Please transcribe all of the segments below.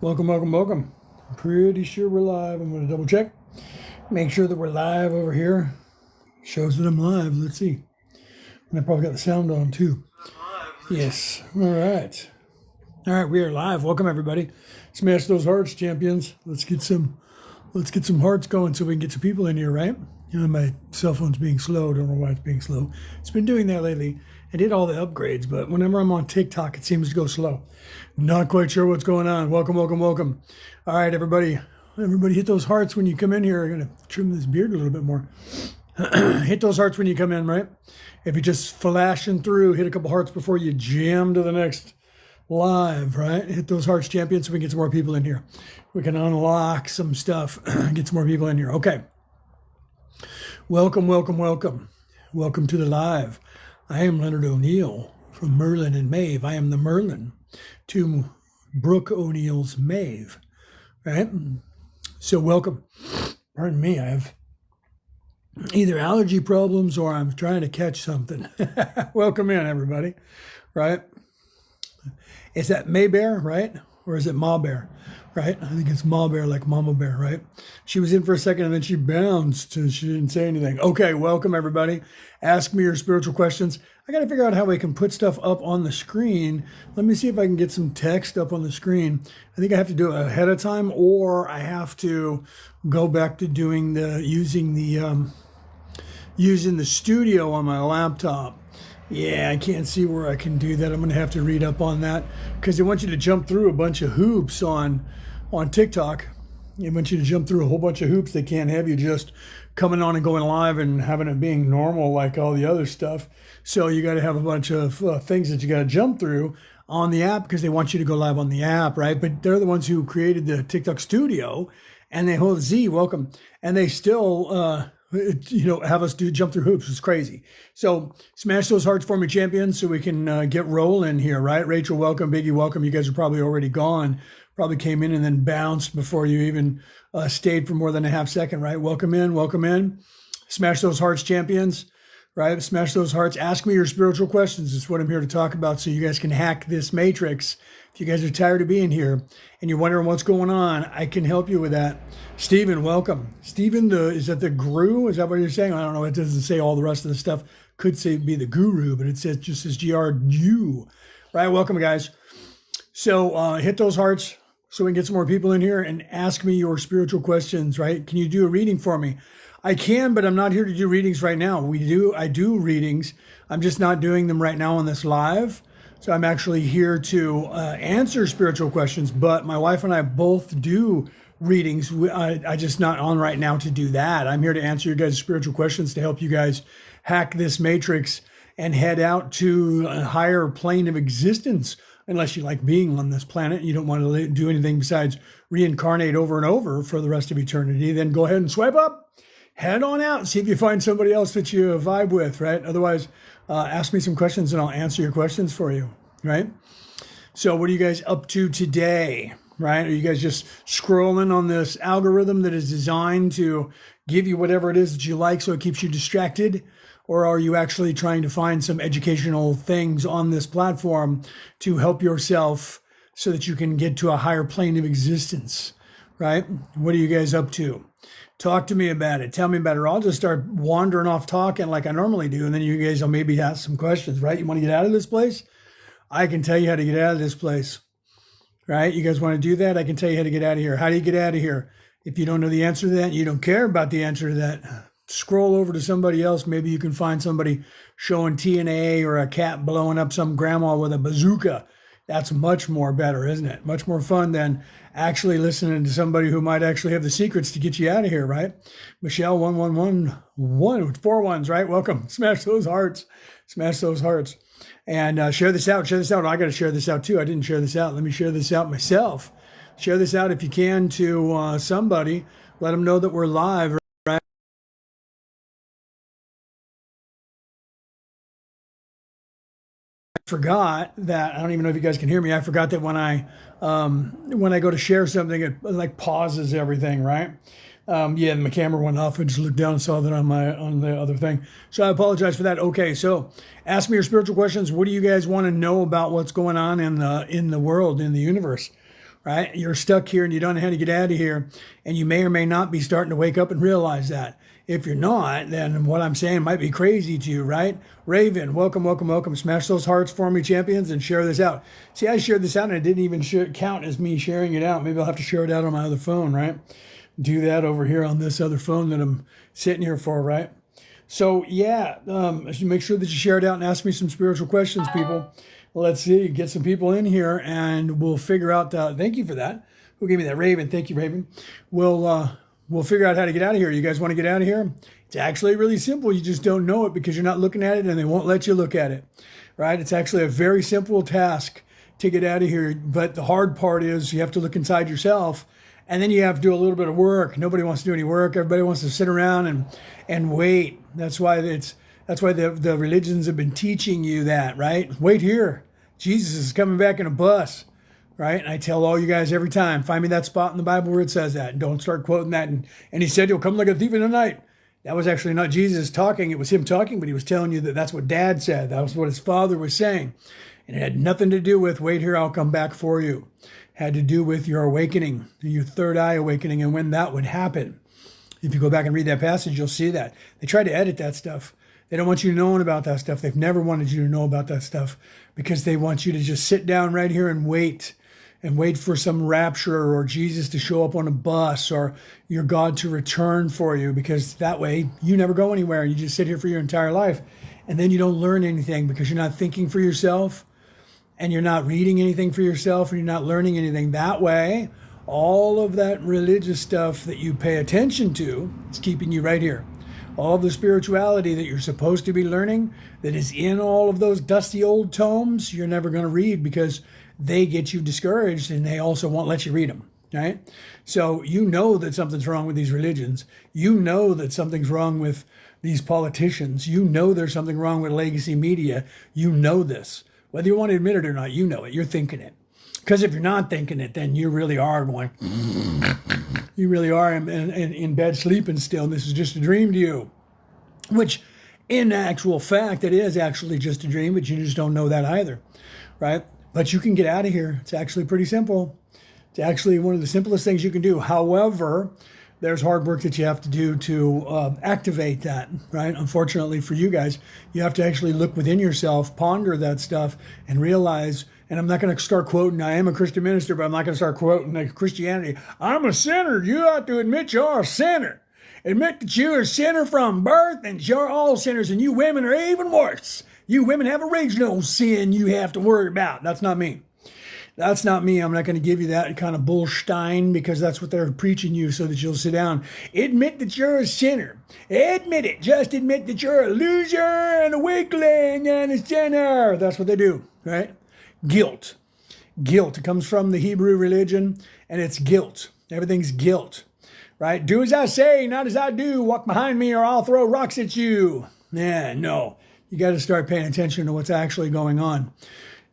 Welcome, welcome, welcome. I'm pretty sure we're live. I'm going to double check. Make sure that we're live over here. Shows that I'm live. Let's see. And I probably got the sound on too. Yes. All right. All right, we are live. Welcome everybody. Smash those hearts, champions. Let's get some hearts going so we can get some people in here, right? You know, my cell phone's being slow. Don't know why it's being slow. It's been doing that lately. I did all the upgrades, but whenever I'm on TikTok, it seems to go slow. Not quite sure what's going on. Welcome, welcome, welcome. All right, everybody. Everybody hit those hearts when you come in here. I'm going to trim this beard a little bit more. Hit those hearts when you come in, right? If you're just flashing through, hit a couple hearts before you jam to the next live, right? Hit those hearts, champions, so we can get some more people in here. We can unlock some stuff, get some more people in here. Okay. Welcome, welcome, welcome. Welcome to the live. I am Leonard O'Neill from Merlin and Maeve. I am the Merlin to Brooke O'Neill's Maeve, right? So welcome. Pardon me, I have either allergy problems or I'm trying to catch something. Welcome in, everybody, right? Is that Maybear, right? Or is it Ma Bear, right? I think it's Ma Bear, like Mama Bear, right? She was in for a second and then she bounced and she didn't say anything. Okay, welcome everybody. Ask me your spiritual questions. I got to figure out how we can put stuff up on the screen. Let me see if I can get some text up on the screen. I think I have to do it ahead of time, or I have to go back to doing using the studio on my laptop. Yeah, I can't see where I can do that. I'm going to have to read up on that because they want you to jump through a bunch of hoops on TikTok. They want you to jump through a whole bunch of hoops. They can't have you just coming on and going live and having it being normal like all the other stuff. So you got to have a bunch of things that you got to jump through on the app because they want you to go live on the app, right? But they're the ones who created the TikTok studio, and they hold Z, welcome, and they still have us jump through hoops. It's crazy. So smash those hearts for me, champions, so we can get rolling here, right? Rachel, welcome. Biggie, welcome. You guys are probably already gone. Probably came in and then bounced before you even stayed for more than a half second, right? Welcome in, welcome in. Smash those hearts, champions, right? Smash those hearts. Ask me your spiritual questions. It's what I'm here to talk about so you guys can hack this matrix. If you guys are tired of being here and you're wondering what's going on, I can help you with that. Stephen, welcome. Stephen, is that the guru? Is that what you're saying? I don't know. It doesn't say all the rest of the stuff. Could say be the guru, but it just says GRU. Right? Welcome, guys. So hit those hearts so we can get some more people in here and ask me your spiritual questions, right? Can you do a reading for me? I can, but I'm not here to do readings right now. I do readings. I'm just not doing them right now on this live. So I'm actually here to answer spiritual questions, but my wife and I both do readings. I just not on right now to do that. I'm here to answer your guys' spiritual questions to help you guys hack this matrix and head out to a higher plane of existence. Unless you like being on this planet, you don't want to do anything besides reincarnate over and over for the rest of eternity, then go ahead and swipe up, head on out, and see if you find somebody else that you vibe with, right? Otherwise, ask me some questions and I'll answer your questions for you, right? So what are you guys up to today, right? Are you guys just scrolling on this algorithm that is designed to give you whatever it is that you like so it keeps you distracted? Or are you actually trying to find some educational things on this platform to help yourself so that you can get to a higher plane of existence, right? What are you guys up to? Talk to me about it. Tell me about it. Or I'll just start wandering off talking like I normally do. And then you guys will maybe ask some questions, right? You want to get out of this place? I can tell you how to get out of this place, right? You guys want to do that? I can tell you how to get out of here. How do you get out of here? If you don't know the answer to that, you don't care about the answer to that, scroll over to somebody else. Maybe you can find somebody showing TNA or a cat blowing up some grandma with a bazooka. That's much more better, isn't it? Much more fun than actually listening to somebody who might actually have the secrets to get you out of here, right? Michelle, 1111, 4 ones, right? Welcome. Smash those hearts. Smash those hearts. And share this out. Share this out. I got to share this out too. I didn't share this out. Let me share this out myself. Share this out if you can to somebody. Let them know that we're live. Forgot that, I don't even know if you guys can hear me. I forgot that when I go to share something, it like pauses everything, right? Yeah, my camera went off. I just looked down and saw that on the other thing. So I apologize for that. Okay, so ask me your spiritual questions. What do you guys want to know about what's going on in the world, in the universe? right? You're stuck here and you don't know how to get out of here. And you may or may not be starting to wake up and realize that. If you're not, then what I'm saying might be crazy to you, right? Raven, welcome, welcome, welcome. Smash those hearts for me, champions, and share this out. See, I shared this out and it didn't even count as me sharing it out. Maybe I'll have to share it out on my other phone, right? Do that over here on this other phone that I'm sitting here for, right? So, yeah, make sure that you share it out and ask me some spiritual questions, people. Let's see, get some people in here and we'll figure out, thank you for that. Who gave me that? Raven, thank you, Raven. We'll figure out how to get out of here. You guys want to get out of here? It's actually really simple. You just don't know it because you're not looking at it and they won't let you look at it, right? It's actually a very simple task to get out of here. But the hard part is you have to look inside yourself and then you have to do a little bit of work. Nobody wants to do any work. Everybody wants to sit around and wait. That's why the religions have been teaching you that, right? Wait here. Jesus is coming back in a bus. Right? And I tell all you guys every time, find me that spot in the Bible where it says that. And don't start quoting that. And he said, he'll come like a thief in the night. That was actually not Jesus talking. It was him talking, but he was telling you that that's what Dad said. That was what his father was saying. And it had nothing to do with, wait here, I'll come back for you. It had to do with your awakening, your third eye awakening, and when that would happen. If you go back and read that passage, you'll see that. They try to edit that stuff. They don't want you knowing about that stuff. They've never wanted you to know about that stuff because they want you to just sit down right here and wait for some rapture or Jesus to show up on a bus or your God to return for you, because that way you never go anywhere. You just sit here for your entire life and then you don't learn anything because you're not thinking for yourself and you're not reading anything for yourself and you're not learning anything. That way, all of that religious stuff that you pay attention to is keeping you right here. All the spirituality that you're supposed to be learning that is in all of those dusty old tomes, you're never going to read because they get you discouraged and they also won't let you read them, right? So you know that something's wrong with these religions. You know that something's wrong with these politicians. You know there's something wrong with legacy media. You know this. Whether you want to admit it or not, you know it. You're thinking it. Because if you're not thinking it, then you really are going, you really are in bed sleeping still, and this is just a dream to you. Which, in actual fact, it is actually just a dream, but you just don't know that either, right? But you can get out of here. It's actually pretty simple. It's actually one of the simplest things you can do. However, there's hard work that you have to do to activate that, right? Unfortunately for you guys, you have to actually look within yourself, ponder that stuff, and realize, and I'm not going to start quoting, I am a Christian minister, but I'm not going to start quoting like Christianity. I'm a sinner. You have to admit you're a sinner. Admit that you're a sinner from birth, and you're all sinners, and you women are even worse. You women have original sin you have to worry about. That's not me. That's not me. I'm not going to give you that kind of bullstein because that's what they're preaching you so that you'll sit down. Admit that you're a sinner. Admit it. Just admit that you're a loser and a weakling and a sinner. That's what they do, right? Guilt. Guilt. It comes from the Hebrew religion and it's guilt. Everything's guilt, right? Do as I say, not as I do. Walk behind me or I'll throw rocks at you. No. You got to start paying attention to what's actually going on.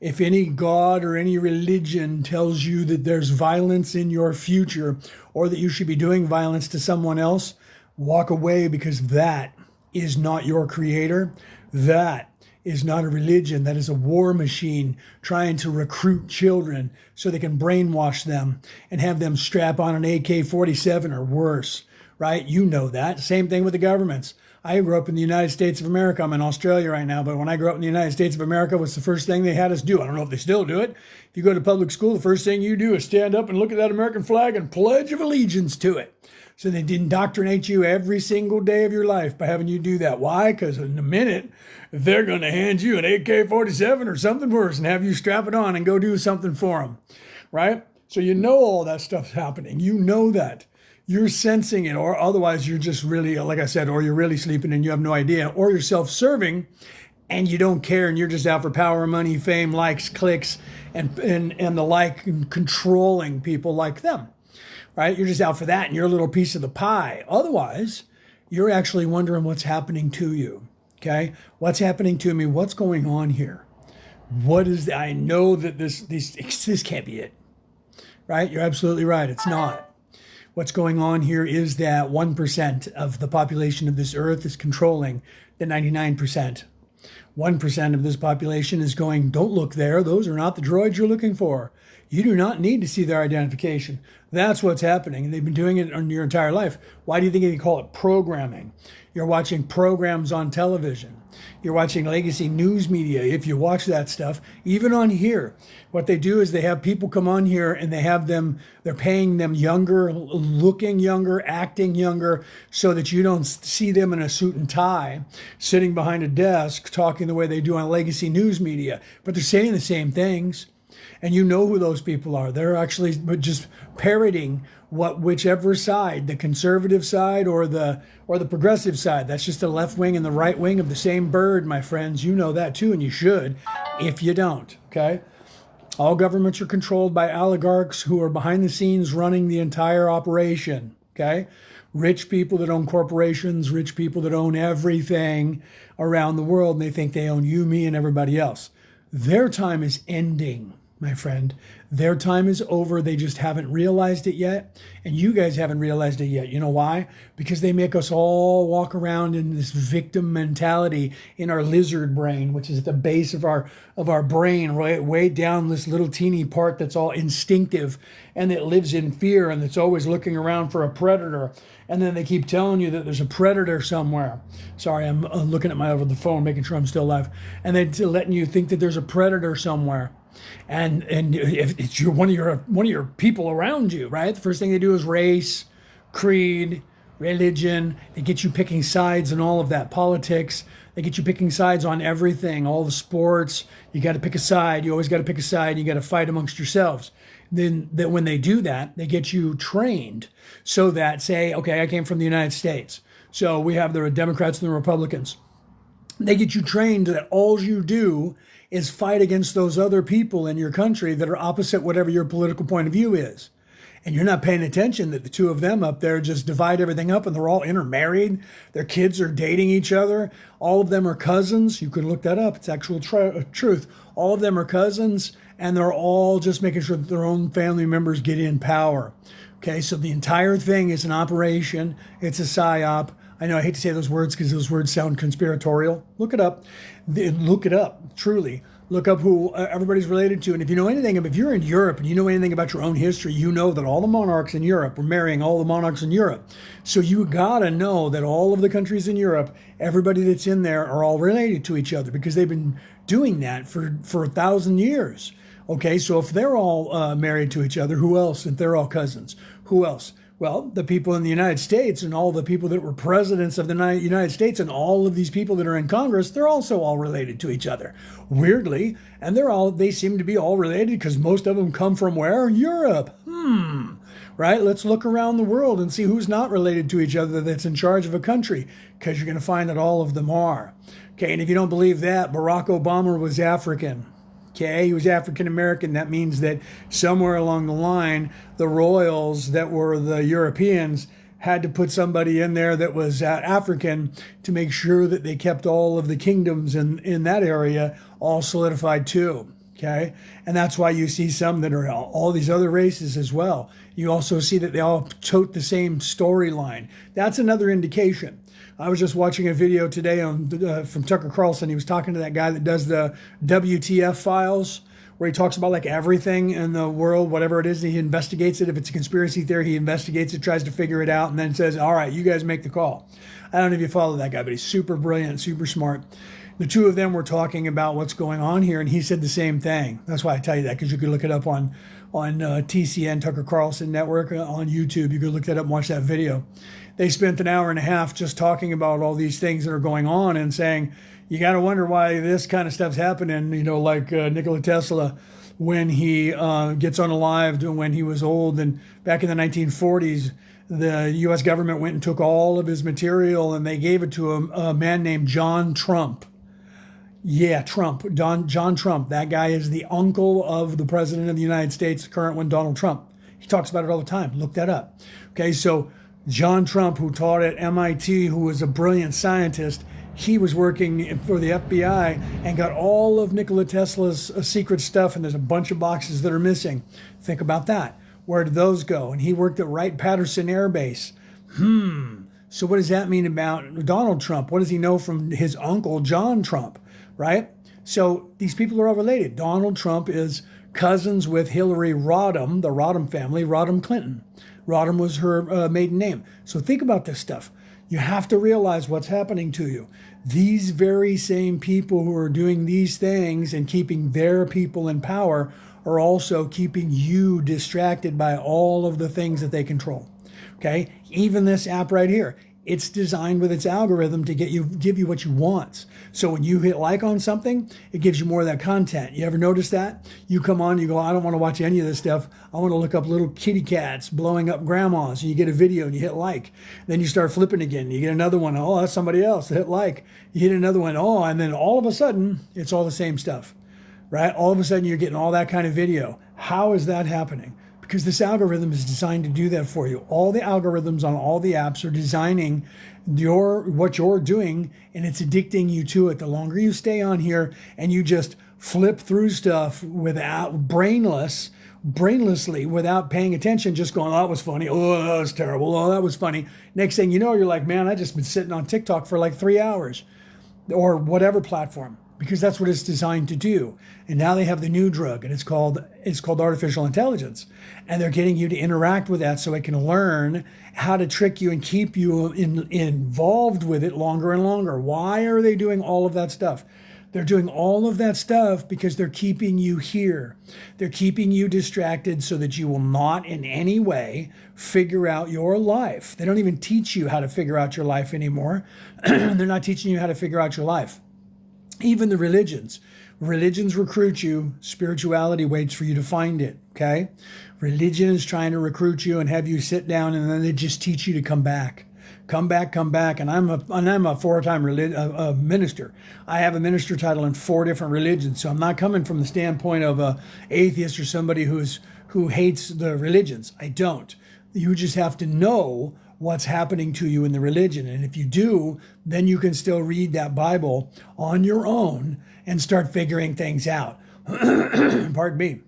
If any God or any religion tells you that there's violence in your future or that you should be doing violence to someone else, walk away because that is not your creator. That is not a religion. That is a war machine trying to recruit children so they can brainwash them and have them strap on an AK-47 or worse, right? You know that. Same thing with the governments. I grew up in the United States of America. I'm in Australia right now, but when I grew up in the United States of America, what's the first thing they had us do? I don't know if they still do it. If you go to public school, the first thing you do is stand up and look at that American flag and pledge of allegiance to it. So they indoctrinate you every single day of your life by having you do that. Why? Because in a minute, they're going to hand you an AK-47 or something worse and have you strap it on and go do something for them, right? So you know all that stuff's happening. You know that. You're sensing it, or otherwise you're just really, like I said, or you're really sleeping and you have no idea, or you're self-serving and you don't care and you're just out for power, money, fame, likes, clicks, and the like, and controlling people like them, right? You're just out for that and you're a little piece of the pie. Otherwise, you're actually wondering what's happening to you, okay? What's happening to me? What's going on here? What is, I know that this can't be it, right? You're absolutely right. It's not. What's going on here is that 1% of the population of this earth is controlling the 99%. 1% of this population is going, don't look there. Those are not the droids you're looking for. You do not need to see their identification. That's what's happening. And they've been doing it on your entire life. Why do you think they call it programming? You're watching programs on television. You're watching legacy news media. If you watch that stuff, even on here, what they do is they have people come on here and they're paying them younger, looking younger, acting younger, so that you don't see them in a suit and tie, sitting behind a desk, talking the way they do on legacy news media. But they're saying the same things. And you know who those people are. They're actually just parroting whichever side, the conservative side or the progressive side. That's just the left wing and the right wing of the same bird, my friends. You know that too, and you should if you don't, okay? All governments are controlled by oligarchs who are behind the scenes running the entire operation, okay? Rich people that own corporations, rich people that own everything around the world, and they think they own you, me, and everybody else. Their time is ending, my friend. Their time is over. They just haven't realized it yet. And you guys haven't realized it yet. You know why? Because they make us all walk around in this victim mentality in our lizard brain, which is at the base of our brain, right? Way down this little teeny part that's all instinctive and that lives in fear and that's always looking around for a predator. And then they keep telling you that there's a predator somewhere. Sorry, I'm looking at my over the phone, making sure I'm still alive. And they're letting you think that there's a predator somewhere. And if it's one of your people around you, right? The first thing they do is race, creed, religion. They get you picking sides and all of that. Politics. They get you picking sides on everything, all the sports. You got to pick a side. You always got to pick a side. You got to fight amongst yourselves. Then that when they do that, they get you trained so that, say, okay, I came from the United States. So we have the Democrats and the Republicans. They get you trained that all you do is fight against those other people in your country that are opposite whatever your political point of view is. And you're not paying attention that the two of them up there just divide everything up and they're all intermarried. Their kids are dating each other. All of them are cousins. You can look that up. It's actual truth. All of them are cousins and they're all just making sure that their own family members get in power. Okay, so the entire thing is an operation. It's a psyop. I know I hate to say those words because those words sound conspiratorial. Look it up. Look it up, truly. Look up who everybody's related to. And if you know anything, if you're in Europe and you know anything about your own history, you know that all the monarchs in Europe were marrying all the monarchs in Europe. So you gotta know that all of the countries in Europe, everybody that's in there are all related to each other because they've been doing that for 1,000 years. Okay, so if they're all married to each other, who else? If they're all cousins, who else? Well, the people in the United States and all the people that were presidents of the United States and all of these people that are in Congress, they're also all related to each other. Weirdly, and they seem to be all related because most of them come from where? Europe. Right? Let's look around the world and see who's not related to each other that's in charge of a country, because you're going to find that all of them are. Okay, and if you don't believe that, Barack Obama was African. Okay, he was African American. That means that somewhere along the line, the royals that were the Europeans had to put somebody in there that was African to make sure that they kept all of the kingdoms in that area all solidified too. Okay, and that's why you see some that are all these other races as well. You also see that they all tote the same storyline. That's another indication. I was just watching a video today from Tucker Carlson. He was talking to that guy that does the WTF files, where he talks about like everything in the world, whatever it is, he investigates it. If it's a conspiracy theory, he investigates it, tries to figure it out, and then says, all right, you guys make the call. I don't know if you follow that guy, but he's super brilliant, super smart. The two of them were talking about what's going on here, and he said the same thing. That's why I tell you that, because you could look it up on TCN, Tucker Carlson Network, on YouTube. You could look that up and watch that video. They spent an hour and a half just talking about all these things that are going on and saying, you got to wonder why this kind of stuff's happening, like Nikola Tesla, when he gets unalived when he was old. And back in the 1940s, the U.S. government went and took all of his material and they gave it to a man named John Trump. Yeah, Trump. John Trump. That guy is the uncle of the president of the United States, the current one, Donald Trump. He talks about it all the time. Look that up. Okay, so John Trump, who taught at MIT, who was a brilliant scientist, he was working for the FBI and got all of Nikola Tesla's secret stuff, and there's a bunch of boxes that are missing. Think about that. Where did those go? And he worked at Wright-Patterson Air Base. So what does that mean about Donald Trump? What does he know from his uncle, John Trump? right? So these people are all related. Donald Trump is cousins with Hillary Rodham, the Rodham family, Rodham Clinton. Rodham was her maiden name. So think about this stuff. You have to realize what's happening to you. These very same people who are doing these things and keeping their people in power are also keeping you distracted by all of the things that they control. Okay? Even this app right here, it's designed with its algorithm to give you what you want. So when you hit like on something, it gives you more of that content. You ever notice that? You come on, you go, I don't want to watch any of this stuff. I want to look up little kitty cats blowing up grandmas. And you get a video and you hit like. Then you start flipping again. You get another one. Oh, that's somebody else. Hit like. You hit another one. Oh, and then all of a sudden, it's all the same stuff, right? All of a sudden, you're getting all that kind of video. How is that happening? Because this algorithm is designed to do that for you. All the algorithms on all the apps are designing what you're doing, and it's addicting you to it. The longer you stay on here and you just flip through stuff without brainlessly, without paying attention, just going, oh, that was funny. Oh, that was terrible. Oh, that was funny. Next thing you know, you're like, man, I just been sitting on TikTok for like 3 hours or whatever platform, because that's what it's designed to do. And now they have the new drug, and it's called artificial intelligence. And they're getting you to interact with that so it can learn how to trick you and keep you involved with it longer and longer. Why are they doing all of that stuff? They're doing all of that stuff because they're keeping you here. They're keeping you distracted so that you will not in any way figure out your life. They don't even teach you how to figure out your life anymore. They're not teaching you how to figure out your life. Even the religions recruit you. Spirituality waits for you to find it. Okay. Religion is trying to recruit you and have you sit down, and then they just teach you to come back. And I'm a 4-time minister. I have a minister title in 4 different religions. So I'm not coming from the standpoint of a atheist or somebody who hates the religions. I don't. You just have to know what's happening to you in the religion. And if you do, then you can still read that Bible on your own and start figuring things out. Pardon me.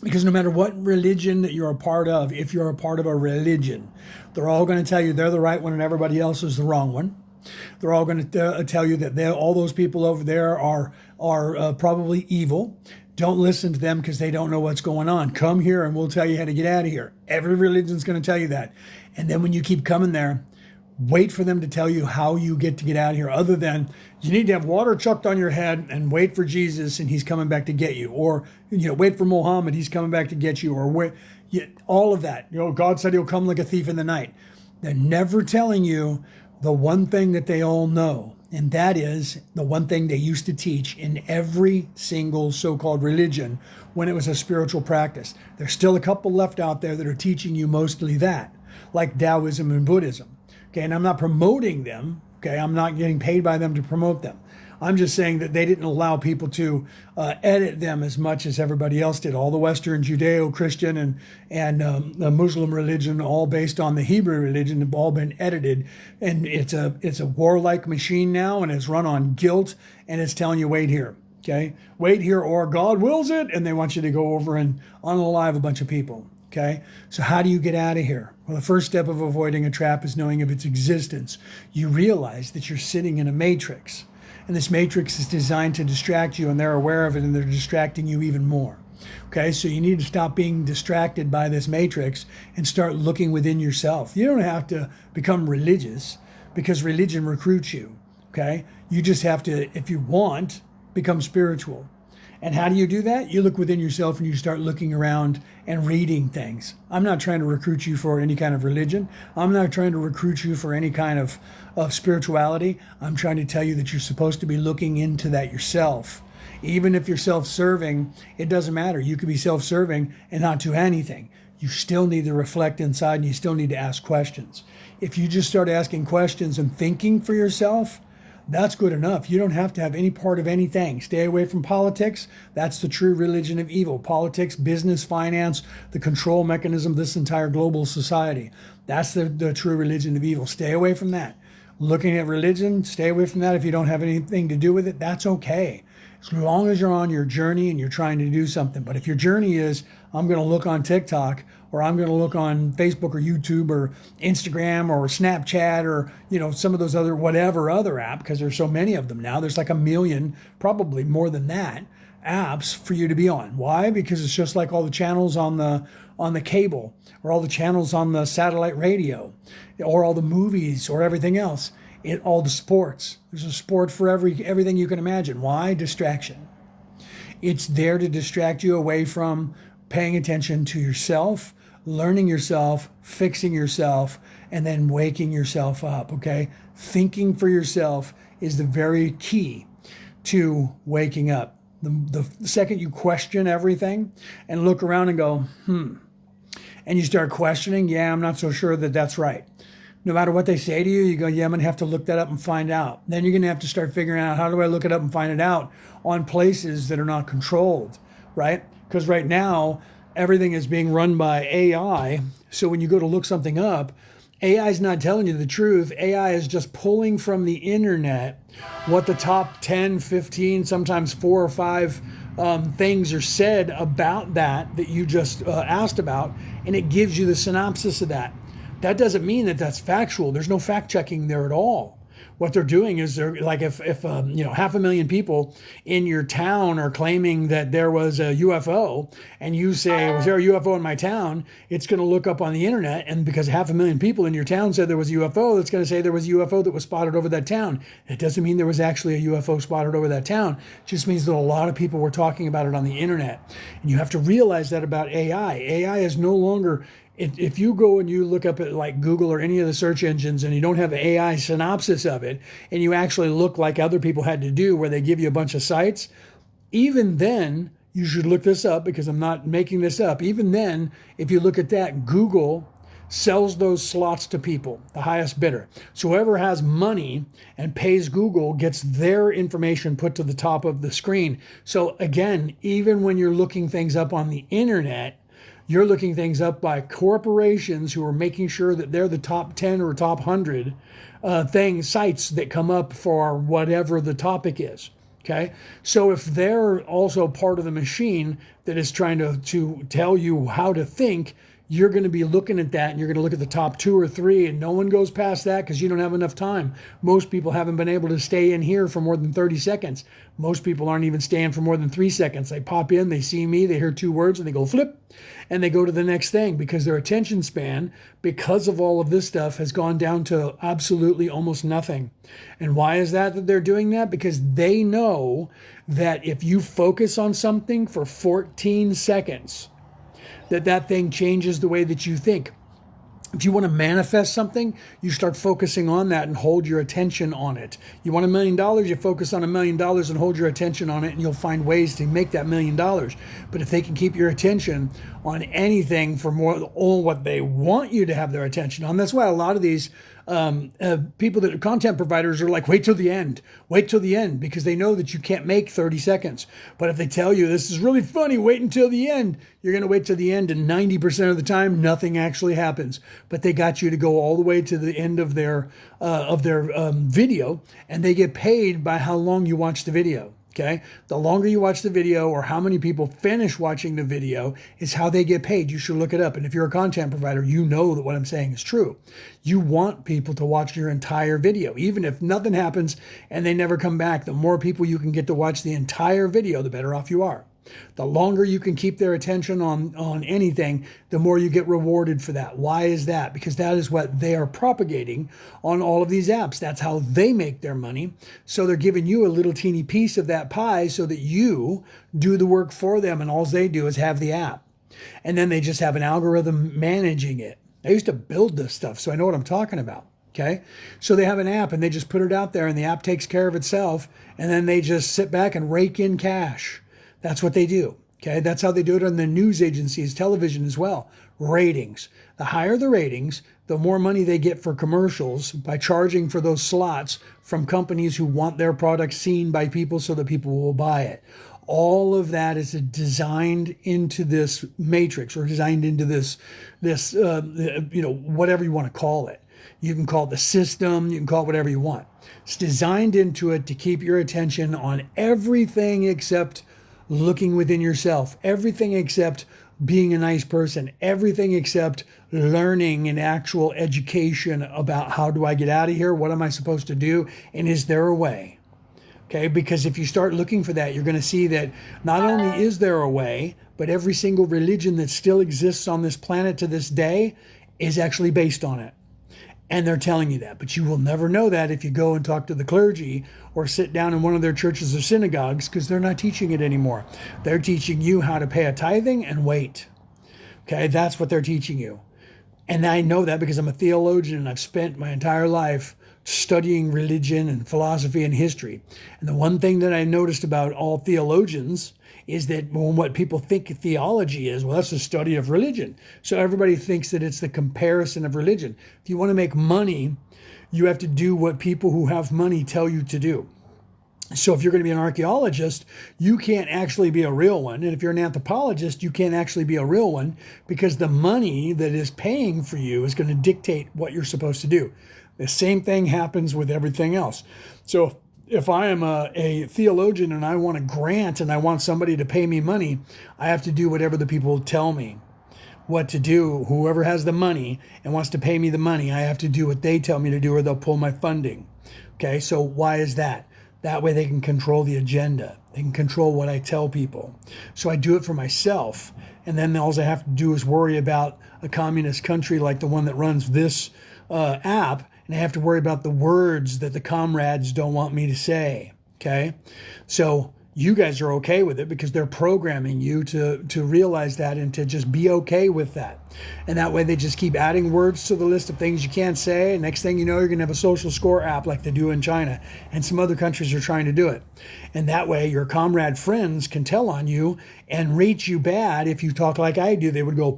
Because no matter what religion that you're a part of, if you're a part of a religion, they're all going to tell you they're the right one and everybody else is the wrong one. They're all going to tell you that all those people over there are probably evil. Don't listen to them because they don't know what's going on. Come here and we'll tell you how to get out of here. Every religion's going to tell you that. And then when you keep coming there, wait for them to tell you how you get out of here, other than you need to have water chucked on your head and wait for Jesus and he's coming back to get you. Or, wait for Muhammad, he's coming back to get you. Or wait, all of that. God said he'll come like a thief in the night. They're never telling you the one thing that they all know. And that is the one thing they used to teach in every single so-called religion when it was a spiritual practice. There's still a couple left out there that are teaching you mostly that, like Taoism and Buddhism. Okay, and I'm not promoting them. Okay, I'm not getting paid by them to promote them. I'm just saying that they didn't allow people to edit them as much as everybody else did. All the Western Judeo-Christian and the Muslim religion, all based on the Hebrew religion, have all been edited. And it's a warlike machine now, and it's run on guilt, and it's telling you, wait here. Okay, wait here, or God wills it, and they want you to go over and unalive a bunch of people. Okay, so how do you get out of here? Well, the first step of avoiding a trap is knowing of its existence. You realize that you're sitting in a matrix, and this matrix is designed to distract you, and they're aware of it, and they're distracting you even more. Okay, so you need to stop being distracted by this matrix and start looking within yourself. You don't have to become religious because religion recruits you. Okay, you just have to, if you want, become spiritual. And how do you do that? You look within yourself and you start looking around and reading things. I'm not trying to recruit you for any kind of religion. I'm not trying to recruit you for any kind of spirituality. I'm trying to tell you that you're supposed to be looking into that yourself. Even if you're self-serving, it doesn't matter. You could be self-serving and not do anything. You still need to reflect inside, and you still need to ask questions. If you just start asking questions and thinking for yourself, that's good enough. You don't have to have any part of anything. Stay away from politics. That's the true religion of evil. Politics, business, finance, the control mechanism of this entire global society. That's the true religion of evil. Stay away from that. Looking at religion, stay away from that. If you don't have anything to do with it, that's okay. as long as you're on your journey and you're trying to do something. But if your journey is, I'm going to look on TikTok, or I'm going to look on Facebook or YouTube or Instagram or Snapchat, or, some of those other, whatever other app, because there's so many of them now. There's like a million, probably more than that, apps for you to be on. Why? Because it's just like all the channels on the cable, or all the channels on the satellite radio, or all the movies, or everything else. All the sports. There's a sport for everything you can imagine. Why? Distraction. It's there to distract you away from paying attention to yourself, learning yourself, fixing yourself, and then waking yourself up, okay? Thinking for yourself is the very key to waking up. The second you question everything and look around and go, and you start questioning, I'm not so sure that that's right. No matter what they say to you, you go, I'm going to have to look that up and find out. Then you're going to have to start figuring out, how do I look it up and find it out on places that are not controlled, right? Because right now, everything is being run by AI. So when you go to look something up, AI is not telling you the truth. AI is just pulling from the internet what the top 10, 15, sometimes 4 or 5 things are said about that you just asked about, and it gives you the synopsis of that. That doesn't mean that that's factual. There's no fact checking there at all. What they're doing is they're like, if 500,000 people in your town are claiming that there was a UFO, and you say, was there a UFO in my town? It's going to look up on the internet, and because 500,000 people in your town said there was a UFO, it's going to say there was a UFO that was spotted over that town. It doesn't mean there was actually a UFO spotted over that town. It just means that a lot of people were talking about it on the internet. And you have to realize that about AI. AI is no longer... If you go and you look up at like Google or any of the search engines, and you don't have an AI synopsis of it, and you actually look like other people had to do, where they give you a bunch of sites, even then, you should look this up, because I'm not making this up. Even then, if you look at that, Google sells those slots to people, the highest bidder. So whoever has money and pays Google gets their information put to the top of the screen. So again, even when you're looking things up on the internet, you're looking things up by corporations who are making sure that they're the top 10 or top 100 sites that come up for whatever the topic is. Okay. So if they're also part of the machine that is trying to tell you how to think, you're going to be looking at that, and you're going to look at the top 2 or 3, and no one goes past that because you don't have enough time. Most people haven't been able to stay in here for more than 30 seconds. Most people aren't even staying for more than 3 seconds. They pop in, they see me, they hear 2 words, and they go flip, and they go to the next thing, because their attention span, because of all of this stuff, has gone down to absolutely almost nothing. And why is that they're doing that? Because they know that if you focus on something for 14 seconds, that thing changes the way that you think. If you want to manifest something, you start focusing on that and hold your attention on it. You want $1 million, you focus on $1 million and hold your attention on it, and you'll find ways to make that $1 million. But if they can keep your attention on anything for more, all what they want you to have their attention on, that's why a lot of these people that are content providers are like, wait till the end, because they know that you can't make 30 seconds. But if they tell you this is really funny, wait until the end, you're going to wait till the end, and 90% of the time, nothing actually happens. But they got you to go all the way to the end of their video, and they get paid by how long you watch the video. Okay, the longer you watch the video, or how many people finish watching the video, is how they get paid. You should look it up. And if you're a content provider, you know that what I'm saying is true. You want people to watch your entire video. Even if nothing happens and they never come back, the more people you can get to watch the entire video, the better off you are. The longer you can keep their attention on anything, the more you get rewarded for that. Why is that? Because that is what they are propagating on all of these apps. That's how they make their money. So they're giving you a little teeny piece of that pie so that you do the work for them, and all they do is have the app. And then they just have an algorithm managing it. I used to build this stuff, so I know what I'm talking about. Okay, so they have an app, and they just put it out there, and the app takes care of itself, and then they just sit back and rake in cash. That's what they do. Okay, that's how they do it on the news agencies, television as well. Ratings. The higher the ratings, the more money they get for commercials by charging for those slots from companies who want their product seen by people so that people will buy it. All of that is designed into this matrix, or designed into this whatever you want to call it. You can call it the system. You can call it whatever you want. It's designed into it to keep your attention on everything except looking within yourself, everything except being a nice person, everything except learning an actual education about how do I get out of here? What am I supposed to do? And is there a way? Okay, because if you start looking for that, you're going to see that not only is there a way, but every single religion that still exists on this planet to this day is actually based on it. And they're telling you that. But you will never know that if you go and talk to the clergy or sit down in one of their churches or synagogues, because they're not teaching it anymore. They're teaching you how to pay a tithing and wait. Okay, that's what they're teaching you. And I know that because I'm a theologian and I've spent my entire life studying religion and philosophy and history. And the one thing that I noticed about all theologians is that what people think theology is, well, that's the study of religion. So everybody thinks that it's the comparison of religion. If you want to make money, you have to do what people who have money tell you to do. So if you're going to be an archaeologist, you can't actually be a real one. And if you're an anthropologist, you can't actually be a real one because the money that is paying for you is going to dictate what you're supposed to do. The same thing happens with everything else. So if I am a theologian and I want a grant and I want somebody to pay me money, I have to do whatever the people tell me what to do. Whoever has the money and wants to pay me the money, I have to do what they tell me to do or they'll pull my funding. Okay, so why is that? That way they can control the agenda. They can control what I tell people. So I do it for myself. And then all I have to do is worry about a communist country like the one that runs this app. And I have to worry about the words that the comrades don't want me to say. Okay. So you guys are okay with it because they're programming you to realize that and to just be okay with that. And that way they just keep adding words to the list of things you can't say. And next thing you know, you're going to have a social score app like they do in China. And some other countries are trying to do it. And that way your comrade friends can tell on you and rate you bad. If you talk like I do, they would go,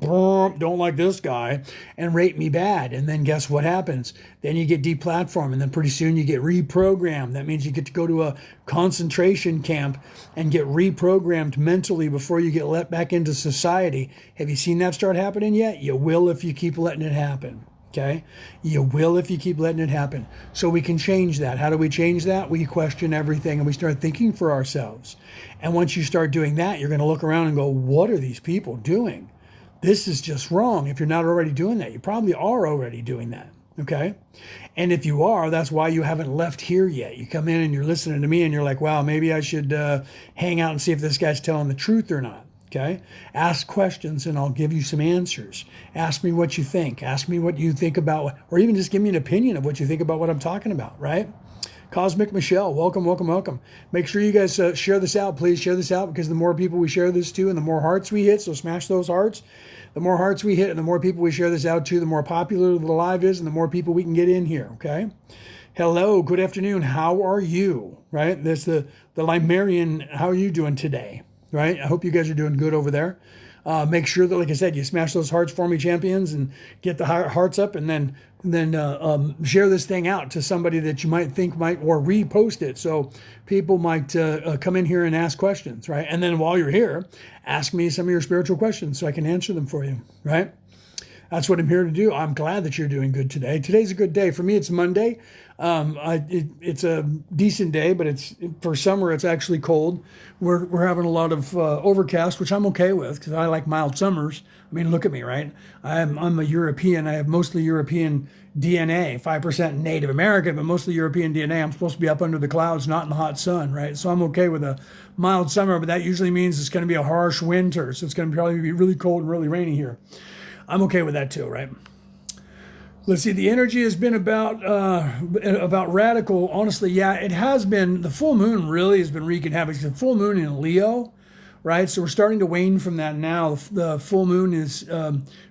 don't like this guy, and rate me bad. And then guess what happens? Then you get deplatformed, and then pretty soon you get reprogrammed. That means you get to go to a concentration camp and get reprogrammed mentally before you get let back into society. Have you seen that start happening yet? You will if you keep letting it happen. Okay? You will if you keep letting it happen. So we can change that. How do we change that? We question everything and we start thinking for ourselves. And once you start doing that, you're going to look around and go, what are these people doing? This is just wrong. If you're not already doing that, you probably are already doing that. Okay? And if you are, that's why you haven't left here yet. You come in and you're listening to me and you're like, wow, maybe I should hang out and see if this guy's telling the truth or not. Okay? Ask questions and I'll give you some answers. Ask me what you think. Ask me what you think about, or even just give me an opinion of what you think about what I'm talking about, right? Cosmic Michelle, welcome, welcome, welcome. Make sure you guys share this out. Please share this out because the more people we share this to and the more hearts we hit, so smash those hearts. The more hearts we hit and the more people we share this out to, the more popular the live is and the more people we can get in here, okay? Hello, good afternoon. How are you? Right? That's the Limerian. How are you doing today? Right? I hope you guys are doing good over there. Make sure that, like I said, you smash those hearts for me, champions, and get the hearts up, and then share this thing out to somebody that you might think might, or repost it so people might come in here and ask questions, right? And then while you're here, ask me some of your spiritual questions so I can answer them for you, right? That's what I'm here to do. I'm glad that you're doing good today. Today's a good day. For me, it's Monday. It's a decent day, but for summer, it's actually cold. We're having a lot of overcast, which I'm okay with because I like mild summers. I mean, look at me, right? I'm a European. I have mostly European DNA, 5% Native American, but mostly European DNA. I'm supposed to be up under the clouds, not in the hot sun, right? So I'm okay with a mild summer, but that usually means it's going to be a harsh winter. So it's going to probably be really cold and really rainy here. I'm okay with that too, right? Let's see, the energy has been about radical. Honestly, yeah, it has been. The full moon really has been wreaking havoc. The full moon in Leo, right? So we're starting to wane from that now. The full moon is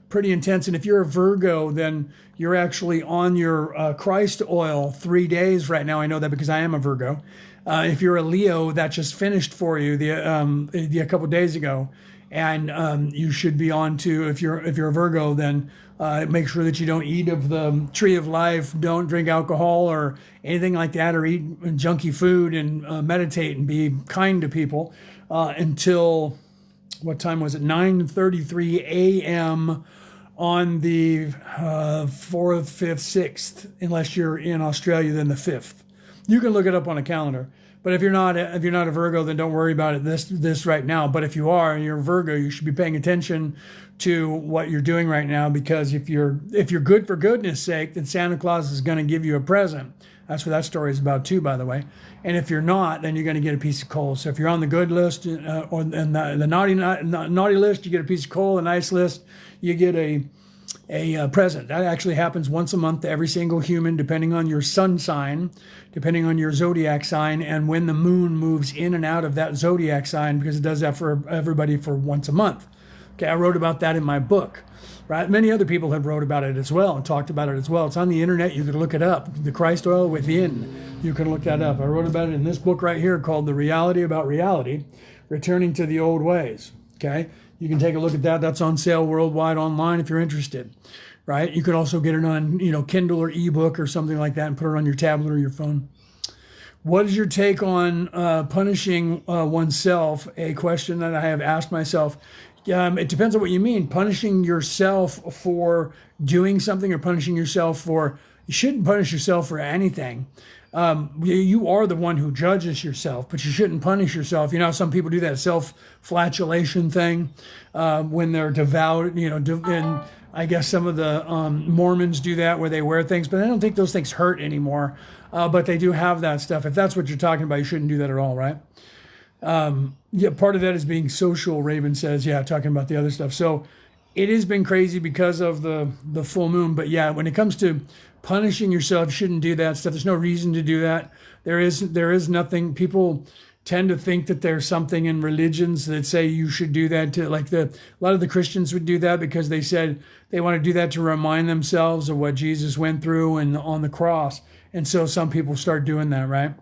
pretty intense. And if you're a Virgo, then you're actually on your Christ oil 3 days right now. I know that because I am a Virgo. If you're a Leo, that just finished for you a couple days ago. And you should be on to, if you're a Virgo, then make sure that you don't eat of the tree of life, don't drink alcohol or anything like that, or eat junky food, and meditate and be kind to people until, what time was it? 9:33 a.m. on the 4th, 5th, 6th, unless you're in Australia, then the 5th. You can look it up on a calendar. But if you're not a Virgo, then don't worry about it this right now. But if you are and you're a Virgo, you should be paying attention to what you're doing right now, because if you're good for goodness sake, then Santa Claus is going to give you a present. That's what that story is about too, by the way. And if you're not, then you're going to get a piece of coal. So if you're on the good list or the naughty list, you get a piece of coal. The nice list, you get a present. That actually happens once a month to every single human, depending on your sun sign, depending on your zodiac sign, and when the moon moves in and out of that zodiac sign, because it does that for everybody for once a month. Okay, I wrote about that in my book, right? Many other people have wrote about it as well and talked about it as well. It's on the internet. You can look it up. The Christ Oil Within. You can look that up. I wrote about it in this book right here called The Reality About Reality, Returning to the Old Ways. Okay, you can take a look at that. That's on sale worldwide online if you're interested, right? You could also get it on, Kindle or ebook or something like that and put it on your tablet or your phone. What is your take on punishing oneself? A question that I have asked myself. It depends on what you mean. Punishing yourself for doing something or punishing yourself for, you shouldn't punish yourself for anything. You are the one who judges yourself, but you shouldn't punish yourself. Some people do that self-flagellation thing when they're devout, and I guess some of the Mormons do that where they wear things, but I don't think those things hurt anymore. But they do have that stuff. If that's what you're talking about, you shouldn't do that at all, right? Part of that is being social, Raven says, talking about the other stuff. So it has been crazy because of the full moon. But when it comes to punishing yourself, you shouldn't do that stuff. There's no reason to do that. There is nothing. People tend to think that there's something in religions that say you should do that a lot of the Christians would do that because they said they want to do that to remind themselves of what Jesus went through and on the cross. And so some people start doing that, right?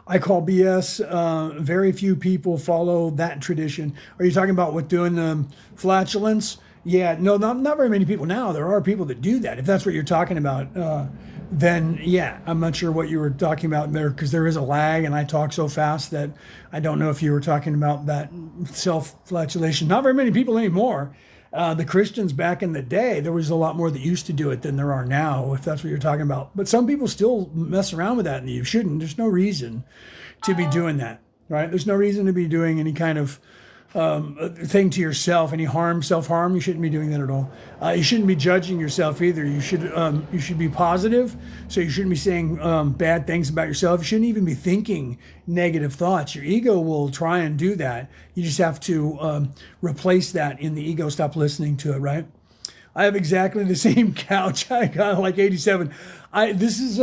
I call BS. Very few people follow that tradition. Are you talking about with doing the flatulence? Yeah, no, not very many people now. There are people that do that. If that's what you're talking about, then I'm not sure what you were talking about there, because there is a lag and I talk so fast that I don't know if you were talking about that self-flatulation. Not very many people anymore. The Christians back in the day, there was a lot more that used to do it than there are now, if that's what you're talking about. But some people still mess around with that, and you shouldn't. There's no reason to be doing that, right? There's no reason to be doing any kind of thing to yourself, any self-harm. You shouldn't be doing that at all. You shouldn't be judging yourself either. You should be positive. So you shouldn't be saying bad things about yourself. You shouldn't even be thinking negative thoughts. Your ego will try and do that. You just have to replace that in the ego. Stop listening to it, right? I have exactly the same couch. I got like 87. This is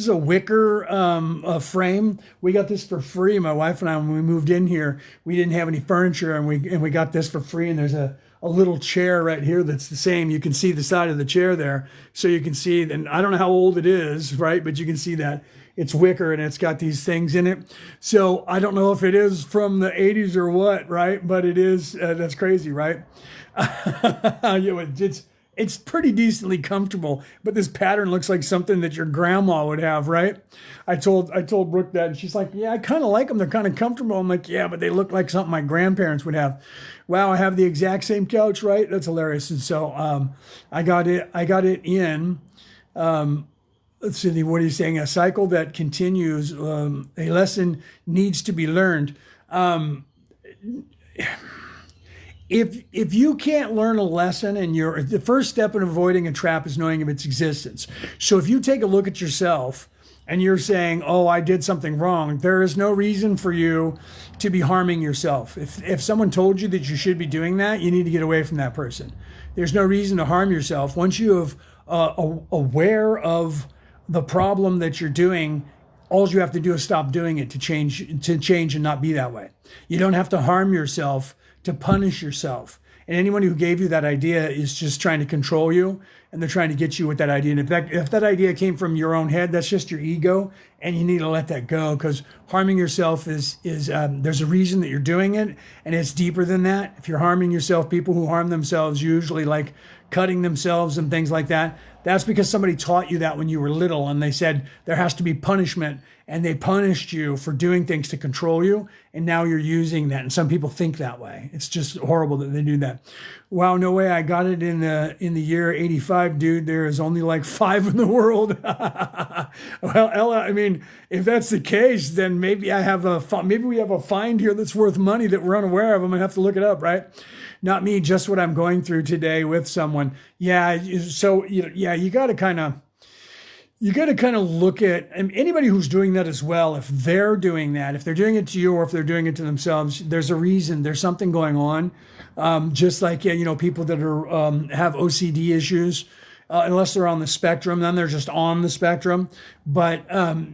a wicker frame. We got this for free. My wife and I, when we moved in here, we didn't have any furniture, and we got this for free. And there's a little chair right here that's the same. You can see the side of the chair there, so you can see. And I don't know how old it is, right? But you can see that it's wicker and it's got these things in it. So I don't know if it is from the 80s or what, right? But it is. That's crazy, right? It's pretty decently comfortable, but this pattern looks like something that your grandma would have, right? I told Brooke that, and she's like, yeah, I kind of like them. They're kind of comfortable. I'm like, yeah, but they look like something my grandparents would have. Wow, I have the exact same couch, right? That's hilarious. And so I got it in, let's see, what are you saying? A cycle that continues. A lesson needs to be learned. If you can't learn a lesson, and the first step in avoiding a trap is knowing of its existence. So if you take a look at yourself and you're saying, oh, I did something wrong, there is no reason for you to be harming yourself. If someone told you that you should be doing that, you need to get away from that person. There's no reason to harm yourself. Once you have aware of the problem that you're doing, all you have to do is stop doing it to change and not be that way. You don't have to harm yourself to punish yourself. And anyone who gave you that idea is just trying to control you. and they're trying to get you with that idea. And if that idea came from your own head, that's just your ego, and you need to let that go, because harming yourself is there's a reason that you're doing it, and it's deeper than that. If you're harming yourself, people who harm themselves usually like cutting themselves and things like that. That's because somebody taught you that when you were little, and they said there has to be punishment, and they punished you for doing things to control you, and now you're using that. And some people think that way. It's just horrible that they do that. Wow, no way. I got it in the year 85, dude. There is only like 5 in the world. Well, Ella, I mean, if that's the case, then maybe maybe we have a find here that's worth money that we're unaware of. I'm gonna have to look it up, right? Not me, just what I'm going through today with someone. Yeah, so you got to kind of look at anybody who's doing that as well. If they're doing that, if they're doing it to you, or if they're doing it to themselves, there's a reason. There's something going on. Just like people that are have OCD issues, unless they're on the spectrum, then they're just on the spectrum. But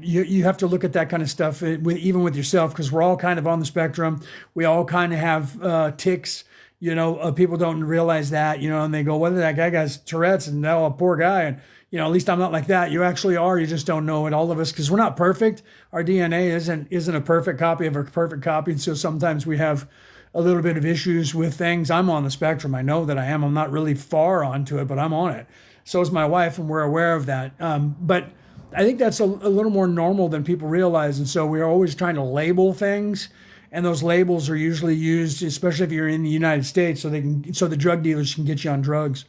you have to look at that kind of stuff even with yourself, because we're all kind of on the spectrum. We all kind of have tics. People don't realize that, and they go, well, that guy has Tourette's, and a poor guy. And, at least I'm not like that. You actually are. You just don't know it. All of us, because we're not perfect. Our DNA isn't a perfect copy of a perfect copy. And so sometimes we have a little bit of issues with things. I'm on the spectrum. I know that I am. I'm not really far onto it, but I'm on it. So is my wife, and we're aware of that. But I think that's a little more normal than people realize. And so we're always trying to label things. And those labels are usually used, especially if you're in the United States, so the drug dealers can get you on drugs,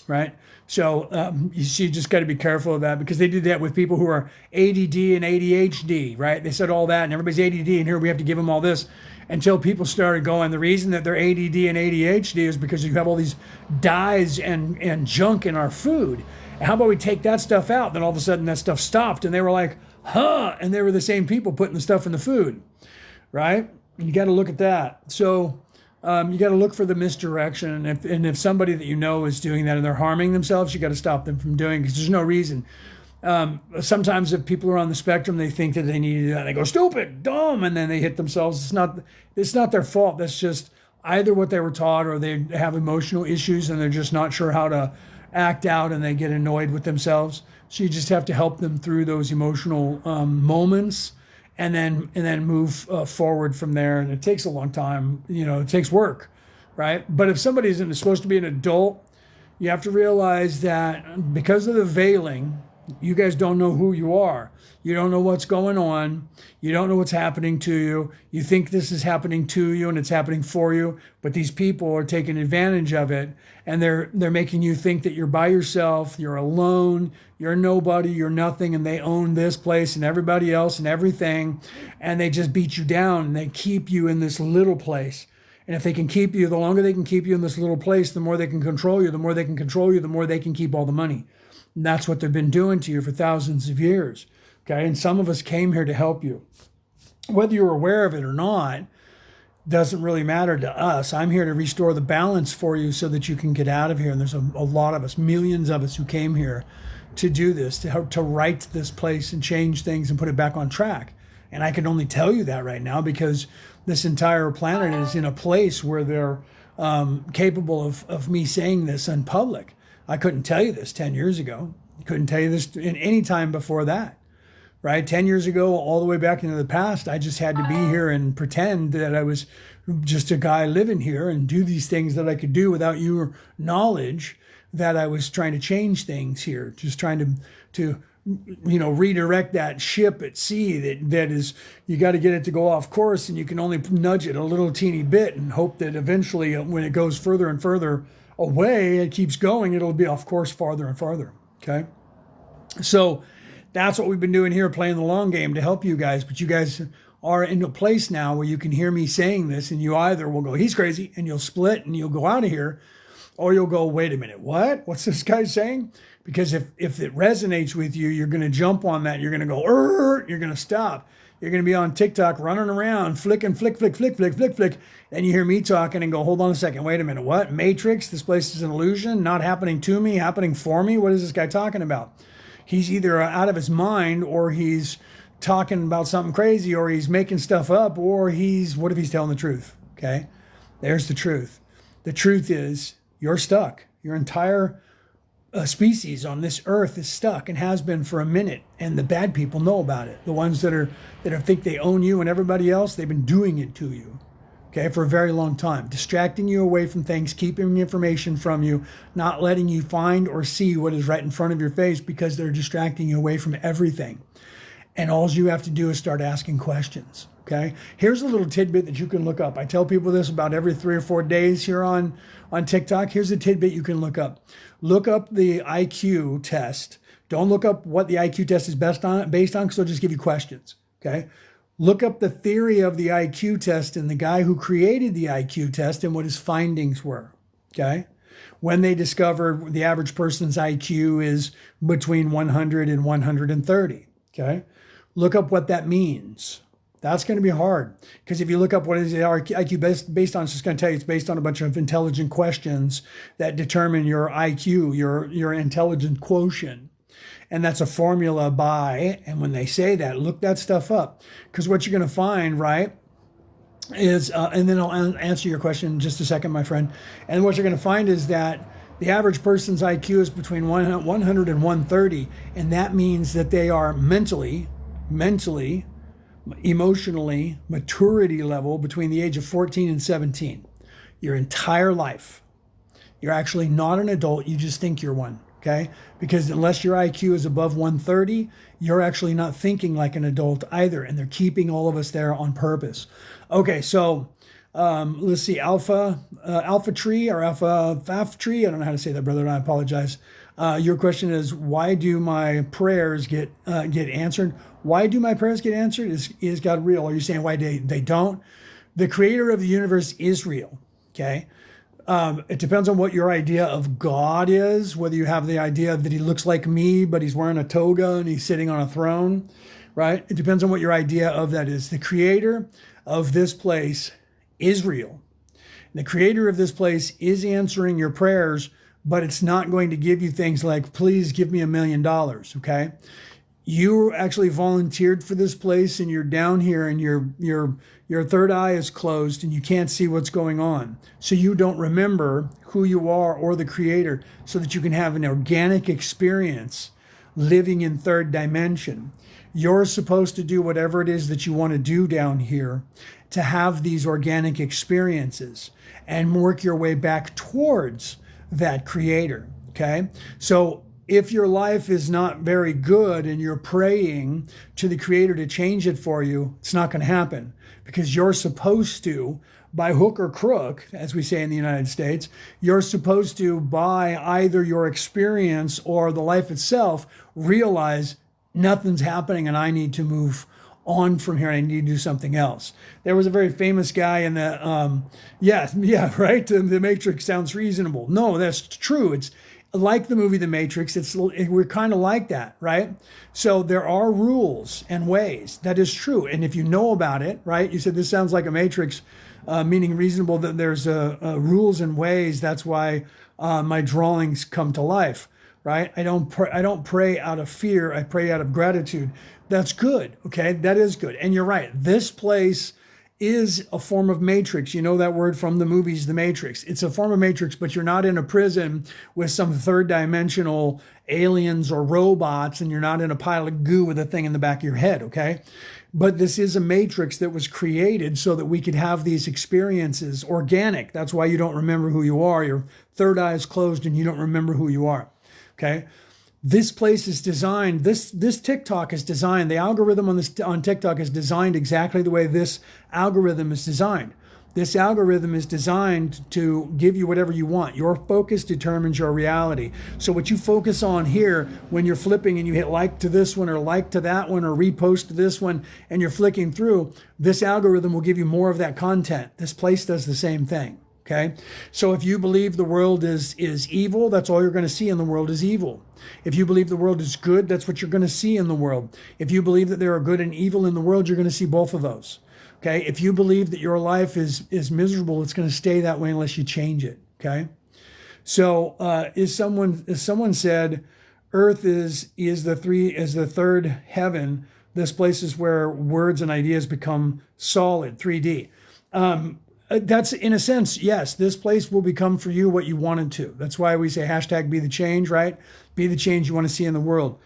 right? So you just got to be careful of that, because they did that with people who are ADD and ADHD, right? They said all that, and everybody's ADD, and here we have to give them all this, until people started going, the reason that they're ADD and ADHD is because you have all these dyes and junk in our food. And how about we take that stuff out? Then all of a sudden that stuff stopped, and they were like, huh? And they were the same people putting the stuff in the food, right? You got to look at that. So you got to look for the misdirection. And if somebody that you know is doing that and they're harming themselves, you got to stop them from doing it, because there's no reason. Sometimes if people are on the spectrum, they think that they need to do that. They go, stupid, dumb, and then they hit themselves. It's not their fault. That's just either what they were taught, or they have emotional issues and they're just not sure how to act out, and they get annoyed with themselves. So you just have to help them through those emotional moments. And then move forward from there. And it takes a long time, it takes work, right? But if somebody isn't supposed to be an adult, you have to realize that because of the veiling, you guys don't know who you are. You don't know what's going on. You don't know what's happening to you. You think this is happening to you and it's happening for you, but these people are taking advantage of it, and they're making you think that you're by yourself, you're alone, you're nobody, you're nothing, and they own this place and everybody else and everything, and they just beat you down, and they keep you in this little place. And if they can keep you, the longer they can keep you in this little place, the more they can control you. The more they can control you, the more they can keep all the money. And that's what they've been doing to you for thousands of years. Okay, and some of us came here to help you. Whether you're aware of it or not, doesn't really matter to us. I'm here to restore the balance for you so that you can get out of here. And there's a lot of us, millions of us, who came here to do this, to right this place and change things and put it back on track. And I can only tell you that right now because this entire planet is in a place where they're capable of me saying this in public. I couldn't tell you this 10 years ago. I couldn't tell you this in any time before that. Right? 10 years ago, all the way back into the past, I just had to be here and pretend that I was just a guy living here and do these things that I could do without your knowledge that I was trying to change things here, just trying to redirect that ship at sea that is, you got to get it to go off course, and you can only nudge it a little teeny bit and hope that eventually when it goes further and further away, it keeps going, it'll be off course farther and farther. Okay? So that's what we've been doing here, playing the long game to help you guys. But you guys are in a place now where you can hear me saying this, and you either will go, he's crazy, and you'll split and you'll go out of here, or you'll go, wait a minute, what? What's this guy saying? Because if it resonates with you, you're going to jump on that. You're going to go, you're going to stop. You're going to be on TikTok running around, flicking, flick. Then you hear me talking and go, hold on a second, wait a minute, what? Matrix? This place is an illusion, not happening to me, happening for me? What is this guy talking about? He's either out of his mind, or he's talking about something crazy, or he's making stuff up, or what if he's telling the truth? Okay? There's the truth. The truth is you're stuck. Your entire species on this earth is stuck and has been for a minute, and the bad people know about it. The ones that think they own you and everybody else, they've been doing it to you, okay, for a very long time, distracting you away from things, keeping information from you, not letting you find or see what is right in front of your face because they're distracting you away from everything. And all you have to do is start asking questions. Okay. Here's a little tidbit that you can look up. I tell people this about every 3 or 4 days here on TikTok. Here's a tidbit you can look up. Look up the IQ test. Don't look up what the IQ test is based on, because they'll just give you questions. Okay. Look up the theory of the IQ test and the guy who created the IQ test and what his findings were. Okay. When they discovered the average person's IQ is between 100 and 130. Okay. Look up what that means. That's going to be hard, because if you look up what is the IQ based on, it's just going to tell you it's based on a bunch of intelligent questions that determine your IQ, your intelligent quotient. And that's a formula by, and when they say that, look that stuff up, because what you're going to find, right, is, and then I'll answer your question in just a second, my friend. And what you're going to find is that the average person's IQ is between 100 and 130, and that means that they are mentally, emotionally, maturity level between the age of 14 and 17. Your entire life. You're actually not an adult, you just think you're one, okay? Because unless your IQ is above 130, you're actually not thinking like an adult either, and they're keeping all of us there on purpose. Okay, so let's see, alpha tree or alpha faf tree. I don't know how to say that, brother, and I apologize. Your question is, why do my prayers get answered? Why do my prayers get answered? Is God real? Are you saying why they don't? The creator of the universe is real, okay? It depends on what your idea of God is, whether you have the idea that he looks like me, but he's wearing a toga and he's sitting on a throne, right? It depends on what your idea of that is. The creator of this place is real. The creator of this place is answering your prayers, but it's not going to give you things like, please give me $1 million, okay? You actually volunteered for this place, and you're down here and your third eye is closed and you can't see what's going on. So you don't remember who you are or the creator, so that you can have an organic experience living in third dimension. You're supposed to do whatever it is that you want to do down here to have these organic experiences and work your way back towards that creator, okay? So if your life is not very good and you're praying to the creator to change it for you, it's not going to happen, because you're supposed to, by hook or crook, as we say in the United States, you're supposed to, by either your experience or the life itself, realize nothing's happening and I need to move on from here. I need to do something else. There was a very famous guy in the, right? The Matrix sounds reasonable. No, that's true. It's like the movie The Matrix. We're kind of like that, right? So there are rules and ways. That is true. And if you know about it, right? You said this sounds like a Matrix, meaning reasonable, that there's rules and ways. That's why my drawings come to life, right? I don't pray out of fear. I pray out of gratitude. That's good. Okay. That is good. And you're right. This place is a form of matrix. You know that word from the movies, The Matrix. It's a form of matrix, but you're not in a prison with some third dimensional aliens or robots, and you're not in a pile of goo with a thing in the back of your head, okay? But this is a matrix that was created so that we could have these experiences organic. That's why you don't remember who you are. Your third eye is closed and you don't remember who you are, okay? This place is designed, this TikTok is designed, the algorithm on TikTok is designed exactly the way this algorithm is designed. This algorithm is designed to give you whatever you want. Your focus determines your reality. So what you focus on here when you're flipping and you hit like to this one or like to that one or repost to this one and you're flicking through, this algorithm will give you more of that content. This place does the same thing. Okay, so if you believe the world is evil, that's all you're going to see in the world is evil. If you believe the world is good, that's what you're going to see in the world. If you believe that there are good and evil in the world, you're going to see both of those. Okay, if you believe that your life is miserable, it's going to stay that way unless you change it. Okay, so as someone said, Earth is the third heaven. This place is where words and ideas become solid, 3D. That's in a sense, yes, this place will become for you what you wanted to. That's why we say hashtag be the change, right? Be the change you want to see in the world.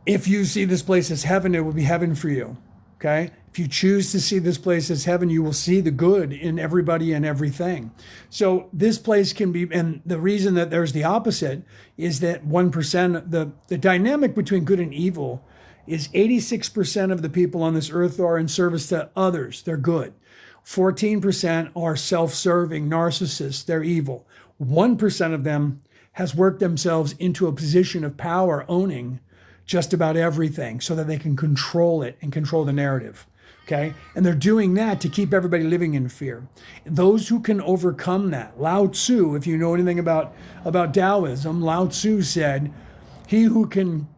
If you see this place as heaven, it will be heaven for you. Okay? If you choose to see this place as heaven, you will see the good in everybody and everything. So this place can be, and the reason that there's the opposite is that 1%, the dynamic between good and evil is 86% of the people on this earth are in service to others. They're good. 14% are self-serving narcissists. They're evil. 1% of them has worked themselves into a position of power, owning just about everything so that they can control it and control the narrative. Okay? And they're doing that to keep everybody living in fear. Those who can overcome that, Lao Tzu, if you know anything about Taoism, Lao Tzu said, he who can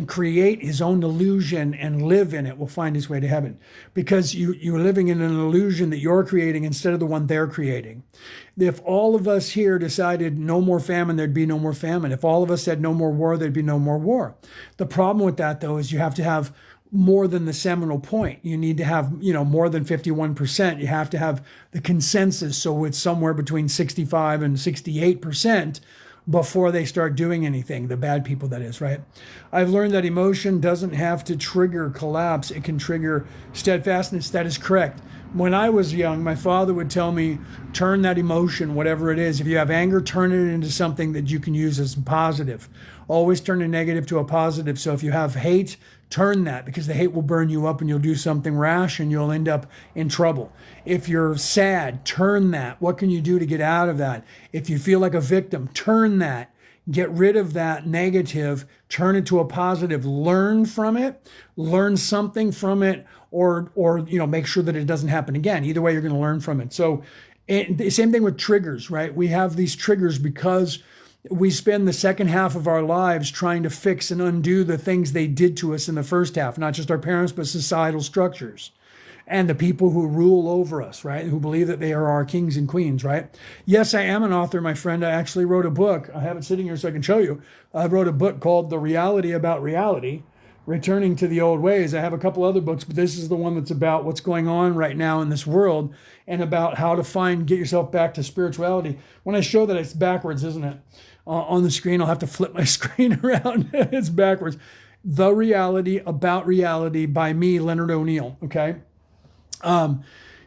create his own illusion and live in it will find his way to heaven, because you're living in an illusion that you're creating instead of the one they're creating. If all of us here decided no more famine, there'd be no more famine. If all of us said no more war, there'd be no more war. The problem with that, though, is you have to have more than the seminal point. You need to have, more than 51%. You have to have the consensus. So it's somewhere between 65 and 68% before they start doing anything, the bad people, that is, right? I've learned that emotion doesn't have to trigger collapse. It can trigger steadfastness. That is correct. When I was young, my father would tell me, turn that emotion, whatever it is. If you have anger, turn it into something that you can use as positive. Always turn a negative to a positive. So if you have hate, turn that, because the hate will burn you up and you'll do something rash and you'll end up in trouble. If you're sad, turn that. What can you do to get out of that? If you feel like a victim, turn that. Get rid of that negative, turn it to a positive, learn from it, learn something from it, or make sure that it doesn't happen again. Either way, you're going to learn from it. So the same thing with triggers, right? We have these triggers because we spend the second half of our lives trying to fix and undo the things they did to us in the first half, not just our parents, but societal structures and the people who rule over us, right? Who believe that they are our kings and queens, right? Yes, I am an author, my friend. I actually wrote a book. I have it sitting here so I can show you. I wrote a book called The Reality About Reality, Returning to the Old Ways. I have a couple other books, but this is the one that's about what's going on right now in this world and about how to get yourself back to spirituality. When I show that, it's backwards, isn't it? On the screen, I'll have to flip my screen around. It's backwards. The Reality About Reality by me, Leonard O'Neill, okay?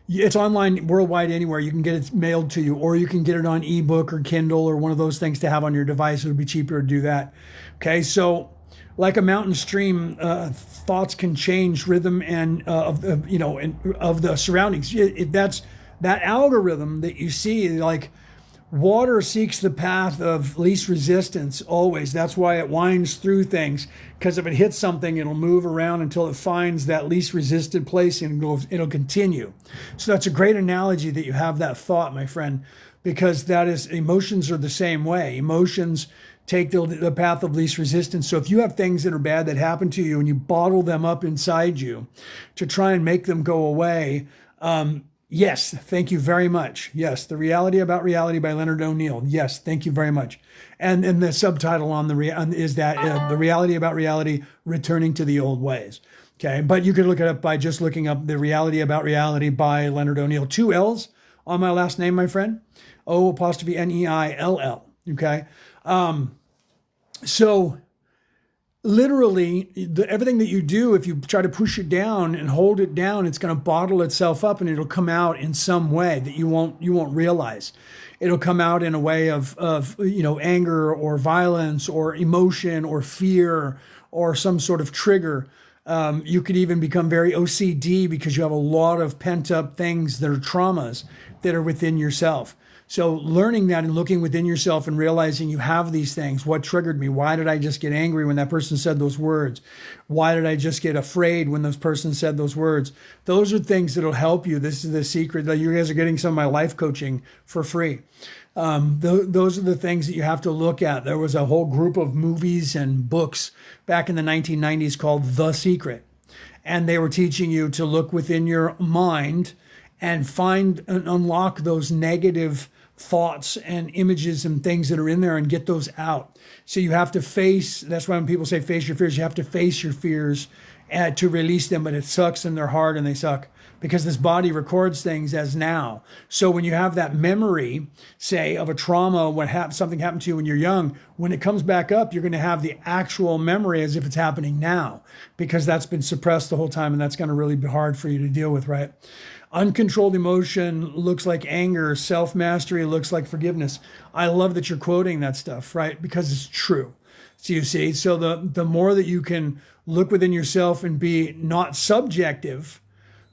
It's online worldwide anywhere. You can get it mailed to you, or you can get it on ebook or Kindle or one of those things to have on your device. It would be cheaper to do that. Okay, so like a mountain stream, thoughts can change rhythm and of the surroundings. That's that algorithm that you see, like water seeks the path of least resistance always. That's why it winds through things, because if it hits something, it'll move around until it finds that least resisted place and it'll continue. So that's a great analogy that you have that thought, my friend, because emotions are the same way. Emotions take the path of least resistance. So if you have things that are bad that happen to you and you bottle them up inside you to try and make them go away, yes, thank you very much. Yes, The Reality About Reality by Leonard O'Neill. Yes, thank you very much. And the subtitle is that The Reality About Reality, Returning to the Old Ways. Okay, but you could look it up by just looking up The Reality About Reality by Leonard O'Neill. 2 L's on my last name, my friend. O''Neill. Okay. So literally, everything that you do, if you try to push it down and hold it down, it's going to bottle itself up and it'll come out in some way that you won't realize. It'll come out in a way of anger or violence or emotion or fear or some sort of trigger. You could even become very OCD because you have a lot of pent up things that are traumas that are within yourself. So learning that and looking within yourself and realizing you have these things. What triggered me? Why did I just get angry when that person said those words? Why did I just get afraid when those person said those words? Those are things that'll help you. This is the secret. You guys are getting some of my life coaching for free. Those are the things that you have to look at. There was a whole group of movies and books back in the 1990s called The Secret. And they were teaching you to look within your mind and find and unlock those negative thoughts and images and things that are in there and get those out. So you have to that's why when people say face your fears, you have to face your fears to release them, but it sucks and they're hard and they suck. because this body records things as now. So when you have that memory, say, of a trauma, something happened to you when you're young, when it comes back up, you're going to have the actual memory as if it's happening now, because that's been suppressed the whole time, and that's going to really be hard for you to deal with, right? Uncontrolled emotion looks like anger. Self-mastery looks like forgiveness. I love that you're quoting that stuff, right? Because it's true. So you see, so the more that you can look within yourself and be not subjective,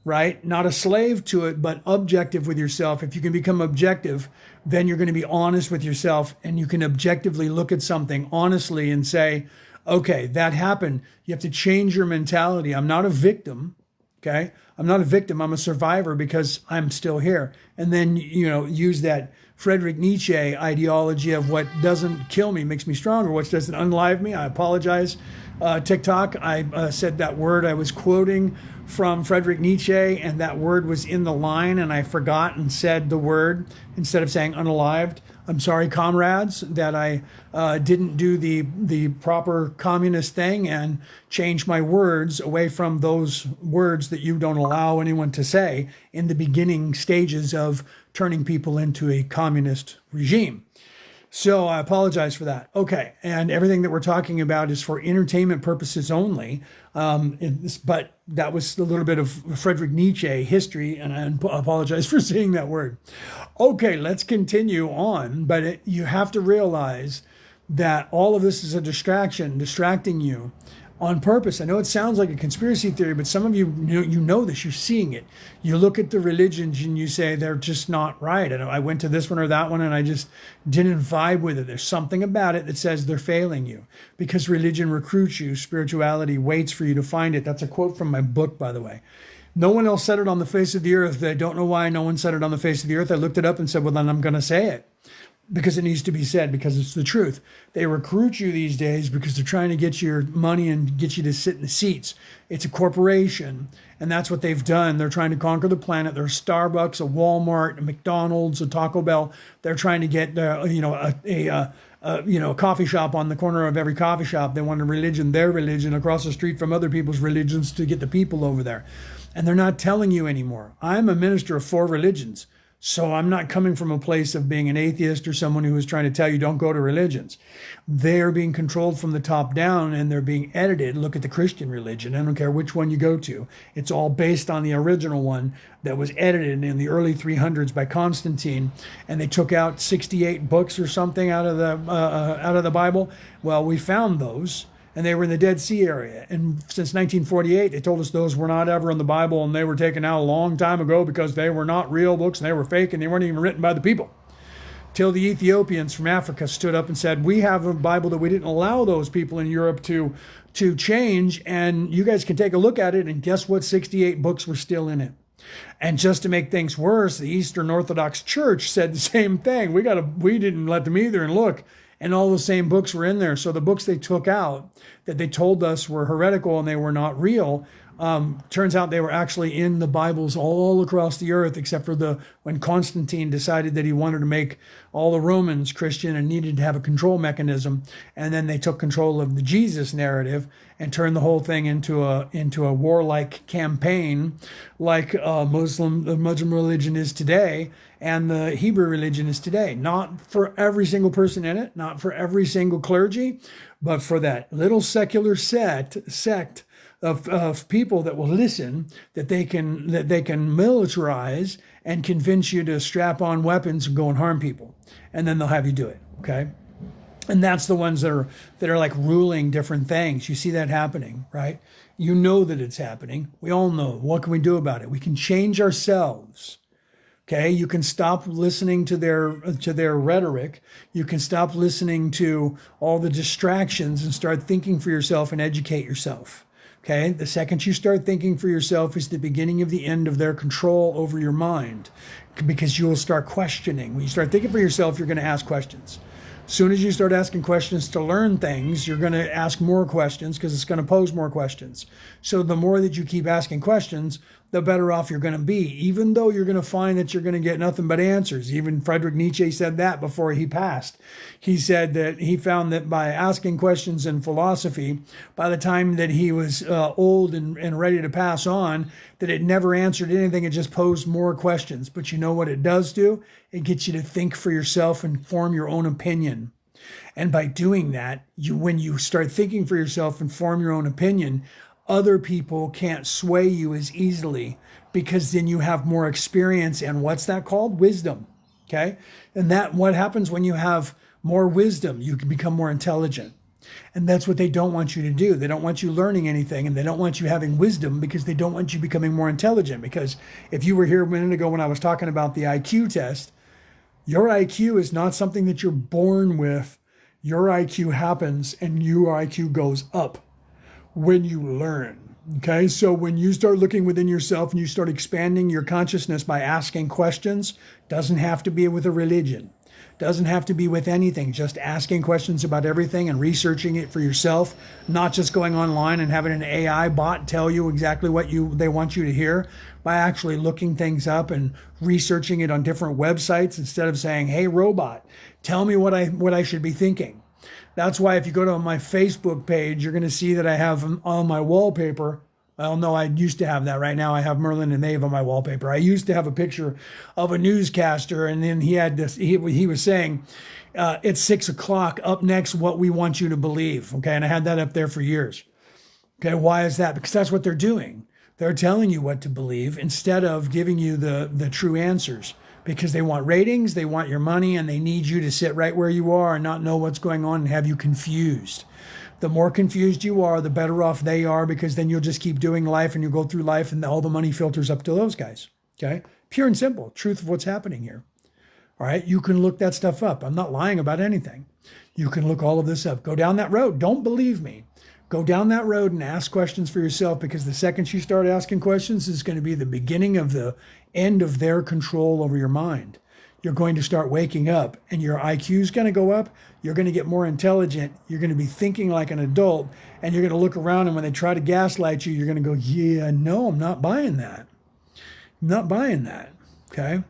right? Not a slave to it, but objective with yourself. If you can become objective, then you're going to be honest with yourself, and you can objectively look at something honestly and say, okay, that happened. You have to change your mentality. I'm not a victim. Okay. I'm not a victim. I'm a survivor because I'm still here. And then, use that Friedrich Nietzsche ideology of what doesn't kill me makes me stronger. What doesn't unalive me. I apologize. TikTok, I said that word. I was quoting from Friedrich Nietzsche, and that word was in the line, and I forgot and said the word instead of saying unalived. I'm sorry, comrades, that I didn't do the proper communist thing and change my words away from those words that you don't allow anyone to say in the beginning stages of turning people into a communist regime. So I apologize for that. Okay, and everything that we're talking about is for entertainment purposes only. But that was a little bit of Friedrich Nietzsche history, and I apologize for saying that word. Okay, let's continue on. But you have to realize that all of this is a distracting you on purpose. I know it sounds like a conspiracy theory, but some of you know this, you're seeing it. You look at the religions and you say they're just not right. I went to this one or that one and I just didn't vibe with it. There's something about it that says they're failing you, because religion recruits you. Spirituality waits for you to find it. That's a quote from my book, by the way. No one else said it on the face of the earth. I don't know why no one said it on the face of the earth. I looked it up and said, well, then I'm going to say it. Because it needs to be said, because it's the truth. They recruit you these days because they're trying to get your money and get you to sit in the seats. It's a corporation, and that's what they've done. They're trying to conquer the planet. There's Starbucks, a Walmart, a McDonald's, a Taco Bell. They're trying to get a coffee shop on the corner of every coffee shop. They want their religion, across the street from other people's religions to get the people over there. And they're not telling you anymore. I'm a minister of 4 religions. So I'm not coming from a place of being an atheist or someone who is trying to tell you don't go to religions. They're being controlled from the top down, and they're being edited. Look at the Christian religion. I don't care which one you go to. It's all based on the original one that was edited in the early 300s by Constantine, and they took out 68 books or something out of the Bible. Well, we found those. And they were in the Dead Sea area. And since 1948, they told us those were not ever in the Bible, and they were taken out a long time ago because they were not real books, and they were fake, and they weren't even written by the people. Till the Ethiopians from Africa stood up and said, we have a Bible that we didn't allow those people in Europe to change, and you guys can take a look at it, and guess what? 68 books were still in it. And just to make things worse, the Eastern Orthodox Church said the same thing. We didn't let them either, and look. And all the same books were in there. So the books they took out that they told us were heretical and they were not real, turns out they were actually in the Bibles all across the earth, except for when Constantine decided that he wanted to make all the Romans Christian and needed to have a control mechanism. And then they took control of the Jesus narrative and turned the whole thing into a warlike campaign, like the Muslim religion is today and the Hebrew religion is today. Not for every single person in it, not for every single clergy, but for that little secular sect of people that will listen, that they can militarize and convince you to strap on weapons and go and harm people, and then they'll have you do it. Okay. And that's the ones that are like ruling different things. You see that happening, right? You know that it's happening. We all know. What can we do about it? We can change ourselves. Okay, you can stop listening to their rhetoric. You can stop listening to all the distractions and start thinking for yourself and educate yourself. Okay, the second you start thinking for yourself is the beginning of the end of their control over your mind, because you will start questioning. When you start thinking for yourself, you're going to ask questions. As soon as you start asking questions to learn things, you're going to ask more questions because it's going to pose more questions. So the more that you keep asking questions, the better off you're going to be, even though you're going to find that you're going to get nothing but answers. Even Friedrich Nietzsche said that before he passed. He said that he found that by asking questions in philosophy, by the time that he was old and ready to pass on, that it never answered anything. It just posed more questions. But you know what it does do? It gets you to think for yourself and form your own opinion. And by doing that, when you start thinking for yourself and form your own opinion, other people can't sway you as easily, because then you have more experience and what's that called? Wisdom. Okay. And that what happens when you have more wisdom, you can become more intelligent. And that's what they don't want you to do. They don't want you learning anything, and they don't want you having wisdom, because they don't want you becoming more intelligent. Because if you were here a minute ago when I was talking about the IQ test, your IQ is not something that you're born with. Your IQ happens and your IQ goes up when you learn. Okay, so when you start looking within yourself and you start expanding your consciousness by asking questions, doesn't have to be with a religion, doesn't have to be with anything, just asking questions about everything and researching it for yourself, not just going online and having an AI bot tell you exactly what they want you to hear, by actually looking things up and researching it on different websites instead of saying, hey, robot, tell me what I should be thinking. That's why if you go to my Facebook page, you're going to see that I have on my wallpaper. Well, no, I used to have that. Right now I have Merlin and Maeve on my wallpaper. I used to have a picture of a newscaster, and then he had this, he was saying, it's 6 o'clock, up next, what we want you to believe. Okay. And I had that up there for years. Okay. Why is that? Because that's what they're doing. They're telling you what to believe instead of giving you the true answers, because they want ratings, they want your money, and they need you to sit right where you are and not know what's going on and have you confused. The more confused you are, the better off they are, because then you'll just keep doing life and you'll go through life and all the money filters up to those guys. Okay? Pure and simple. Truth of what's happening here. All right? You can look that stuff up. I'm not lying about anything. You can look all of this up. Go down that road. Don't believe me. Go down that road and ask questions for yourself, because the second you start asking questions is going to be the beginning of the end of their control over your mind. You're going to start waking up and your IQ is going to go up. You're going to get more intelligent. You're going to be thinking like an adult, and you're going to look around, and when they try to gaslight you, you're going to go, yeah, no, I'm not buying that. I'm not buying that. Okay.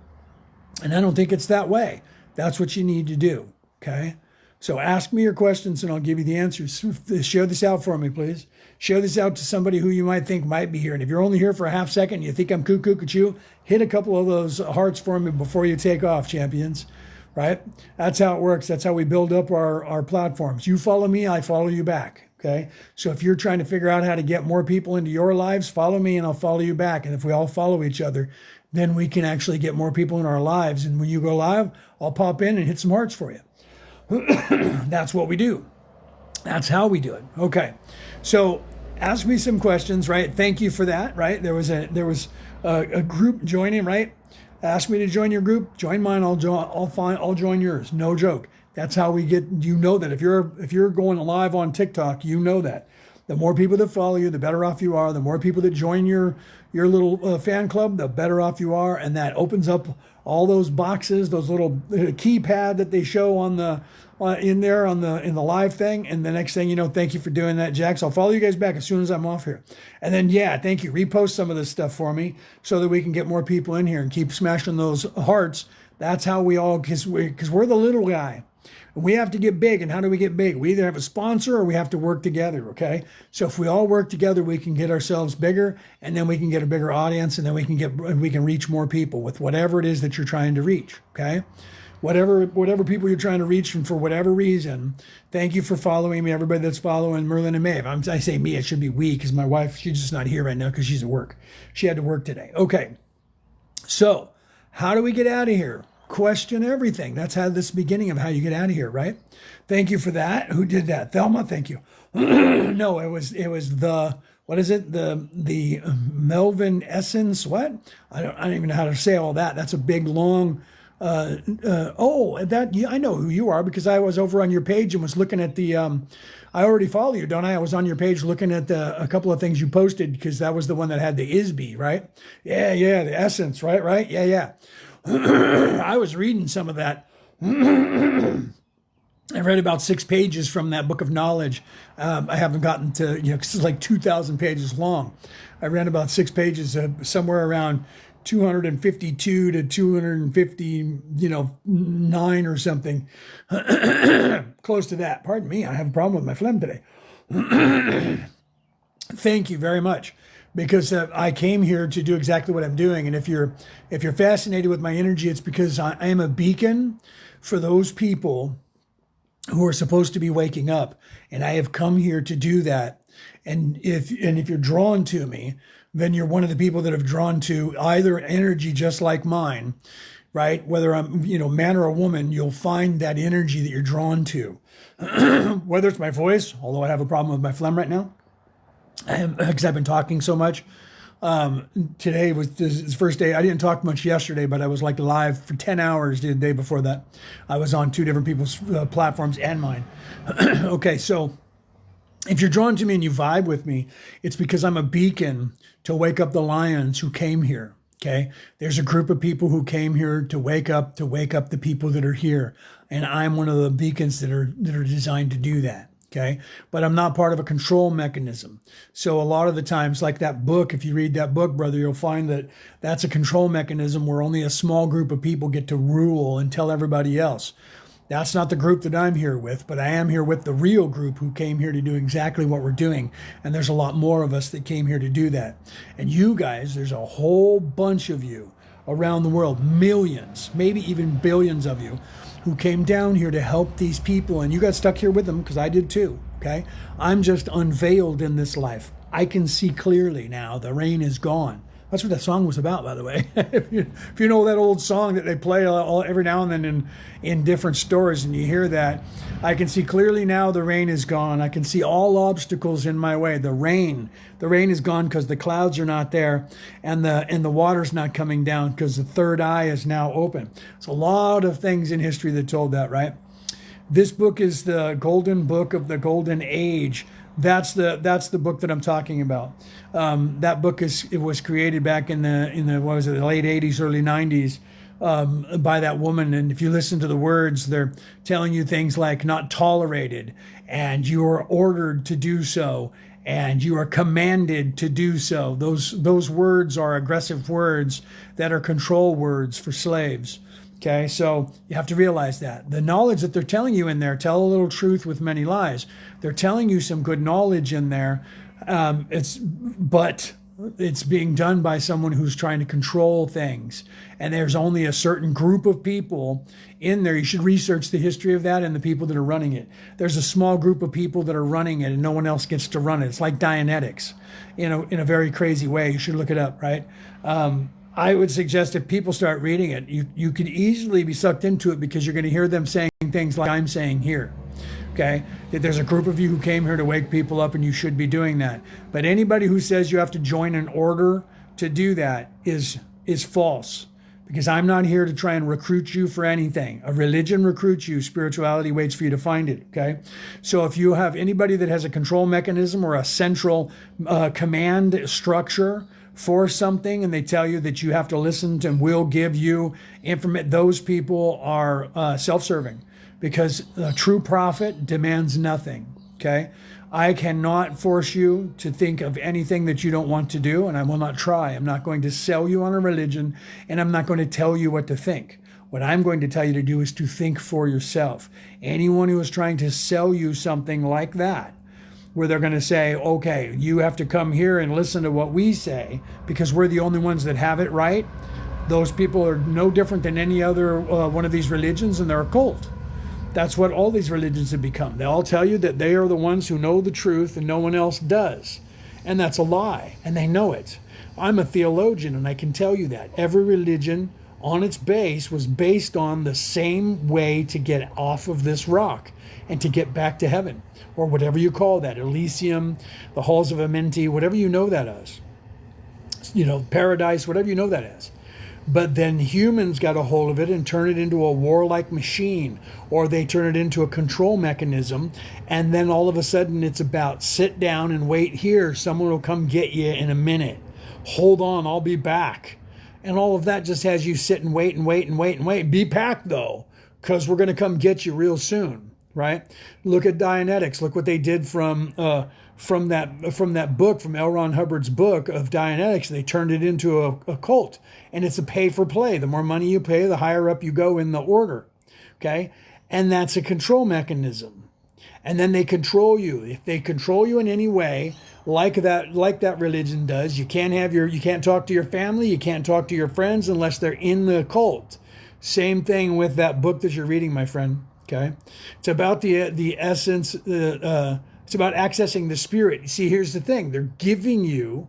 And I don't think it's that way. That's what you need to do. Okay. So ask me your questions and I'll give you the answers. Share this out for me, please. Share this out to somebody who you might think might be here. And if you're only here for a half second and you think I'm cuckoo, hit a couple of those hearts for me before you take off, champions. Right? That's how it works. That's how we build up our platforms. You follow me, I follow you back. Okay? So if you're trying to figure out how to get more people into your lives, follow me and I'll follow you back. And if we all follow each other, then we can actually get more people in our lives. And when you go live, I'll pop in and hit some hearts for you. That's what we do. That's how we do it. Okay. So ask me some questions, right? Thank you for that, right? There was a group joining, right? Ask me to join your group, join mine, I'll join yours. No joke. That's how we get, you know that if you're going live on TikTok, you know that. The more people that follow you, the better off you are. The more people that join your little fan club, the better off you are. And that opens up all those boxes, those little keypad that they show in the live thing. And the next thing you know, thank you for doing that, Jax. I'll follow you guys back as soon as I'm off here. And then, yeah, thank you. Repost some of this stuff for me so that we can get more people in here and keep smashing those hearts. That's how we all, because we're the little guy. We have to get big. And how do we get big? We either have a sponsor or we have to work together, okay? So if we all work together, we can get ourselves bigger, and then we can get a bigger audience, and then we can reach more people with whatever it is that you're trying to reach, okay? Whatever people you're trying to reach, and for whatever reason, thank you for following me, everybody that's following Merlin and Maeve. I say me, it should be we, because my wife, she's just not here right now because she's at work. She had to work today. Okay, so how do we get out of here? Question everything. That's how this beginning of how you get out of here, right? Thank you for that. Who did that? Thelma, thank you. No, it was the, what is it? The Melvin Essence, what? I don't even know how to say all that. That's a big, long, I know who you are, because I was over on your page and was looking at the, I already follow you, don't I? I was on your page looking at a couple of things you posted, because that was the one that had the ISB, right? Yeah, the Essence, right? Yeah. I was reading some of that. I read about 6 pages from that book of knowledge. I haven't gotten to, 'cause it's like 2,000 pages long. I read about 6 pages, somewhere around 252 to 250, 9 or something, close to that. Pardon me, I have a problem with my phlegm today. Thank you very much, because I came here to do exactly what I'm doing. And if you're fascinated with my energy, it's because I am a beacon for those people who are supposed to be waking up, and I have come here to do that. And if you're drawn to me, then you're one of the people that have drawn to either energy just like mine, right? Whether I'm, man or a woman, you'll find that energy that you're drawn to. Whether it's my voice, although I have a problem with my phlegm right now, because I've been talking so much. Today was the first day. I didn't talk much yesterday, but I was like live for 10 hours the day before that. I was on 2 different people's platforms and mine. Okay, so if you're drawn to me and you vibe with me, it's because I'm a beacon to wake up the lions who came here. Okay, there's a group of people who came here to wake up the people that are here, and I'm one of the beacons that are designed to do that. Okay, but I'm not part of a control mechanism. So a lot of the times, like that book, if you read that book, brother, you'll find that that's a control mechanism where only a small group of people get to rule and tell everybody else. That's not the group that I'm here with, but I am here with the real group who came here to do exactly what we're doing. And there's a lot more of us that came here to do that. And you guys, there's a whole bunch of you around the world, millions, maybe even billions of you, who came down here to help these people. And you got stuck here with them, because I did too, okay? I'm just unveiled in this life. I can see clearly now. The rain is gone. That's what that song was about, by the way. If you know that old song that they play every now and then in different stores, and you hear that, I can see clearly now, the rain is gone. I can see all obstacles in my way. The rain is gone because the clouds are not there, and the water's not coming down because the third eye is now open. It's a lot of things in history that told that, right? This book is the golden book of the golden age. That's the book that I'm talking about. That book was created back in the what was it, the late 80s, early 90s, by that woman. And if you listen to the words, they're telling you things like not tolerated, and you are ordered to do so, and you are commanded to do so. Those words are aggressive words that are control words for slaves. Okay, so you have to realize that. The knowledge that they're telling you in there, tell a little truth with many lies. They're telling you some good knowledge in there. But it's being done by someone who's trying to control things. And there's only a certain group of people in there. You should research the history of that and the people that are running it. There's a small group of people that are running it, and no one else gets to run it. It's like Dianetics, in a very crazy way. You should look it up, right? I would suggest if people start reading it, you could easily be sucked into it, because you're going to hear them saying things like I'm saying here. Okay, that there's a group of you who came here to wake people up, and you should be doing that. But anybody who says you have to join an order to do that is false, because I'm not here to try and recruit you for anything. A religion recruits you, spirituality waits for you to find it. Okay, so if you have anybody that has a control mechanism or a central command structure for something, and they tell you that you have to listen to and will give you information, those people are self-serving, because a true prophet demands nothing. Okay, I cannot force you to think of anything that you don't want to do, and I will not try. I'm not going to sell you on a religion, and I'm not going to tell you what to think. What I'm going to tell you to do is to think for yourself. Anyone who is trying to sell you something like that, where they're going to say, okay, you have to come here and listen to what we say because we're the only ones that have it right. Those people are no different than any other one of these religions, and they're a cult. That's what all these religions have become. They all tell you that they are the ones who know the truth and no one else does. And that's a lie, and they know it. I'm a theologian, and I can tell you that. Every religion on its base was based on the same way to get off of this rock and to get back to heaven, or whatever you call that, Elysium, the halls of Amenti, whatever you know that as. Paradise, whatever you know that as. But then humans got a hold of it and turn it into a warlike machine, or they turn it into a control mechanism, and then all of a sudden it's about sit down and wait here. Someone will come get you in a minute. Hold on, I'll be back. And all of that just has you sit and wait and wait and wait and wait. Be packed though, because we're going to come get you real soon, right? Look at Dianetics. Look what they did from that book, from L. Ron Hubbard's book of Dianetics. They turned it into a cult, and it's a pay for play. The more money you pay, the higher up you go in the order. Okay, and that's a control mechanism. And then they control you. If they control you in any way, like that religion does, you can't talk to your family, you can't talk to your friends unless they're in the cult. Same thing with that book that you're reading, my friend. Okay, it's about the essence. It's about accessing the spirit. You see, here's the thing: they're giving you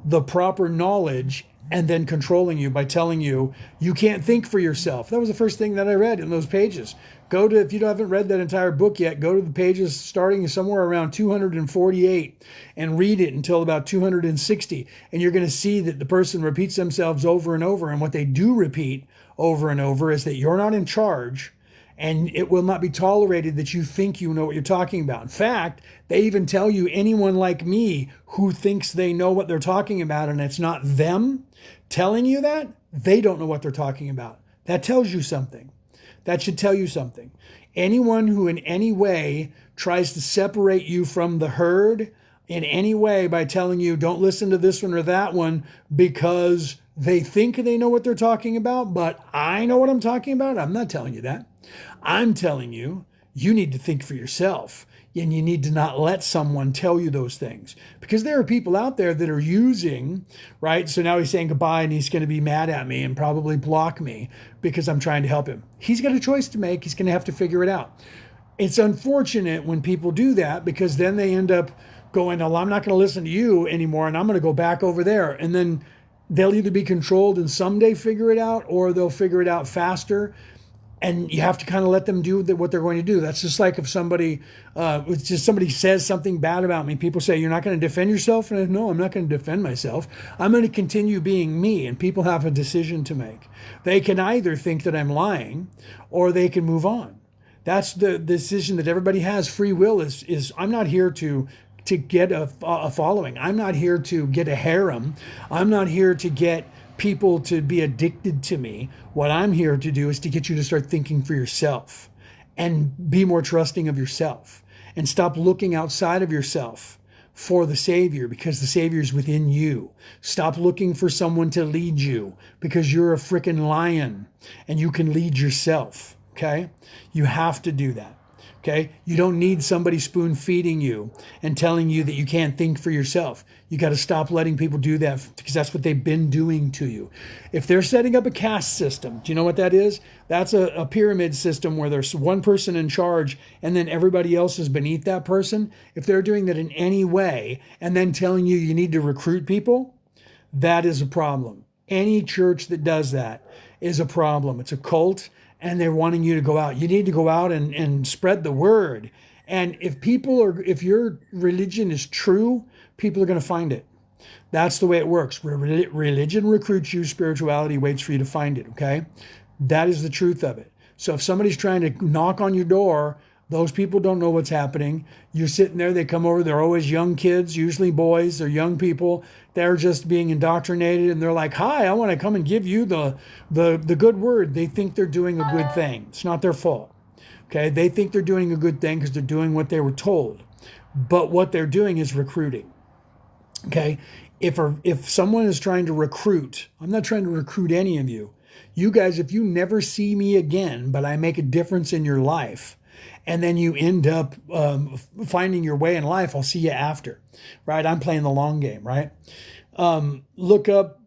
the proper knowledge and then controlling you by telling you you can't think for yourself. That was the first thing that I read in those pages. If you haven't read that entire book yet, go to the pages starting somewhere around 248 and read it until about 260. And you're going to see that the person repeats themselves over and over. And what they do repeat over and over is that you're not in charge, and it will not be tolerated that you think you know what you're talking about. In fact, they even tell you anyone like me who thinks they know what they're talking about and it's not them telling you that, they don't know what they're talking about. That tells you something. That should tell you something. Anyone who in any way tries to separate you from the herd in any way by telling you don't listen to this one or that one because they think they know what they're talking about, but I know what I'm talking about, I'm not telling you that. I'm telling you, you need to think for yourself, and you need to not let someone tell you those things, because there are people out there that are using, right? So now he's saying goodbye and he's going to be mad at me and probably block me because I'm trying to help him. He's got a choice to make. He's going to have to figure it out. It's unfortunate when people do that, because then they end up going, oh, I'm not going to listen to you anymore and I'm going to go back over there. And then they'll either be controlled and someday figure it out, or they'll figure it out faster. And you have to kind of let them do what they're going to do. That's just like if somebody says something bad about me. People say, you're not going to defend yourself? And no, I'm not going to defend myself. I'm going to continue being me. And people have a decision to make. They can either think that I'm lying, or they can move on. That's the decision that everybody has. Free will is I'm not here to get a following. I'm not here to get a harem. I'm not here to get people to be addicted to me. What I'm here to do is to get you to start thinking for yourself and be more trusting of yourself, and stop looking outside of yourself for the Savior, because the Savior is within you. Stop looking for someone to lead you, because you're a freaking lion and you can lead yourself. Okay? You have to do that. Okay? You don't need somebody spoon feeding you and telling you that you can't think for yourself. You got to stop letting people do that, because that's what they've been doing to you. If they're setting up a caste system, do you know what that is? That's a pyramid system where there's one person in charge and then everybody else is beneath that person. If they're doing that in any way and then telling you you need to recruit people, that is a problem. Any church that does that is a problem. It's a cult. And they're wanting you to go out. You need to go out and spread the word. And if your religion is true, people are going to find it. That's the way it works. Religion recruits you, spirituality waits for you to find it, okay? That is the truth of it. So if somebody's trying to knock on your door, those people don't know what's happening. You're sitting there, they come over, they're always young kids, usually boys, they're young people. They're just being indoctrinated, and they're like, hi, I want to come and give you the good word. They think they're doing a good thing. It's not their fault. Okay, they think they're doing a good thing because they're doing what they were told. But what they're doing is recruiting. Okay, if someone is trying to recruit, I'm not trying to recruit any of you. You guys, if you never see me again, but I make a difference in your life, and then you end up finding your way in life, I'll see you after, right? I'm playing the long game, right? Look up,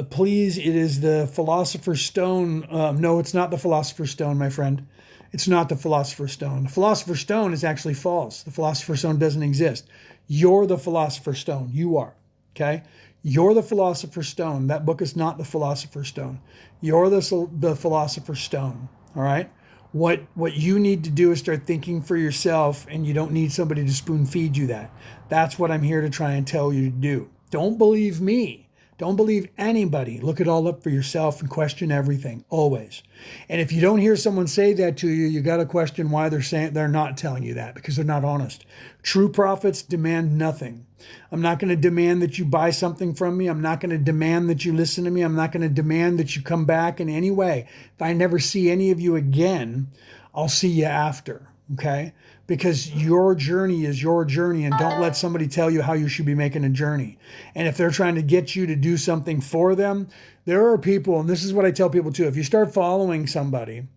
please. It is the Philosopher's Stone. No, it's not the Philosopher's Stone, my friend. It's not the Philosopher's Stone. The Philosopher's Stone is actually false. The Philosopher's Stone doesn't exist. You're the Philosopher's Stone. You are, okay? You're the Philosopher's Stone. That book is not the Philosopher's Stone. You're the Philosopher's Stone, all right? What you need to do is start thinking for yourself, and you don't need somebody to spoon feed you that. That's what I'm here to try and tell you to do. Don't believe me. Don't believe anybody. Look it all up for yourself and question everything, always. And if you don't hear someone say that to you, you got to question why they're not telling you that, because they're not honest. True prophets demand nothing. I'm not going to demand that you buy something from me. I'm not going to demand that you listen to me. I'm not going to demand that you come back in any way. If I never see any of you again, I'll see you after. okay? Because your journey is your journey, and don't let somebody tell you how you should be making a journey. And if they're trying to get you to do something for them, there are people, and this is what I tell people too, if you start following somebody,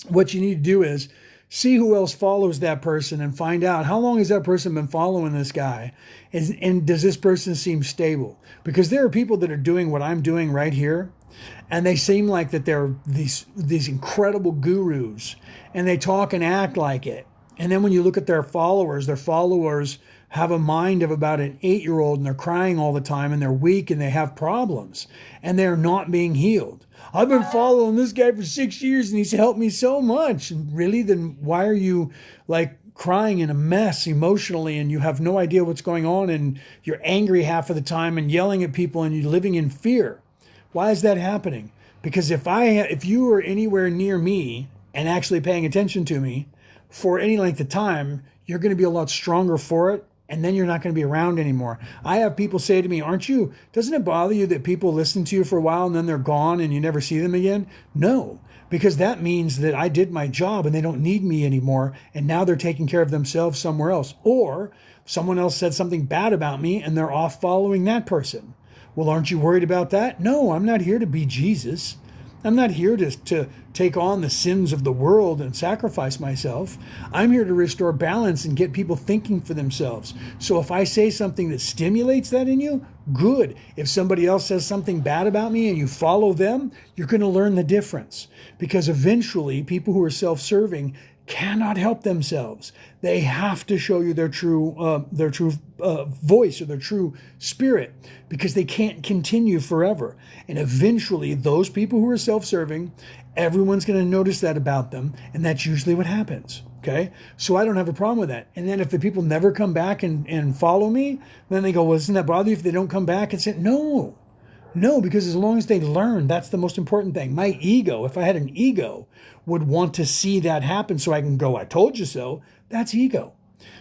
what you need to do is see who else follows that person and find out how long has that person been following this guy, and does this person seem stable? Because there are people that are doing what I'm doing right here, and they seem like that they're these incredible gurus, and they talk and act like it. And then when you look at their followers have a mind of about an 8-year-old, and they're crying all the time, and they're weak, and they have problems, and they're not being healed. I've been following this guy for 6 years, and he's helped me so much. And really, then why are you like crying in a mess emotionally, and you have no idea what's going on, and you're angry half of the time and yelling at people, and you're living in fear? Why is that happening? Because if you were anywhere near me and actually paying attention to me for any length of time, you're going to be a lot stronger for it, and then you're not going to be around anymore. I have people say to me, doesn't it bother you that people listen to you for a while and then they're gone and you never see them again? No, because that means that I did my job and they don't need me anymore, and now they're taking care of themselves somewhere else. Or someone else said something bad about me and they're off following that person. Well, aren't you worried about that? No, I'm not here to be Jesus. I'm not here to take on the sins of the world and sacrifice myself. I'm here to restore balance and get people thinking for themselves. So if I say something that stimulates that in you, good. If somebody else says something bad about me and you follow them, you're going to learn the difference. Because eventually, people who are self-serving cannot help themselves. They have to show you their true voice or their true spirit, because they can't continue forever. And eventually, those people who are self-serving, everyone's going to notice that about them, and that's usually what happens. Okay, so I don't have a problem with that. And then if the people never come back and follow me, then they go, well, doesn't that bother you if they don't come back? And say, no, because as long as they learn, that's the most important thing. My ego, if I had an ego, would want to see that happen so I can go, I told you so. That's ego.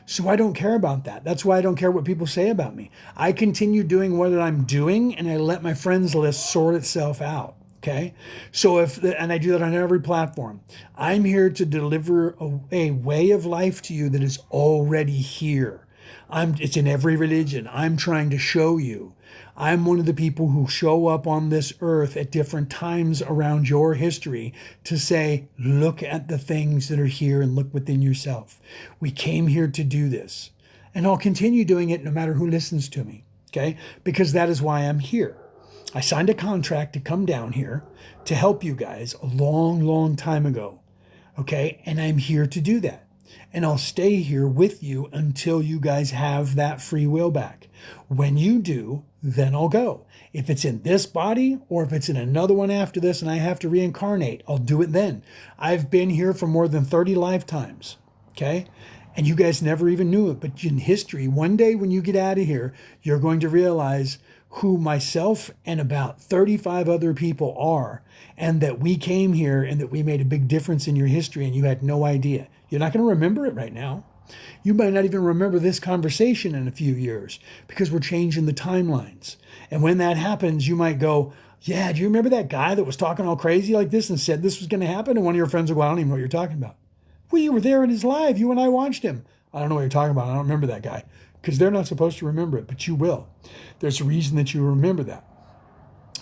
So I don't care about that. That's why I don't care what people say about me. I continue doing what I'm doing, and I let my friends list sort itself out. Okay. So and I do that on every platform. I'm here to deliver a way of life to you that is already here. It's in every religion. I'm trying to show you. I'm one of the people who show up on this earth at different times around your history to say, look at the things that are here and look within yourself. We came here to do this, and I'll continue doing it no matter who listens to me. Okay. Because that is why I'm here. I signed a contract to come down here to help you guys a long, long time ago. Okay. And I'm here to do that. And I'll stay here with you until you guys have that free will back. When you do, then I'll go. If it's in this body or if it's in another one after this and I have to reincarnate, I'll do it then. I've been here for more than 30 lifetimes. Okay. And you guys never even knew it. But in history, one day when you get out of here, you're going to realize who myself and about 35 other people are, and that we came here and that we made a big difference in your history and you had no idea. You're not going to remember it right now. You might not even remember this conversation in a few years because we're changing the timelines. And when that happens, you might go, yeah, do you remember that guy that was talking all crazy like this and said this was going to happen? And one of your friends will go, I don't even know what you're talking about. Well, you were there in his live. You and I watched him. I don't know what you're talking about. I don't remember that guy. Because they're not supposed to remember it, but you will. There's a reason that you remember that.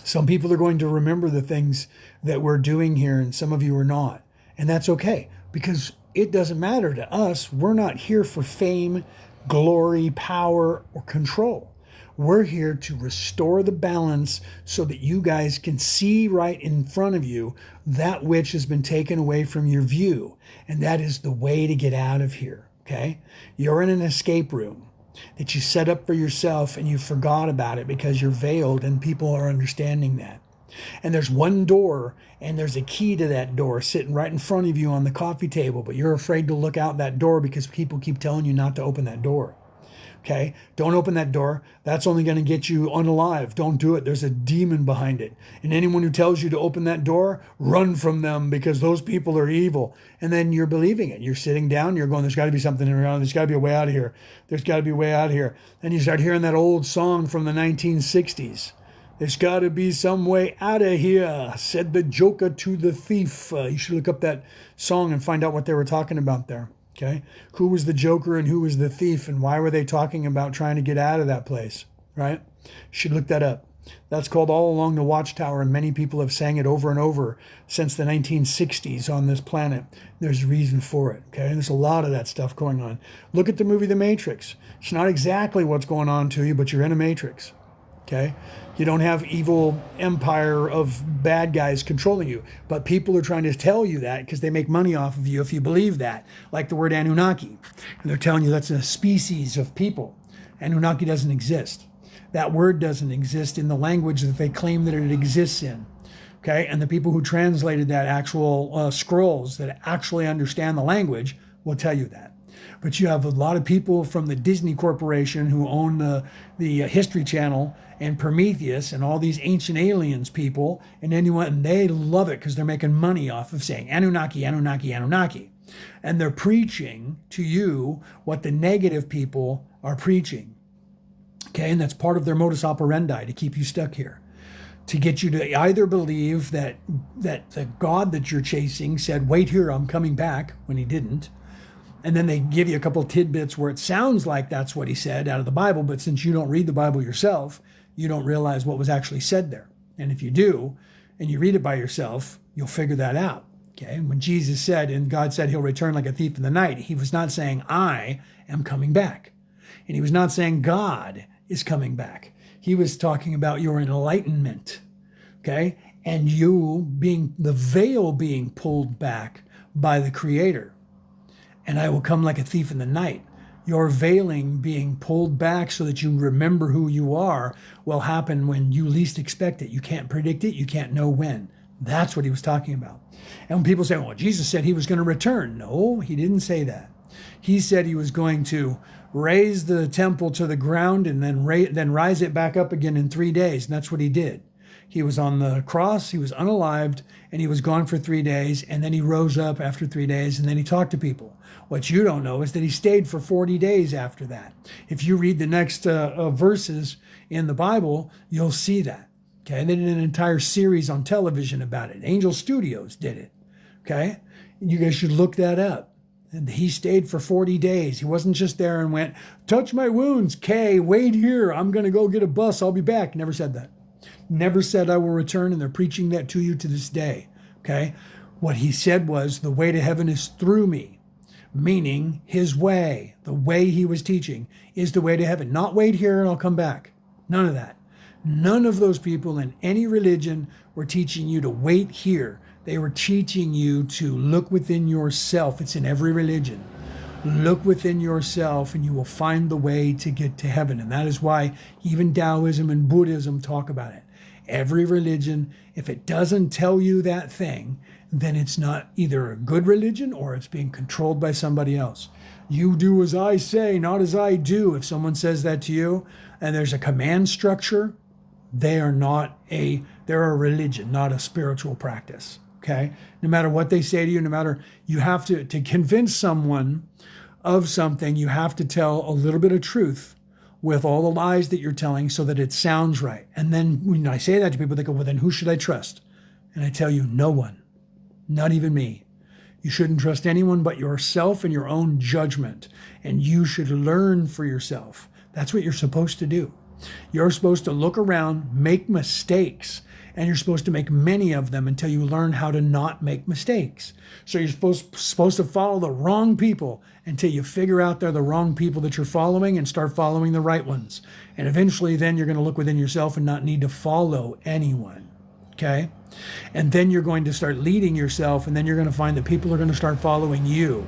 Some people are going to remember the things that we're doing here, and some of you are not. And that's okay, because it doesn't matter to us. We're not here for fame, glory, power, or control. We're here to restore the balance so that you guys can see right in front of you that which has been taken away from your view. And that is the way to get out of here, okay? You're in an escape room that you set up for yourself, and you forgot about it because you're veiled, and people are understanding that. And there's one door, and there's a key to that door sitting right in front of you on the coffee table, but you're afraid to look out that door because people keep telling you not to open that door. Okay? Don't open that door. That's only going to get you unalive. Don't do it. There's a demon behind it. And anyone who tells you to open that door, run from them, because those people are evil. And then you're believing it. You're sitting down. You're going, there's got to be something around. There's got to be a way out of here. There's got to be a way out of here. And you start hearing that old song from the 1960s. There's got to be some way out of here, said the joker to the thief. You should look up that song and find out what they were talking about there. Okay? Who was the joker and who was the thief, and why were they talking about trying to get out of that place? Right? You should look that up. That's called All Along the Watchtower, and many people have sang it over and over since the 1960s on this planet. There's a reason for it, okay? And there's a lot of that stuff going on. Look at the movie The Matrix. It's not exactly what's going on to you, but you're in a matrix, okay? You don't have evil empire of bad guys controlling you, but people are trying to tell you that because they make money off of you if you believe that, like the word Anunnaki. And they're telling you that's a species of people. Anunnaki doesn't exist. That word doesn't exist in the language that they claim that it exists in, okay? And the people who translated that actual scrolls that actually understand the language will tell you that. But you have a lot of people from the Disney Corporation who own the History Channel and Prometheus and all these ancient aliens people, and they love it because they're making money off of saying Anunnaki, Anunnaki, Anunnaki. And they're preaching to you what the negative people are preaching. Okay, and that's part of their modus operandi to keep you stuck here, to get you to either believe that the God that you're chasing said, "Wait here, I'm coming back," when he didn't, and then they give you a couple tidbits where it sounds like that's what he said out of the Bible, but since you don't read the Bible yourself, you don't realize what was actually said there. And if you do, and you read it by yourself, you'll figure that out. Okay, when Jesus said, and God said he'll return like a thief in the night, he was not saying, "I am coming back," and he was not saying God is coming back. He was talking about your enlightenment, okay? And you being, the veil being pulled back by the Creator. And I will come like a thief in the night. Your veiling being pulled back so that you remember who you are will happen when you least expect it. You can't predict it. You can't know when. That's what he was talking about. And when people say, well, Jesus said he was going to return. No, he didn't say that. He said he was going to raise the temple to the ground and then rise it back up again in 3 days. And that's what he did. He was on the cross, he was unalived, and he was gone for 3 days. And then he rose up after 3 days, and then he talked to people. What you don't know is that he stayed for 40 days after that. If you read the next verses in the Bible, you'll see that. Okay, they did an entire series on television about it. Angel Studios did it. Okay, you guys should look that up. And he stayed for 40 days. He wasn't just there and went, touch my wounds, Kay, wait here. I'm going to go get a bus. I'll be back. Never said that. Never said I will return, and they're preaching that to you to this day. Okay? What he said was, the way to heaven is through me, meaning his way, the way he was teaching, is the way to heaven. Not wait here and I'll come back. None of that. None of those people in any religion were teaching you to wait here. They were teaching you to look within yourself. It's in every religion. Look within yourself and you will find the way to get to heaven. And that is why even Taoism and Buddhism talk about it. Every religion, if it doesn't tell you that thing, then it's not either a good religion or it's being controlled by somebody else. You do as I say, not as I do. If someone says that to you and there's a command structure, they're a religion, not a spiritual practice. Okay? No matter what they say to you, no matter, you have to convince someone of something, you have to tell a little bit of truth with all the lies that you're telling so that it sounds right. And then when I say that to people, they go, well, then who should I trust? And I tell you, no one, not even me. You shouldn't trust anyone but yourself and your own judgment. And you should learn for yourself. That's what you're supposed to do. You're supposed to look around, make mistakes, and you're supposed to make many of them until you learn how to not make mistakes. So you're supposed to follow the wrong people until you figure out they're the wrong people that you're following and start following the right ones. And eventually then you're going to look within yourself and not need to follow anyone. Okay? And then you're going to start leading yourself, and then you're going to find that people are going to start following you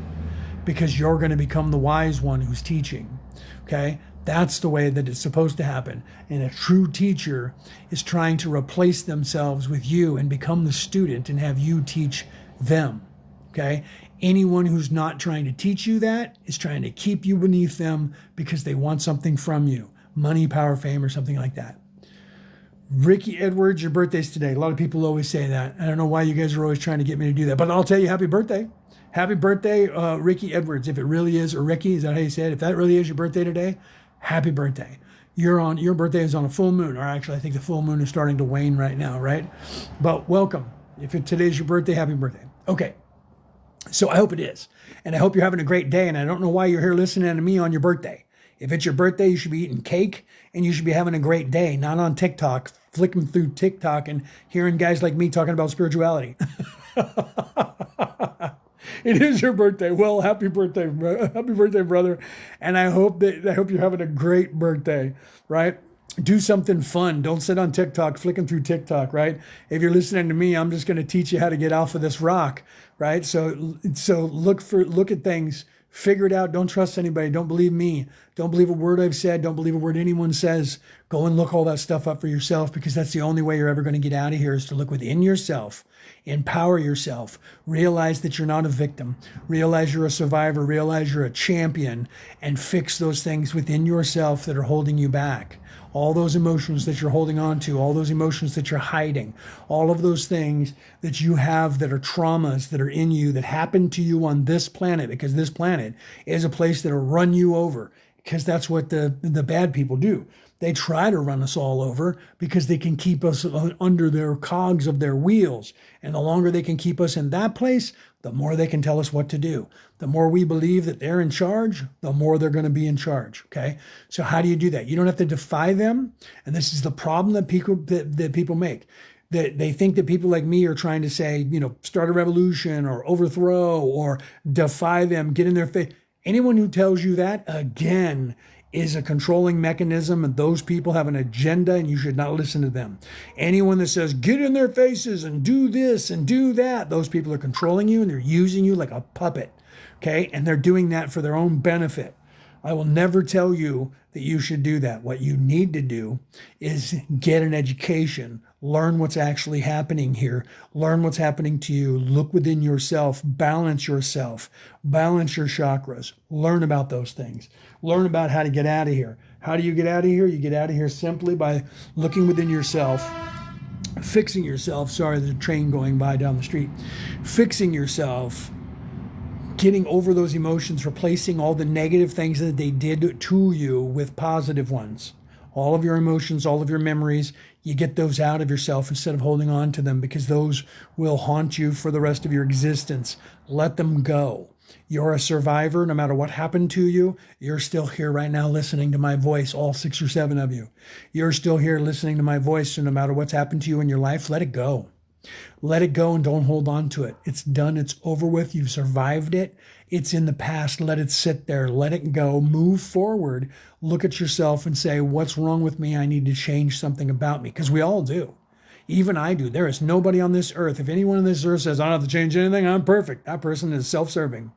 because you're going to become the wise one who's teaching. Okay? That's the way that it's supposed to happen. And a true teacher is trying to replace themselves with you and become the student and have you teach them. Okay? Anyone who's not trying to teach you that is trying to keep you beneath them because they want something from you. Money, power, fame, or something like that. Ricky Edwards, your birthday's today. A lot of people always say that. I don't know why you guys are always trying to get me to do that, but I'll tell you happy birthday. Happy birthday, Ricky Edwards, if it really is, or Ricky, is that how you say it? If that really is your birthday today, happy birthday. Your birthday is on a full moon, or actually I think the full moon is starting to wane right now, right? But welcome. If today's your birthday, happy birthday. Okay. So I hope it is. And I hope you're having a great day. And I don't know why you're here listening to me on your birthday. If it's your birthday, you should be eating cake and you should be having a great day, not on TikTok, flicking through TikTok and hearing guys like me talking about spirituality. It is your birthday. Well, happy birthday, brother. And I hope you're having a great birthday, right? Do something fun. Don't sit on TikTok flicking through TikTok, right? If you're listening to me, I'm just going to teach you how to get off of this rock, right? So look at things, figure it out. Don't trust anybody. Don't believe me. Don't believe a word I've said. Don't believe a word anyone says. Go and look all that stuff up for yourself, because that's the only way you're ever going to get out of here, is to look within yourself, empower yourself, realize that you're not a victim, realize you're a survivor, realize you're a champion, and fix those things within yourself that are holding you back. All those emotions that you're holding on to, all those emotions that you're hiding, all of those things that you have that are traumas that are in you that happen to you on this planet, because this planet is a place that'll run you over, because that's what the bad people do. They try to run us all over because they can keep us under their cogs of their wheels. And the longer they can keep us in that place, the more they can tell us what to do. The more we believe that they're in charge, the more they're going to be in charge. Okay. So how do you do that? You don't have to defy them. And this is the problem that people make. That they think that people like me are trying to say, start a revolution or overthrow or defy them, get in their face. Anyone who tells you that, again, is a controlling mechanism, and those people have an agenda, and you should not listen to them. Anyone that says, get in their faces and do this and do that, those people are controlling you, and they're using you like a puppet, okay? And they're doing that for their own benefit. I will never tell you that you should do that. What you need to do is get an education, learn what's actually happening here, learn what's happening to you, look within yourself, balance your chakras, learn about those things, learn about how to get out of here. How do you get out of here? You get out of here simply by looking within yourself, fixing yourself. Sorry, there's a train going by down the street. Fixing yourself, getting over those emotions, replacing all the negative things that they did to you with positive ones. All of your emotions, all of your memories, you get those out of yourself instead of holding on to them, because those will haunt you for the rest of your existence. Let them go. You're a survivor. No matter what happened to you, you're still here right now listening to my voice, all 6 or 7 of you. You're still here listening to my voice, so no matter what's happened to you in your life, let it go. Let it go and don't hold on to it. It's done. It's over with. You've survived it. It's in the past. Let it sit there. Let it go. Move forward. Look at yourself and say, what's wrong with me? I need to change something about me, because we all do. Even I do. There is nobody on this earth. If anyone on this earth says, I don't have to change anything, I'm perfect, that person is self-serving.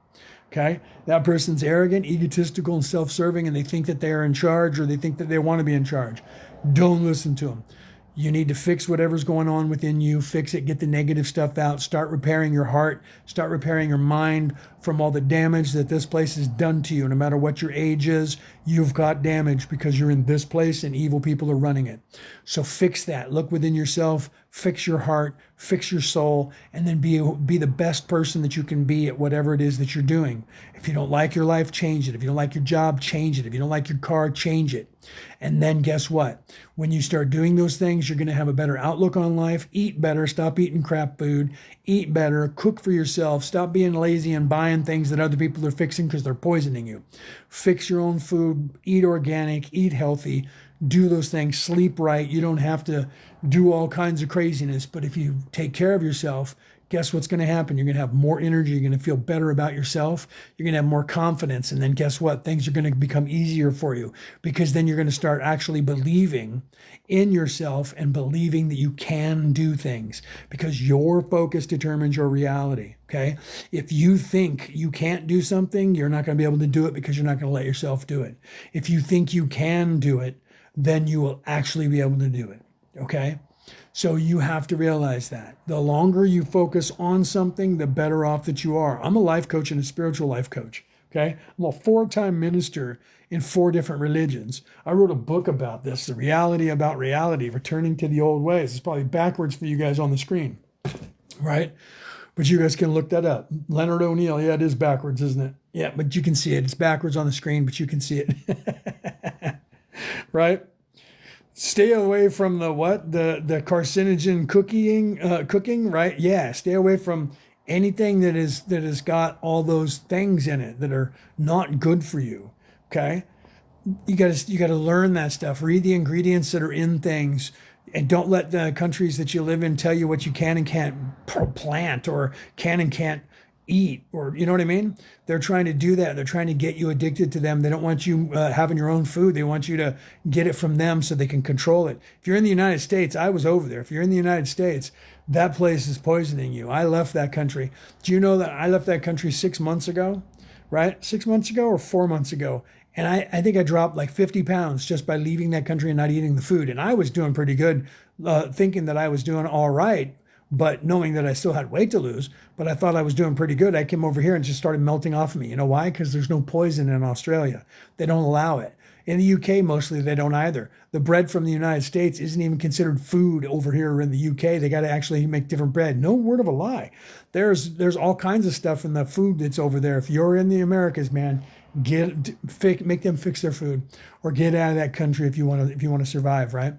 Okay? That person's arrogant, egotistical, and self-serving, and they think that they are in charge, or they think that they want to be in charge. Don't listen to them. You need to fix whatever's going on within you. Fix it. Get the negative stuff out. Start repairing your heart. Start repairing your mind from all the damage that this place has done to you. No matter what your age is, you've got damage because you're in this place and evil people are running it. So fix that. Look within yourself. Fix your heart. Fix your soul. And then be the best person that you can be at whatever it is that you're doing. If you don't like your life, change it. If you don't like your job, change it. If you don't like your car, change it. And then guess what? When you start doing those things, you're going to have a better outlook on life. Eat better. Stop eating crap food. Eat better. Cook for yourself. Stop being lazy and buying things that other people are fixing because they're poisoning you. Fix your own food. Eat organic. Eat healthy. Do those things. Sleep right. You don't have to do all kinds of craziness. But if you take care of yourself, guess what's going to happen? You're going to have more energy. You're going to feel better about yourself. You're going to have more confidence. And then guess what? Things are going to become easier for you, because then you're going to start actually believing in yourself and believing that you can do things, because your focus determines your reality. Okay. If you think you can't do something, you're not going to be able to do it, because you're not going to let yourself do it. If you think you can do it, then you will actually be able to do it. Okay. So you have to realize that the longer you focus on something, the better off that you are. I'm a life coach and a spiritual life coach. Okay. I'm a 4-time minister in 4 different religions. I wrote a book about this, The Reality About Reality, Returning to the Old Ways. It's probably backwards for you guys on the screen, right? But you guys can look that up. Leonard O'Neill. Yeah, it is backwards, isn't it? Yeah, but you can see it. It's backwards on the screen, but you can see it. Right? Stay away from the what? The carcinogen cooking, right? Yeah, stay away from anything that has got all those things in it that are not good for you. Okay, you got to learn that stuff. Read the ingredients that are in things, and don't let the countries that you live in tell you what you can and can't plant or can and can't eat, or you know what I mean. They're trying to do that. They're trying to get you addicted to them. They don't want you having your own food. They want you to get it from them so they can control it. If you're in the United States, I was over there. If you're in the United States, that place is poisoning you. I left that country. Do you know that I left that country 6 months ago? Right? 6 months ago or 4 months ago. And I think I dropped like 50 pounds just by leaving that country and not eating the food. And I was doing pretty good, thinking that I was doing all right, but knowing that I still had weight to lose. But I thought I was doing pretty good. I came over here and just started melting off of me. You know why? Because there's no poison in Australia. They don't allow it. In the UK, mostly, they don't either. The bread from the United States isn't even considered food over here in the UK. They got to actually make different bread. No word of a lie. There's all kinds of stuff in the food that's over there. If you're in the Americas, man, make them fix their food, or get out of that country if you want to survive, right?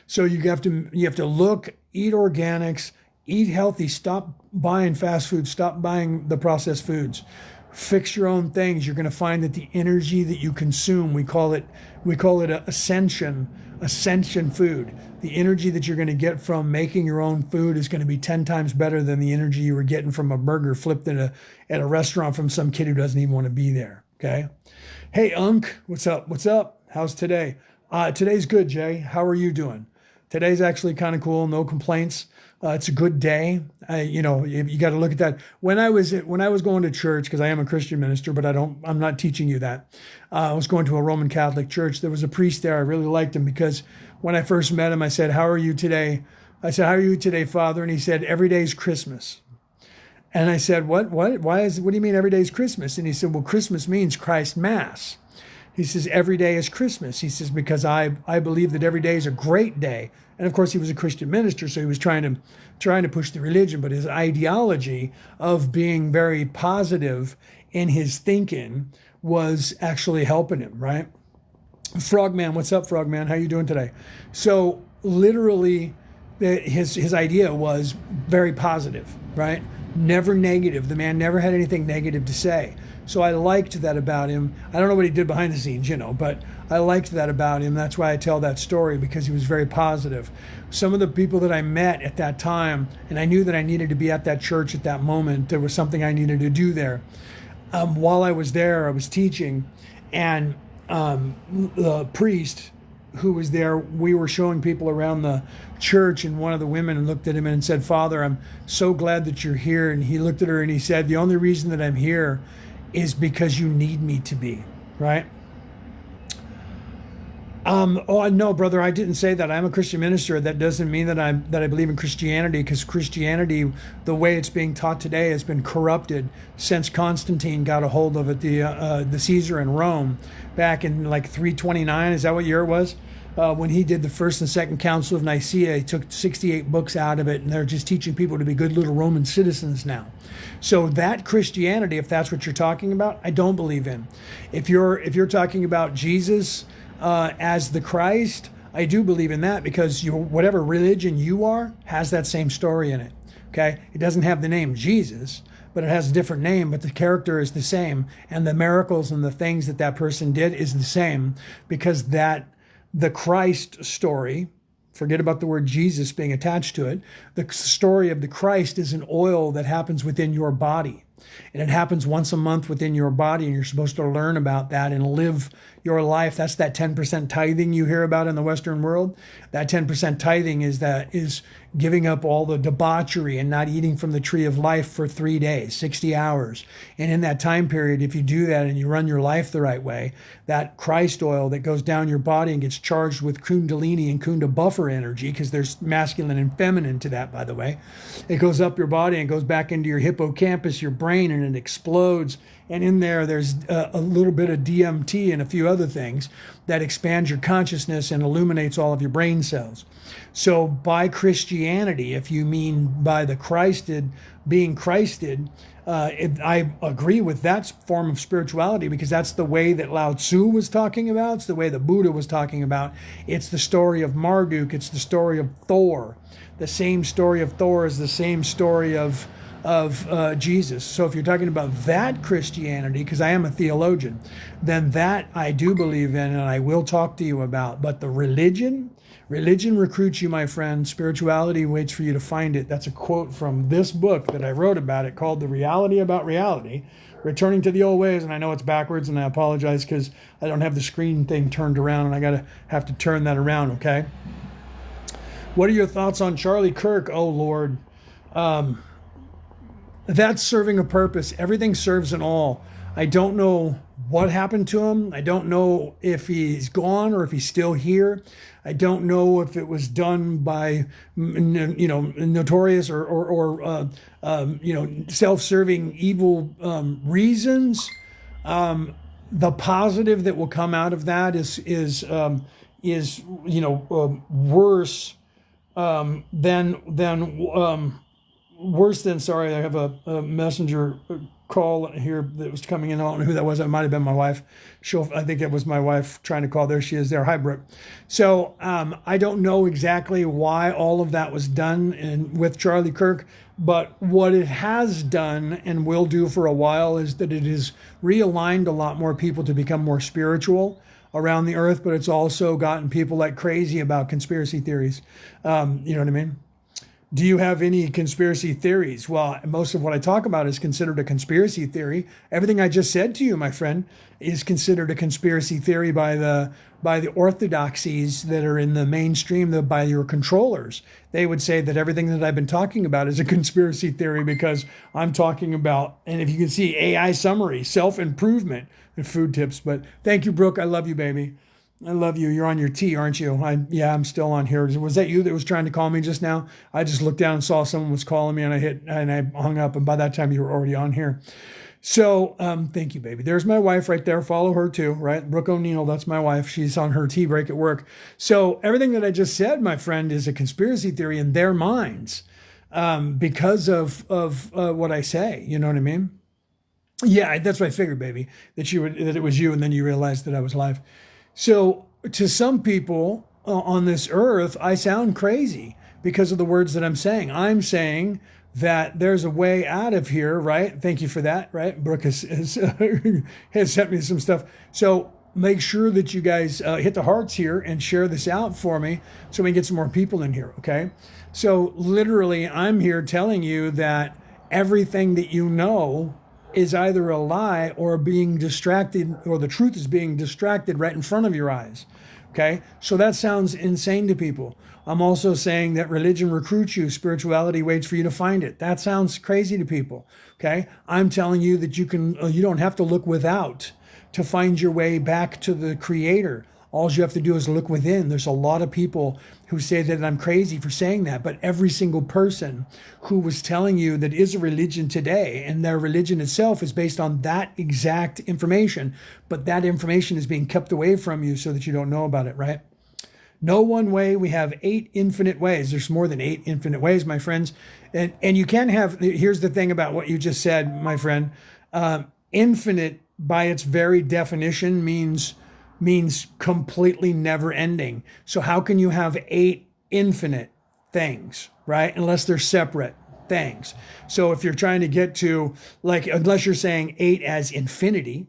So you have to look, eat organics, eat healthy, stop buying fast food, stop buying the processed foods. Fix your own things. You're going to find that the energy that you consume, we call it a ascension food. The energy that you're going to get from making your own food is going to be 10 times better than the energy you were getting from a burger flipped at a restaurant from some kid who doesn't even want to be there. Okay. Hey, Unc, what's up? What's up? How's today? Today's good, Jay. How are you doing? Today's actually kind of cool. No complaints. It's a good day. You got to look at that. When I was going to church, because I am a Christian minister, but I'm not teaching you that. I was going to a Roman Catholic church. There was a priest there. I really liked him because when I first met him, I said, "How are you today?" I said, "How are you today, Father?" And he said, "Every day's Christmas." And I said, what do you mean every day is Christmas? And he said, well, Christmas means Christ Mass. He says, every day is Christmas. He says, because I believe that every day is a great day. And of course, he was a Christian minister, so he was trying to push the religion, but his ideology of being very positive in his thinking was actually helping him, right? Frogman, what's up, Frogman? How you doing today? So literally, his idea was very positive, right? Never negative. The man never had anything negative to say. So I liked that about him. I don't know what he did behind the scenes, but I liked that about him. That's why I tell that story, because he was very positive. Some of the people that I met at that time, and I knew that I needed to be at that church at that moment. There was something I needed to do there. While I was there, I was teaching, and the priest who was there, we were showing people around the church, and one of the women looked at him and said, "Father, I'm so glad that you're here." And he looked at her and he said, "The only reason that I'm here is because you need me to be," right? Oh no, brother, I didn't say that. I'm a Christian minister. That doesn't mean that I believe in Christianity, because Christianity, the way it's being taught today, has been corrupted since Constantine got a hold of it. The Caesar in Rome back in like 329. Is that what year it was? When he did the first and second council of Nicaea, he took 68 books out of it, and they're just teaching people to be good little Roman citizens now. So that Christianity, if that's what you're talking about, I don't believe in. If you're talking about Jesus as the Christ, I do believe in that, because whatever religion you are has that same story in it. Okay, it doesn't have the name Jesus, but it has a different name, but the character is the same, and the miracles and the things that person did is the same, because the Christ story, forget about the word Jesus being attached to it, the story of the Christ is an oil that happens within your body. And it happens once a month within your body, and you're supposed to learn about that and live your life. That's that 10% tithing you hear about in the Western world. That 10% tithing is giving up all the debauchery and not eating from the tree of life for 3 days, 60 hours. And in that time period, if you do that and you run your life the right way, that Christ oil that goes down your body and gets charged with kundalini and kunda buffer energy, because there's masculine and feminine to that, by the way. It goes up your body and goes back into your hippocampus, your brain, and it explodes. And in there's a little bit of DMT and a few other things that expands your consciousness and illuminates all of your brain cells. So by Christianity, if you mean by the Christed, being Christed, I agree with that form of spirituality, because that's the way that Lao Tzu was talking about. It's the way that Buddha was talking about. It's the story of Marduk. It's the story of Thor. The same story of Thor is the same story of Jesus. So if you're talking about that Christianity, because I am a theologian, then that I do believe in and I will talk to you about. But the religion recruits you, my friend. Spirituality waits for you to find it. That's a quote from this book that I wrote about it called The Reality About Reality, Returning to the Old Ways. And I know it's backwards and I apologize because I don't have the screen thing turned around and I have to turn that around, okay? What are your thoughts on Charlie Kirk? Oh, Lord. That's serving a purpose. Everything serves an all. I don't know what happened to him. I don't know if he's gone or if he's still here. I don't know if it was done by, notorious or self-serving evil reasons. The positive that will come out of that is worse worse than, sorry, I have a messenger call here that was coming in. I don't know who that was. It might have been my wife. I think it was my wife trying to call. There she is there. Hi, Brooke. So I don't know exactly why all of that was done with Charlie Kirk, but what it has done and will do for a while is that it has realigned a lot more people to become more spiritual around the earth, but it's also gotten people like crazy about conspiracy theories. You know what I mean? Do you have any conspiracy theories? Well, most of what I talk about is considered a conspiracy theory. Everything I just said to you, my friend, is considered a conspiracy theory by the orthodoxies that are in the mainstream, by your controllers. They would say that everything that I've been talking about is a conspiracy theory because I'm talking about, and if you can see, AI summary, self-improvement, and food tips. But thank you, Brooke. I love you, baby. I love you. You're on your tea, aren't you? I'm still on here. Was that you that was trying to call me just now? I just looked down and saw someone was calling me and I hung up. And by that time you were already on here. So thank you, baby. There's my wife right there. Follow her too, right? Brooke O'Neill, that's my wife. She's on her tea break at work. So everything that I just said, my friend, is a conspiracy theory in their minds because of what I say. You know what I mean? Yeah, that's what I figured, baby, that it was you, and then you realized that I was live. So to some people on this earth, I sound crazy because of the words that I'm saying. I'm saying that there's a way out of here, right? Thank you for that, right? Brooke has sent me some stuff. So make sure that you guys hit the hearts here and share this out for me so we can get some more people in here, okay? So literally, I'm here telling you that everything that you know is either a lie or being distracted, or the truth is being distracted right in front of your eyes. Okay? So that sounds insane to people. I'm also saying that religion recruits you, spirituality waits for you to find it. That sounds crazy to people. Okay? I'm telling you that you don't have to look without to find your way back to the Creator. All you have to do is look within. There's a lot of people who say that I'm crazy for saying that, but every single person who was telling you that is a religion today, and their religion itself is based on that exact information, but that information is being kept away from you so that you don't know about it, right? No one way. We have 8 infinite ways. There's more than 8 infinite ways, my friends. And you can have, here's the thing about what you just said, my friend. Infinite, by its very definition, means completely never ending. So how can you have 8 infinite things, right? Unless they're separate things. So if you're trying to get to, unless you're saying 8 as infinity,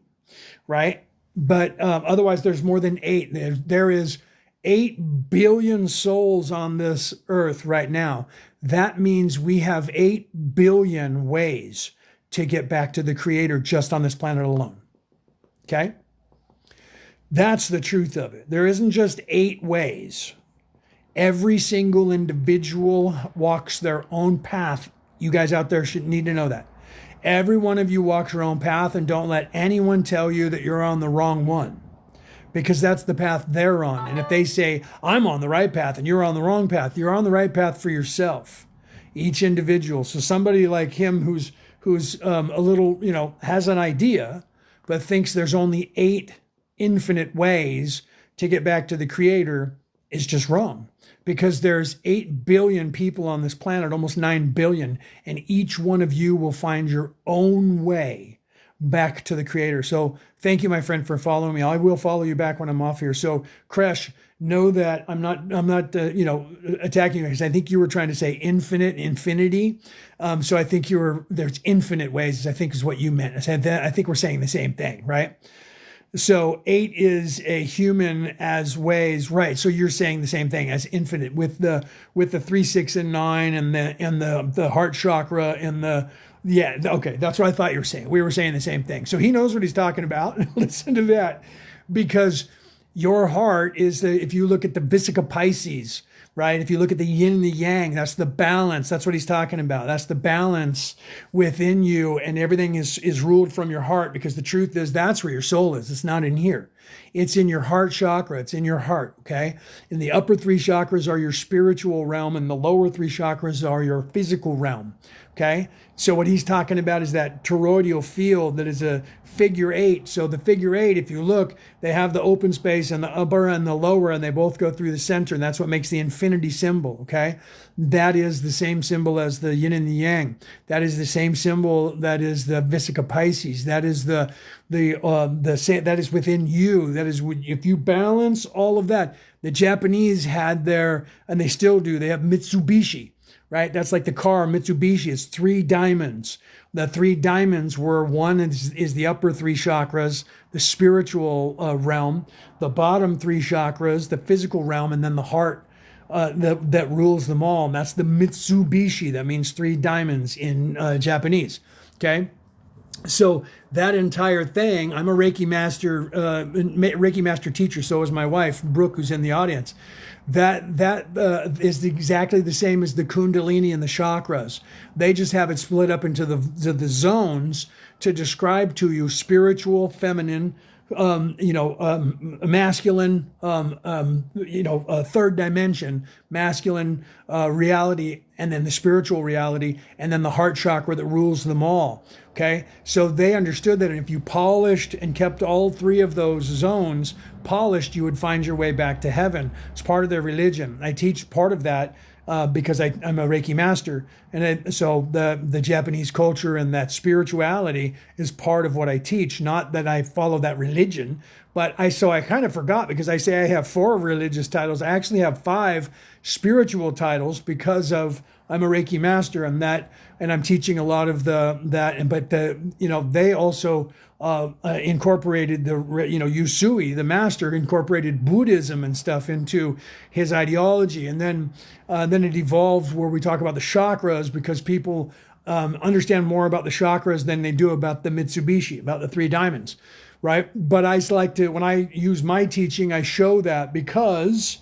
right? But otherwise there's more than 8. There is 8 billion souls on this earth right now. That means we have 8 billion ways to get back to the Creator just on this planet alone. Okay? That's the truth of it. There isn't just 8 ways. Every single individual walks their own path. You guys out there should need to know that. Every one of you walks your own path, and don't let anyone tell you that you're on the wrong one, because that's the path they're on. And if they say, I'm on the right path and you're on the wrong path, you're on the right path for yourself, each individual. So somebody like him who's a little, has an idea, but thinks there's only 8 infinite ways to get back to the Creator is just wrong, because there's 8 billion people on this planet, almost 9 billion, and each one of you will find your own way back to the Creator. So thank you, my friend, for following me. I will follow you back when I'm off here. So Kresh, know that I'm not attacking you, because I think you were trying to say infinity. So I think there's infinite ways, I think is what you meant. I think we're saying the same thing, right? So 8 is a human as ways, right? So you're saying the same thing as infinite with the 3, 6, and 9, and the heart chakra and okay, that's what I thought you were saying. We were saying the same thing. So he knows what he's talking about. Listen to that, because your heart is if you look at the Vesica Pisces, right? If you look at the yin and the yang, that's the balance. That's what he's talking about. That's the balance within you, and everything is ruled from your heart, because the truth is that's where your soul is. It's not in here. It's in your heart chakra. It's in your heart, okay? And the upper 3 chakras are your spiritual realm, and the lower 3 chakras are your physical realm, okay? So what he's talking about is that toroidal field that is a figure 8. So the figure 8, if you look, they have the open space and the upper and the lower, and they both go through the center, and that's what makes the infinity symbol, okay? That is the same symbol as the yin and the yang. That is the same symbol that is the Vesica Pisces. That is that is within you. That is, if you balance all of that. The Japanese had and they still do, they have Mitsubishi, right? That's like the car Mitsubishi. It's 3 diamonds. The 3 diamonds were, one is the upper 3 chakras, the spiritual realm, the bottom 3 chakras, the physical realm, and then the heart that rules them all. And that's the Mitsubishi. That means 3 diamonds in Japanese. Okay. So that entire thing, I'm a Reiki master teacher. So is my wife, Brooke, who's in the audience. That is exactly the same as the Kundalini and the chakras. They just have it split up into the zones to describe to you spiritual, feminine, masculine, third dimension, masculine reality, and then the spiritual reality, and then the heart chakra that rules them all. Okay, so they understood that if you polished and kept all 3 of those zones polished, you would find your way back to heaven. It's part of their religion. I teach part of that because I'm a Reiki master, and so the Japanese culture and that spirituality is part of what I teach. Not that I follow that religion, but I kind of forgot, because I say I have 4 religious titles. I actually have 5 spiritual titles, because of I'm a Reiki master, and I'm teaching a lot of that. But they also incorporated Usui, the master, incorporated Buddhism and stuff into his ideology, and then it evolved where we talk about the chakras, because people understand more about the chakras than they do about the Mitsubishi, about the 3 diamonds, right? But I like to, when I use my teaching, I show that, because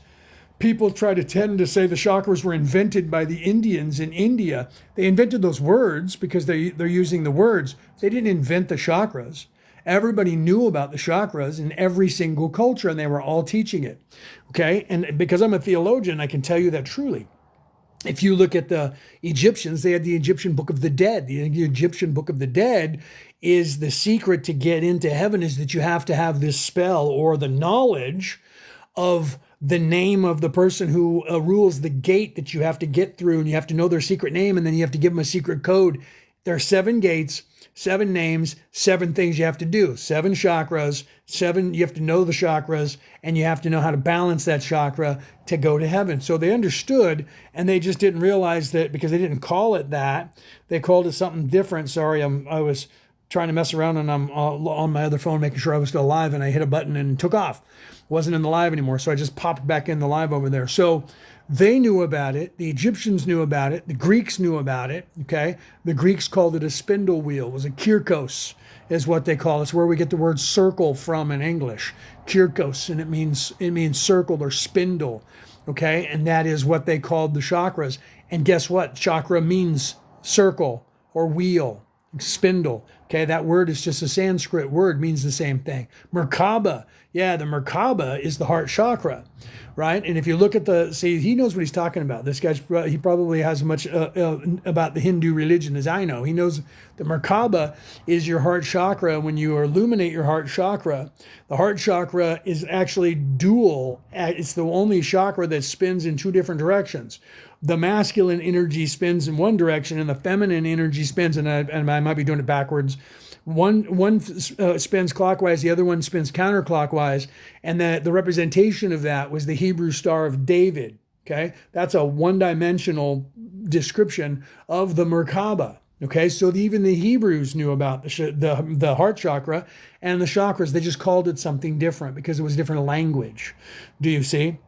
people tend to say the chakras were invented by the Indians in India. They invented those words because they're using the words. They didn't invent the chakras. Everybody knew about the chakras in every single culture, and they were all teaching it. Okay, and because I'm a theologian, I can tell you that truly. If you look at the Egyptians, they had the Egyptian Book of the Dead. The Egyptian Book of the Dead is the secret to get into heaven, is that you have to have this spell or the knowledge of the name of the person who rules the gate that you have to get through, and you have to know their secret name, and then you have to give them a secret code. There are 7 gates, 7 names, 7 things you have to do, 7 chakras, 7, you have to know the chakras, and you have to know how to balance that chakra to go to heaven. So they understood, and they just didn't realize that, because they didn't call it that. They called it something different. Sorry, I was trying to mess around, and I'm on my other phone making sure I was still alive, and I hit a button and took off. Wasn't in the live anymore, so I just popped back in the live over there. So they knew about it. The Egyptians knew about it. The Greeks knew about it, okay? The Greeks called it a spindle wheel. It was a kirkos is what they call it. It's where we get the word circle from in English. Kirkos, and it means circle or spindle, okay? And that is what they called the chakras. And guess what? Chakra means circle or wheel, spindle. Okay, that word is just a Sanskrit word, means the same thing. Merkaba, the Merkaba is the heart chakra, right? And if you look at he knows what he's talking about. This guy, he probably has as much about the Hindu religion as I know. He knows the Merkaba is your heart chakra. When you illuminate your heart chakra, the heart chakra is actually dual. It's the only chakra that spins in 2 different directions. The masculine energy spins in one direction, and the feminine energy spins, and I might be doing it backwards, One spins clockwise, the other one spins counterclockwise, and the representation of that was the Hebrew Star of David. Okay, that's a one-dimensional description of the Merkaba. Okay, so even the Hebrews knew about the heart chakra and the chakras. They just called it something different because it was different language. Do you see?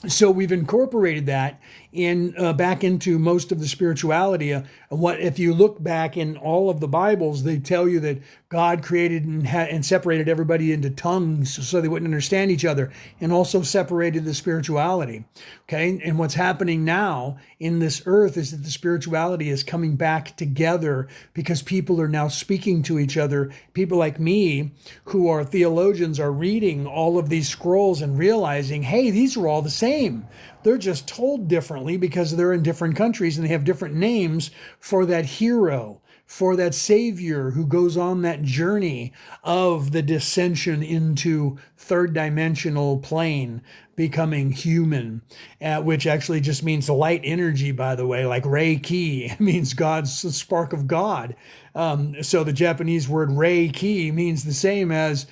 So we've incorporated that in back into most of the spirituality. What if you look back in all of the Bibles, they tell you that God created and separated everybody into tongues so they wouldn't understand each other, and also separated the spirituality. Okay, and what's happening now in this earth is that the spirituality is coming back together because people are now speaking to each other. People like me, who are theologians, are reading all of these scrolls and realizing, hey, these are all the same. They're just told differently because they're in different countries and they have different names for that hero, for that savior who goes on that journey of the descension into third dimensional plane, becoming human, which actually just means light energy, by the way, like Reiki. It means God's spark of God. So the Japanese word Reiki means the same as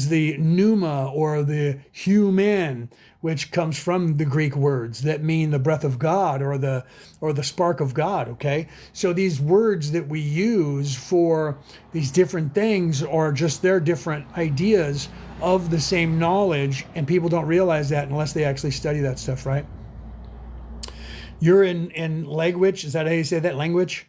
the pneuma or the human, which comes from the Greek words that mean the breath of God or the spark of God. Okay, so these words that we use for these different things are just their different ideas of the same knowledge, and people don't realize that unless they actually study that stuff, right? You're in language. Is that how you say that? Language?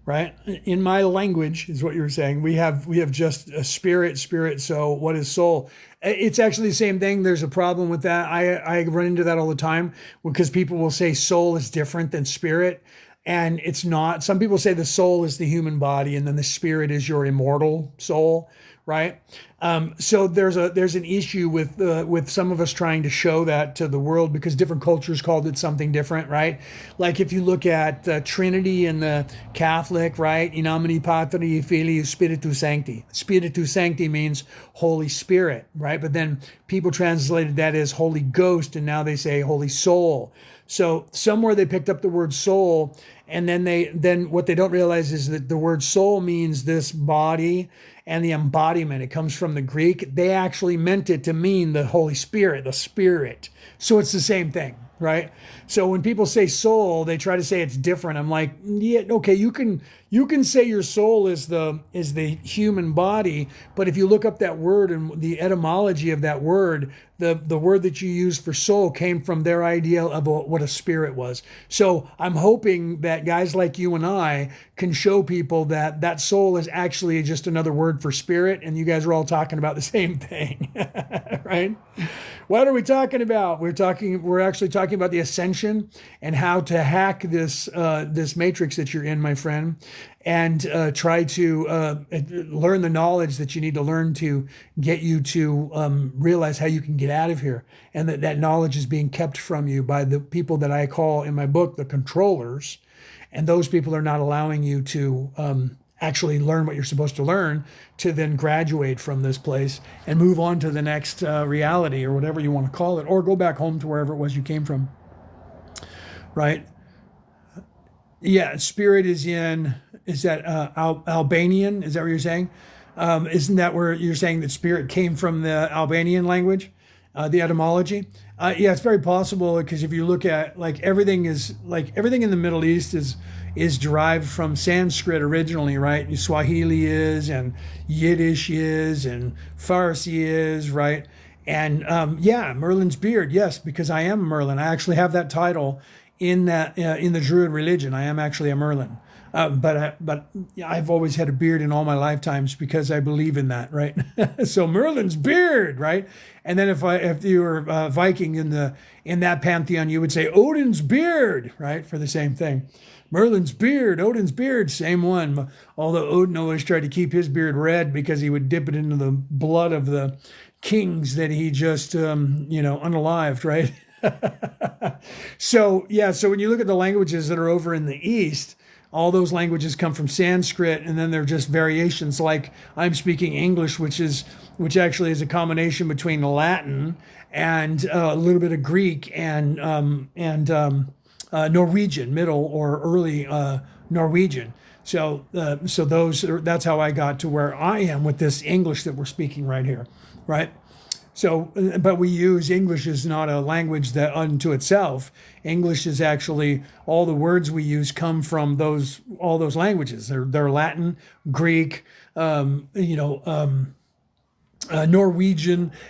Right? In my language is what you were saying. We have just a spirit. So what is soul? It's actually the same thing. There's a problem with that. I run into that all the time because people will say soul is different than spirit, and it's not. Some people say the soul is the human body, and then the spirit is your immortal soul, right? So there's an issue with some of us trying to show that to the world because different cultures called it something different, right? Like if you look at Trinity in the Catholic, right? In nomine Patri, Filii, Spiritus Sancti. Spiritus Sancti means Holy Spirit, right? But then people translated that as Holy Ghost, and now they say Holy Soul. So somewhere they picked up the word soul, and then what they don't realize is that the word soul means this body and the embodiment. It comes from the Greek. They actually meant it to mean the Holy Spirit, the Spirit. So it's the same thing, right? So when people say soul, they try to say it's different. I'm like, yeah, okay, you can say your soul is the human body, but if you look up that word and the etymology of that word, the word that you use for soul came from their idea of what a spirit was. So I'm hoping that guys like you and I can show people that soul is actually just another word for spirit, and you guys are all talking about the same thing, right? What are we talking about? We're actually talking about the ascension and how to hack this matrix that you're in, my friend, and try to learn the knowledge that you need to learn to get you to realize how you can get out of here, and that knowledge is being kept from you by the people that I call in my book the controllers, and those people are not allowing you to actually learn what you're supposed to learn to then graduate from this place and move on to the next reality or whatever you want to call it, or go back home to wherever it was you came from, right? Yeah, spirit is that Albanian? Is that what you're saying? Isn't that where you're saying that spirit came from the Albanian language, the etymology? Yeah, it's very possible because if you look at everything in the Middle East is derived from Sanskrit originally, right? Swahili is, and Yiddish is, and Farsi is, right? And yeah, Merlin's beard, yes, because I am Merlin. I actually have that title in the Druid religion. I am actually a Merlin. But I've always had a beard in all my lifetimes because I believe in that, right? So Merlin's beard, right? And then if you were Viking in that pantheon, you would say Odin's beard, right? For the same thing. Merlin's beard, Odin's beard, same one. Although Odin always tried to keep his beard red because he would dip it into the blood of the kings that he just, unalived, right? So when you look at the languages that are over in the East, all those languages come from Sanskrit, and then they're just variations. Like I'm speaking English, which actually is a combination between Latin and a little bit of Greek and Norwegian, middle or early Norwegian. That's how I got to where I am with this English that we're speaking right here, right? So, but we use English is not a language that unto itself. English is actually all the words we use come from all those languages. They're Latin, Greek, Norwegian,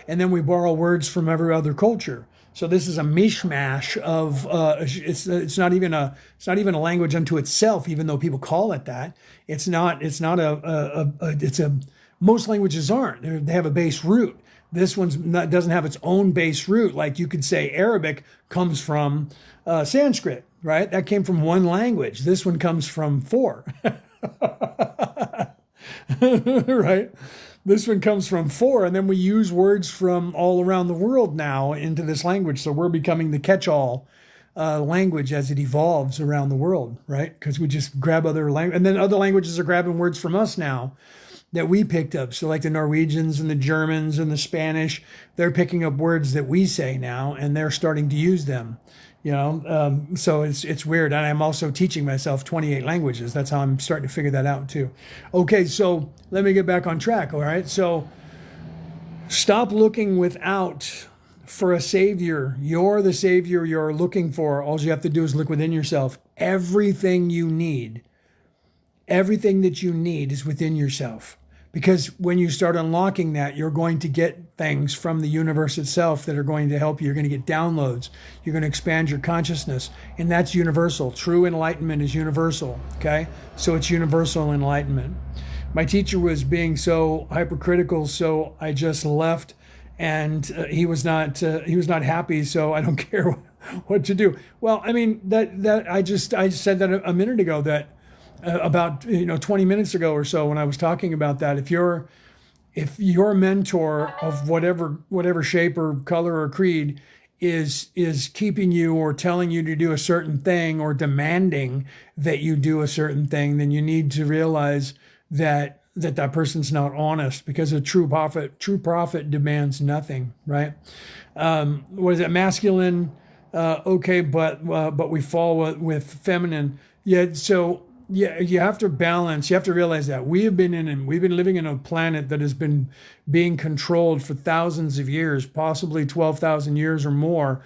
and then we borrow words from every other culture. So this is a mishmash of it's not even a language unto itself, even though people call it that. Most languages aren't. They have a base root. This doesn't have its own base root. Like you could say Arabic comes from Sanskrit, right? That came from one language. This one comes from four, right? This one comes from four, and then we use words from all around the world now into this language. So we're becoming the catch-all language as it evolves around the world, right? Because we just grab other language, and then other languages are grabbing words from us now that we picked up. So like the Norwegians and the Germans and the Spanish, they're picking up words that we say now, and they're starting to use them. So it's weird. And I'm also teaching myself 28 languages. That's how I'm starting to figure that out too. Okay, so let me get back on track. All right, so stop looking without for a savior. You're the savior you're looking for. All you have to do is look within yourself. Everything that you need is within yourself. Because when you start unlocking that, you're going to get things from the universe itself that are going to help you. You're going to get downloads. You're going to expand your consciousness. And that's universal. True enlightenment is universal. Okay? So it's universal enlightenment. My teacher was being so hypercritical, so I just left, and he was not happy, so I don't care what to do. Well, I mean, I said that a minute ago, that about 20 minutes ago or so, when I was talking about that, if your mentor of whatever shape or color or creed is keeping you or telling you to do a certain thing or demanding that you do a certain thing, then you need to realize that person's not honest, because a true prophet demands nothing, right? What is it? Masculine, okay, but we fall with feminine. Yeah, so yeah, you have to balance. You have to realize that we've been living in a planet that has been being controlled for thousands of years, possibly 12,000 years or more,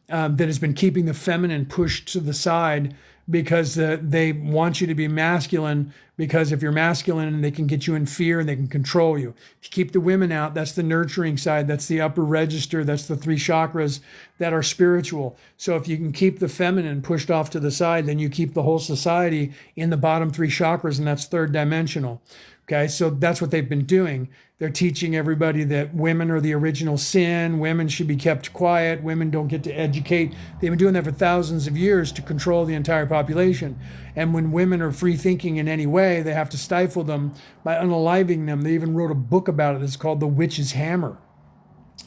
that has been keeping the feminine pushed to the side, because they want you to be masculine, because if you're masculine, they can get you in fear and they can control you. To keep the women out, that's the nurturing side, that's the upper register, that's the 3 chakras that are spiritual. So if you can keep the feminine pushed off to the side, then you keep the whole society in the bottom 3 chakras, and that's third dimensional. Okay, so that's what they've been doing. They're teaching everybody that women are the original sin, women should be kept quiet, women don't get to educate. They've been doing that for thousands of years to control the entire population. And when women are free thinking in any way, they have to stifle them by unaliving them. They even wrote a book about it. It's called The Witch's Hammer.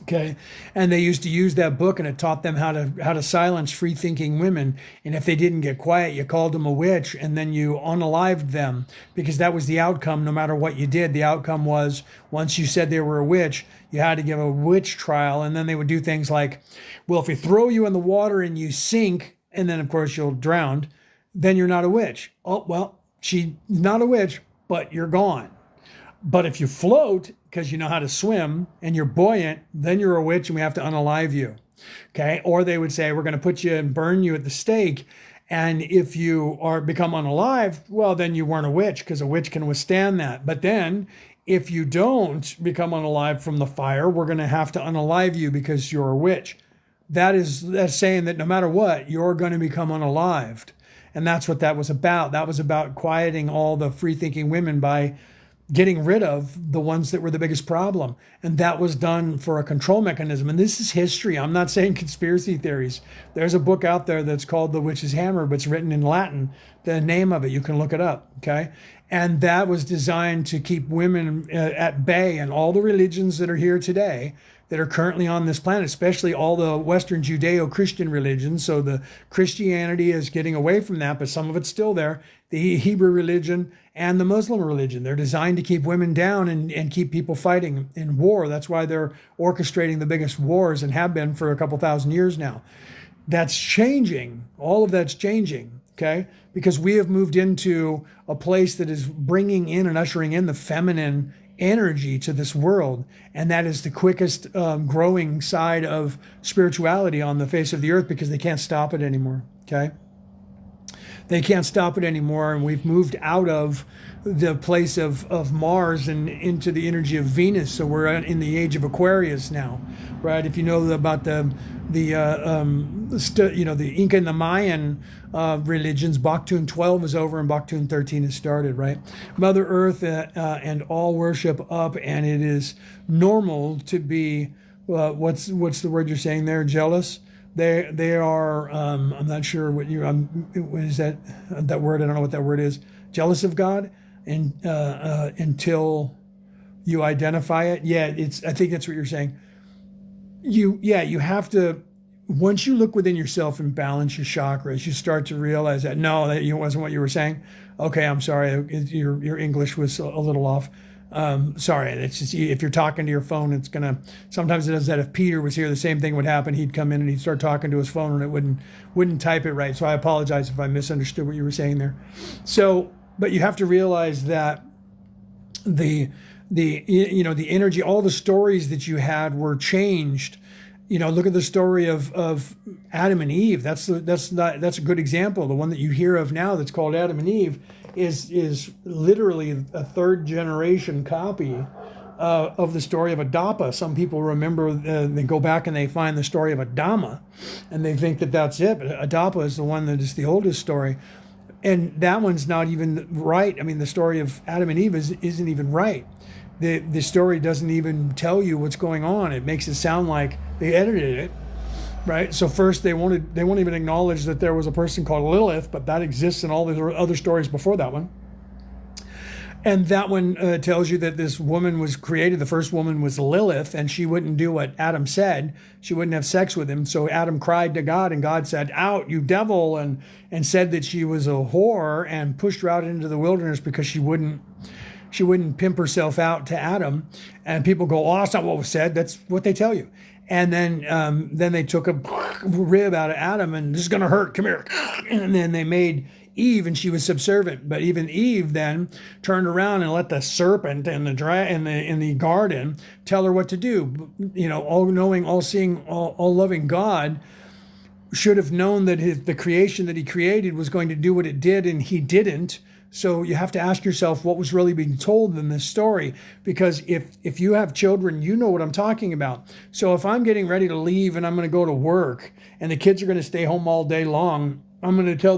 Okay, and they used to use that book, and it taught them how to silence free-thinking women. And if they didn't get quiet, you called them a witch, and then you unalived them, because that was the outcome. No matter what you did, the outcome was, once you said they were a witch, you had to give a witch trial. And then they would do things like, well, if we throw you in the water and you sink, and then of course you'll drown, then you're not a witch. Oh, well, she's not a witch, but you're gone. But if you float, because you know how to swim, and you're buoyant, then you're a witch and we have to unalive you. Okay? Or they would say, we're going to put you and burn you at the stake. And if you become unalive, well, then you weren't a witch, because a witch can withstand that. But then if you don't become unalive from the fire, we're going to have to unalive you because you're a witch. That's saying that no matter what, you're going to become unalived. And that's what that was about. That was about quieting all the free-thinking women by getting rid of the ones that were the biggest problem. And that was done for a control mechanism. And this is history. I'm not saying conspiracy theories. There's a book out there that's called The Witch's Hammer, but it's written in Latin. The name of it, you can look it up, okay? And that was designed to keep women at bay. And all the religions that are here today, that are currently on this planet, especially all the Western Judeo-Christian religions. So the Christianity is getting away from that, but some of it's still there. The Hebrew religion and the Muslim religion, they're designed to keep women down and keep people fighting in war. That's why they're orchestrating the biggest wars and have been for a couple thousand years now. That's changing. All of that's changing. okay? Because we have moved into a place that is bringing in and ushering in the feminine energy to this world, and that is the quickest growing side of spirituality on the face of the earth, because they can't stop it anymore, okay? They can't stop it anymore, and we've moved out of the place of Mars and into the energy of Venus. So we're in the age of Aquarius now, right? If you know about the Inca and the Mayan religions, Baktun 12 is over and Baktun 13 has started, right? Mother Earth and all worship up, and it is normal to be what's the word you're saying there? Jealous. They are. I'm not sure what you. What is that word? I don't know what that word is. Jealous of God, and until you identify it. Yeah, I think that's what you're saying. You have to. Once you look within yourself and balance your chakras, you start to realize that no, that wasn't what you were saying. Okay, I'm sorry. Your English was a little off. Sorry, it's just, if you're talking to your phone, it's gonna, sometimes it does that. If Peter was here, the same thing would happen. He'd come in and he'd start talking to his phone and it wouldn't type it right. So I apologize if I misunderstood what you were saying there. So, but you have to realize that the energy, all the stories that you had were changed. Look at the story of Adam and Eve. That's a good example. The one that you hear of now that's called Adam and Eve is literally a third generation copy of the story of Adapa. Some people remember, they go back and they find the story of Adama, and they think that that's it. But Adapa is the one that is the oldest story, and that one's not even right. I mean, the story of Adam and Eve isn't even right. The story doesn't even tell you what's going on. It makes it sound like they edited it, right? So first they won't even acknowledge that there was a person called Lilith, but that exists in all the other stories before that one. And that one tells you that this woman was created. The first woman was Lilith, and she wouldn't do what Adam said. She wouldn't have sex with him. So Adam cried to God, and God said, "Out, you devil," and said that she was a whore and pushed her out into the wilderness because she wouldn't pimp herself out to Adam. And people go, "Oh, that's not what was said." That's what they tell you. And then they took a rib out of Adam, and "This is going to hurt. Come here." And then they made Eve, and she was subservient. But even Eve then turned around and let the serpent and in the garden tell her what to do. All-knowing, all-seeing, all-loving God should have known that the creation that he created was going to do what it did, and he didn't. So you have to ask yourself what was really being told in this story, because if you have children, you know what I'm talking about. So if I'm getting ready to leave and I'm going to go to work and the kids are going to stay home all day long, I'm not going to tell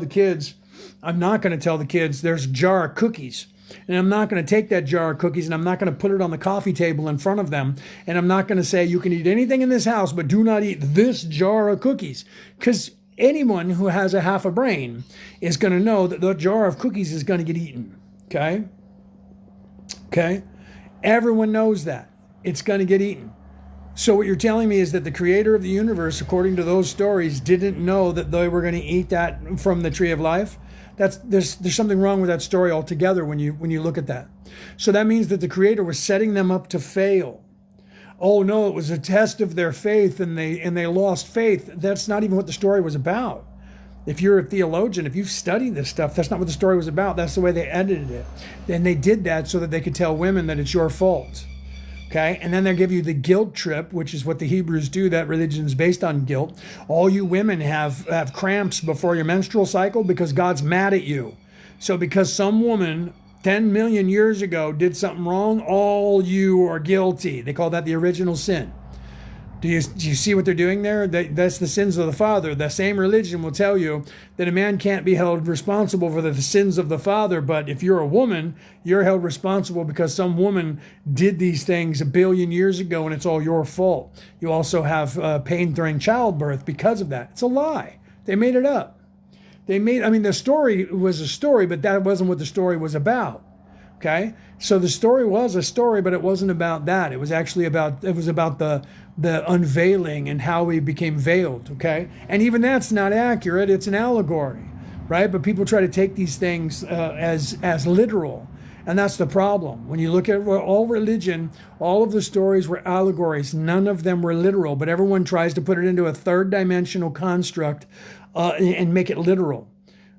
the kids there's a jar of cookies. And I'm not going to take that jar of cookies and I'm not going to put it on the coffee table in front of them. And I'm not going to say, "You can eat anything in this house, but do not eat this jar of cookies." Because anyone who has a half a brain is going to know that the jar of cookies is going to get eaten. Okay? Everyone knows that. It's going to get eaten. So what you're telling me is that the creator of the universe, according to those stories, didn't know that they were going to eat that from the tree of life? There's something wrong with that story altogether when you look at that. So that means that the creator was setting them up to fail. Oh no, it was a test of their faith and they lost faith. That's not even what the story was about. If you're a theologian, if you've studied this stuff, that's not what the story was about. That's the way they edited it. And they did that so that they could tell women that it's your fault. Okay? And then they'll give you the guilt trip, which is what the Hebrews do. That religion is based on guilt. All you women have cramps before your menstrual cycle because God's mad at you. So because some woman 10 million years ago did something wrong, all you are guilty. They call that the original sin. Do you see what they're doing there? That's the sins of the father. The same religion will tell you that a man can't be held responsible for the sins of the father, but if you're a woman, you're held responsible because some woman did these things a billion years ago and it's all your fault. You also have pain during childbirth because of that. It's a lie. They made it up. The story was a story, but that wasn't what the story was about. Okay? So the story was a story, but it wasn't about that. It was about the unveiling and how we became veiled, okay? And even that's not accurate. It's an allegory, right? But people try to take these things as literal, and that's the problem. When you look at all religion, all of the stories were allegories. None of them were literal, but everyone tries to put it into a third dimensional construct and make it literal.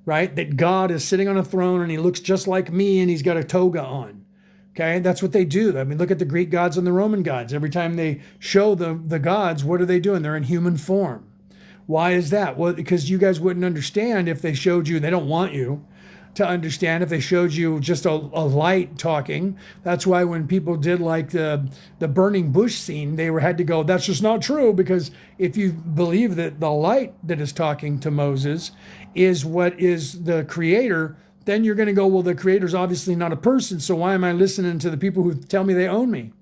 right? That God is sitting on a throne and he looks just like me and he's got a toga on. Okay, that's what they do. I mean, look at the Greek gods and the Roman gods. Every time they show the gods, what are they doing? They're in human form. Why is that? Well, because you guys wouldn't understand if they showed you, they don't want you to understand if they showed you just a light talking. That's why when people did like the burning bush scene, they had to go, that's just not true, because if you believe that the light that is talking to Moses is what is the creator, then you're going to go, well, the creator's obviously not a person, so why am I listening to the people who tell me they own me?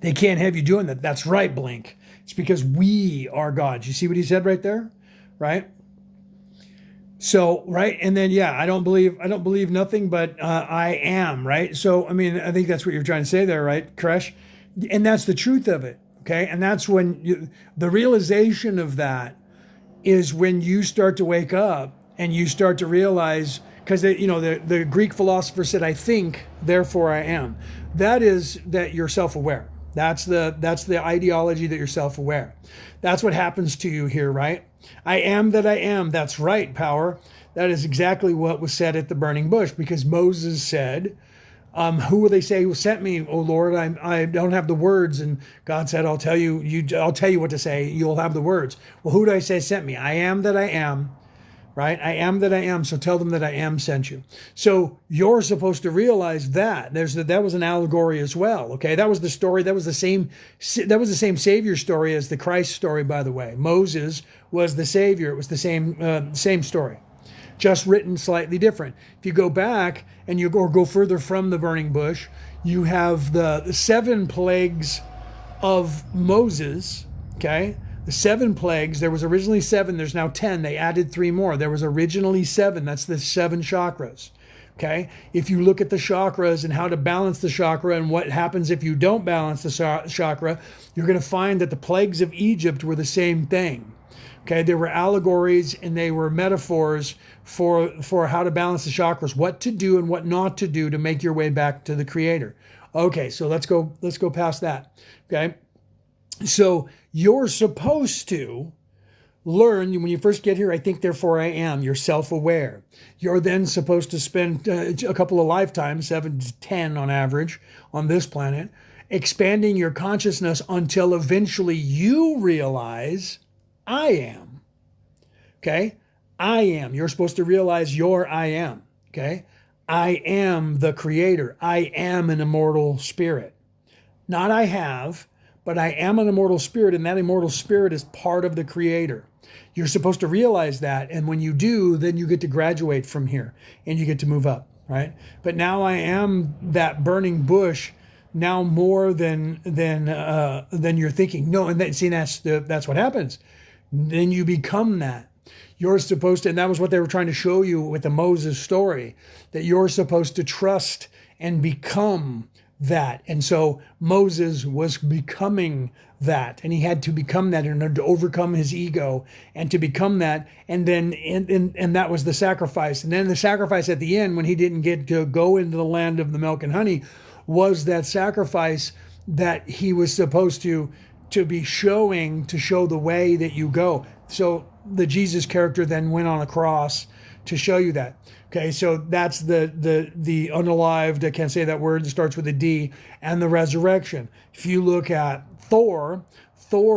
They can't have you doing that. That's right, Blink. It's because we are gods. You see what he said right there? Right? So, right? And then, yeah, I don't believe nothing, but I am, right? So, I mean, I think that's what you're trying to say there, right, Kresh? And that's the truth of it, okay? And that's when the realization of that is when you start to wake up and you start to realize, because the Greek philosopher said, I think, therefore I am. That is that you're self-aware. That's the ideology that you're self-aware. That's what happens to you here, right? I am that I am. That's right, power. That is exactly what was said at the burning bush, because Moses said, who will they say who sent me, O Lord? I don't have the words. And God said, I'll tell you what to say. You'll have the words. Well, who do I say sent me? I am that I am. Right? I am that I am. So tell them that I am sent you. So you're supposed to realize that that was an allegory as well. Okay. That was the story. That was the same Savior story as the Christ story, by the way. Moses was the Savior. It was the same story, just written slightly different. If you go back and you go further from the burning bush, you have the 7 plagues of Moses. Okay. The 7 plagues, there was originally 7, there's now 10. They added 3 more. There was originally 7. That's the 7 chakras. Okay? If you look at the chakras and how to balance the chakra and what happens if you don't balance the chakra, you're going to find that the plagues of Egypt were the same thing. Okay? They were allegories and they were metaphors for how to balance the chakras, what to do and what not to do to make your way back to the Creator. Okay, so let's go past that. Okay? So you're supposed to learn, when you first get here, I think, therefore I am. You're self-aware. You're then supposed to spend a couple of lifetimes, 7 to 10 on average, on this planet, expanding your consciousness until eventually you realize, I am. Okay? I am. You're supposed to realize your I am. Okay? I am the Creator. I am an immortal spirit. Not I have, but I am an immortal spirit, and that immortal spirit is part of the Creator. You're supposed to realize that, and when you do, then you get to graduate from here, and you get to move up, right? But now I am that burning bush, now more than you're thinking. No, and that's what happens. Then you become that. You're supposed to, and that was what they were trying to show you with the Moses story, that you're supposed to trust and become that. And so Moses was becoming that, and he had to become that in order to overcome his ego and to become that. And then, and that was the sacrifice. And then the sacrifice at the end, when he didn't get to go into the land of the milk and honey, was that sacrifice that he was supposed to be showing, to show the way that you go. So the Jesus character then went on a cross to show you that. Okay, so that's the unalived, I can't say that word, it starts with a D, and the resurrection. If you look at Thor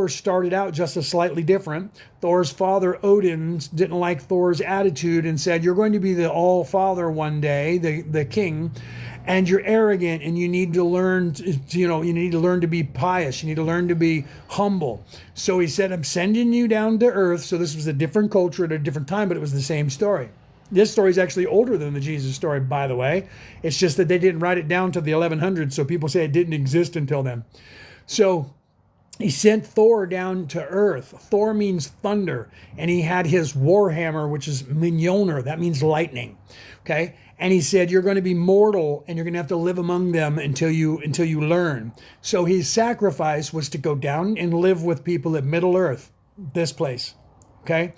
started out just as slightly different. Thor's father, Odin, didn't like Thor's attitude and said, you're going to be the all-father one day, the king, and you're arrogant, and you need to learn to be pious. You need to learn to be humble. So he said, I'm sending you down to earth. So this was a different culture at a different time, but it was the same story. This story is actually older than the Jesus story, by the way. It's just that they didn't write it down to the 1100s, so people say it didn't exist until then. So he sent Thor down to earth. Thor means thunder, and he had his warhammer, which is Mjolnir. That means lightning. Okay? And he said, you're going to be mortal, and you're going to have to live among them until you learn. So his sacrifice was to go down and live with people at Middle Earth, this place. okay?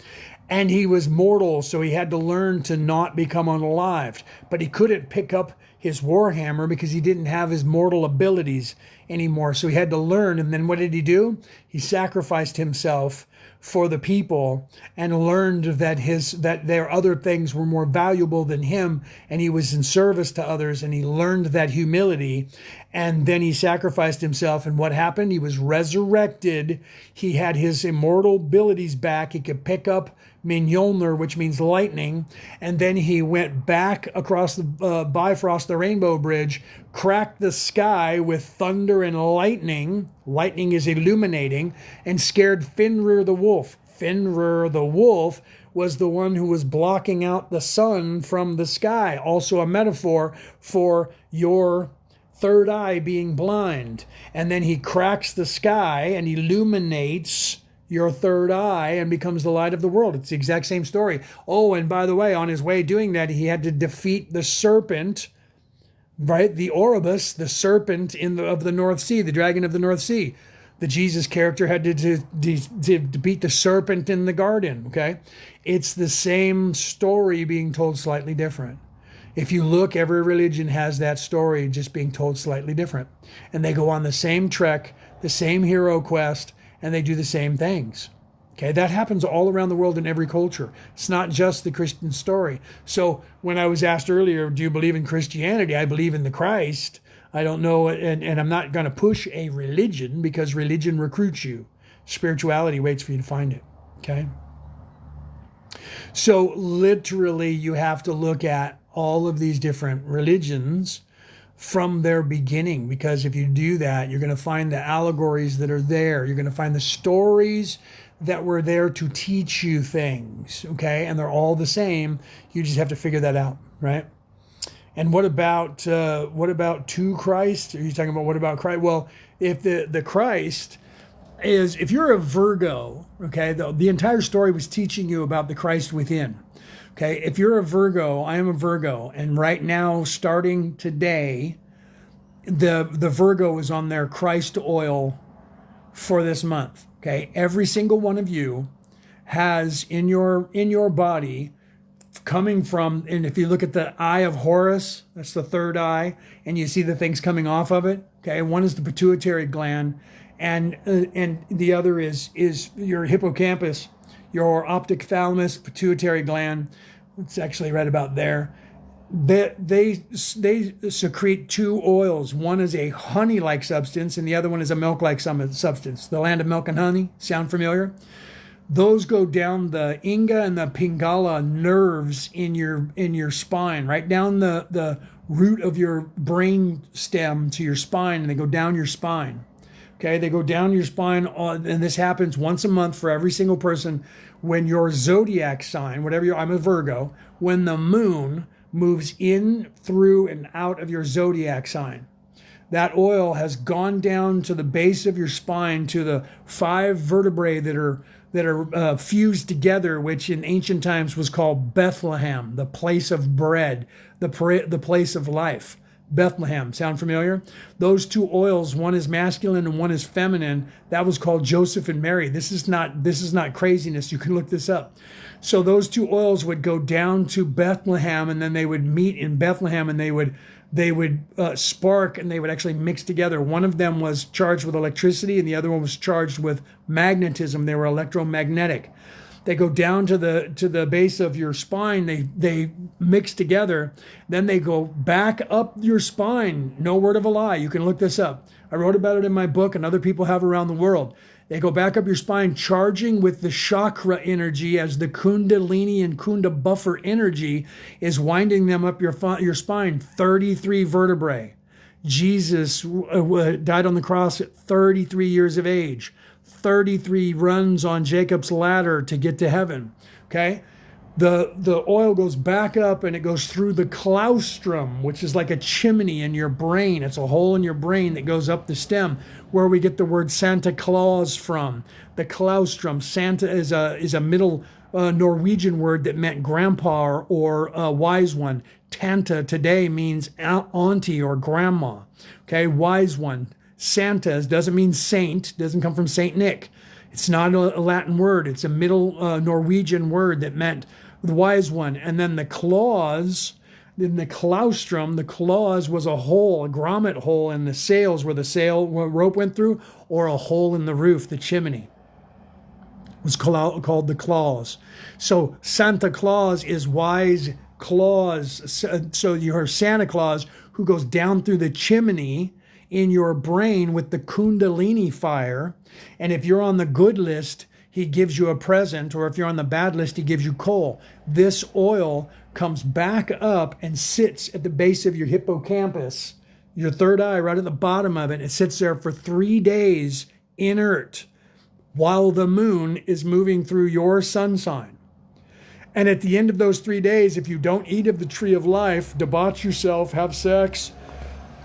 And he was mortal, so he had to learn to not become unalived. But he couldn't pick up his warhammer because he didn't have his mortal abilities anymore. So he had to learn. And then what did he do? He sacrificed himself for the people and learned that their other things were more valuable than him, and he was in service to others, and he learned that humility, and then he sacrificed himself. And what happened? He was resurrected. He had his immortal abilities back. He could pick up Mjolnir, which means lightning, and then he went back across the Bifrost, the Rainbow Bridge, cracked the sky with thunder and lightning. Lightning is illuminating, and scared Fenrir the wolf. Fenrir the wolf was the one who was blocking out the sun from the sky. Also a metaphor for your third eye being blind. And then he cracks the sky and illuminates your third eye and becomes the light of the world. It's the exact same story. Oh, and by the way, on his way doing that, he had to defeat the serpent, right? The Oribus, the serpent of the North Sea, the dragon of the North Sea. The Jesus character had to beat the serpent in the garden, okay? It's the same story being told slightly different. If you look, every religion has that story just being told slightly different. And they go on the same trek, the same hero quest, and they do the same things. Okay, that happens all around the world in every culture. It's not just the Christian story. So when I was asked earlier, do you believe in Christianity? I believe in the Christ. I don't know, and I'm not going to push a religion because religion recruits you. Spirituality waits for you to find it. Okay? So literally you have to look at all of these different religions from their beginning, because if you do that, you're going to find the allegories that are there. You're going to find the stories that were there to teach you things, okay? And they're all the same. You just have to figure that out, right? And what about to Christ? Are you talking about what about Christ? Well, if the Christ is, if you're a Virgo, okay, the entire story was teaching you about the Christ within. Okay, if you're a Virgo, I am a Virgo, and right now, starting today, the Virgo is on their Christ oil for this month. Okay, every single one of you has in your body, coming from, and if you look at the eye of Horus, that's the third eye, and you see the things coming off of it. Okay, one is the pituitary gland, and the other is your hippocampus. Your optic thalamus, pituitary gland, it's actually right about there. They secrete two oils. One is a honey-like substance, and the other one is a milk-like substance. The land of milk and honey, sound familiar? Those go down the Inga and the Pingala nerves in your spine, right down the root of your brain stem to your spine, and they go down your spine. Okay, they go down your spine, and this happens once a month for every single person when your zodiac sign, I'm a Virgo, when the moon moves in, through, and out of your zodiac sign. That oil has gone down to the base of your spine, to the 5 vertebrae that are fused together, which in ancient times was called Bethlehem, the place of bread, the place of life. Bethlehem, sound familiar? Those two oils, one is masculine and one is feminine. That was called Joseph and Mary. This is not craziness. You can look this up. So those two oils would go down to Bethlehem, and then they would meet in Bethlehem, and they would spark, and they would actually mix together. One of them was charged with electricity, and the other one was charged with magnetism. They were electromagnetic. They go down to the base of your spine. They mix together. Then they go back up your spine. No word of a lie. You can look this up. I wrote about it in my book, and other people have around the world. They go back up your spine, charging with the chakra energy as the Kundalini and Kunda buffer energy is winding them up your spine. 33 vertebrae. Jesus died on the cross at 33 years of age. 33 runs on Jacob's ladder to get to heaven. Okay? The oil goes back up, and it goes through the claustrum, which is like a chimney in your brain. It's a hole in your brain that goes up the stem, where we get the word Santa Claus from. The claustrum. Santa is a middle Norwegian word that meant grandpa or wise one. Tanta today means auntie or grandma. Okay, wise one. Santa doesn't mean saint, doesn't come from Saint Nick. It's not a Latin word. It's a Middle Norwegian word that meant the wise one. And then the claws, in the claustrum, the claws was a hole, a grommet hole in the sails where the sail rope went through, or a hole in the roof, the chimney. It was called the claws. So Santa Claus is wise claws. So you're Santa Claus who goes down through the chimney in your brain with the Kundalini fire. And if you're on the good list, he gives you a present, or if you're on the bad list, he gives you coal. This oil comes back up and sits at the base of your hippocampus, your third eye, right at the bottom of it. It sits there for 3 days inert while the moon is moving through your sun sign. And at the end of those 3 days, if you don't eat of the tree of life, debauch yourself, have sex,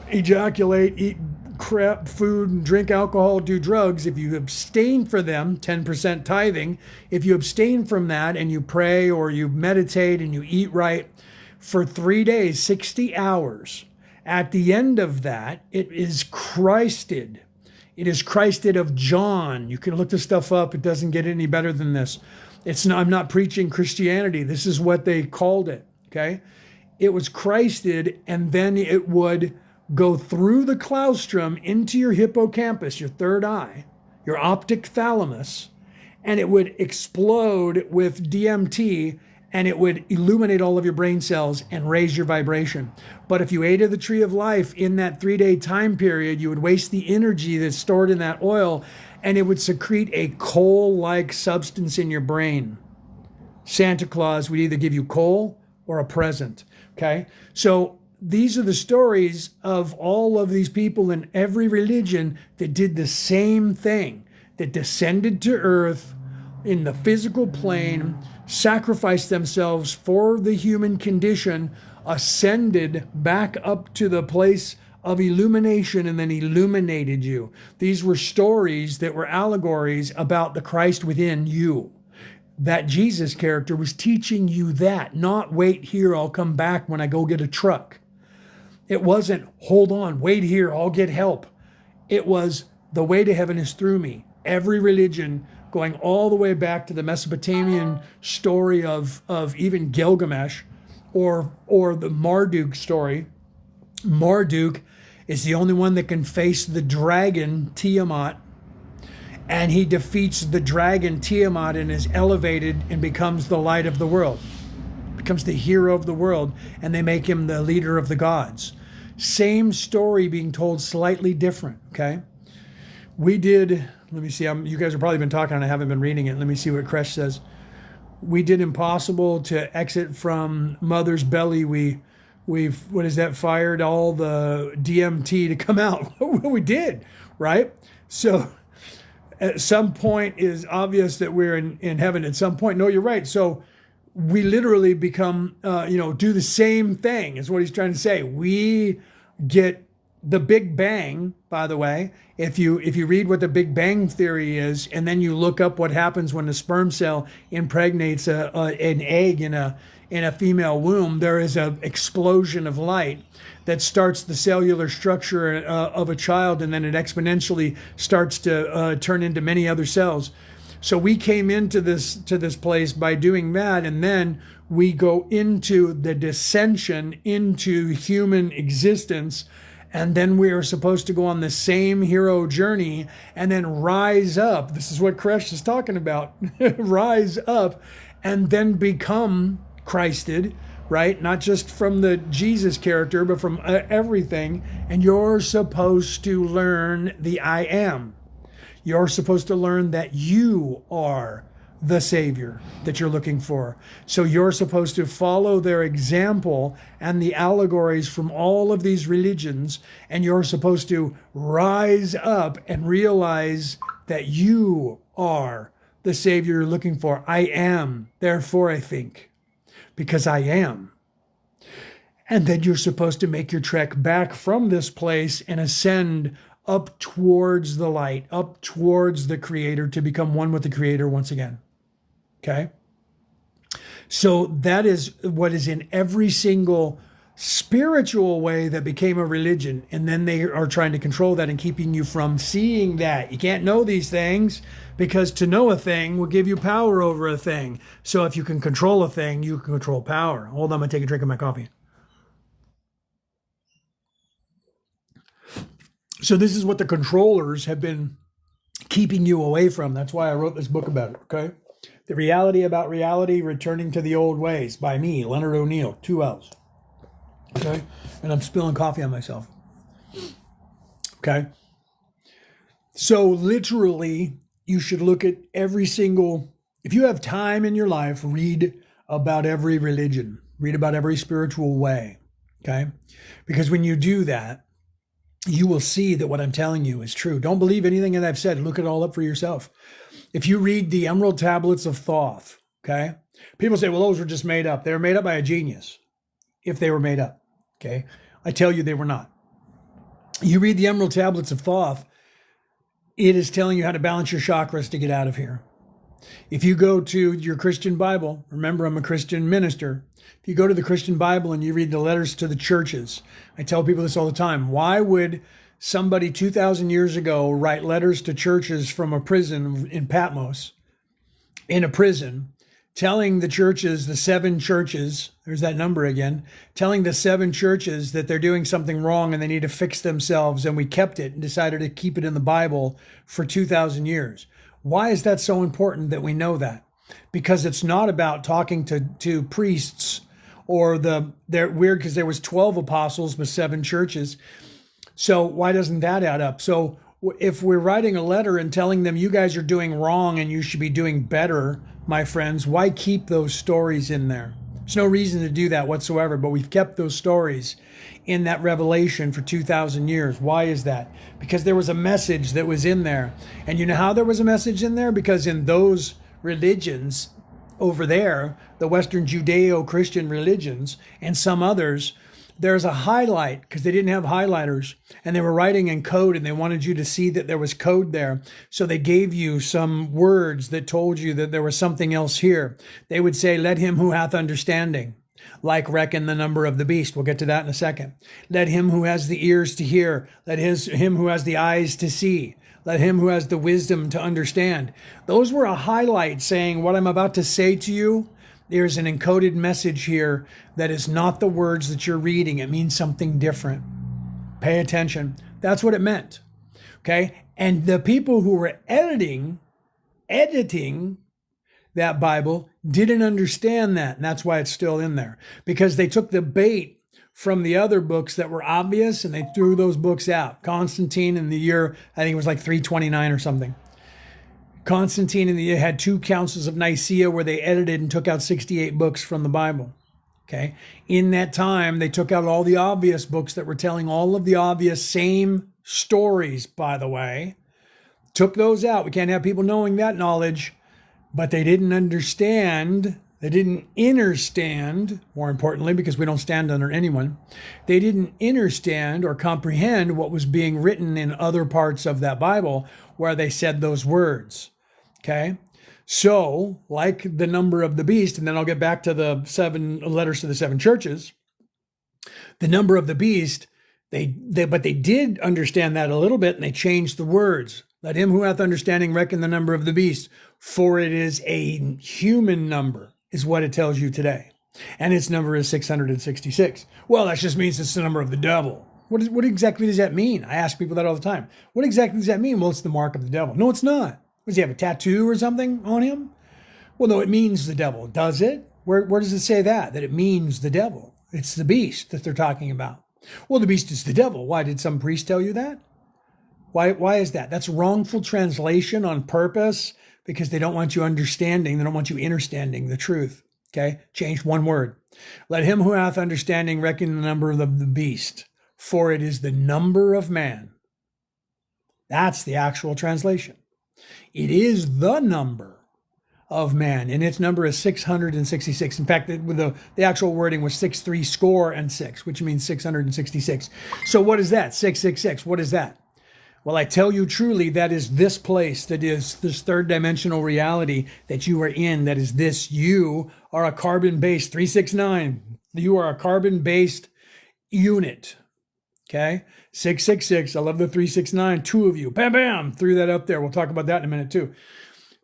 ejaculate, eat crap food, and drink alcohol, do drugs, if you abstain from them, 10% tithing, if you abstain from that and you pray or you meditate and you eat right for 3 days, 60 hours, at the end of that, it is Christed. It is Christed of John. You can look this stuff up. It doesn't get any better than this. I'm not preaching Christianity. This is what they called it, okay? It was Christed, and then it would go through the claustrum into your hippocampus, your third eye, your optic thalamus, and it would explode with DMT, and it would illuminate all of your brain cells and raise your vibration. But if you ate of the tree of life in that 3-day time period, you would waste the energy that's stored in that oil, and it would secrete a coal-like substance in your brain. Santa Claus would either give you coal or a present, okay? So these are the stories of all of these people in every religion that did the same thing, that descended to earth in the physical plane, sacrificed themselves for the human condition, ascended back up to the place of illumination, and then illuminated you. These were stories that were allegories about the Christ within you. That Jesus character was teaching you that, not wait here, I'll come back when I go get a truck. It wasn't, hold on, wait here, I'll get help. It was, the way to heaven is through me. Every religion, going all the way back to the Mesopotamian story of even Gilgamesh, or the Marduk story. Marduk is the only one that can face the dragon Tiamat, and he defeats the dragon Tiamat and is elevated and becomes the light of the world, becomes the hero of the world, and they make him the leader of the gods. Same story being told slightly different, okay? We did, let me see, you guys have probably been talking and I haven't been reading it. Let me see what Kresh says. We did impossible to exit from mother's belly. We've fired all the DMT to come out. We did, right? So at some point is obvious that we're in heaven. At some point, no, you're right. So we literally become, do the same thing is what he's trying to say. We get the Big Bang, by the way. If you read what the Big Bang theory is, and then you look up what happens when the sperm cell impregnates an egg in a female womb, there is an explosion of light that starts the cellular structure of a child, and then it exponentially starts to turn into many other cells. So we came into this place by doing that, and then we go into the descension into human existence, and then we are supposed to go on the same hero journey and then rise up. This is what Kresh is talking about. Rise up and then become Christed, right? Not just from the Jesus character, but from everything. And you're supposed to learn the I am. You're supposed to learn that you are the Savior that you're looking for. So you're supposed to follow their example and the allegories from all of these religions, and you're supposed to rise up and realize that you are the Savior you're looking for. I am, therefore I think, because I am. And then you're supposed to make your trek back from this place and ascend up towards the light, up towards the Creator, to become one with the Creator once again. Okay? So that is what is in every single spiritual way that became a religion. And then they are trying to control that and keeping you from seeing that. You can't know these things because to know a thing will give you power over a thing. So if you can control a thing, you can control power. Hold on, I'm going to take a drink of my coffee. So this is what the controllers have been keeping you away from. That's why I wrote this book about it, okay? The Reality About Reality, Returning to the Old Ways by me, Leonard O'Neill, 2 L's. Okay? And I'm spilling coffee on myself. Okay? So literally, you should look at every single, if you have time in your life, read about every religion. Read about every spiritual way. Okay? Because when you do that, you will see that what I'm telling you is true. Don't believe anything that I've said. Look it all up for yourself. If you read the Emerald Tablets of Thoth, okay? People say, well, those were just made up. They were made up by a genius, if they were made up, okay? I tell you they were not. You read the Emerald Tablets of Thoth, it is telling you how to balance your chakras to get out of here. If you go to your Christian Bible, remember I'm a Christian minister. If you go to the Christian Bible and you read the letters to the churches, I tell people this all the time. Why would somebody 2,000 years ago write letters to churches from a prison in Patmos, in a prison, telling the churches, the 7 churches, there's that number again, telling the 7 churches that they're doing something wrong and they need to fix themselves, and we kept it and decided to keep it in the Bible for 2,000 years. Why is that so important that we know that? Because it's not about talking to priests or they're weird because there was 12 apostles but 7 churches. So why doesn't that add up? So if we're writing a letter and telling them you guys are doing wrong and you should be doing better, my friends, why keep those stories in there? There's no reason to do that whatsoever, but we've kept those stories in that revelation for 2,000 years. Why is that? Because there was a message that was in there. And you know how there was a message in there? Because in those religions over there, the Western Judeo-Christian religions and some others, there's a highlight because they didn't have highlighters and they were writing in code and they wanted you to see that there was code there. So they gave you some words that told you that there was something else here. They would say, let him who hath understanding, like reckon the number of the beast. We'll get to that in a second. Let him who has the ears to hear, let him who has the eyes to see, let him who has the wisdom to understand. Those were a highlight saying what I'm about to say to you. There's an encoded message here that is not the words that you're reading. It means something different. Pay attention. That's what it meant. Okay? And the people who were editing that Bible didn't understand that. And that's why it's still in there. Because they took the bait from the other books that were obvious and they threw those books out. Constantine in the year, I think it was like 329 or something. Constantine in the year had 2 councils of Nicaea where they edited and took out 68 books from the Bible. Okay. In that time, they took out all the obvious books that were telling all of the obvious same stories, by the way. Took those out. We can't have people knowing that knowledge, but they didn't understand. They didn't understand, more importantly, because we don't stand under anyone. They didn't understand or comprehend what was being written in other parts of that Bible where they said those words. Okay? So, like the number of the beast, and then I'll get back to the 7 letters to the 7 churches, the number of the beast, but they did understand that a little bit and they changed the words. Let him who hath understanding reckon the number of the beast, for it is a human number, is what it tells you today. And its number is 666. Well, that just means it's the number of the devil. What exactly does that mean? I ask people that all the time. What exactly does that mean? Well, it's the mark of the devil. No, it's not. Does he have a tattoo or something on him? Well, no, it means the devil. Does it? Where does it say that it means the devil? It's the beast that they're talking about. Well, the beast is the devil. Why did some priest tell you that? Why is that? That's wrongful translation on purpose because they don't want you understanding. They don't want you understanding the truth. Okay? Change one word. Let him who hath understanding reckon the number of the beast, for it is the number of man. That's the actual translation. It is the number of man, and its number is 666. In fact, the actual wording was 636, which means 666. So what is that? 666. What is that? Well, I tell you truly, that is this place, that is this third dimensional reality that you are in, that is this. You are a carbon-based 369. You are a carbon-based unit. Okay, 666. I love the 369. Two of you, bam, bam, threw that up there. We'll talk about that in a minute too.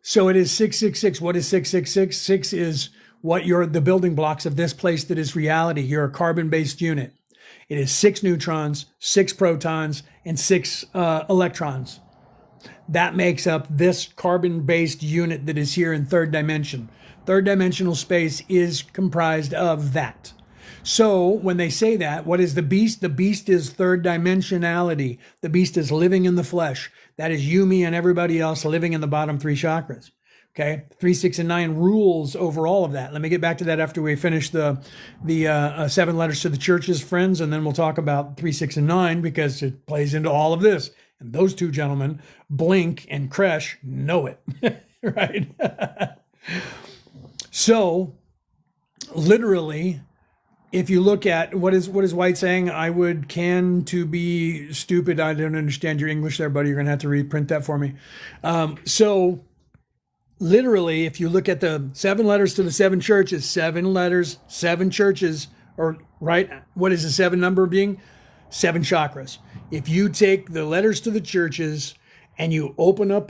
So it is 666. What is 666? Six is what the building blocks of this place that is reality. You're a carbon-based unit. It is 6 neutrons, 6 protons, and 6 electrons. That makes up this carbon-based unit that is here in third dimension. Third dimensional space is comprised of that. So when they say that, what is the beast? The beast is third dimensionality. The beast is living in the flesh. That is you, me, and everybody else living in the bottom 3 chakras. Okay, 3, 6, and 9 rules over all of that. Let me get back to that after we finish the 7 letters to the churches, friends, and then we'll talk about 3, 6, and 9 because it plays into all of this. And those two gentlemen, Blink and Kresh, know it, right? So, literally, if you look at what is White saying, I would can to be stupid. I don't understand your English there, buddy. You're gonna have to reprint that for me. So, literally, if you look at the 7 letters to the 7 churches, 7 letters, 7 churches, or right? What is the 7 number being? 7 chakras. If you take the letters to the churches and you open up,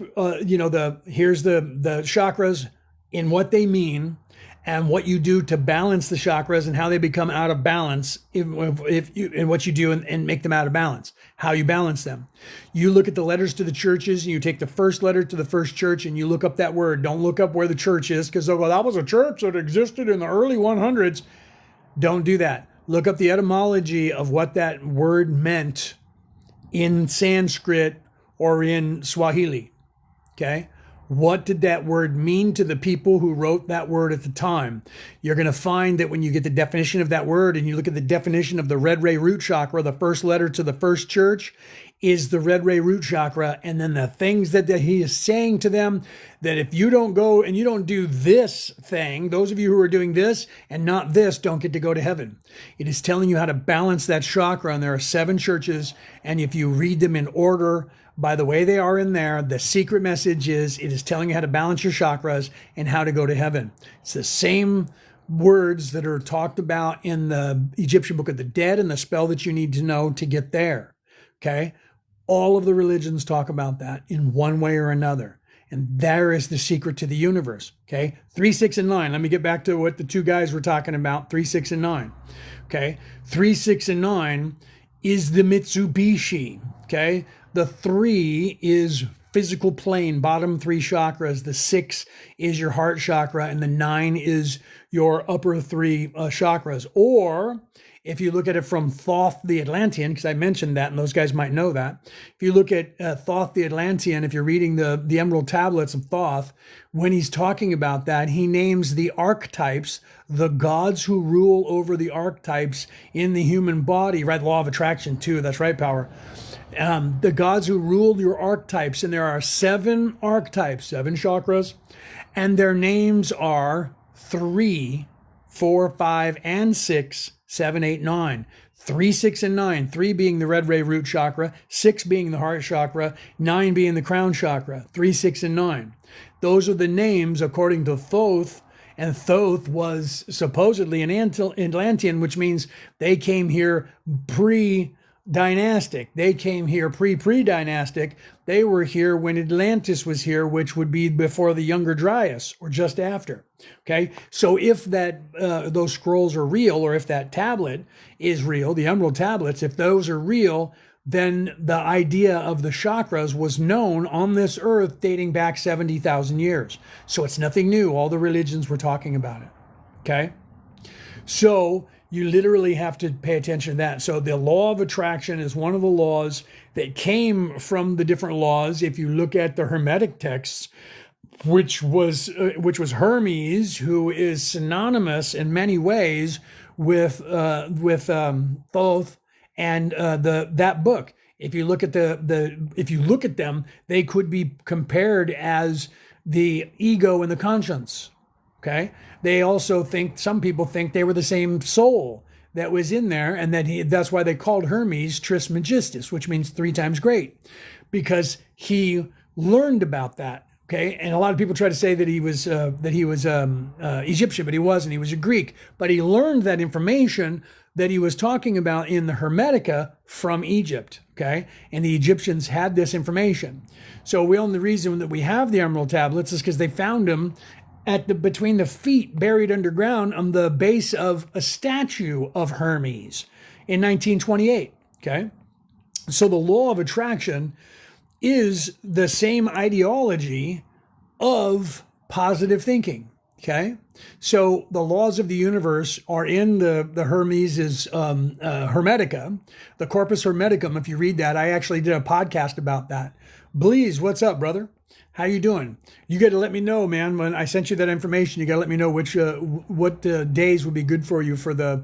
here's the chakras in what they mean and what you do to balance the chakras and how they become out of balance and what you do and make them out of balance, how you balance them. You look at the letters to the churches and you take the first letter to the first church and you look up that word. Don't look up where the church is because they'll go, that was a church that existed in the early 100s. Don't do that. Look up the etymology of what that word meant in Sanskrit or in Swahili, okay? What did that word mean to the people who wrote that word at the time? You're going to find that when you get the definition of that word and you look at the definition of the red ray root chakra, the first letter to the first church is the red ray root chakra. And then the things that he is saying to them, that if you don't go and you don't do this thing, those of you who are doing this and not this don't get to go to heaven. It is telling you how to balance that chakra. And there are 7 churches. And if you read them in order, by the way they are in there, the secret message is it is telling you how to balance your chakras and how to go to heaven. It's the same words that are talked about in the Egyptian Book of the Dead and the spell that you need to know to get there. Okay? All of the religions talk about that in one way or another. And there is the secret to the universe. Okay? 3, 6, and 9. Let me get back to what the 2 guys were talking about. 3, 6, and 9. Okay? 3, 6, and 9 is the Mitsubishi. Okay? The 3 is physical plane, bottom 3 chakras. The 6 is your heart chakra, and the 9 is your upper 3 chakras. Or if you look at it from Thoth the Atlantean, because I mentioned that, and those guys might know that. If you look at Thoth the Atlantean, if you're reading the Emerald Tablets of Thoth, when he's talking about that, he names the archetypes, the gods who rule over the archetypes in the human body, right? Law of attraction too, that's right, Power. The gods who rule your archetypes, and there are 7 archetypes, 7 chakras, and their names are 3, 4, 5, and 6, 7, 8, 9. 3, 6, and 9. 3 being the red ray root chakra, 6 being the heart chakra, 9 being the crown chakra. 3, 6, and 9. Those are the names according to Thoth, and Thoth was supposedly an Atlantean, which means they came here pre-dynastic. They came here pre-dynastic. They were here when Atlantis was here, which would be before the Younger Dryas or just after. Okay, so if that those scrolls are real, or if that tablet is real, the Emerald Tablets, if those are real, then the idea of the chakras was known on this earth dating back 70,000 years. So it's nothing new. All the religions were talking about it. Okay, so you literally have to pay attention to that. So the law of attraction is one of the laws that came from the different laws. If you look at the Hermetic texts, which was Hermes, who is synonymous in many ways with Thoth and that book. If you look at if you look at them, they could be compared as the ego and the conscience. Okay. They also some people think they were the same soul that was in there, and that's why they called Hermes Trismegistus, which means 3 times great, because he learned about that. Okay, and a lot of people try to say that he was Egyptian, but he wasn't. He was a Greek, but he learned that information that he was talking about in the Hermetica from Egypt, okay? And the Egyptians had this information. So the only reason that we have the emerald tablets is because they found them between the feet, buried underground on the base of a statue of Hermes in 1928, okay? So the law of attraction is the same ideology of positive thinking, okay? So the laws of the universe are in the Hermes' Hermetica, the Corpus Hermeticum. If you read that, I actually did a podcast about that. Bleeze, what's up, brother? How you doing? You got to let me know, man. When I sent you that information, you got to let me know what days would be good for you for the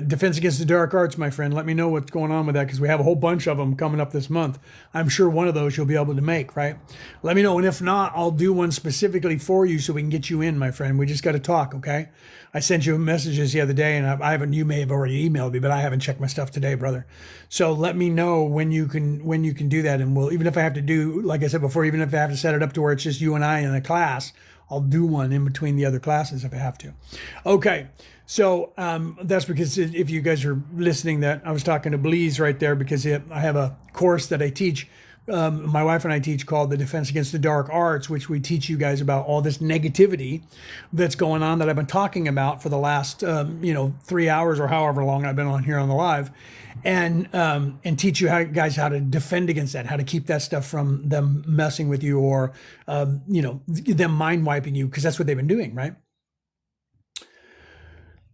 Defense Against the Dark Arts, my friend. Let me know what's going on with that, because we have a whole bunch of them coming up this month. I'm sure one of those you'll be able to make, right? Let me know, and if not, I'll do one specifically for you so we can get you in, my friend. We just got to talk, okay? I sent you messages the other day, and I haven't. You may have already emailed me, but I haven't checked my stuff today, brother. So let me know when you can do that, and we'll, even if I have to do, like I said before, even if I have to set it up to where it's just you and I in a class, I'll do one in between the other classes if I have to. Okay, so that's because if you guys are listening, that I was talking to Bleeze right there, because I have a course that I teach. My wife and I teach, called the Defense Against the Dark Arts, which we teach you guys about all this negativity that's going on that I've been talking about for the last 3 hours or however long I've been on here on the live, and teach you guys how to defend against that, how to keep that stuff from them messing with you, or them mind wiping you, because that's what they've been doing, right?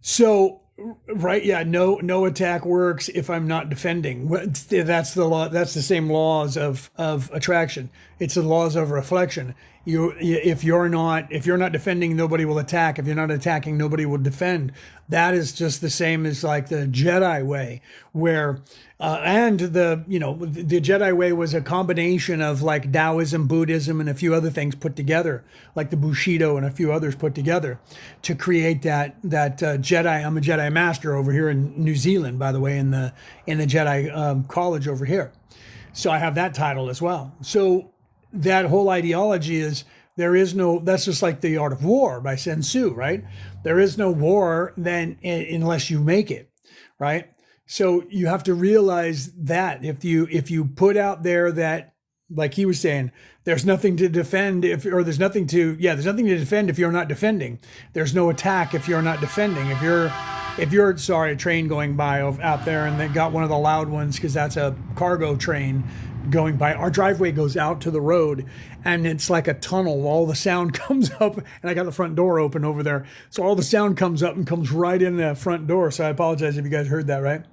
So. Right, yeah, no attack works if I'm not defending. That's the law. That's the same laws of attraction. It's the laws of reflection. If you're not defending, nobody will attack. If you're not attacking, nobody will defend. That is just the same as like the Jedi way, where and the Jedi way was a combination of like Taoism, Buddhism, and a few other things put together, like the Bushido and a few others put together to create that Jedi. I'm a Jedi Master over here in New Zealand, by the way, in the Jedi college over here. So I have that title as well. So that whole ideology is, there is no, that's just like the Art of War by Sun Tzu, right? There is no war then unless you make it, right? So you have to realize that if you put out there that, like he was saying, there's nothing to defend there's nothing to defend if you're not defending. There's no attack if you're not defending. If you're sorry, a train going by out there, and they got one of the loud ones, because that's a cargo train going by. Our driveway goes out to the road, and it's like a tunnel. All the sound comes up, and I got the front door open over there, so all the sound comes up and comes right in the front door. So I apologize if you guys heard that, right?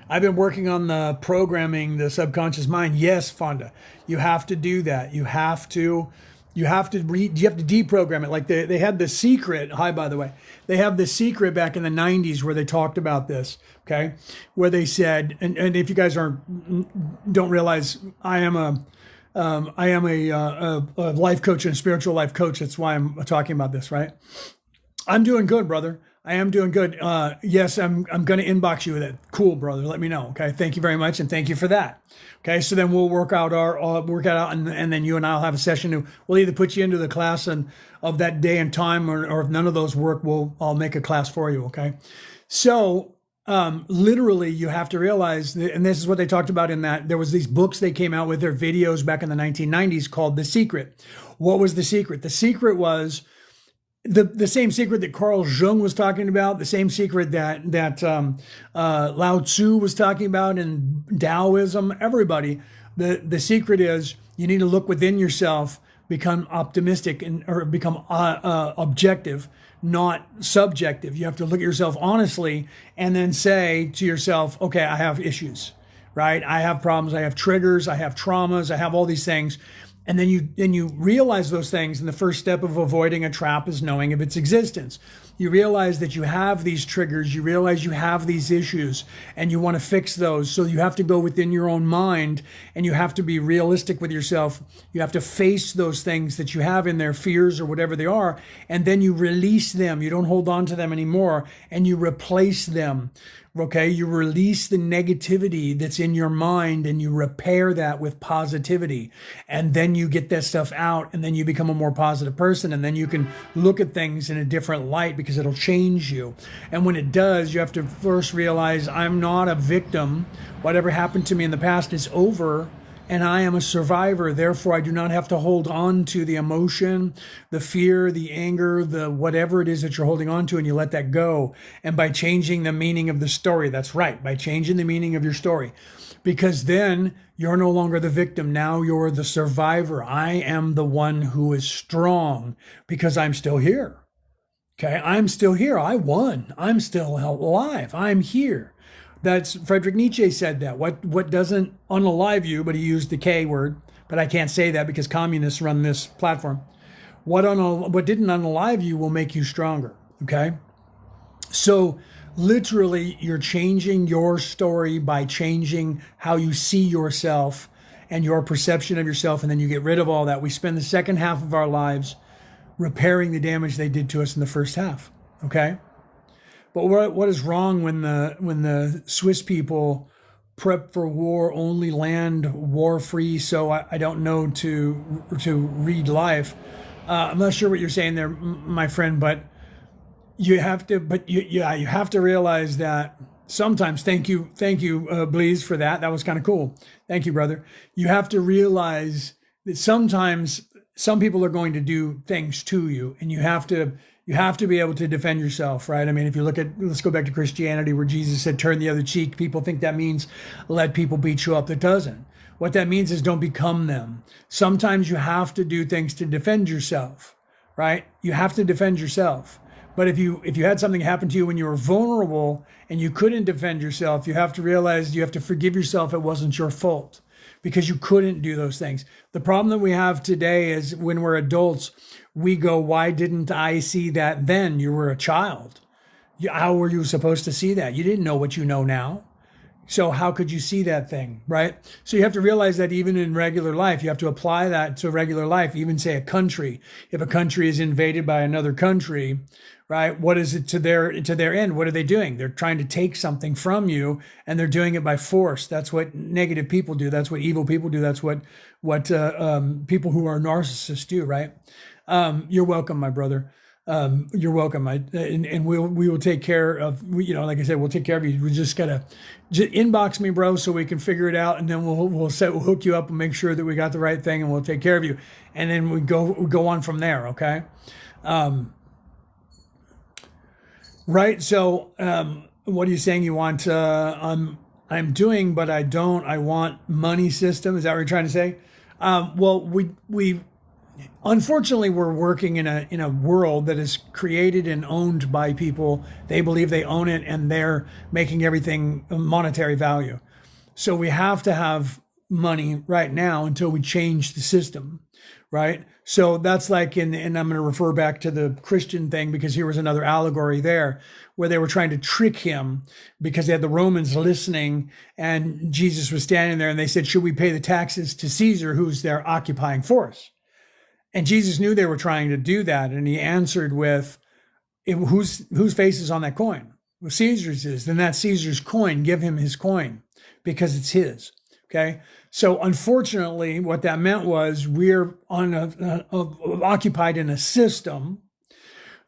I've been working on the programming the subconscious mind. Yes, Fonda, you have to do that. You have to deprogram it. Like they had The Secret. Hi, by the way. They have The Secret back in the 90s where they talked about this, okay? Where they said, and if you guys don't realize, I am a life coach and a spiritual life coach. That's why I'm talking about this, right? I'm doing good, brother. I am doing good. Yes, I'm going to inbox you with it. Cool, brother. Let me know. Okay. Thank you very much, and thank you for that. Okay. So then we'll work out and then you and I'll have a session. We'll either put you into the class of that day and time, or if none of those work, I'll make a class for you. Okay. So literally, you have to realize, and this is what they talked about in that. There was these books they came out with, their videos back in the 1990s called The Secret. What was the secret? The secret was the same secret that Carl Jung was talking about, the same secret that Lao Tzu was talking about, and Taoism, everybody. The secret is, you need to look within yourself, become optimistic, or become objective, not subjective. You have to look at yourself honestly, and then say to yourself, okay, I have issues, right? I have problems, I have triggers, I have traumas, I have all these things. And then you realize those things, and the first step of avoiding a trap is knowing of its existence. You realize that you have these triggers, you realize you have these issues, and you want to fix those. So you have to go within your own mind, and you have to be realistic with yourself. You have to face those things that you have in there, fears or whatever they are, and then you release them. You don't hold on to them anymore, and you replace them Okay, you release the negativity that's in your mind and you repair that with positivity. And then you get that stuff out and then you become a more positive person. And then you can look at things in a different light because it'll change you. And when it does, you have to first realize I'm not a victim. Whatever happened to me in the past is over. And I am a survivor. Therefore, I do not have to hold on to the emotion, the fear, the anger, the whatever it is that you're holding on to, and you let that go. And by changing the meaning of the story, that's right, by changing the meaning of your story, because then you're no longer the victim. Now you're the survivor. I am the one who is strong because I'm still here. Okay, I'm still here. I won. I'm still alive. I'm here. That's Friedrich Nietzsche said that. What doesn't unalive you, but he used the K word, but I can't say that because communists run this platform. What didn't unalive you will make you stronger, okay? So literally you're changing your story by changing how you see yourself and your perception of yourself, and then you get rid of all that. We spend the second half of our lives repairing the damage they did to us in the first half, okay? But what is wrong when the Swiss people prep for war, only land war free? So I don't know to read life. I'm not sure what you're saying there, my friend, but you have to. But you have to realize that sometimes. Thank you, Bleeze, for that. That was kind of cool. Thank you, brother. You have to realize that sometimes some people are going to do things to you, and you have to be able to defend yourself, right? I mean, if you look at, let's go back to Christianity where Jesus said, turn the other cheek. People think that means let people beat you up. That doesn't. What that means is don't become them. Sometimes you have to do things to defend yourself, right? You have to defend yourself. But if you had something happen to you when you were vulnerable and you couldn't defend yourself, you have to realize you have to forgive yourself. It wasn't your fault because you couldn't do those things. The problem that we have today is when we're adults, we go, why didn't I see that then? You were a child. How were you supposed to see that? You didn't know what you know now. So how could you see that thing, right? So you have to realize that even in regular life, you have to apply that to regular life, even say a country. If a country is invaded by another country, right? What is it to their end? What are they doing? They're trying to take something from you and they're doing it by force. That's what negative people do. That's what evil people do. That's what people who are narcissists do, right? You're welcome, my brother. You're welcome. And we will take care of, like I said, we'll take care of you. We just gotta inbox me, bro, so we can figure it out. And then we'll hook you up and make sure that we got the right thing and we'll take care of you. And then we go on from there. Okay. Right. So, what are you saying you want? I'm doing, but I don't. I want money system. Is that what you're trying to say? Well, we unfortunately we're working in a world that is created and owned by people. They believe they own it, and they're making everything monetary value. So we have to have money right now until we change the system. Right. So that's like and I'm going to refer back to the Christian thing because here was another allegory there where they were trying to trick him because they had the Romans listening and Jesus was standing there and they said, should we pay the taxes to Caesar, who's their occupying force? And Jesus knew they were trying to do that. And he answered with, whose face is on that coin? Well, Caesar's is. Then that's Caesar's coin. Give him his coin because it's his. Okay. So unfortunately, what that meant was we're occupied in a system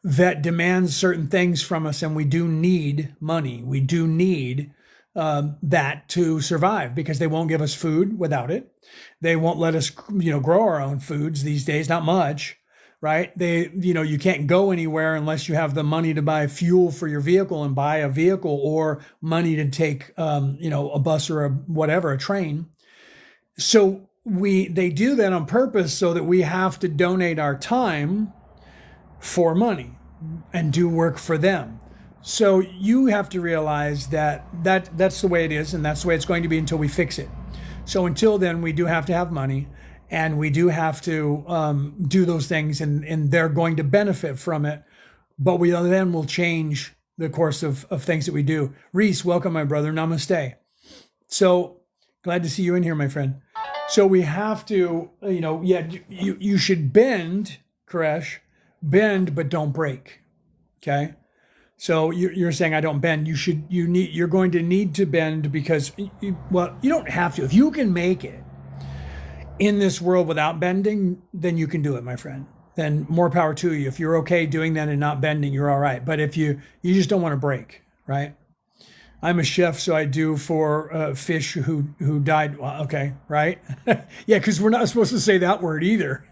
that demands certain things from us, and we do need money. We do need that to survive because they won't give us food without it. They won't let us, grow our own foods these days. Not much, right? You can't go anywhere unless you have the money to buy fuel for your vehicle and buy a vehicle or money to take, a bus or a train. So they do that on purpose so that we have to donate our time for money and do work for them. So you have to realize that's the way it is, and that's the way it's going to be until we fix it. So until then, we do have to have money, and we do have to do those things, and they're going to benefit from it. But we then will change the course of things that we do. Reese, welcome, my brother. Namaste. So glad to see you in here, my friend. So we have to, you should bend, Koresh, bend, but don't break. Okay. So you're saying I don't bend. You're going to need to bend because, well, you don't have to. If you can make it in this world without bending, then you can do it, my friend. Then more power to you. If you're okay doing that and not bending, you're all right. But if you just don't want to break, right? I'm a chef, so I do for fish who died. Well, okay, right? Yeah, because we're not supposed to say that word either,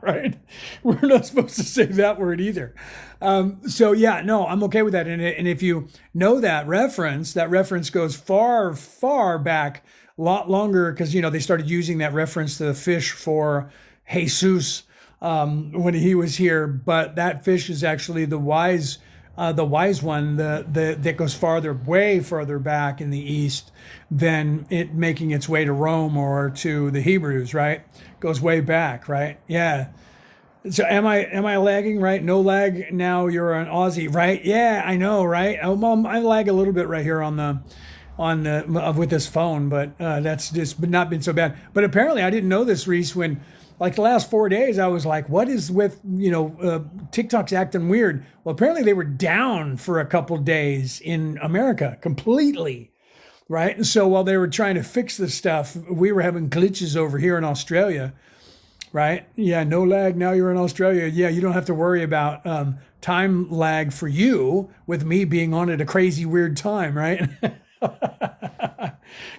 right? We're not supposed to say that word either. So yeah, no, I'm okay with that. And if you know that reference goes far, far back, a lot longer, because they started using that reference to the fish for Jesus when he was here. But that fish is actually the wise one, that goes way farther back in the East than it making its way to Rome or to the Hebrews, right? Goes way back, right? Yeah. So am I lagging, right? No lag. Now you're an Aussie, right? Yeah, I know, right? I lag a little bit right here on the with this phone, but that's just not been so bad. But apparently, I didn't know this, Reese, when. Like the last 4 days, I was like, what is with, TikTok's acting weird. Well, apparently they were down for a couple days in America completely, right? And so while they were trying to fix this stuff, we were having glitches over here in Australia, right? Yeah, no lag. Now you're in Australia. Yeah, you don't have to worry about time lag for you with me being on at a crazy weird time, right?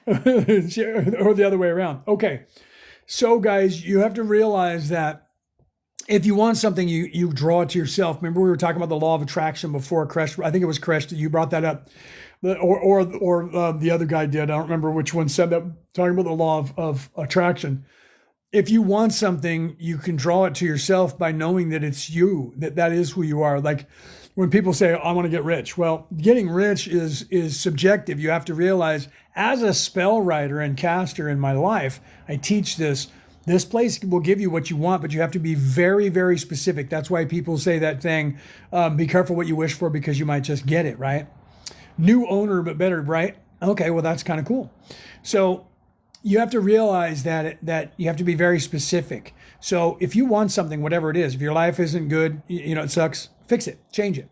Or the other way around. Okay. So guys, you have to realize that if you want something, you draw it to yourself. Remember we were talking about the law of attraction before, Kresh. I think it was Kresh that you brought that up, or the other guy did. I don't remember which one said that. Talking about the law of attraction. If you want something, you can draw it to yourself by knowing that it's you, that is who you are. Like when people say, I want to get rich. Well, getting rich is subjective. You have to realize, as a spell writer and caster in my life, I teach this. This place will give you what you want, but you have to be very, very specific. That's why people say that thing, be careful what you wish for because you might just get it, right? New owner, but better, right? Okay, well, that's kind of cool. So you have to realize that you have to be very specific. So if you want something, whatever it is, if your life isn't good, it sucks, fix it, change it.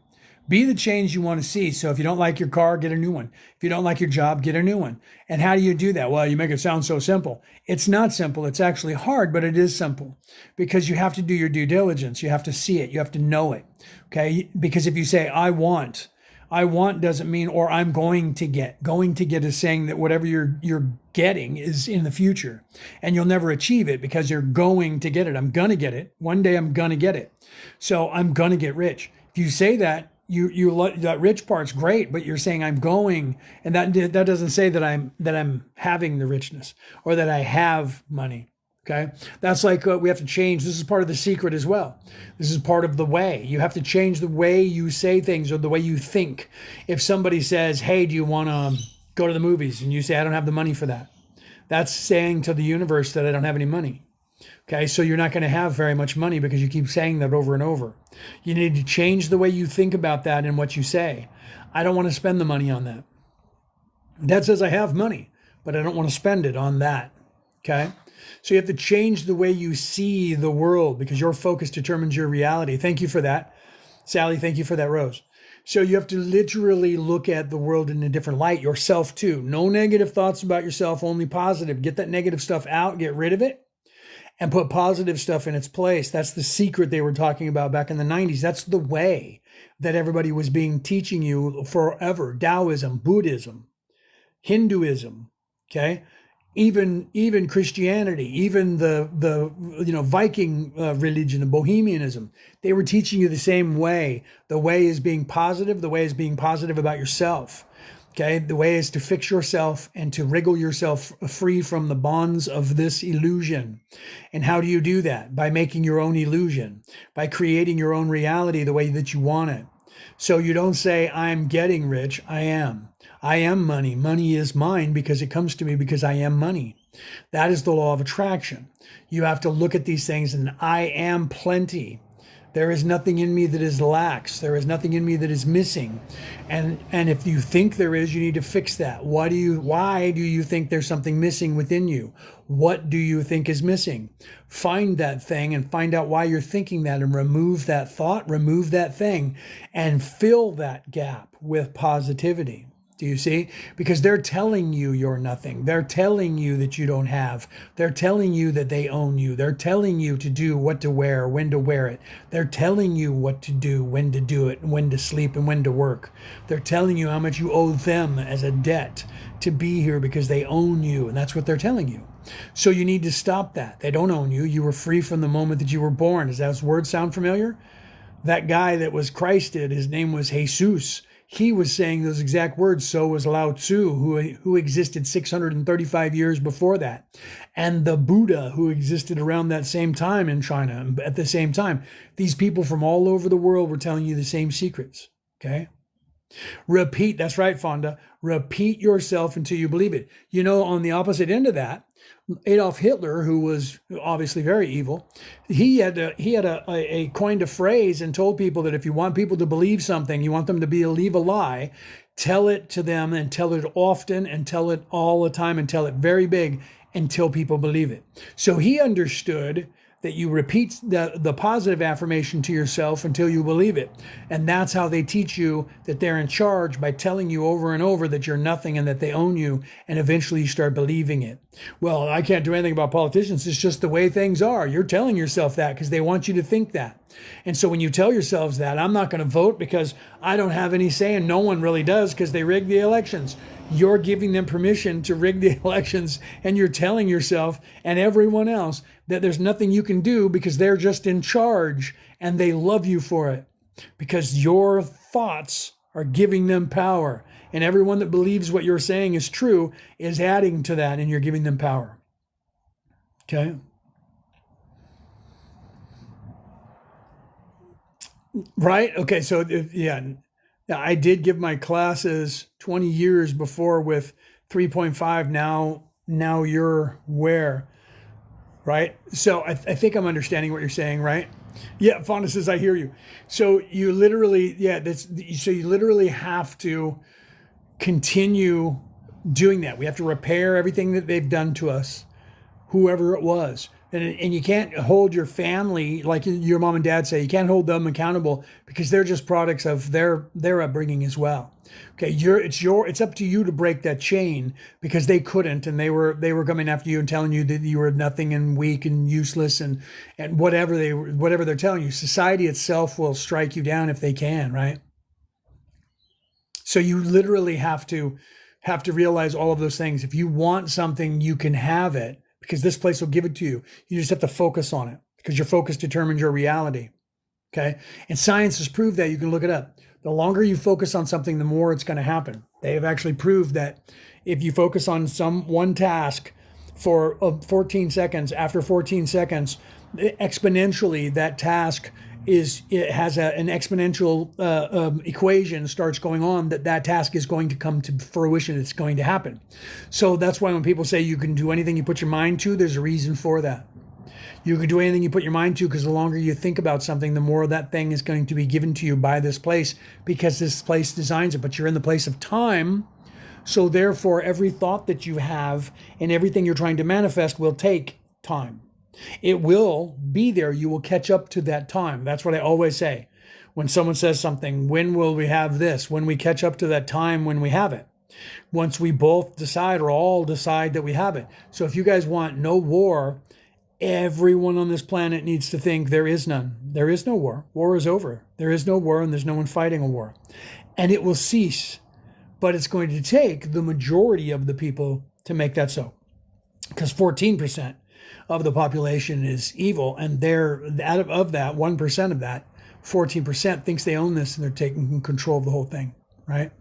Be the change you want to see. So if you don't like your car, get a new one. If you don't like your job, get a new one. And how do you do that? Well, you make it sound so simple. It's not simple. It's actually hard, but it is simple because you have to do your due diligence. You have to see it. You have to know it. Okay. Because if you say, I want doesn't mean, or I'm going to get. Going to get is saying that whatever you're getting is in the future and you'll never achieve it because you're going to get it. I'm going to get it. One day I'm going to get it. So I'm going to get rich. If you say that, that rich part's great, but you're saying I'm going, and that doesn't say that I'm having the richness or that I have money. Okay, that's like we have to change. This is part of the secret as well. This is part of the way. You have to change the way you say things or the way you think. If somebody says, "Hey, do you want to go to the movies?" and you say, "I don't have the money for that," that's saying to the universe that I don't have any money. Okay, so you're not going to have very much money because you keep saying that over and over. You need to change the way you think about that and what you say. I don't want to spend the money on that. That says I have money, but I don't want to spend it on that. Okay, so you have to change the way you see the world because your focus determines your reality. Thank you for that, Sally. Thank you for that, Rose. So you have to literally look at the world in a different light, yourself too. No negative thoughts about yourself, only positive. Get that negative stuff out, get rid of it, and put positive stuff in its place. That's the secret they were talking about back in the 90s. That's the way that everybody was teaching you forever. Taoism, Buddhism, Hinduism, okay? Even Christianity, even the Viking religion and Bohemianism, they were teaching you the same way. The way is being positive. The way is being positive about yourself. Okay, the way is to fix yourself and to wriggle yourself free from the bonds of this illusion. And how do you do that? By making your own illusion, by creating your own reality the way that you want it. So you don't say, I'm getting rich, I am. I am money. Money is mine because it comes to me because I am money. That is the law of attraction. You have to look at these things and I am plenty. There is nothing in me that is lax. There is nothing in me that is missing. And if you think there is, you need to fix that. Why do you think there's something missing within you? What do you think is missing? Find that thing and find out why you're thinking that, and remove that thought, remove that thing, and fill that gap with positivity. Do you see? Because they're telling you you're nothing. They're telling you that you don't have. They're telling you that they own you. They're telling you to do what to wear, when to wear it. They're telling you what to do, when to do it, when to sleep, and when to work. They're telling you how much you owe them as a debt to be here because they own you, and that's what they're telling you. So you need to stop that. They don't own you. You were free from the moment that you were born. Does those words sound familiar? That guy that was Christed, his name was Jesus. He was saying those exact words. So was Lao Tzu, who existed 635 years before that. And the Buddha, who existed around that same time in China. At the same time, these people from all over the world were telling you the same secrets. Okay? Repeat. That's right, Fonda. Repeat yourself until you believe it. You know, on the opposite end of that, Adolf Hitler, who was obviously very evil, he had a coined a phrase and told people that if you want people to believe something, you want them to believe a lie, tell it to them and tell it often and tell it all the time and tell it very big until people believe it. So he understood that you repeat the positive affirmation to yourself until you believe it. And that's how they teach you that they're in charge, by telling you over and over that you're nothing and that they own you. And eventually you start believing it. Well, I can't do anything about politicians. It's just the way things are. You're telling yourself that because they want you to think that. And so when you tell yourselves that, I'm not going to vote because I don't have any say, and no one really does because they rigged the elections. You're giving them permission to rig the elections, and you're telling yourself and everyone else that there's nothing you can do because they're just in charge and they love you for it, because your thoughts are giving them power. And everyone that believes what you're saying is true is adding to that, and you're giving them power. Okay? Right? Okay, so yeah. Now, I did give my classes 20 years before with 3.5. Now you're where, right? So I think I'm understanding what you're saying, right? Yeah, Fonda says, I hear you. So you literally, so you literally have to continue doing that. We have to repair everything that they've done to us, whoever it was. And you can't hold your family, like your mom and dad say, you can't hold them accountable because they're just products of their upbringing as well. Okay, it's up to you to break that chain, because they couldn't, and they were coming after you and telling you that you were nothing and weak and useless and whatever they're telling you. Society itself will strike you down if they can, right? So you literally have to realize all of those things. If you want something, you can have it, because this place will give it to you. You just have to focus on it, because your focus determines your reality. Okay? And science has proved that. You can look it up. The longer you focus on something, the more it's going to happen. They have actually proved that if you focus on one task for 14 seconds, after 14 seconds, exponentially that task has an exponential equation starts going on, that task is going to come to fruition. It's going to happen. So that's why when people say you can do anything you put your mind to, there's a reason for that. You can do anything you put your mind to, because the longer you think about something, the more that thing is going to be given to you by this place, because this place designs it. But you're in the place of time. So therefore, every thought that you have and everything you're trying to manifest will take time. It will be there. You will catch up to that time. That's what I always say. When someone says something, when will we have this? When we catch up to that time when we have it. Once we both decide, or all decide, that we have it. So if you guys want no war, everyone on this planet needs to think there is none. There is no war. War is over. There is no war, and there's no one fighting a war. And it will cease. But it's going to take the majority of the people to make that so. Because 14% of the population is evil, and they're out of that 1% of that 14% thinks they own this, and they're taking control of the whole thing, right?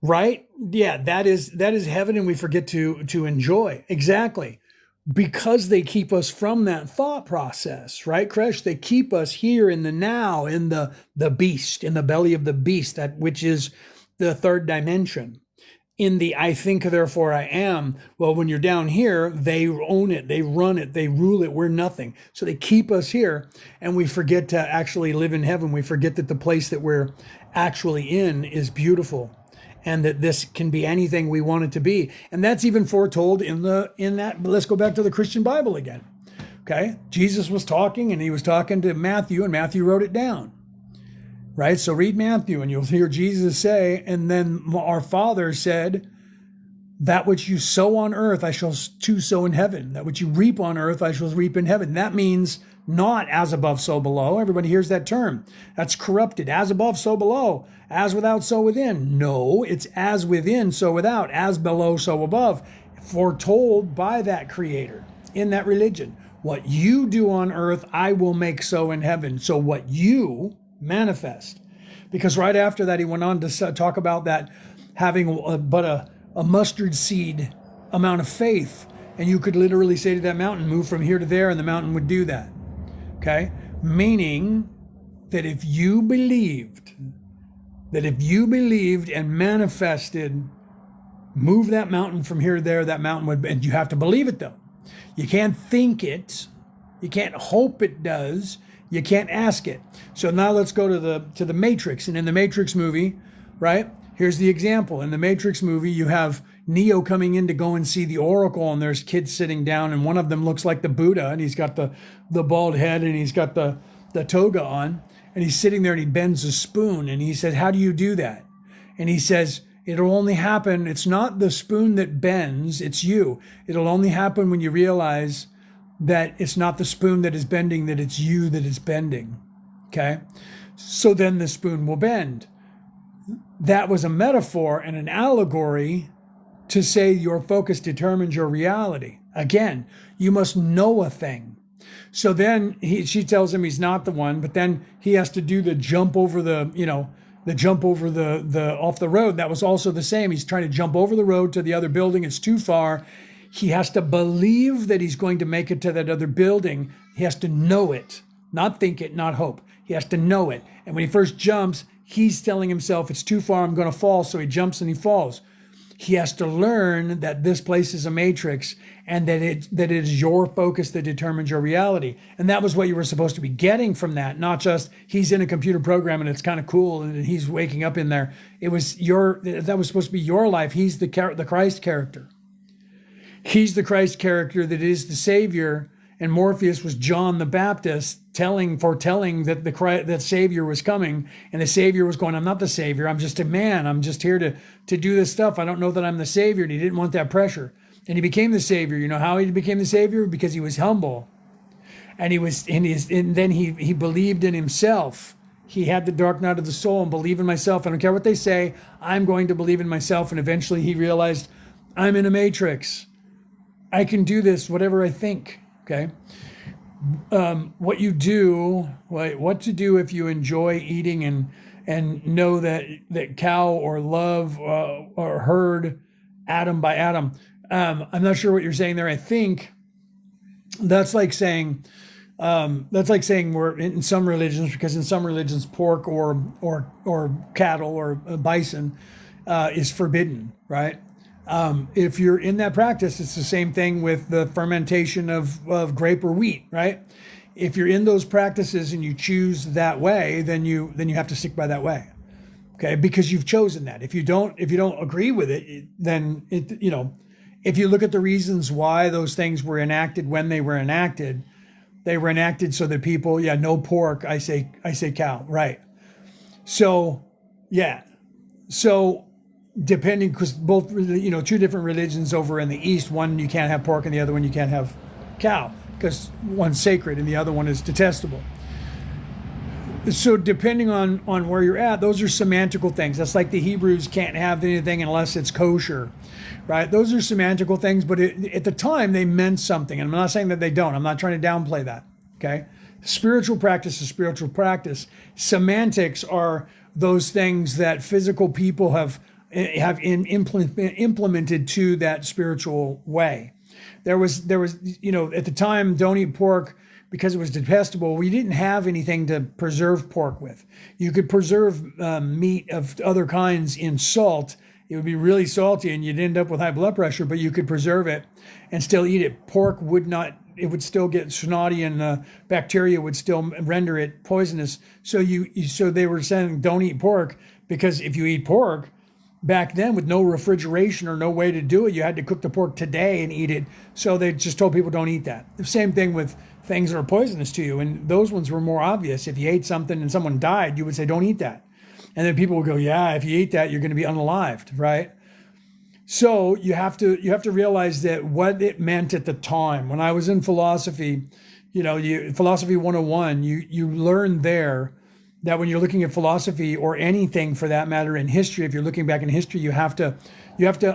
Right? Yeah, that is heaven, and we forget to enjoy. Exactly. Because they keep us from that thought process, right, Kresh? They keep us here in the now, in the beast, in the belly of the beast, that which is the third dimension. in the I think, therefore I am. Well, when you're down here, they own it, they run it, they rule it. We're nothing. So they keep us here, and we forget to actually live in heaven. We forget that the place that we're actually in is beautiful, and that this can be anything we want it to be. And that's even foretold in that. Let's go back to the Christian Bible again. Okay, Jesus was talking, and he was talking to Matthew, and Matthew wrote it down. Right? So read Matthew and you'll hear Jesus say, and then our Father said, that which you sow on earth, I shall too sow in heaven. That which you reap on earth, I shall reap in heaven. That means not as above, so below. Everybody hears that term. That's corrupted. As above, so below. As without, so within. No, it's as within, so without. As below, so above. Foretold by that Creator in that religion. What you do on earth, I will make so in heaven. So what you manifest. Because right after that, he went on to talk about that having but a mustard seed amount of faith, and you could literally say to that mountain, move from here to there, and the mountain would do that. Okay? Meaning that if you believed and manifested, move that mountain from here to there, that mountain would, and you have to believe it though. You can't think it. You can't hope it does. You can't ask it. So now let's go to the Matrix. And in the Matrix movie, right? Here's the example. In the Matrix movie, you have Neo coming in to go and see the Oracle, and there's kids sitting down, and one of them looks like the Buddha, and he's got the bald head, and he's got the toga on, and he's sitting there, and he bends a spoon, and he says, how do you do that? And he says, it'll only happen, it's not the spoon that bends, it's you. It'll only happen when you realize that it's not the spoon that is bending, that it's you that is bending. Okay? So then the spoon will bend. That was a metaphor and an allegory to say your focus determines your reality. Again, you must know a thing. So then she tells him he's not the one, but then he has to do the jump over the off the road. That was also the same. He's trying to jump over the road to the other building. It's too far. He has to believe that he's going to make it to that other building. He has to know it, not think it, not hope. He has to know it. And when he first jumps, he's telling himself, it's too far, I'm going to fall. So he jumps and he falls. He has to learn that this place is a matrix, and that it is your focus that determines your reality. And that was what you were supposed to be getting from that, not just he's in a computer program and it's kind of cool and he's waking up in there. That was supposed to be your life. He's the Christ character. He's the Christ character that is the Savior, and Morpheus was John the Baptist foretelling that that Savior was coming, and the Savior was going, I'm not the Savior, I'm just a man, I'm just here to do this stuff. I don't know that I'm the Savior, and he didn't want that pressure. And he became the Savior. You know how he became the Savior? Because he was humble, and then he believed in himself. He had the dark night of the soul and believe in myself. I don't care what they say, I'm going to believe in myself. And eventually he realized, I'm in a matrix. I can do this, whatever I think, okay? What to do if you enjoy eating and know that cow or love or herd atom by atom. I'm not sure what you're saying there. I think that's like saying we're in some religions, because in some religions pork or cattle or bison is forbidden, right? If you're in that practice, it's the same thing with the fermentation of grape or wheat, right? If you're in those practices and you choose that way, then you have to stick by that way, okay? Because you've chosen that. If you don't agree with it, then if you look at the reasons why those things were enacted when they were enacted so that people, no pork, I say cow, right? So, yeah, so. Depending, because both, two different religions over in the East, one you can't have pork and the other one you can't have cow, because one's sacred and the other one is detestable. So depending on where you're at, those are semantical things. That's like the Hebrews can't have anything unless it's kosher, right? Those are semantical things, but at the time they meant something. And I'm not saying that they don't. I'm not trying to downplay that, okay? Spiritual practice is spiritual practice. Semantics are those things that physical people have implemented to that spiritual way. There was at the time, don't eat pork because it was detestable. We didn't have anything to preserve pork with. You could preserve meat of other kinds in salt It would be really salty and you'd end up with high blood pressure, but you could preserve it and still eat it. Pork would not, it would still get snotty and bacteria would still render it poisonous. So so they were saying don't eat pork, because if you eat pork, back then with no refrigeration or no way to do it, you had to cook the pork today and eat it. So they just told people don't eat that. The same thing with things that are poisonous to you. And those ones were more obvious. If you ate something and someone died, you would say, don't eat that. And then people would go, yeah, if you eat that, you're going to be unalived, right? So you have to realize that what it meant at the time. When I was in philosophy, philosophy 101, you learn there that when you're looking at philosophy or anything for that matter in history, if you're looking back in history, you have to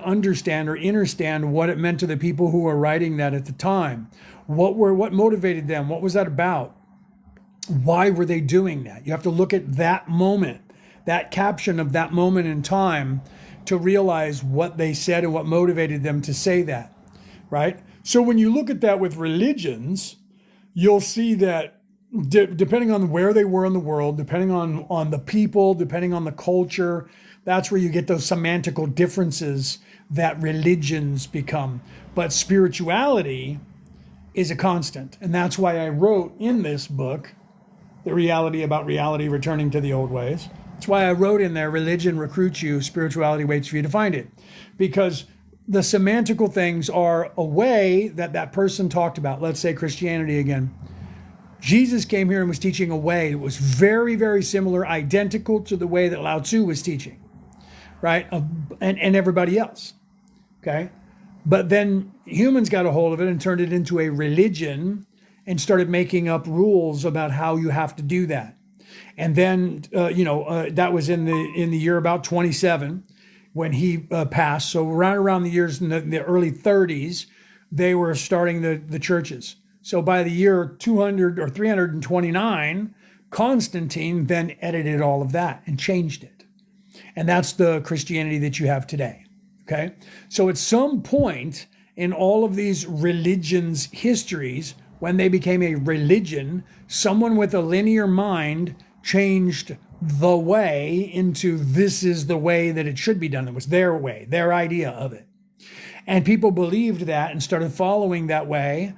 understand or understand what it meant to the people who were writing that at the time. What motivated them? What was that about? Why were they doing that? You have to look at that moment, that caption of that moment in time, to realize what they said and what motivated them to say that, right? So when you look at that with religions, you'll see that depending on where they were in the world, depending on the people, depending on the culture, that's where you get those semantical differences that religions become. But spirituality is a constant. And that's why I wrote in this book, The Reality About Reality, Returning to the Old Ways. That's why I wrote in there, religion recruits you, spirituality waits for you to find it. Because the semantical things are a way that person talked about. Let's say Christianity again. Jesus came here and was teaching a way that was very, very similar, identical to the way that Lao Tzu was teaching, right? And everybody else, okay? But then humans got a hold of it and turned it into a religion and started making up rules about how you have to do that. And then, that was in the year about 27 when he passed. So around the years in the early 30s, they were starting the churches. So by the year 200 or 329, Constantine then edited all of that and changed it. And that's the Christianity that you have today, okay? So at some point in all of these religions' histories, when they became a religion, someone with a linear mind changed the way into this is the way that it should be done. It was their way, their idea of it. And people believed that and started following that way.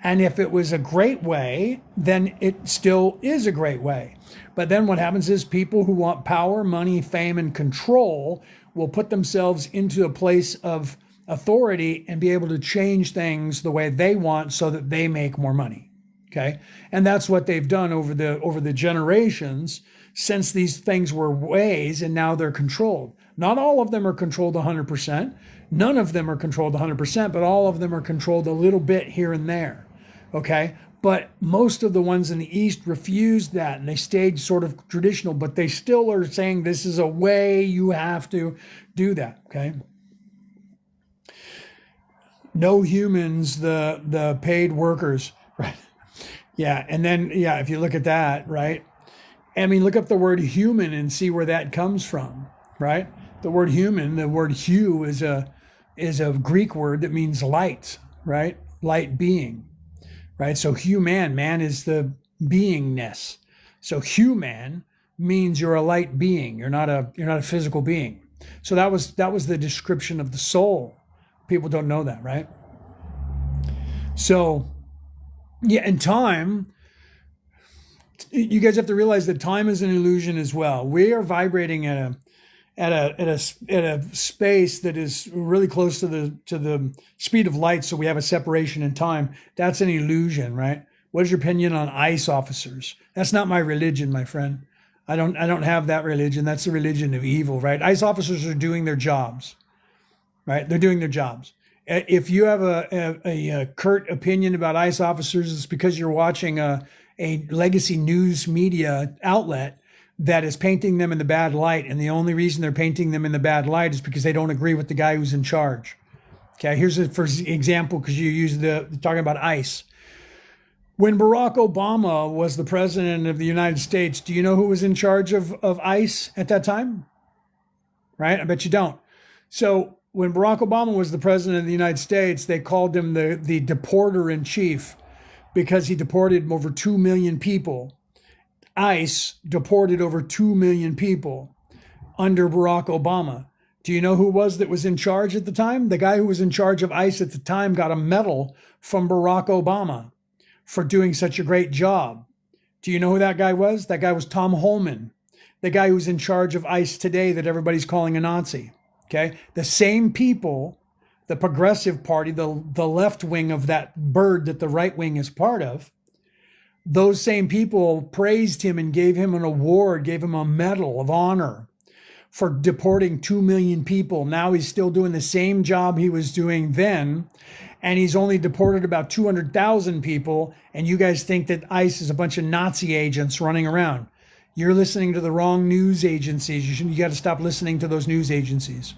And if it was a great way, then it still is a great way. But then what happens is people who want power, money, fame, and control will put themselves into a place of authority and be able to change things the way they want so that they make more money. Okay? And that's what they've done over the generations since these things were ways, and now they're controlled. Not all of them are controlled 100%. None of them are controlled 100%, but all of them are controlled a little bit here and there. Okay, but most of the ones in the East refused that and they stayed sort of traditional, but they still are saying this is a way you have to do that. Okay. No humans, the paid workers, right? Yeah. And then, if you look at that, right? I mean, look up the word human and see where that comes from, right? The word human, the word hu is a Greek word that means light, right? Light being. Right, so human, man is the beingness. So human means you're a light being. You're not a physical being. So that was the description of the soul. People don't know that, right? So, and time. You guys have to realize that time is an illusion as well. We are vibrating at a space that is really close to the speed of light, so we have a separation in time. That's an illusion, right? What is your opinion on ICE officers? That's not my religion, my friend. I don't have that religion. That's the religion of evil, right? ICE officers are doing their jobs, right? They're doing their jobs. If you have a curt opinion about ICE officers, it's because you're watching a legacy news media outlet that is painting them in the bad light. And the only reason they're painting them in the bad light is because they don't agree with the guy who's in charge. Okay, here's a for example, because you use talking about ICE. When Barack Obama was the president of the United States, do you know who was in charge of ICE at that time? Right? I bet you don't. So when Barack Obama was the president of the United States, they called him the deporter in chief because he deported over 2 million people. ICE deported over 2 million people under Barack Obama. Do you know who it was that was in charge at the time? The guy who was in charge of ICE at the time got a medal from Barack Obama for doing such a great job. Do you know who that guy was? That guy was Tom Holman, the guy who's in charge of ICE today that everybody's calling a Nazi. Okay? The same people, the Progressive Party, the left wing of that bird that the right wing is part of, those same people praised him and gave him an award, gave him a medal of honor for deporting 2 million people. Now he's still doing the same job he was doing then, and he's only deported about 200,000 people, and you guys think that ICE is a bunch of Nazi agents running around. You're listening to the wrong news agencies. You got to stop listening to those news agencies.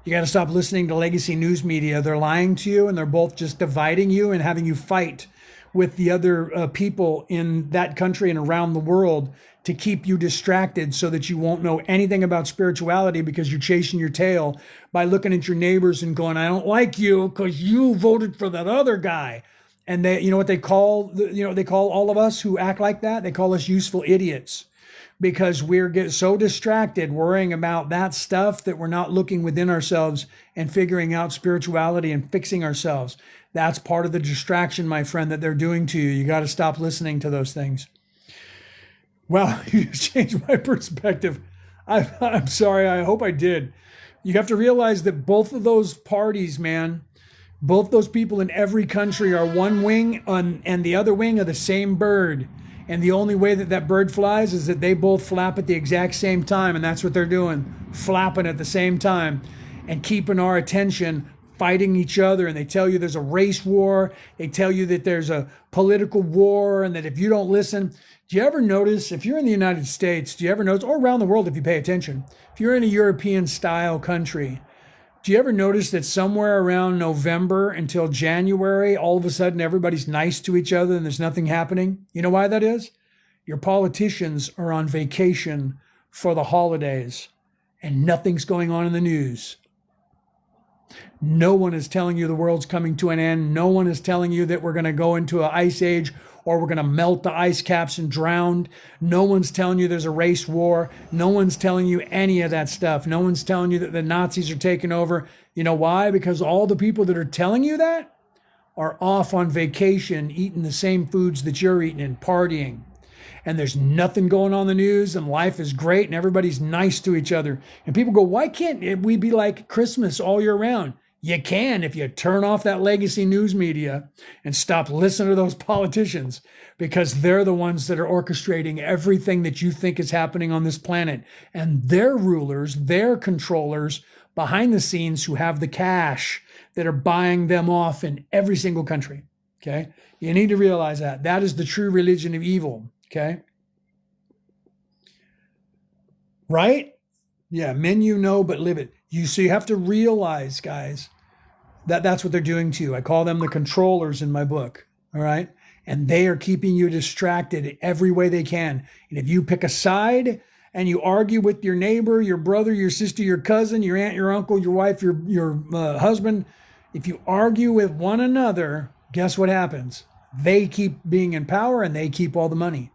You got to stop listening to legacy news media. They're lying to you, and they're both just dividing you and having you fight with the other people in that country and around the world to keep you distracted so that you won't know anything about spirituality because you're chasing your tail by looking at your neighbors and going, I don't like you because you voted for that other guy. And they, you know what they call, they call all of us who act like that? They call us useful idiots because we're getting so distracted worrying about that stuff that we're not looking within ourselves and figuring out spirituality and fixing ourselves. That's part of the distraction, my friend, that they're doing to you. You got to stop listening to those things. Wow, you just changed my perspective. I'm sorry. I hope I did. You have to realize that both of those parties, man, both those people in every country are one wing and the other wing are the same bird. And the only way that that bird flies is that they both flap at the exact same time. And that's what they're doing, flapping at the same time and keeping our attention, fighting each other. And they tell you there's a race war. They tell you that there's a political war and that if you don't listen. Do you ever notice, if you're in the United States, do you ever notice, or around the world if you pay attention, if you're in a European style country, do you ever notice that somewhere around November until January, all of a sudden everybody's nice to each other and there's nothing happening? You know why that is? Your politicians are on vacation for the holidays and nothing's going on in the news. No one is telling you the world's coming to an end. No one is telling you that we're going to go into an ice age or we're going to melt the ice caps and drown. No one's telling you there's a race war. No one's telling you any of that stuff. No one's telling you that the Nazis are taking over. You know why? Because all the people that are telling you that are off on vacation, eating the same foods that you're eating and partying. And there's nothing going on in the news and life is great and everybody's nice to each other. And people go, why can't we be like Christmas all year round? You can if you turn off that legacy news media and stop listening to those politicians because they're the ones that are orchestrating everything that you think is happening on this planet. And they're rulers, they're controllers behind the scenes who have the cash that are buying them off in every single country. Okay? You need to realize that. That is the true religion of evil. Okay? Right? Yeah, men you know, but live it. So you have to realize, guys, that that's what they're doing to you. I call them the controllers in my book, all right? And they are keeping you distracted every way they can. And if you pick a side and you argue with your neighbor, your brother, your sister, your cousin, your aunt, your uncle, your wife, your husband, if you argue with one another, guess what happens? They keep being in power and they keep all the money.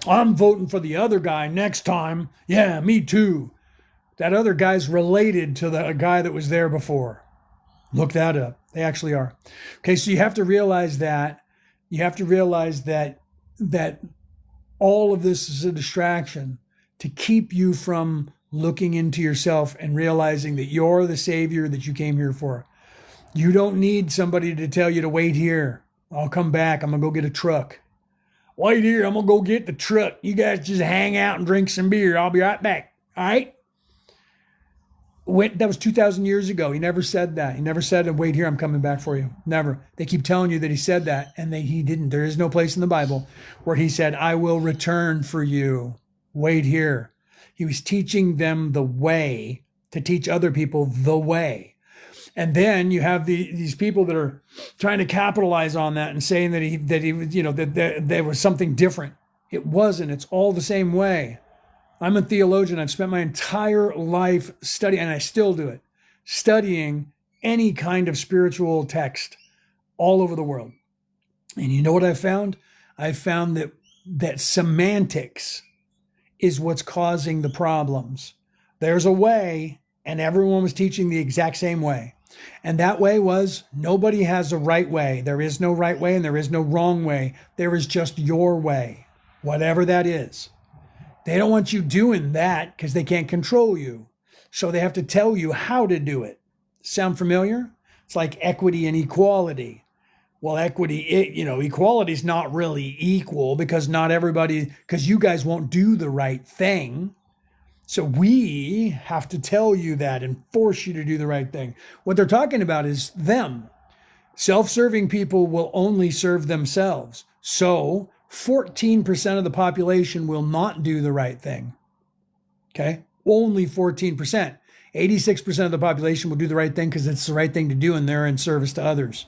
I'm voting for the other guy next time. Yeah, me too. That other guy's related to the guy that was there before. Look that up. They actually are. Okay, so you have to realize that. You have to realize that all of this is a distraction to keep you from looking into yourself and realizing that you're the savior that you came here for. You don't need somebody to tell you to wait here. I'll come back. I'm going to go get a truck. Wait here. I'm going to go get the truck. You guys just hang out and drink some beer. I'll be right back. All right? That was 2,000 years ago. He never said that. He never said, wait here, I'm coming back for you. Never. They keep telling you that he said that, and he didn't. There is no place in the Bible where he said, I will return for you. Wait here. He was teaching them the way to teach other people the way. And then you have these people that are trying to capitalize on that and saying that there was something different. It wasn't. It's all the same way. I'm a theologian. I've spent my entire life studying, and I still do it, studying any kind of spiritual text all over the world. And you know what I've found? I've found that semantics is what's causing the problems. There's a way, and everyone was teaching the exact same way. And that way was, nobody has a right way. There is no right way and there is no wrong way. There is just your way, whatever that is. They don't want you doing that because they can't control you. So they have to tell you how to do it. Sound familiar? It's like equity and equality. Well, equality is not really equal because you guys won't do the right thing. So we have to tell you that and force you to do the right thing. What they're talking about is them. Self-serving people will only serve themselves. So 14% of the population will not do the right thing. Okay? Only 14%. 86% of the population will do the right thing because it's the right thing to do and they're in service to others.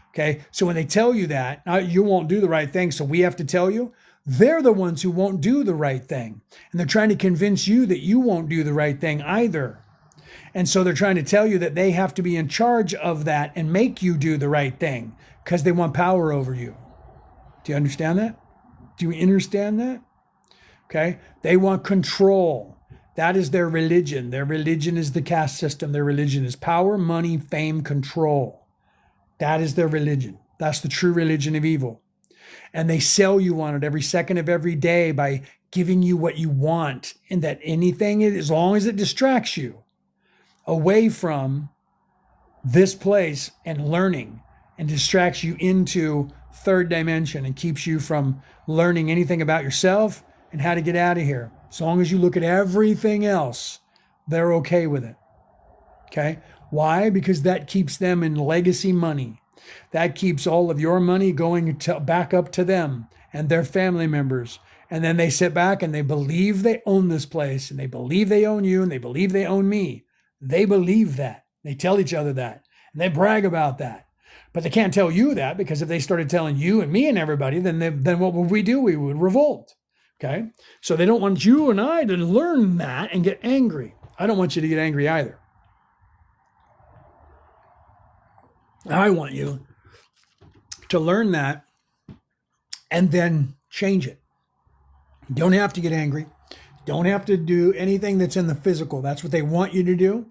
Okay? So when they tell you that, you won't do the right thing, so we have to tell you, they're the ones who won't do the right thing. And they're trying to convince you that you won't do the right thing either. And so they're trying to tell you that they have to be in charge of that and make you do the right thing because they want power over you. Do you understand that? Do you understand that? Okay? They want control. That is their religion. Their religion is the caste system. Their religion is power, money, fame, control. That is their religion. That's the true religion of evil. And they sell you on it every second of every day by giving you what you want. And that anything, as long as it distracts you away from this place and learning and distracts you into third dimension and keeps you from learning anything about yourself and how to get out of here. As long as you look at everything else, they're okay with it. Okay? Why? Because that keeps them in legacy money. That keeps all of your money going back up to them and their family members. And then they sit back and they believe they own this place and they believe they own you and they believe they own me. They believe that. They tell each other that. And they brag about that. But they can't tell you that because if they started telling you and me and everybody, then what would we do? We would revolt. Okay? So they don't want you and I to learn that and get angry. I don't want you to get angry either. I want you to learn that and then change it. You don't have to get angry. Don't have to do anything that's in the physical. That's what they want you to do.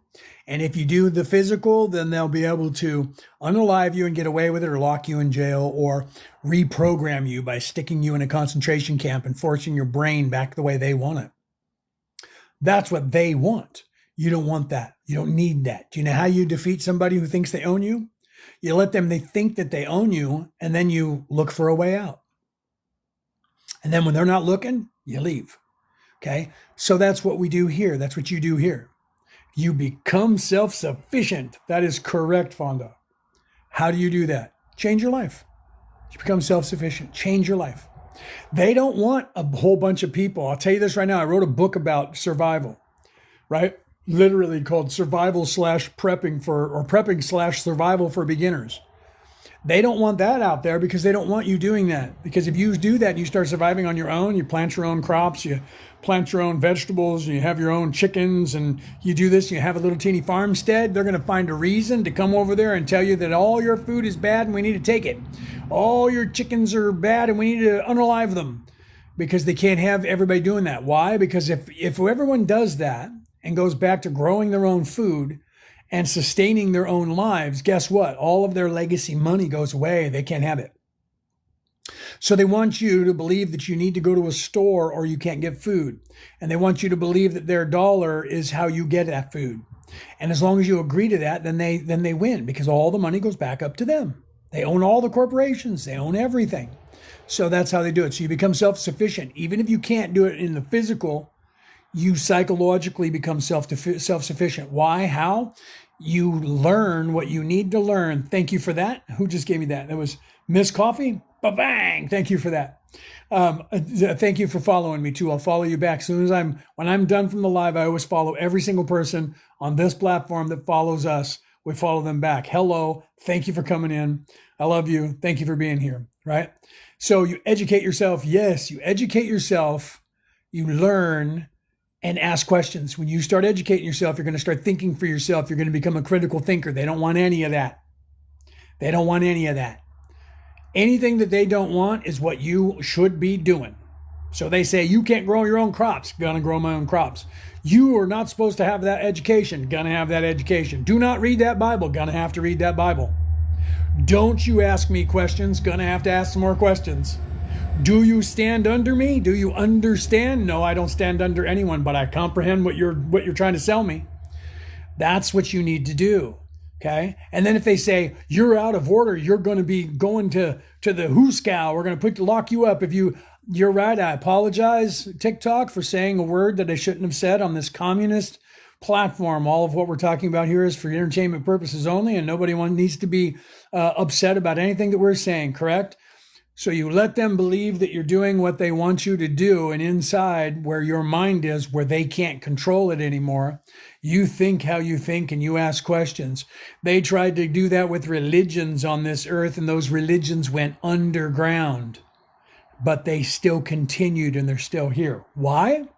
And if you do the physical, then they'll be able to unalive you and get away with it or lock you in jail or reprogram you by sticking you in a concentration camp and forcing your brain back the way they want it. That's what they want. You don't want that. You don't need that. Do you know how you defeat somebody who thinks they own you? You let them, they think that they own you, and then you look for a way out. And then when they're not looking, you leave. Okay? So that's what we do here. That's what you do here. You become self-sufficient. That is correct, Fonda. How do you do that? Change your life. You become self-sufficient. Change your life. They don't want a whole bunch of people. I'll tell you this right now. I wrote a book about survival, right? Literally called Prepping/Survival for Beginners. They don't want that out there because they don't want you doing that. Because if you do that and you start surviving on your own, you plant your own crops, you plant your own vegetables, you have your own chickens, and you do this, you have a little teeny farmstead, they're going to find a reason to come over there and tell you that all your food is bad and we need to take it. All your chickens are bad and we need to unalive them. Because they can't have everybody doing that. Why? Because if everyone does that and goes back to growing their own food and sustaining their own lives, guess what? All of their legacy money goes away. They can't have it. So they want you to believe that you need to go to a store or you can't get food. And they want you to believe that their dollar is how you get that food. And as long as you agree to that, then they win because all the money goes back up to them. They own all the corporations. They own everything. So that's how they do it. So you become self-sufficient. Even if you can't do it in the physical, you psychologically become self-sufficient. Why? How? You learn what you need to learn. Thank you for that. Who just gave me that? That was Miss Coffee. Ba-bang! Thank you for that. Thank you for following me too. I'll follow you back. When I'm done from the live, I always follow every single person on this platform that follows us. We follow them back. Hello. Thank you for coming in. I love you. Thank you for being here. Right? So you educate yourself. Yes, you educate yourself. You learn and ask questions. When you start educating yourself, you're going to start thinking for yourself. You're going to become a critical thinker. They don't want any of that. They don't want any of that. Anything that they don't want is what you should be doing. So they say, you can't grow your own crops. I'm going to grow my own crops. You are not supposed to have that education. Gonna have that education. Do not read that Bible. Gonna have to read that Bible. Don't you ask me questions. Gonna have to ask some more questions. Do you stand under me? Do you understand? No, I don't stand under anyone, but I comprehend what you're trying to sell me. That's what you need to do. Okay. And then if they say you're out of order, you're going to be going to the hooskow. We're going to lock you up if you're right. I apologize, TikTok, for saying a word that I shouldn't have said on this communist platform. All of what we're talking about here is for entertainment purposes only, and nobody needs to be upset about anything that we're saying, correct? So you let them believe that you're doing what they want you to do, and inside where your mind is, where they can't control it anymore, you think how you think and you ask questions. They tried to do that with religions on this earth, and those religions went underground, but they still continued and they're still here. Why?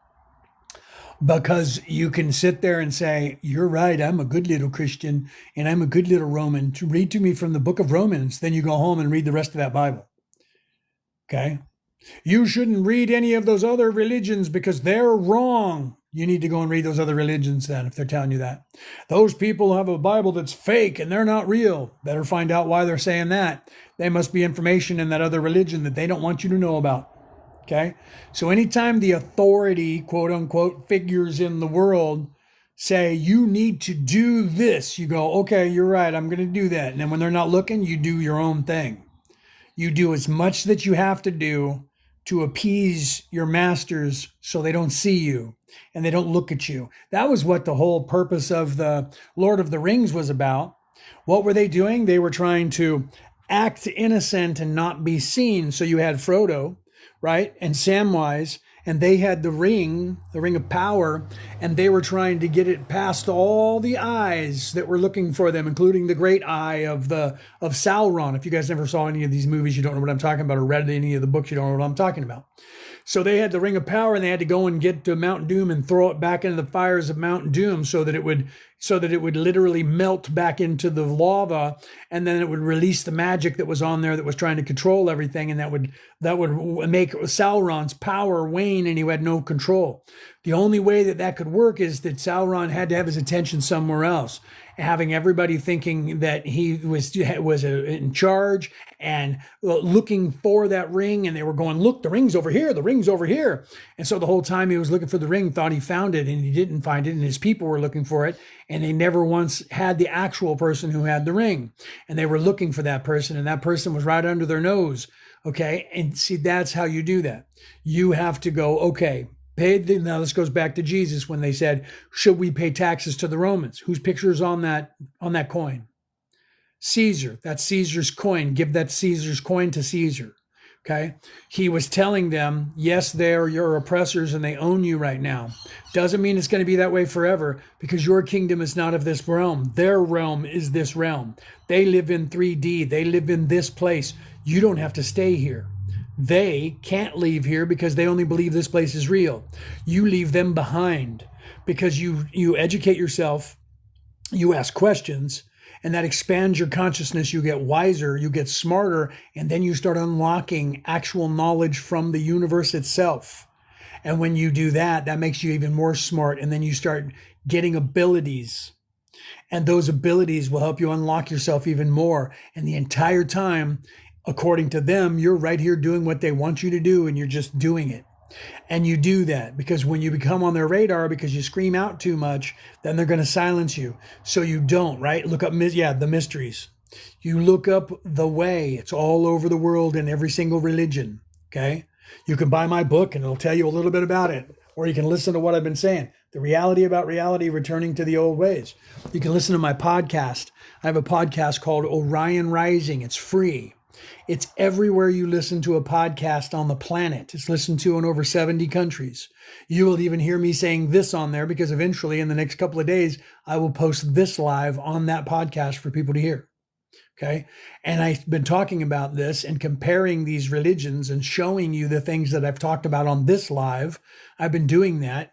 Because you can sit there and say, you're right, I'm a good little Christian and I'm a good little Roman. To read to me from the book of Romans, then you go home and read the rest of that Bible. Okay? You shouldn't read any of those other religions because they're wrong. You need to go and read those other religions then if they're telling you that. Those people have a Bible that's fake and they're not real. Better find out why they're saying that. There must be information in that other religion that they don't want you to know about. Okay? So anytime the authority, quote unquote, figures in the world say, you need to do this, you go, okay, you're right, I'm going to do that. And then when they're not looking, you do your own thing. You do as much that you have to do to appease your masters so they don't see you and they don't look at you. That was what the whole purpose of the Lord of the Rings was about. What were they doing? They were trying to act innocent and not be seen. So you had Frodo, right, and Samwise, and they had the ring of power, and they were trying to get it past all the eyes that were looking for them, including the great eye of Sauron. If you guys never saw any of these movies, you don't know what I'm talking about, or read any of the books, you don't know what I'm talking about. So they had the ring of power, and they had to go and get to Mount Doom and throw it back into the fires of Mount Doom so that it would literally melt back into the lava, and then it would release the magic that was on there that was trying to control everything, and that would make Sauron's power wane, and he had no control. The only way that could work is that Sauron had to have his attention somewhere else, having everybody thinking that he was in charge and looking for that ring, and they were going, look, the ring's over here, the ring's over here. And so the whole time he was looking for the ring, thought he found it, and he didn't find it, and his people were looking for it, and they never once had the actual person who had the ring. And they were looking for that person, and that person was right under their nose. Okay, and see, that's how you do that. You have to go, okay, now this goes back to Jesus when they said, should we pay taxes to the Romans? Whose picture is on that coin? Caesar. That's Caesar's coin. Give that Caesar's coin to Caesar. Okay. He was telling them, yes, they're your oppressors and they own you right now. Doesn't mean it's going to be that way forever, because your kingdom is not of this realm. Their realm is this realm. They live in 3D. They live in this place. You don't have to stay here. They can't leave here because they only believe this place is real. You leave them behind because you educate yourself, you ask questions, and that expands your consciousness. You get wiser, you get smarter, and then you start unlocking actual knowledge from the universe itself. And when you do that, that makes you even more smart, and then you start getting abilities. And those abilities will help you unlock yourself even more. And the entire time, according to them, you're right here doing what they want you to do, and you're just doing it. And you do that because when you become on their radar because you scream out too much, then they're going to silence you. So you don't, right? Look up, the mysteries. You look up the way. It's all over the world in every single religion, okay? You can buy my book and it'll tell you a little bit about it. Or you can listen to what I've been saying. The reality about reality, returning to the old ways. You can listen to my podcast. I have a podcast called Orion Rising. It's free. It's everywhere you listen to a podcast on the planet. It's listened to in over 70 countries. You will even hear me saying this on there because eventually in the next couple of days, I will post this live on that podcast for people to hear. Okay. And I've been talking about this and comparing these religions and showing you the things that I've talked about on this live. I've been doing that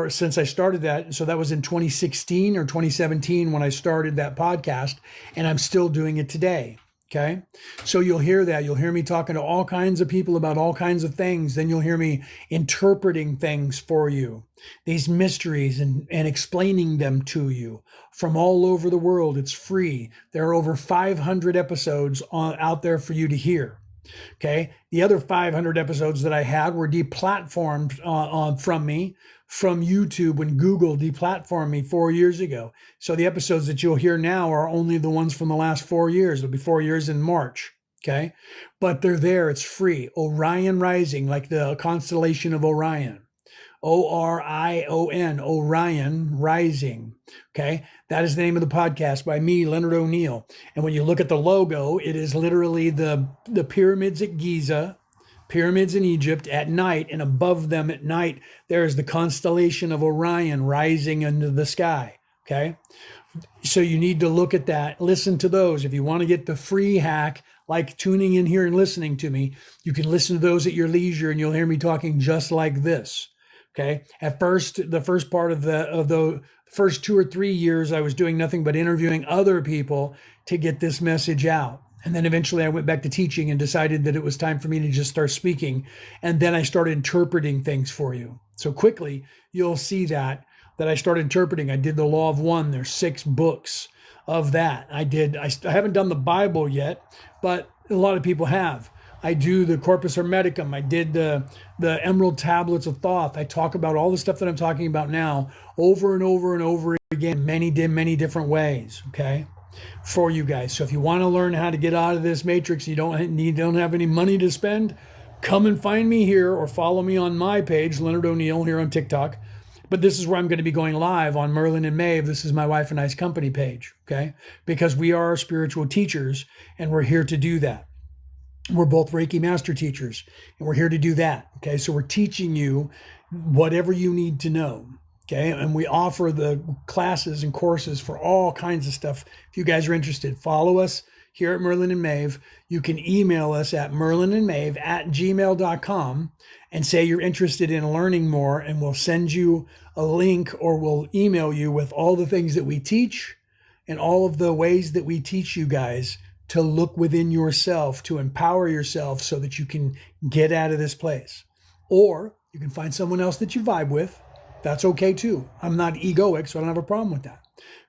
since I started that. So that was in 2016 or 2017 when I started that podcast, and I'm still doing it today. Okay. So you'll hear that. You'll hear me talking to all kinds of people about all kinds of things. Then you'll hear me interpreting things for you, these mysteries, and explaining them to you from all over the world. It's free. There are over 500 episodes out there for you to hear. Okay. The other 500 episodes that I had were deplatformed from me from YouTube when Google deplatformed me 4 years ago. So the episodes that you'll hear now are only the ones from the last 4 years. It'll be 4 years in March. Okay. But they're there. It's free. Orion Rising, like the constellation of Orion. Orion, Orion Rising. Okay. That is the name of the podcast by me, Leonard O'Neill. And when you look at the logo, it is literally the pyramids at Giza, pyramids in Egypt at night, and above them at night, there is the constellation of Orion rising into the sky. Okay. So you need to look at that, listen to those. If you want to get the free hack, like tuning in here and listening to me, you can listen to those at your leisure, and you'll hear me talking just like this. Okay. At first, the first part of the first 2 or 3 years, I was doing nothing but interviewing other people to get this message out. And then eventually I went back to teaching and decided that it was time for me to just start speaking. And then I started interpreting things for you. So quickly, you'll see that I started interpreting. I did the Law of One. There's 6 books of that. I haven't done the Bible yet, but a lot of people have. I do the Corpus Hermeticum. I did the Emerald Tablets of Thoth. I talk about all the stuff that I'm talking about now over and over and over again, many different ways, okay, for you guys. So if you want to learn how to get out of this matrix, you don't have any money to spend, come and find me here or follow me on my page, Leonard O'Neill, here on TikTok. But this is where I'm going to be going live on Merlin and Maeve. This is my wife and I's company page, okay, because we are spiritual teachers and we're here to do that. We're both Reiki master teachers, and we're here to do that. Okay. So we're teaching you whatever you need to know. Okay. And we offer the classes and courses for all kinds of stuff. If you guys are interested, follow us here at Merlin and Maeve. You can email us at merlinandmaeve@gmail.com and say you're interested in learning more, and we'll send you a link or we'll email you with all the things that we teach and all of the ways that we teach you guys to look within yourself, to empower yourself so that you can get out of this place. Or you can find someone else that you vibe with. That's okay too. I'm not egoic, so I don't have a problem with that.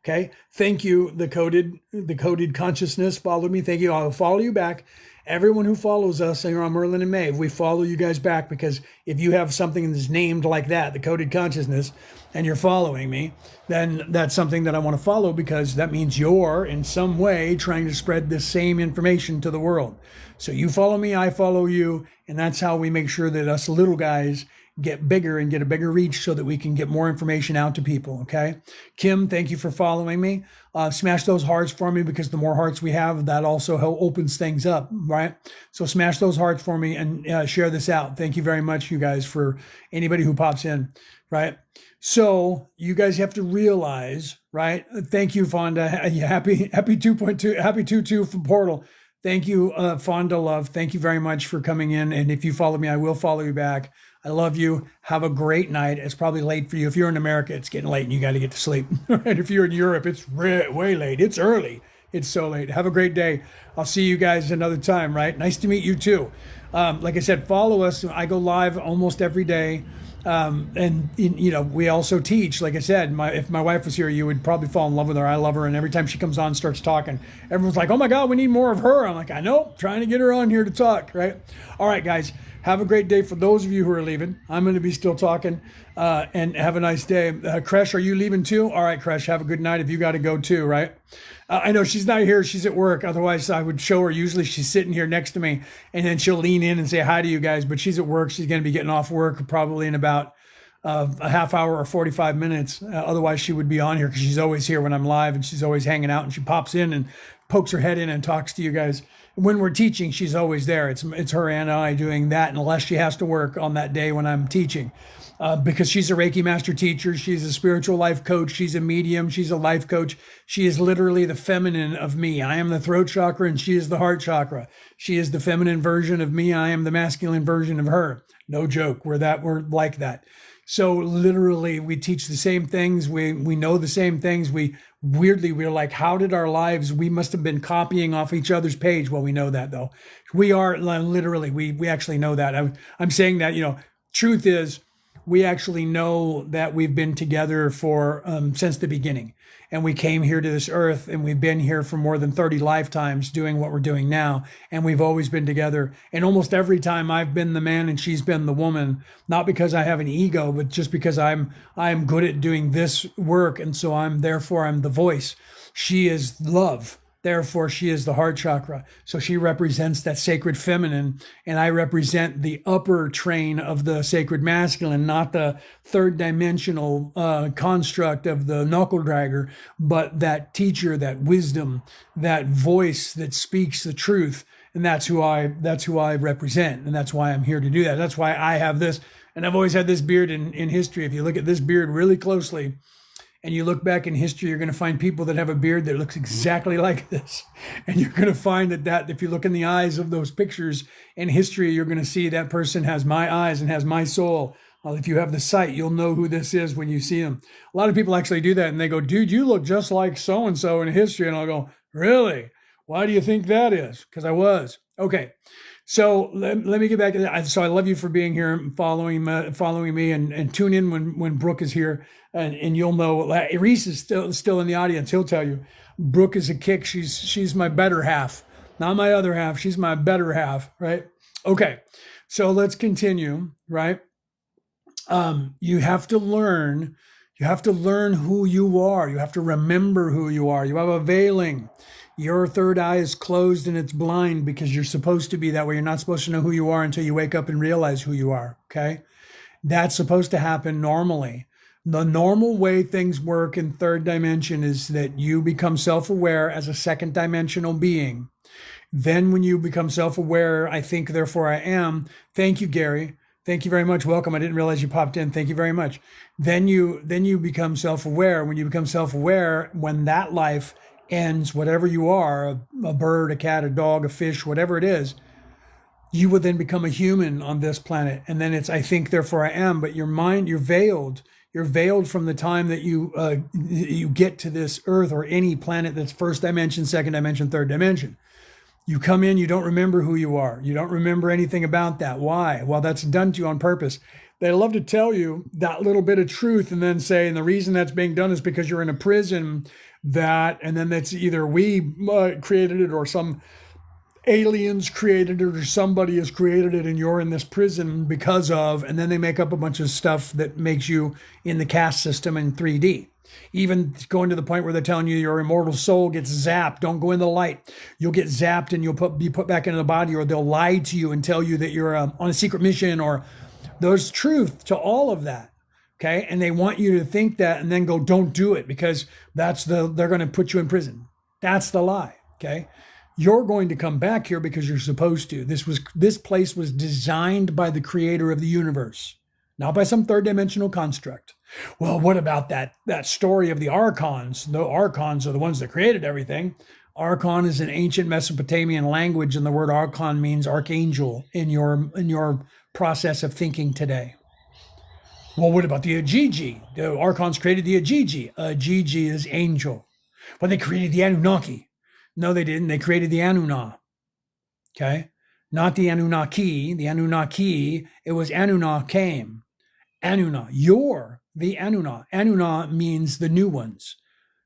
Okay. Thank you. The coded consciousness followed me. Thank you. I'll follow you back. Everyone who follows us here on Merlin and Maeve, we follow you guys back, because if you have something that's named like that, the coded consciousness, and you're following me, then that's something that I want to follow, because that means you're in some way trying to spread this same information to the world. So you follow me, I follow you, and that's how we make sure that us little guys get bigger and get a bigger reach so that we can get more information out to people. Okay. Kim, thank you for following me. Smash those hearts for me, because the more hearts we have, that also opens things up. Right. So smash those hearts for me and share this out. Thank you very much, you guys, for anybody who pops in. Right. So you guys have to realize, right. Thank you, Fonda. Happy 2.2, happy 2.2 from Portal. Thank you, Fonda Love. Thank you very much for coming in. And if you follow me, I will follow you back. I love you. Have a great night. It's probably late for you. If you're in America, it's getting late and you got to get to sleep. And if you're in Europe, it's way late. It's early. It's so late. Have a great day. I'll see you guys another time, right? Nice to meet you too. Like I said, follow us. I go live almost every day. And you know, we also teach. Like I said, if my wife was here, you would probably fall in love with her. I love her. And every time she comes on and starts talking, everyone's like, oh my God, we need more of her. I'm like, I know, trying to get her on here to talk, right? All right, guys. Have a great day. For those of you who are leaving, I'm going to be still talking, and have a nice day. Kresh, are you leaving too? All right, Kresh, have a good night if you got to go too, right? I know she's not here. She's at work. Otherwise, I would show her. Usually she's sitting here next to me, and then she'll lean in and say hi to you guys. But she's at work. She's going to be getting off work probably in about a half hour or 45 minutes. Otherwise, she would be on here, because she's always here when I'm live, and she's always hanging out, and she pops in and pokes her head in and talks to you guys. When we're teaching, she's always there. It's her and I doing that, unless she has to work on that day when I'm teaching. Because she's a Reiki master teacher. She's a spiritual life coach. She's a medium. She's a life coach. She is literally the feminine of me. I am the throat chakra and she is the heart chakra. She is the feminine version of me. I am the masculine version of her. No joke. We're like that. So literally we teach the same things. We know the same things. We're like, how did our lives, we must have been copying off each other's page. Well, we know that though. We are literally, we actually know that. I'm saying that, truth is we actually know that we've been together for, since the beginning. And we came here to this earth and we've been here for more than 30 lifetimes doing what we're doing now. And we've always been together. And almost every time I've been the man and she's been the woman, not because I have an ego, but just because I'm good at doing this work. And so I'm the voice. She is love. Therefore, she is the heart chakra. So she represents that sacred feminine, and I represent the upper train of the sacred masculine, not the third dimensional construct of the knuckle dragger, but that teacher, that wisdom, that voice that speaks the truth. And that's who I represent. And that's why I'm here to do that. That's why I have this. And I've always had this beard in history. If you look at this beard really closely, and you look back in history, you're going to find people that have a beard that looks exactly like this. And you're going to find that if you look in the eyes of those pictures in history, you're going to see that person has my eyes and has my soul. If you have the sight, you'll know who this is when you see them. A lot of people actually do that and they go, dude, you look just like so-and-so in history. And I'll go, really? Why do you think that is? Because I was. Okay. So let me get back to that. So I love you for being here and following me and tune in when Brooke is here and you'll know. Reese is still in the audience. He'll tell you. Brooke is a kick. She's my better half, not my other half. She's my better half, right? Okay. So let's continue, right? You have to learn who you are. You have to remember who you are. You have a veiling. Your third eye is closed and it's blind because you're supposed to be that way. You're not supposed to know who you are until you wake up and realize who you are, okay? That's supposed to happen normally. The normal way things work in third dimension is that you become self-aware as a second dimensional being. Then when you become self-aware, I think, therefore I am. Thank you, Gary. Thank you very much. Welcome. I didn't realize you popped in. Thank you very much. Then you become self-aware. When you become self-aware, when that life ends, whatever you are, a bird, a cat, a dog, a fish, whatever it is, you would then become a human on this planet. And then it's, I think, therefore I am. But your mind, you're veiled. You're veiled from the time that you get to this earth or any planet that's first dimension, second dimension, third dimension. You come in, you don't remember who you are. You don't remember anything about that. Why? Well, that's done to you on purpose. They love to tell you that little bit of truth and then say, and the reason that's being done is because you're in a prison and then that's either we created it or some aliens created it or somebody has created it and you're in this prison because of, and then they make up a bunch of stuff that makes you in the caste system in 3D. Even going to the point where they're telling you your immortal soul gets zapped. Don't go in the light. You'll get zapped and you'll be put back into the body, or they'll lie to you and tell you that you're on a secret mission, or there's truth to all of that. Okay. And they want you to think that and then go, don't do it because they're going to put you in prison. That's the lie. Okay. You're going to come back here because you're supposed to. This place was designed by the creator of the universe, not by some third dimensional construct. Well, what about that story of the archons? The archons are the ones that created everything. Archon is an ancient Mesopotamian language, and the word archon means archangel in your process of thinking today. Well, what about the Ajiji? The archons created the Ajiji. Ajiji is angel. Well, they created the Anunnaki. No, they didn't. They created the Anunna. Okay? Not the Anunnaki. The Anunnaki, it was Anunna came. Anunna, you're the Anunna. Anunna means the new ones.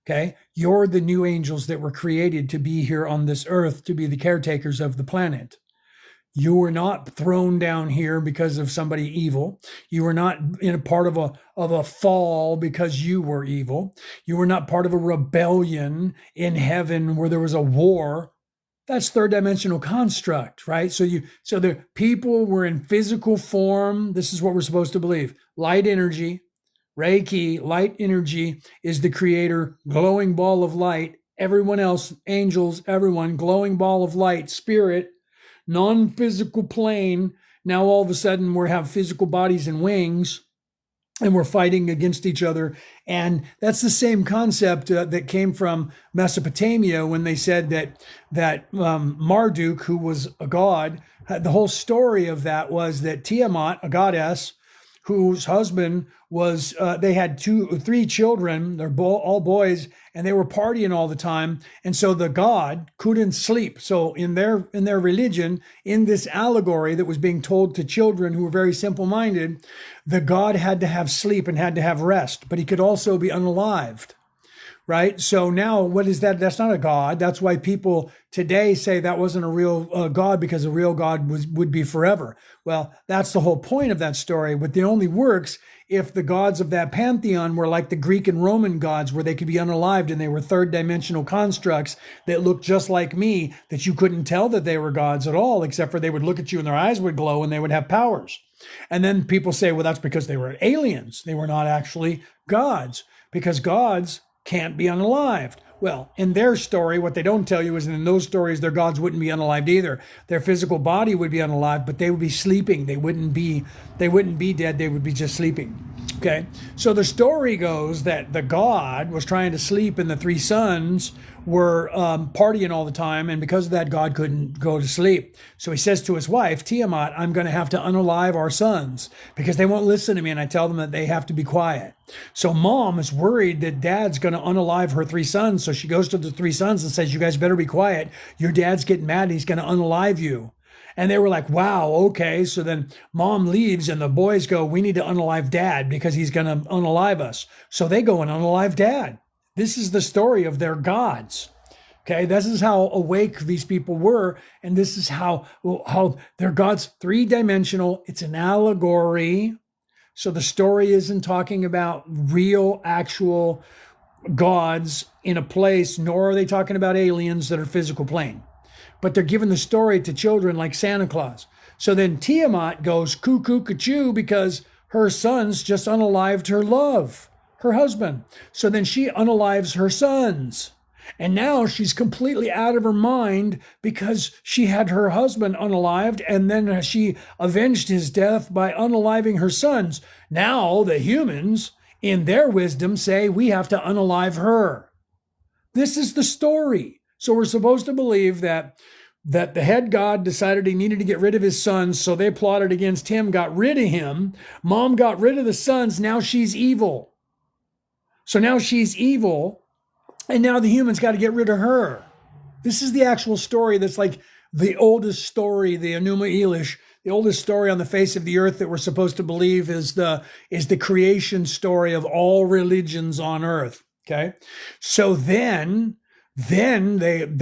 Okay? You're the new angels that were created to be here on this earth, to be the caretakers of the planet. You were not thrown down here because of somebody evil. You were not in a part of a fall because you were evil. You were not part of a rebellion in heaven where there was a war. That's third dimensional construct, right? So the people were in physical form. This is what we're supposed to believe. Light energy, Reiki, light energy is the creator, glowing ball of light. Everyone else, angels, everyone, glowing ball of light, spirit, non-physical plane. Now all of a sudden we have physical bodies and wings and we're fighting against each other. And that's the same concept that came from Mesopotamia when they said that Marduk, who was a god, the whole story of that was that Tiamat, a goddess, whose husband was, they had three children, they're all boys, and they were partying all the time. And so the god couldn't sleep. So in their religion, in this allegory that was being told to children who were very simple-minded, the god had to have sleep and had to have rest, but he could also be unalived. Right? So now what is that? That's not a God. That's why people today say that wasn't a real God, because a real God would be forever. Well, that's the whole point of that story, but it only works if the gods of that pantheon were like the Greek and Roman gods, where they could be unalived and they were third dimensional constructs that looked just like me, that you couldn't tell that they were gods at all, except for they would look at you and their eyes would glow and they would have powers. And then people say, well, that's because they were aliens. They were not actually gods, because gods can't be unalived. Well, in their story, what they don't tell you is in those stories, their gods wouldn't be unalived either. Their physical body would be unalived, but they would be sleeping. They wouldn't be dead. They would be just sleeping. Okay. So the story goes that the god was trying to sleep and the three sons were partying all the time. And because of that, God couldn't go to sleep. So he says to his wife, Tiamat, I'm going to have to unalive our sons because they won't listen to me. And I tell them that they have to be quiet. So mom is worried that dad's going to unalive her three sons. So she goes to the three sons and says, you guys better be quiet. Your dad's getting mad. And he's going to unalive you. And they were like, wow, okay. So then mom leaves and the boys go, we need to unalive dad because he's going to unalive us. So they go and unalive dad. This is the story of their gods. Okay, this is how awake these people were. And this is how their gods, three-dimensional. It's an allegory. So the story isn't talking about real, actual gods in a place, nor are they talking about aliens that are physical plane. But they're giving the story to children like Santa Claus. So then Tiamat goes cuckoo-ca-choo because her sons just unalived her husband. So then she unalives her sons. And now she's completely out of her mind because she had her husband unalived and then she avenged his death by unaliving her sons. Now the humans, in their wisdom, say we have to unalive her. This is the story. So we're supposed to believe that the head god decided he needed to get rid of his sons, so they plotted against him, got rid of him. Mom got rid of the sons. Now she's evil. So now she's evil, and now the humans got to get rid of her. This is the actual story that's like the oldest story, the Enuma Elish, the oldest story on the face of the earth that we're supposed to believe is the creation story of all religions on earth. Okay, so then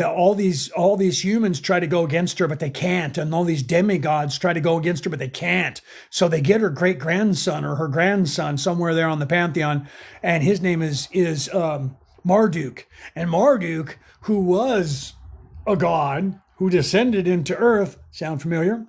all these humans try to go against her, but they can't, and all these demigods try to go against her, but they can't. So they get her great grandson or her grandson somewhere there on the pantheon, and his name is Marduk. And Marduk, who was a god who descended into earth, sound familiar?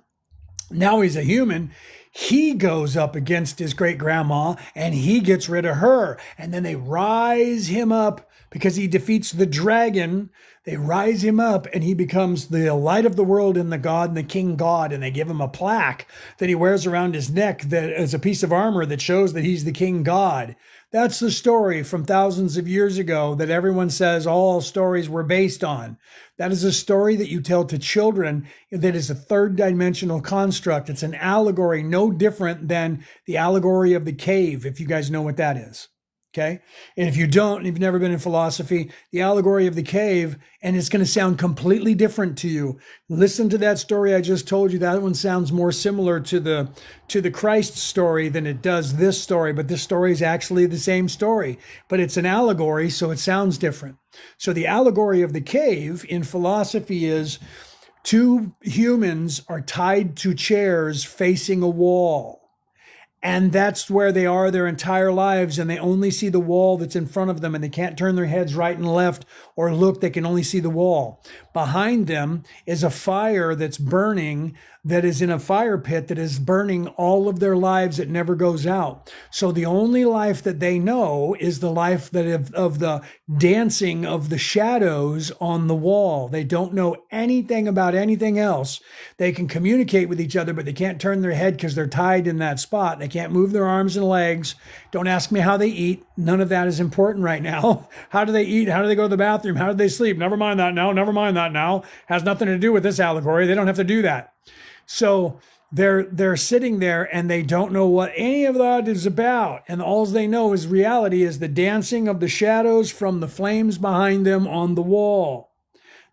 Now he's a human. He goes up against his great grandma and he gets rid of her. And then they rise him up because he defeats the dragon. They rise him up and he becomes the light of the world and the god and the king god. And they give him a plaque that he wears around his neck that is a piece of armor that shows that he's the king god. That's the story from thousands of years ago that everyone says all stories were based on. That is a story that you tell to children that is a third dimensional construct. It's an allegory, no different than the allegory of the cave, if you guys know what that is. Okay. And if you don't, and you've never been in philosophy, the allegory of the cave, and it's going to sound completely different to you. Listen to that story I just told you. That one sounds more similar to the Christ story than it does this story. But this story is actually the same story, but it's an allegory, so it sounds different. So the allegory of the cave in philosophy is two humans are tied to chairs facing a wall. And that's where they are their entire lives. And they only see the wall that's in front of them. And they can't turn their heads right and left or look. They can only see the wall. Behind them is a fire that's burning, that is in a fire pit that is burning all of their lives. It never goes out. So the only life that they know is the life that of the dancing of the shadows on the wall. They don't know anything about anything else. They can communicate with each other, but they can't turn their head because they're tied in that spot. They can't move their arms and legs. Don't ask me how they eat. None of that is important right now. How do they eat? How do they go to the bathroom? How do they sleep? Never mind that now. Never mind that now. Has nothing to do with this allegory. They don't have to do that. So they're sitting there and they don't know what any of that is about. And all they know is reality is the dancing of the shadows from the flames behind them on the wall.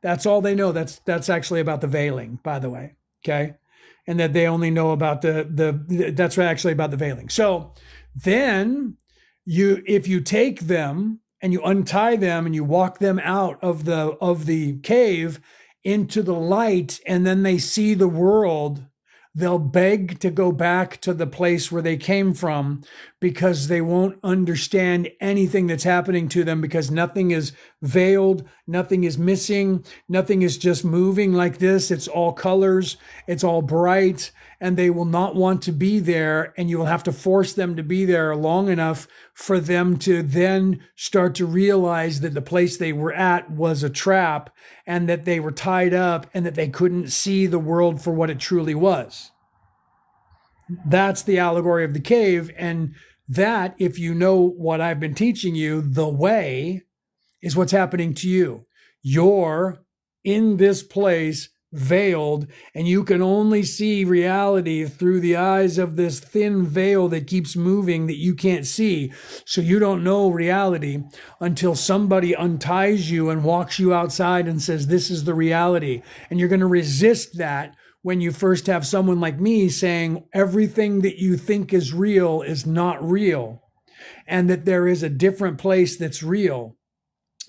That's all they know. That's actually about the veiling, by the way. Okay. And that they only know about that's actually about the veiling. So then if you take them and you untie them and you walk them out of the cave into the light, and then they see the world, they'll beg to go back to the place where they came from, because they won't understand anything that's happening to them, because nothing is veiled, nothing is missing, nothing is just moving like this. It's all colors, it's all bright, and they will not want to be there, and you will have to force them to be there long enough for them to then start to realize that the place they were at was a trap, and that they were tied up, and that they couldn't see the world for what it truly was. That's the allegory of the cave. And that, if you know what I've been teaching you, the way is what's happening to you. You're in this place veiled, and you can only see reality through the eyes of this thin veil that keeps moving that you can't see. So you don't know reality until somebody unties you and walks you outside and says, this is the reality. And you're going to resist that when you first have someone like me saying everything that you think is real is not real, and that there is a different place that's real.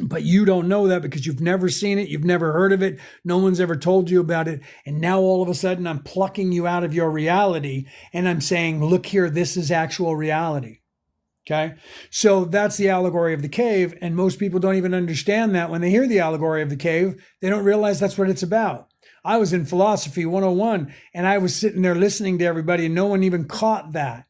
But you don't know that because you've never seen it. You've never heard of it. No one's ever told you about it. And now all of a sudden I'm plucking you out of your reality and I'm saying, look here, this is actual reality. Okay. So that's the allegory of the cave. And most people don't even understand that. When they hear the allegory of the cave, they don't realize that's what it's about. I was in Philosophy 101 and I was sitting there listening to everybody and no one even caught that.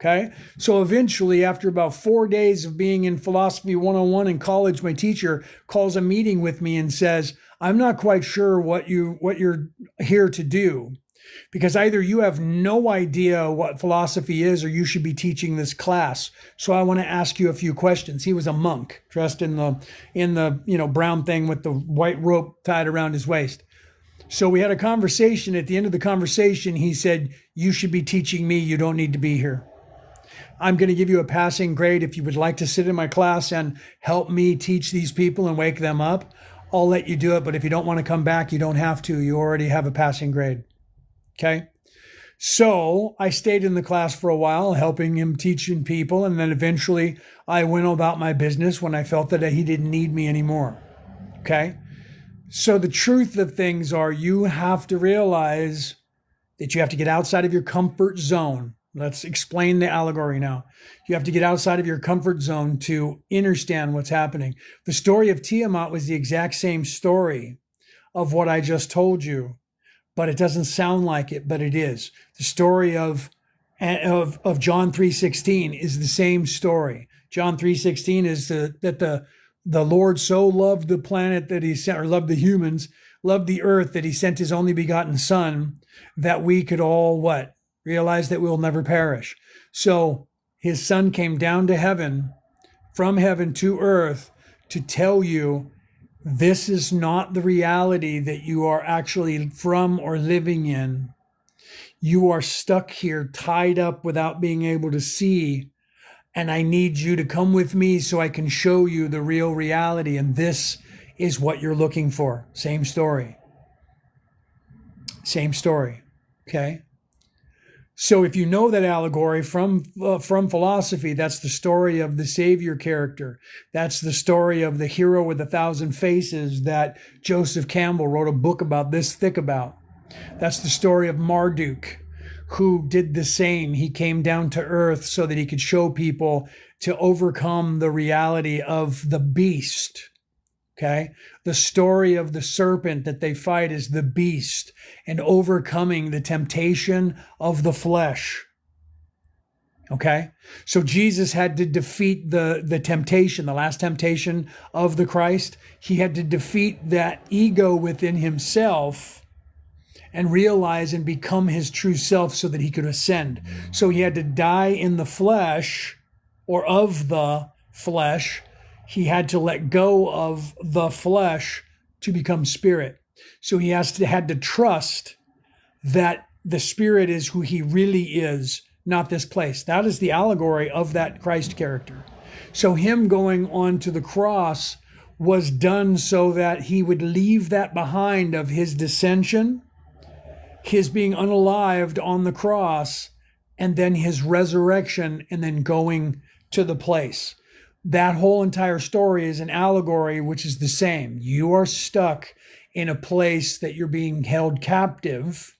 Okay. So eventually, after about 4 days of being in Philosophy 101 in college, my teacher calls a meeting with me and says, I'm not quite sure what you're here to do, because either you have no idea what philosophy is or you should be teaching this class. So I want to ask you a few questions. He was a monk dressed in the brown thing with the white rope tied around his waist. So we had a conversation. At the end of the conversation, he said, you should be teaching me. You don't need to be here. I'm going to give you a passing grade. If you would like to sit in my class and help me teach these people and wake them up, I'll let you do it. But if you don't want to come back, you don't have to. You already have a passing grade. Okay. So I stayed in the class for a while, helping him teaching people. And then eventually I went about my business when I felt that he didn't need me anymore. Okay. So the truth of things are, you have to realize that you have to get outside of your comfort zone. Let's explain the allegory now. You have to get outside of your comfort zone to understand what's happening. The story of Tiamat was the exact same story of what I just told you, but it doesn't sound like it, but it is. The story of John 3:16 is the same story. John 3:16 is that the Lord so loved the planet that he sent, or loved the humans, loved the earth, that he sent his only begotten son, that we could all what? Realize that we'll never perish. So his son came down to heaven, from heaven to earth, to tell you this is not the reality that you are actually from or living in. You are stuck here, tied up without being able to see. And I need you to come with me so I can show you the real reality. And this is what you're looking for. Same story. Same story. Okay. So if you know that allegory from philosophy, that's the story of the Savior character. That's the story of the hero with 1,000 faces that Joseph Campbell wrote a book about this thick about. That's the story of Marduk, who did the same. He came down to earth so that he could show people to overcome the reality of the beast. Okay. The story of the serpent that they fight is the beast, and overcoming the temptation of the flesh. Okay. So Jesus had to defeat the temptation, the last temptation of the Christ. He had to defeat that ego within himself and realize and become his true self so that he could ascend. So he had to die in the flesh, or of the flesh. He had to let go of the flesh to become spirit. So he had to trust that the Spirit is who he really is, not this place. That is the allegory of that Christ character. So him going on to the cross was done so that he would leave that behind of his dissension, his being unalived on the cross, and then his resurrection, and then going to the place. That whole entire story is an allegory, which is the same. You are stuck in a place that you're being held captive,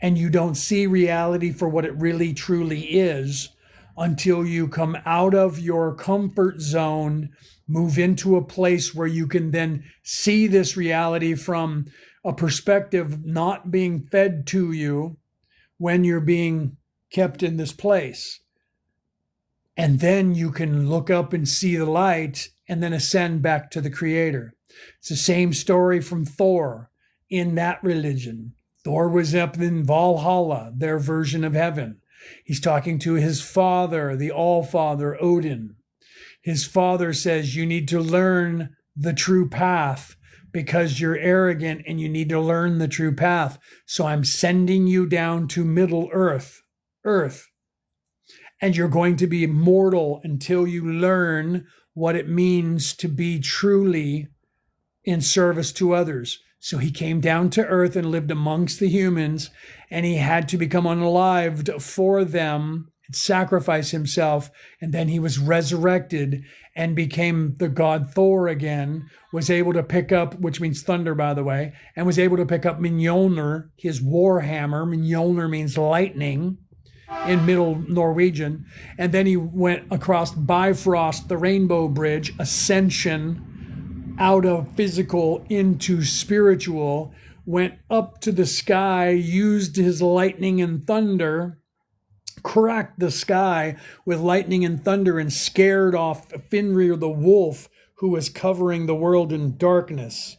and you don't see reality for what it really truly is until you come out of your comfort zone, move into a place where you can then see this reality from a perspective not being fed to you when you're being kept in this place. And then you can look up and see the light and then ascend back to the Creator. It's the same story from Thor in that religion. Thor was up in Valhalla, their version of heaven. He's talking to his father, the All-Father, Odin. His father says, you need to learn the true path because you're arrogant and you need to learn the true path. So I'm sending you down to Middle Earth. And you're going to be immortal until you learn what it means to be truly in service to others. So he came down to earth and lived amongst the humans, and he had to become unalived for them and sacrifice himself. And then he was resurrected and became the god Thor again, was able to pick up, which means thunder, by the way, and was able to pick up Mjolnir, his war hammer. Mjolnir means lightning in Middle Norwegian. And then he went across Bifrost, the Rainbow Bridge, ascension, out of physical into spiritual, went up to the sky, used his lightning and thunder, cracked the sky with lightning and thunder, and scared off Fenrir the wolf, who was covering the world in darkness,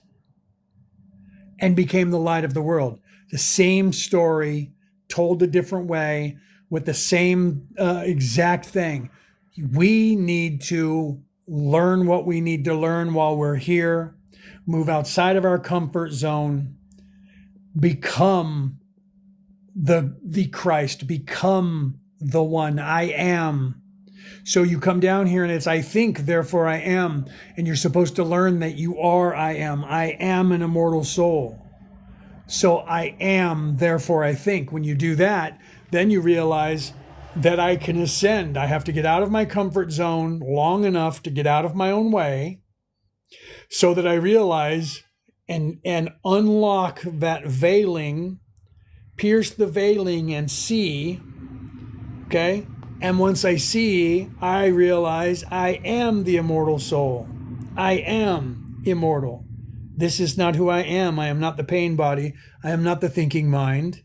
and became the light of the world. The same story, told a different way, with the same exact thing. We need to learn what we need to learn while we're here, move outside of our comfort zone, become the Christ, become the one. I am. So you come down here and it's I think, therefore I am. And you're supposed to learn that you are I am. I am an immortal soul. So I am, therefore I think. When you do that, then you realize that I can ascend. I have to get out of my comfort zone long enough to get out of my own way so that I realize and unlock that veiling, pierce the veiling and see, okay? And once I see, I realize I am the immortal soul. I am immortal. This is not who I am. I am not the pain body. I am not the thinking mind.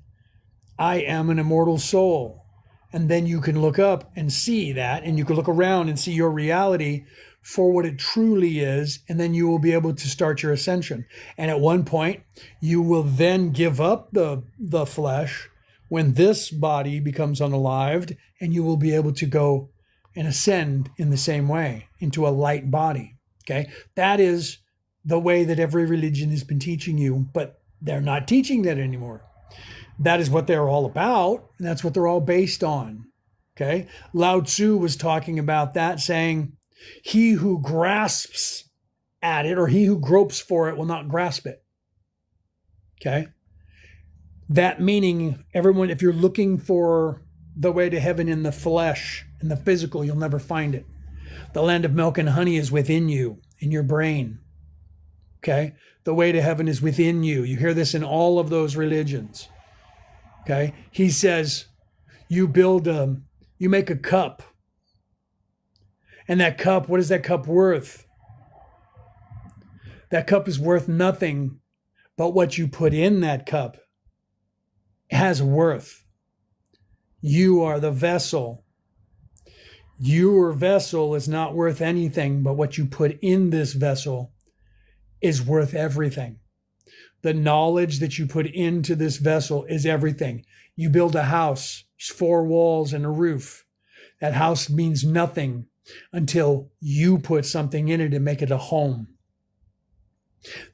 I am an immortal soul. And then you can look up and see that, and you can look around and see your reality for what it truly is, and then you will be able to start your ascension. And at one point, you will then give up the flesh when this body becomes unalived, and you will be able to go and ascend in the same way into a light body. Okay? That is the way that every religion has been teaching you, but they're not teaching that anymore. That is what they're all about, and that's what they're all based on. Okay? Lao Tzu was talking about that, saying, he who grasps at it, or he who gropes for it, will not grasp it. Okay? That meaning, everyone, if you're looking for the way to heaven in the flesh, in the physical, you'll never find it. The land of milk and honey is within you, in your brain. Okay? The way to heaven is within you. You hear this in all of those religions. Okay? He says, you make a cup. And that cup, what is that cup worth? That cup is worth nothing but what you put in that cup. It has worth. You are the vessel. Your vessel is not worth anything, but what you put in this vessel is worth everything. The knowledge that you put into this vessel is everything. You build a house, 4 walls and a roof. That house means nothing until you put something in it and make it a home.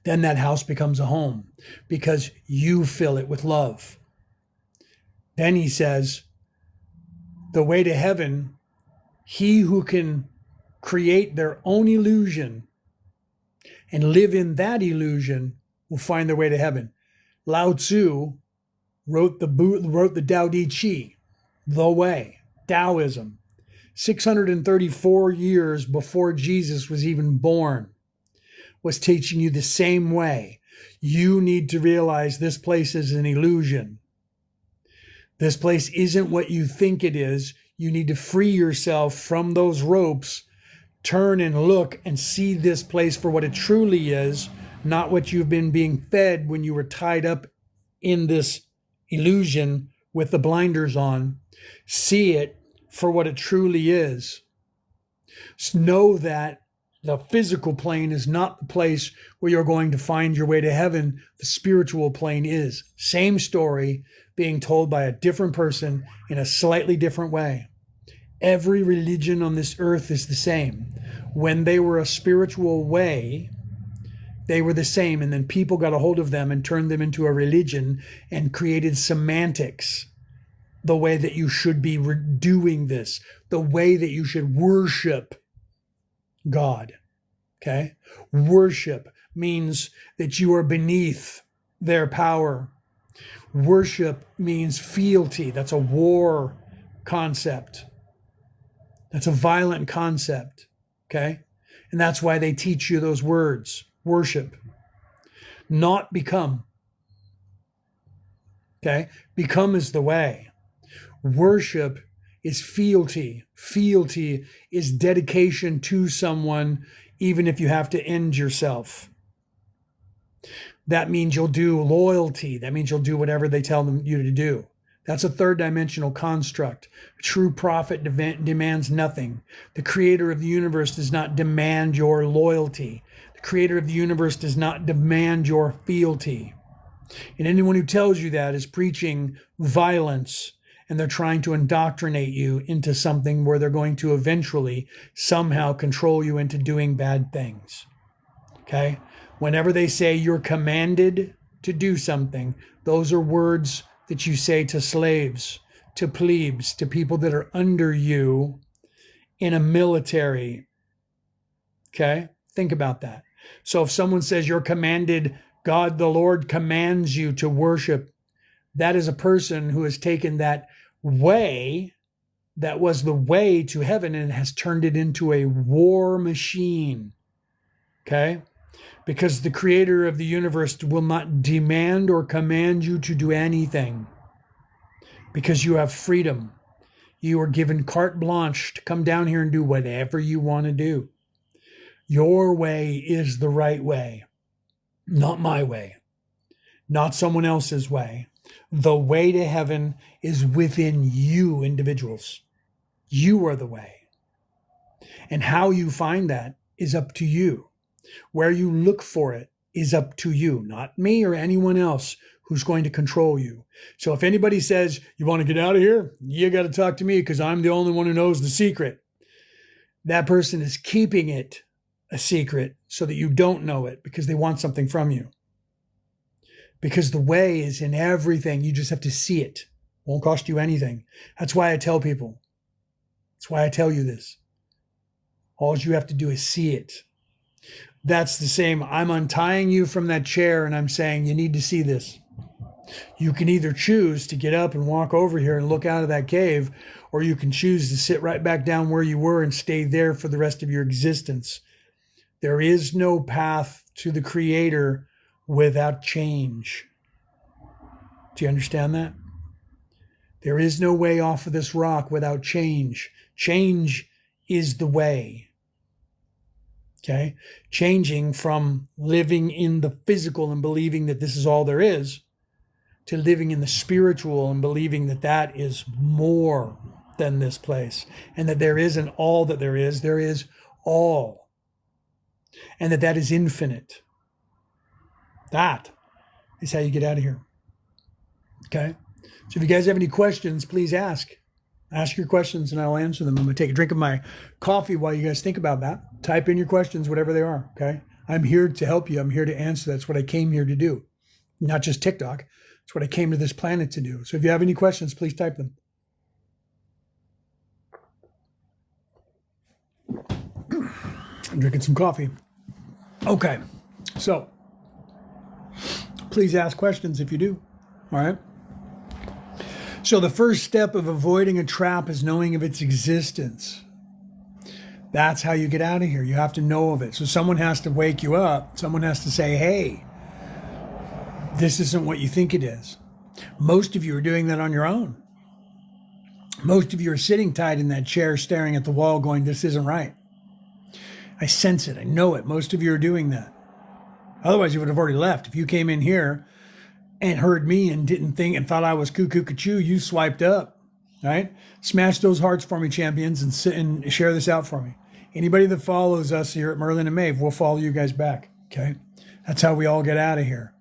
Then that house becomes a home because you fill it with love. Then he says, the way to heaven, he who can create their own illusion and live in that illusion will find their way to heaven. Lao Tzu wrote the Tao Te Ching, the way, Taoism, 634 years before Jesus was even born, was teaching you the same way. You need to realize this place is an illusion. This place isn't what you think it is. You need to free yourself from those ropes, turn and look and see this place for what it truly is, not what you've been being fed when you were tied up in this illusion with the blinders on. See it for what it truly is. Know that the physical plane is not the place where you're going to find your way to heaven. The spiritual plane is. Same story being told by a different person in a slightly different way. Every religion on this earth is the same. When they were a spiritual way, they were the same. And then people got a hold of them and turned them into a religion and created semantics. The way that you should be doing this, the way that you should worship God. Okay? Worship means that you are beneath their power. Worship means fealty. That's a war concept. That's a violent concept. Okay? And that's why they teach you those words. Worship. Not become. Okay? Become is the way. Worship is fealty. Fealty is dedication to someone, even if you have to end yourself. That means you'll do loyalty. That means you'll do whatever they tell you to do. That's a third dimensional construct. A true prophet demands nothing. The creator of the universe does not demand your loyalty. The creator of the universe does not demand your fealty. And anyone who tells you that is preaching violence, and they're trying to indoctrinate you into something where they're going to eventually somehow control you into doing bad things. Okay? Whenever they say you're commanded to do something, those are words that you say to slaves, to plebes, to people that are under you in a military. Okay? Think about that. So if someone says you're commanded, God the Lord commands you to worship, that is a person who has taken that way that was the way to heaven and has turned it into a war machine. Okay? Because the creator of the universe will not demand or command you to do anything. Because you have freedom. You are given carte blanche to come down here and do whatever you want to do. Your way is the right way. Not my way. Not someone else's way. The way to heaven is within you individuals. You are the way. And how you find that is up to you. Where you look for it is up to you, not me or anyone else who's going to control you. So if anybody says, you want to get out of here, you got to talk to me because I'm the only one who knows the secret. That person is keeping it a secret so that you don't know it because they want something from you. Because the way is in everything. You just have to see it. It won't cost you anything. That's why I tell people. That's why I tell you this. All you have to do is see it. That's the same. I'm untying you from that chair and I'm saying you need to see this. You can either choose to get up and walk over here and look out of that cave, or you can choose to sit right back down where you were and stay there for the rest of your existence. There is no path to the Creator without change. Do you understand that? There is no way off of this rock without change. Change is the way. Okay? Changing from living in the physical and believing that this is all there is to living in the spiritual and believing that that is more than this place and that there isn't all that there is all. And that that is infinite. That is how you get out of here. Okay? So if you guys have any questions, please ask. Ask your questions and I'll answer them. I'm going to take a drink of my coffee while you guys think about that. Type in your questions, whatever they are. Okay? I'm here to help you. I'm here to answer. That's what I came here to do. Not just TikTok. It's what I came to this planet to do. So if you have any questions, please type them. I'm drinking some coffee. Okay, so please ask questions if you do. All right. So the first step of avoiding a trap is knowing of its existence. That's how you get out of here. You have to know of it. So someone has to wake you up. Someone has to say, hey, this isn't what you think it is. Most of you are doing that on your own. Most of you are sitting tight in that chair staring at the wall going, this isn't right. I sense it. I know it. Most of you are doing that. Otherwise, you would have already left. If you came in here and heard me and didn't think and thought I was cuckoo-cuckoo, you swiped up, right? Smash those hearts for me, champions, and sit and share this out for me. Anybody that follows us here at Merlin and Maeve will follow you guys back, okay? That's how we all get out of here,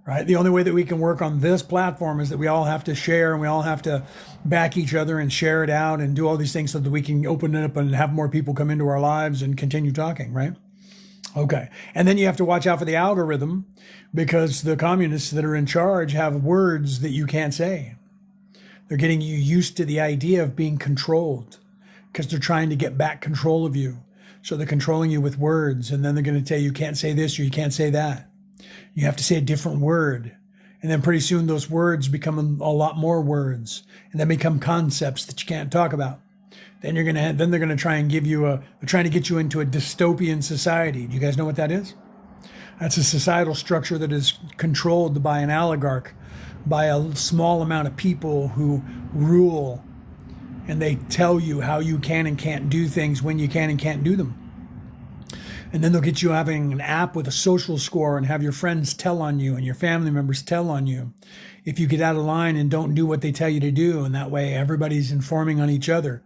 right? The only way that we can work on this platform is that we all have to share and we all have to back each other and share it out and do all these things so that we can open it up and have more people come into our lives and continue talking, right? Okay. And then you have to watch out for the algorithm because the communists that are in charge have words that you can't say. They're getting you used to the idea of being controlled because they're trying to get back control of you. So they're controlling you with words, and then they're going to tell you can't say this or you can't say that. You have to say a different word. And then pretty soon those words become a lot more words and then become concepts that you can't talk about. Then they're going to try and they're trying to get you into a dystopian society. Do you guys know what that is? That's a societal structure that is controlled by an oligarch, by a small amount of people who rule, and they tell you how you can and can't do things, when you can and can't do them. And then they'll get you having an app with a social score and have your friends tell on you and your family members tell on you if you get out of line and don't do what they tell you to do. And that way everybody's informing on each other.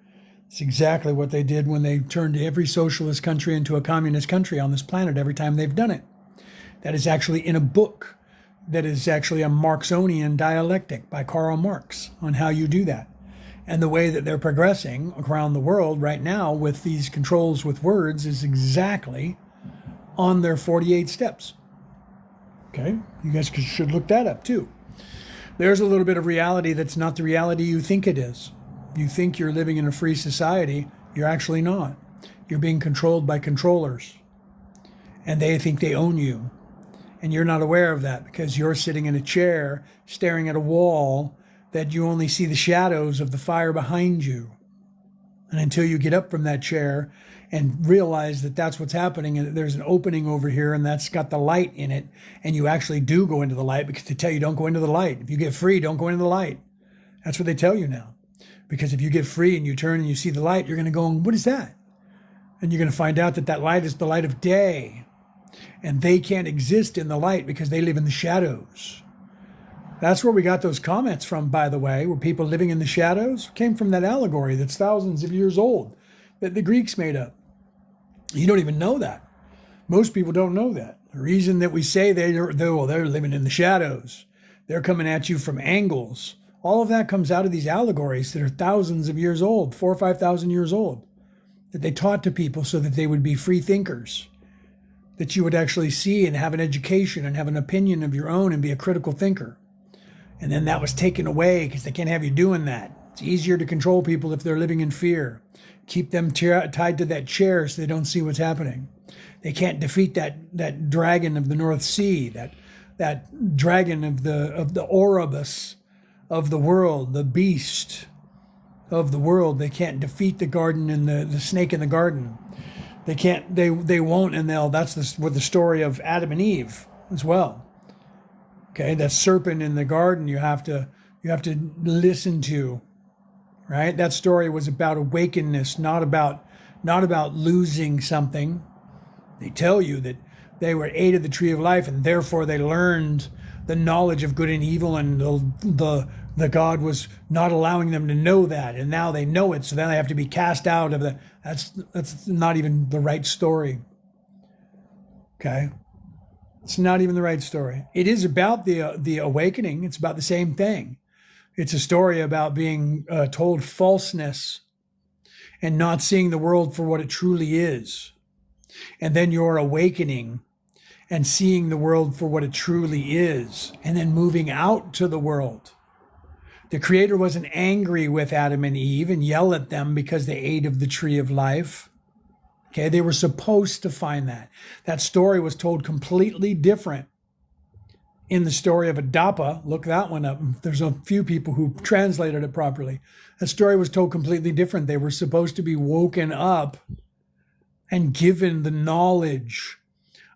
It's exactly what they did when they turned every socialist country into a communist country on this planet every time they've done it. That is actually in a book that is actually a Marxonian dialectic by Karl Marx on how you do that. And the way that they're progressing around the world right now with these controls with words is exactly on their 48 steps. Okay, you guys should look that up too. There's a little bit of reality that's not the reality you think it is. You think you're living in a free society. You're actually not. You're being controlled by controllers. And they think they own you. And you're not aware of that because you're sitting in a chair staring at a wall that you only see the shadows of the fire behind you. And until you get up from that chair and realize that that's what's happening and that there's an opening over here and that's got the light in it, and you actually do go into the light because they tell you don't go into the light. If you get free, don't go into the light. That's what they tell you now. Because if you get free and you turn and you see the light, you're going to go, what is that? And you're going to find out that that light is the light of day. And they can't exist in the light because they live in the shadows. That's where we got those comments from, by the way, where people living in the shadows came from that allegory that's thousands of years old that the Greeks made up. You don't even know that. Most people don't know that. The reason that we say they're living in the shadows, they're coming at you from angles. All of that comes out of these allegories that are thousands of years old, 4,000 or 5,000 years old, that they taught to people so that they would be free thinkers, that you would actually see and have an education and have an opinion of your own and be a critical thinker. And then that was taken away because they can't have you doing that. It's easier to control people if they're living in fear. Keep them tied to that chair so they don't see what's happening. They can't defeat that dragon of the North Sea, that dragon of the Oribus of the world, the beast of the world. They can't defeat the garden and the snake in the garden. They can't. They won't, and they'll. That's with the story of Adam and Eve as well. Okay, that serpent in the garden you have to listen to, right? That story was about awakeness, not about losing something. They tell you that they were ate of the tree of life, and therefore they learned the knowledge of good and evil, and the God was not allowing them to know that, and now they know it, so then they have to be cast out of the. That's not even the right story. Okay. It's not even the right story. It is about the awakening. It's about the same thing. It's a story about being told falseness and not seeing the world for what it truly is. And then your awakening. and seeing the world for what it truly is, and then moving out to the world. The Creator wasn't angry with Adam and Eve and yelled at them because they ate of the tree of life. Okay, they were supposed to find that. That story was told completely different in the story of Adapa. Look that one up. There's a few people who translated it properly. That story was told completely different. They were supposed to be woken up and given the knowledge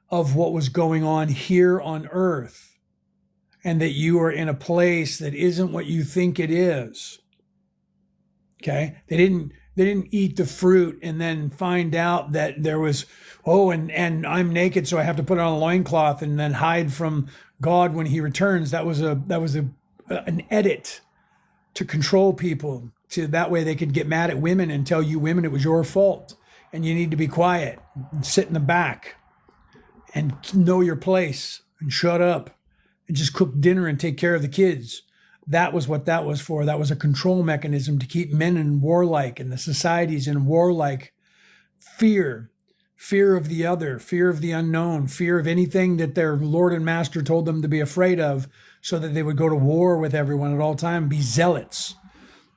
of what was going on here on earth, and that you are in a place that isn't what you think it is. Okay? They didn't eat the fruit and then find out that there was, and I'm naked, so I have to put on a loincloth and then hide from God when he returns. That was an edit to control people, so that way they could get mad at women and tell you women it was your fault and you need to be quiet and sit in the back and know your place and shut up and just cook dinner and take care of the kids. That was what that was for. That was a control mechanism to keep men in warlike, and the societies in warlike fear of the other, fear of the unknown, fear of anything that their Lord and Master told them to be afraid of, so that they would go to war with everyone at all time, be zealots.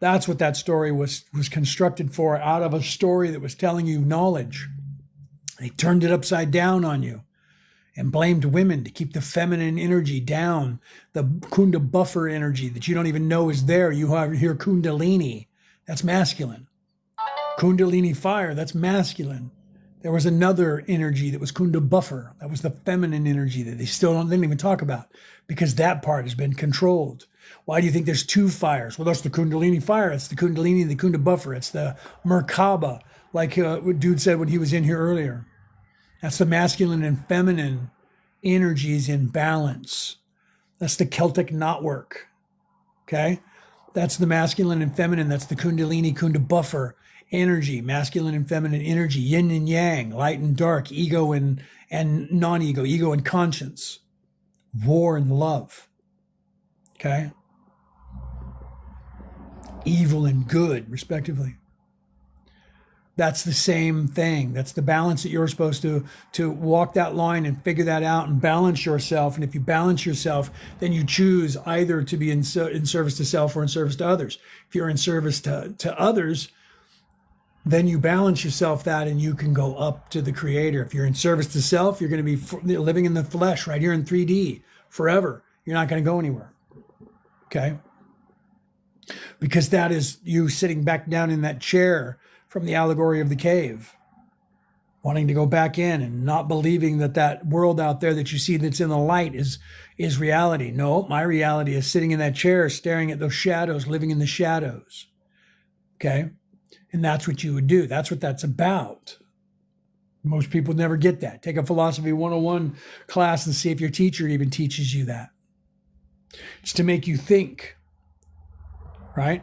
That's what that story was constructed for, out of a story that was telling you knowledge. They turned it upside down on you and blamed women to keep the feminine energy down, the Kunda buffer energy that you don't even know is there. You hear Kundalini, that's masculine. Kundalini fire, that's masculine. There was another energy that was Kunda buffer. That was the feminine energy that they didn't even talk about, because that part has been controlled. Why do you think there's two fires? Well, that's the Kundalini fire. It's the Kundalini and the Kunda buffer. It's the Merkaba, like what dude said when he was in here earlier. That's the masculine and feminine energies in balance. That's the Celtic knotwork. Okay? That's the masculine and feminine. That's the Kundalini, Kunda buffer energy, masculine and feminine energy, yin and yang, light and dark, ego and non-ego, ego and conscience, war and love. Okay? Evil and good, respectively. That's the same thing. That's the balance that you're supposed to walk that line and figure that out and balance yourself. And if you balance yourself, then you choose either to be in service to self or in service to others. If you're in service to others, then you balance yourself that and you can go up to the Creator. If you're in service to self, you're going to be living in the flesh right here in 3D forever. You're not going to go anywhere. Okay? Because that is you sitting back down in that chair from the allegory of the cave, wanting to go back in and not believing that world out there that you see that's in the light is reality. No, my reality is sitting in that chair, staring at those shadows, living in the shadows. Okay? And that's what you would do. That's what that's about. Most people never get that. Take a Philosophy 101 class and see if your teacher even teaches you that. It's to make you think, right?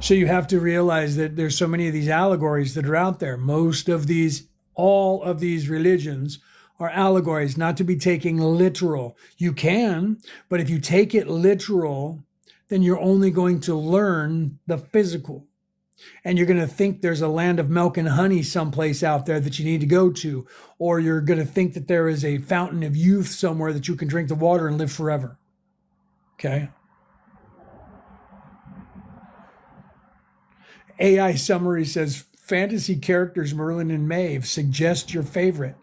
So you have to realize that there's so many of these allegories that are out there. All of these religions are allegories, not to be taken literal. You can, but if you take it literal, then you're only going to learn the physical. And you're going to think there's a land of milk and honey someplace out there that you need to go to. Or you're going to think that there is a fountain of youth somewhere that you can drink the water and live forever. Okay? AI summary says, fantasy characters Merlin and Maeve, suggest your favorite.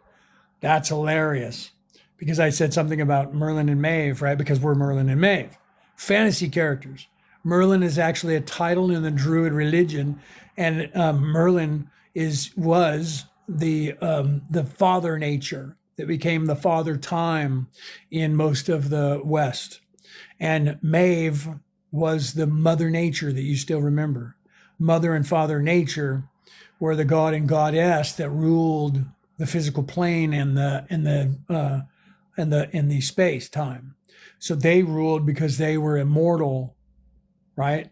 That's hilarious. Because I said something about Merlin and Maeve, right? Because we're Merlin and Maeve. Fantasy characters. Merlin is actually a title in the Druid religion, and Merlin was the father nature that became the father time in most of the West. And Maeve was the mother nature that you still remember. Mother and father nature were the god and goddess that ruled the physical plane and the space time. So they ruled because they were immortal, right?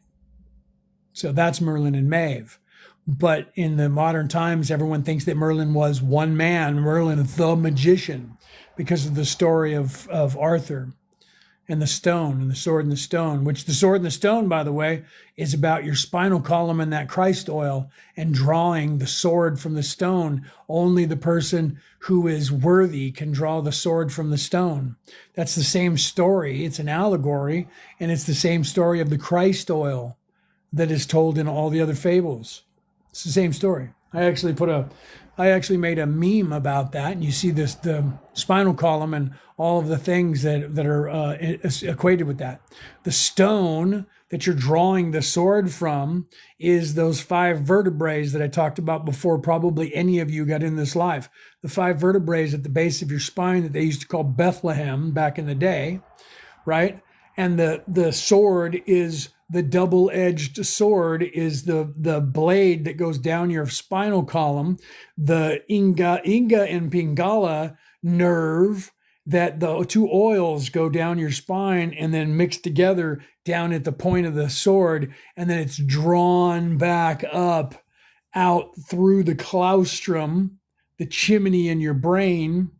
So that's Merlin and Maeve. But in the modern times, everyone thinks that Merlin was one man, Merlin the magician, because of the story of Arthur and the stone, and the sword and the stone, which the sword and the stone, by the way, is about your spinal column and that Christ oil and drawing the sword from the stone. Only the person who is worthy can draw the sword from the stone. That's the same story. It's an allegory, and it's the same story of the Christ oil that is told in all the other fables. It's the same story. I actually made a meme about that, and you see the spinal column and all of the things that are equated with that. The stone that you're drawing the sword from is those 5 vertebrae that I talked about before probably any of you got in this life. The 5 vertebrae at the base of your spine that they used to call Bethlehem back in the day, right? And the sword is the double-edged sword, is the blade that goes down your spinal column, the Inga and Pingala nerve, that the 2 oils go down your spine and then mix together down at the point of the sword, and then it's drawn back up out through the claustrum, the chimney in your brain,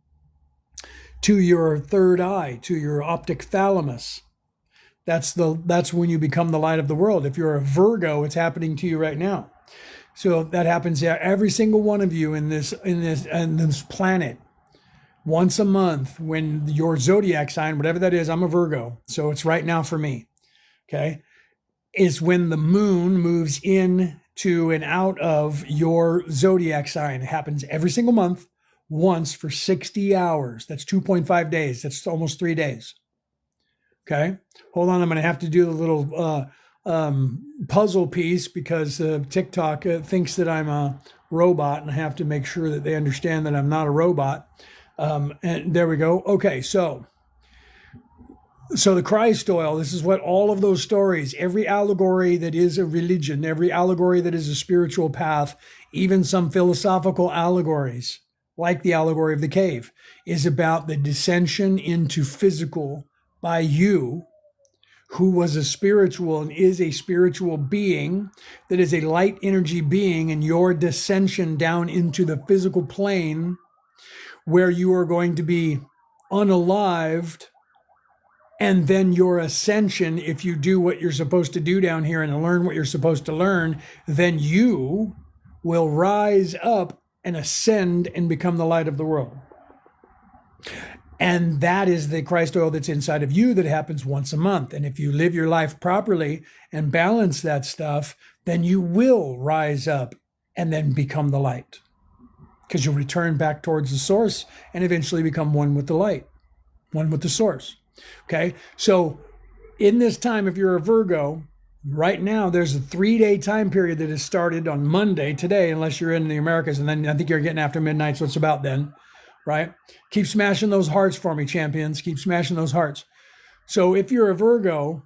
to your third eye, to your optic thalamus. That's when you become the light of the world. If you're a Virgo, it's happening to you right now. So that happens to every single one of you in this planet. Once a month, when your zodiac sign, whatever that is, I'm a Virgo, so it's right now for me. Okay, is when the moon moves in to and out of your zodiac sign. It happens every single month, once for 60 hours. That's 2.5 days. That's almost 3 days. Okay, hold on. I'm going to have to do a little puzzle piece because TikTok thinks that I'm a robot, and I have to make sure that they understand that I'm not a robot. And there we go. Okay, so the Christ oil, this is what all of those stories, every allegory that is a religion, every allegory that is a spiritual path, even some philosophical allegories, like the allegory of the cave, is about the descension into physical by you, who was a spiritual and is a spiritual being, that is a light energy being, and your descension down into the physical plane, where you are going to be unalived, and then your ascension, if you do what you're supposed to do down here and learn what you're supposed to learn, then you will rise up and ascend and become the light of the world. And that is the Christ oil that's inside of you that happens once a month. And if you live your life properly and balance that stuff, then you will rise up and then become the light, because you'll return back towards the source and eventually become one with the light, one with the source. Okay, so in this time, if you're a Virgo, right now there's a 3-day time period that has started on Monday, today, unless you're in the Americas, and then I think you're getting after midnight, so it's about then, right? Keep smashing those hearts for me, champions. Keep smashing those hearts. So if you're a Virgo,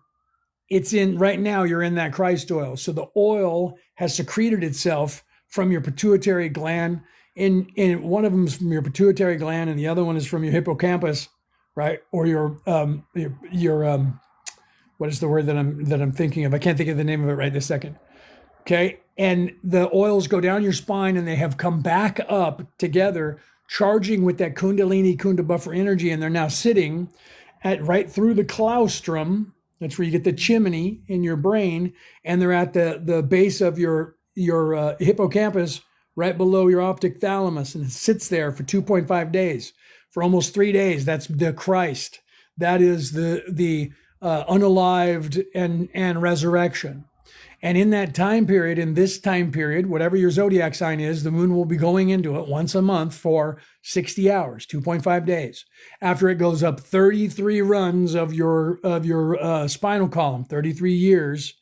it's in right now, you're in that Christ oil. So the oil has secreted itself from your pituitary gland. In one of them is from your pituitary gland, and the other one is from your hippocampus, right? Or your what is the word that I'm thinking of? I can't think of the name of it right this second. Okay, and the oils go down your spine, and they have come back up together, charging with that Kundalini Kunda buffer energy, and they're now sitting at right through the claustrum. That's where you get the chimney in your brain, and they're at the base of your hippocampus, right below your optic thalamus, and it sits there for 2.5 days, for almost 3 days. That's the Christ. That is the unalived and resurrection. And in that time period, in this time period, whatever your zodiac sign is, the moon will be going into it once a month for 60 hours, 2.5 days. After it goes up 33 runs of your spinal column, 33 years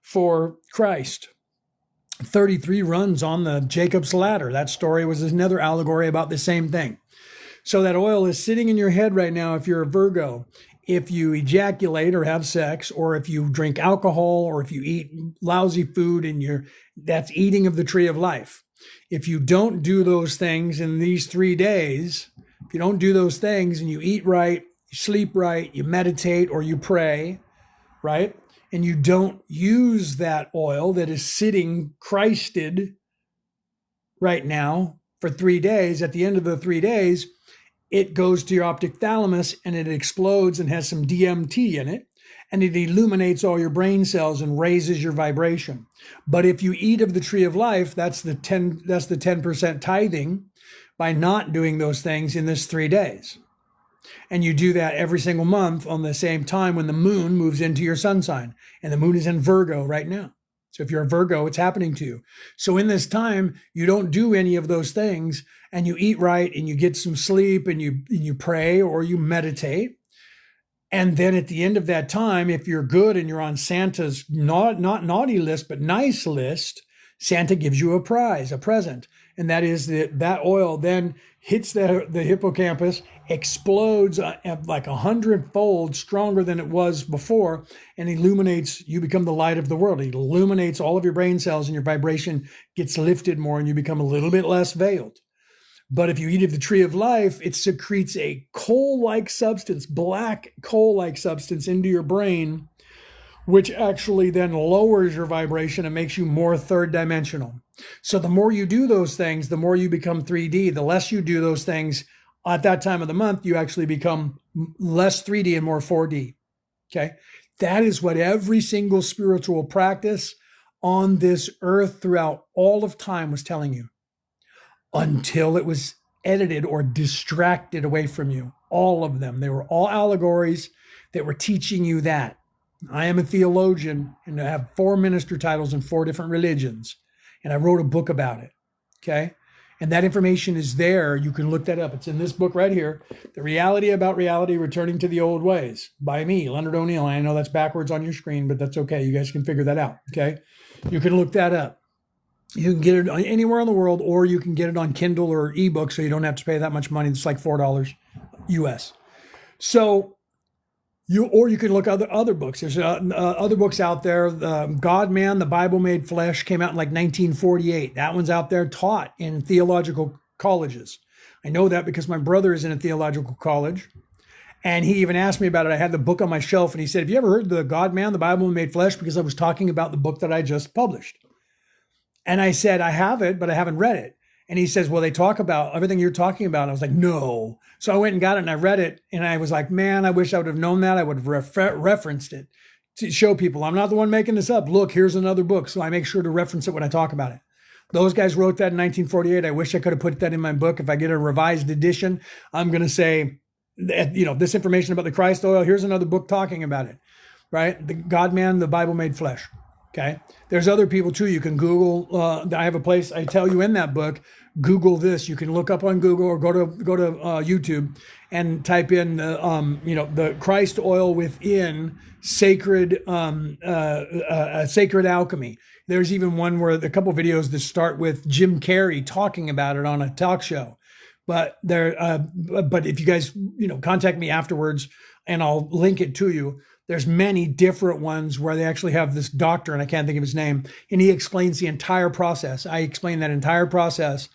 for Christ. 33 runs on the Jacob's ladder. That story was another allegory about the same thing. So that oil is sitting in your head right now if you're a Virgo. If you ejaculate or have sex, or if you drink alcohol, or if you eat lousy food, that's eating of the tree of life. If you don't do those things in these 3 days, if you don't do those things and you eat right, you sleep right, you meditate or you pray, right? And you don't use that oil that is sitting Christed right now for 3 days, at the end of the 3 days, it goes to your optic thalamus and it explodes and has some DMT in it, and it illuminates all your brain cells and raises your vibration. But if you eat of the tree of life, that's the 10% tithing by not doing those things in this 3 days. And you do that every single month on the same time when the moon moves into your sun sign. And the moon is in Virgo right now. So if you're a Virgo, it's happening to you. So in this time, you don't do any of those things, and you eat right, and you get some sleep, and you pray or you meditate. And then at the end of that time, if you're good and you're on Santa's not naughty list, but nice list, Santa gives you a prize, a present. And that is that oil then hits the hippocampus, explodes like 100-fold stronger than it was before, and illuminates. You become the light of the world. It illuminates all of your brain cells, and your vibration gets lifted more, and you become a little bit less veiled. But if you eat of the tree of life, it secretes a coal-like substance, black coal-like substance into your brain, which actually then lowers your vibration and makes you more third dimensional. So the more you do those things, the more you become 3D. The less you do those things at that time of the month, you actually become less 3D and more 4D. Okay? That is what every single spiritual practice on this earth throughout all of time was telling you, until it was edited or distracted away from you. All of them. They were all allegories that were teaching you that. I am a theologian, and I have 4 minister titles in 4 different religions. And I wrote a book about it. Okay? And that information is there. You can look that up. It's in this book right here. The Reality About Reality, Returning to the Old Ways, by me, Leonard O'Neill. I know that's backwards on your screen, but that's okay. You guys can figure that out. Okay? You can look that up. You can get it anywhere in the world, or you can get it on Kindle or ebook, so you don't have to pay that much money. It's like $4 US. So you can look at other books. There's other books out there. God, Man, the Bible Made Flesh came out in like 1948. That one's out there, taught in theological colleges. I know that because my brother is in a theological college, and he even asked me about it. I had the book on my shelf, and he said, "Have you ever heard the God, Man, the Bible Made Flesh?" Because I was talking about the book that I just published. And I said, "I have it, but I haven't read it." And he says, "Well, they talk about everything you're talking about." And I was like, "No." So I went and got it and I read it. And I was like, man, I wish I would have known that. I would have referenced it to show people I'm not the one making this up. Look, here's another book. So I make sure to reference it when I talk about it. Those guys wrote that in 1948. I wish I could have put that in my book. If I get a revised edition, I'm going to say, this information about the Christ oil, here's another book talking about it, right? The God, Man, the Bible Made Flesh. Okay. There's other people too. You can Google. I have a place I tell you in that book. Google this. You can look up on Google or go to YouTube and type in the Christ oil within sacred sacred alchemy. There's even one where a couple videos that start with Jim Carrey talking about it on a talk show. But if you guys contact me afterwards and I'll link it to you. There's many different ones where they actually have this doctor, and I can't think of his name, and he explains the entire process. I explain that entire process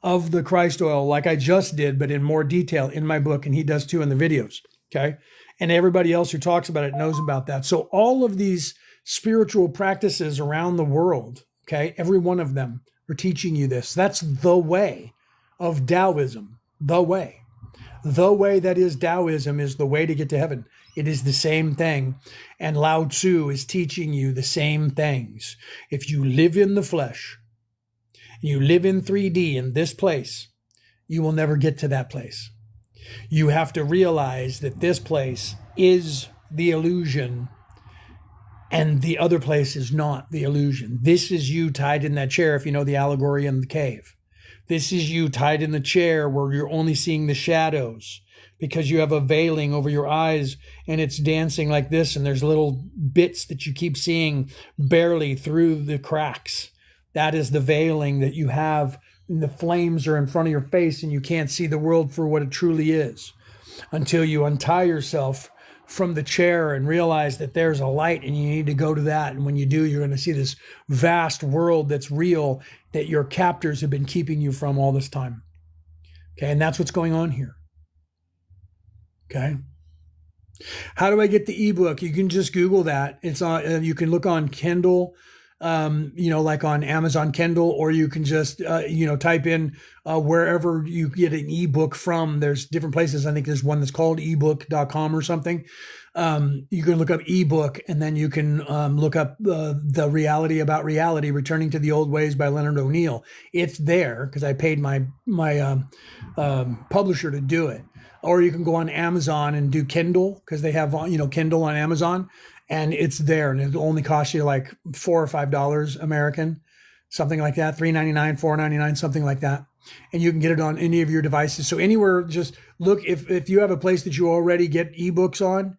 of the Christ oil like I just did, but in more detail in my book, and he does too in the videos, okay? And everybody else who talks about it knows about that. So all of these spiritual practices around the world, okay, every one of them are teaching you this. That's the way of Taoism, the way. The way that is Taoism is the way to get to heaven. It is the same thing. And Lao Tzu is teaching you the same things. If you live in the flesh, you live in 3D in this place, you will never get to that place. You have to realize that this place is the illusion and the other place is not the illusion. This is you tied in that chair, if you know the allegory in the cave. This is you tied in the chair where you're only seeing the shadows because you have a veiling over your eyes and it's dancing like this, and there's little bits that you keep seeing barely through the cracks. That is the veiling that you have, and the flames are in front of your face and you can't see the world for what it truly is until you untie yourself from the chair and realize that there's a light and you need to go to that. And when you do, you're going to see this vast world that's real that your captors have been keeping you from all this time. Okay, and that's what's going on here. Okay. How do I get the ebook? You can just Google that. It's on. You can look on Kindle. like on Amazon Kindle, or you can just, type in wherever you get an ebook from. There's different places. I think there's one that's called ebook.com or something. You can look up ebook, and then you can look up the reality about reality, returning to the old ways by Leonard O'Neill. It's there because I paid my publisher to do it. Or you can go on Amazon and do Kindle, because they have Kindle on Amazon, and it's there, and it only costs you like $4 or $5 American, something like that, $3.99, $4.99, something like that. And you can get it on any of your devices. So anywhere, just look, if you have a place that you already get ebooks on,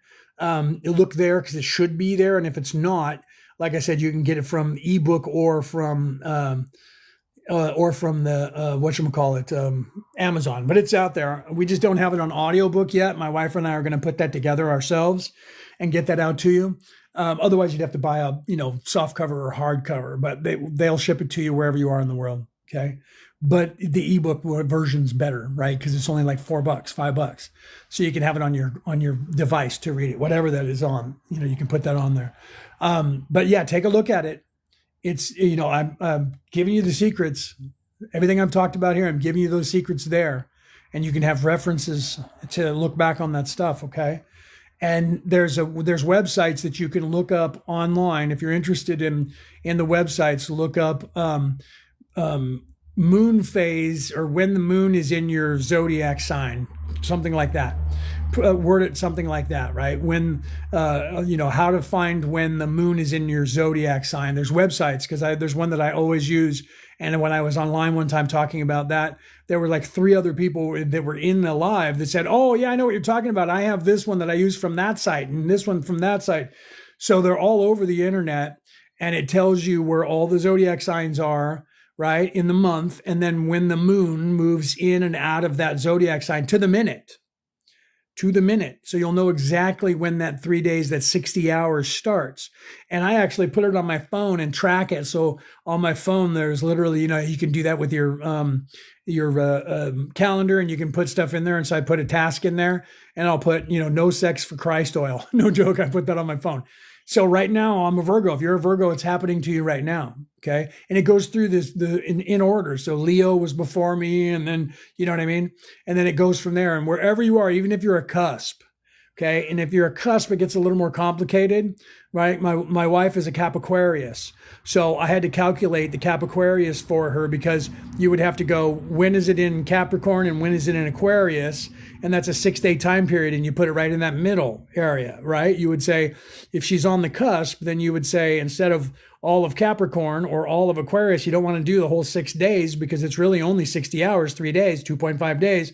look there, because it should be there. And if it's not, like I said, you can get it from ebook or from the Amazon, but it's out there. We just don't have it on audiobook yet. My wife and I are going to put that together ourselves and get that out to you. Otherwise you'd have to buy a, soft cover or hard cover, but they'll ship it to you wherever you are in the world. Okay. But the ebook version's better, right? Because it's only like $4, $5. So you can have it on your device to read it, whatever that is on, you can put that on there. But yeah, take a look at it. It's, I'm giving you the secrets. Everything I've talked about here, I'm giving you those secrets there, and you can have references to look back on that stuff. Okay. And there's websites that you can look up online. If you're interested in the websites, look up, moon phase, or when the moon is in your zodiac sign, something like that. Word it something like that, right? When, how to find when the moon is in your zodiac sign. There's websites, because there's one that I always use. And when I was online one time talking about that, there were like 3 other people that were in the live that said, oh yeah, I know what you're talking about. I have this one that I use from that site, and this one from that site. So they're all over the internet, and it tells you where all the zodiac signs are, right, in the month, and then when the moon moves in and out of that zodiac sign to the minute. So you'll know exactly when that 3 days, that 60 hours starts. And I actually put it on my phone and track it. So on my phone, there's literally, you can do that with your calendar, and you can put stuff in there. And so I put a task in there, and I'll put, no sex for Christ oil. No joke. I put that on my phone. So right now I'm a Virgo. If you're a Virgo, it's happening to you right now. Okay. And it goes through in order. So Leo was before me, and then, you know what I mean? And then it goes from there, and wherever you are, even if you're a cusp. Okay. And if you're a cusp, it gets a little more complicated, right? My wife is a Capricornius. So I had to calculate the Capricornius for her, because you would have to go, when is it in Capricorn and when is it in Aquarius? And that's a 6-day time period. And you put it right in that middle area, right? You would say, if she's on the cusp, then you would say, instead of all of Capricorn or all of Aquarius, you don't want to do the whole 6 days, because it's really only 60 hours, 3 days, 2.5 days.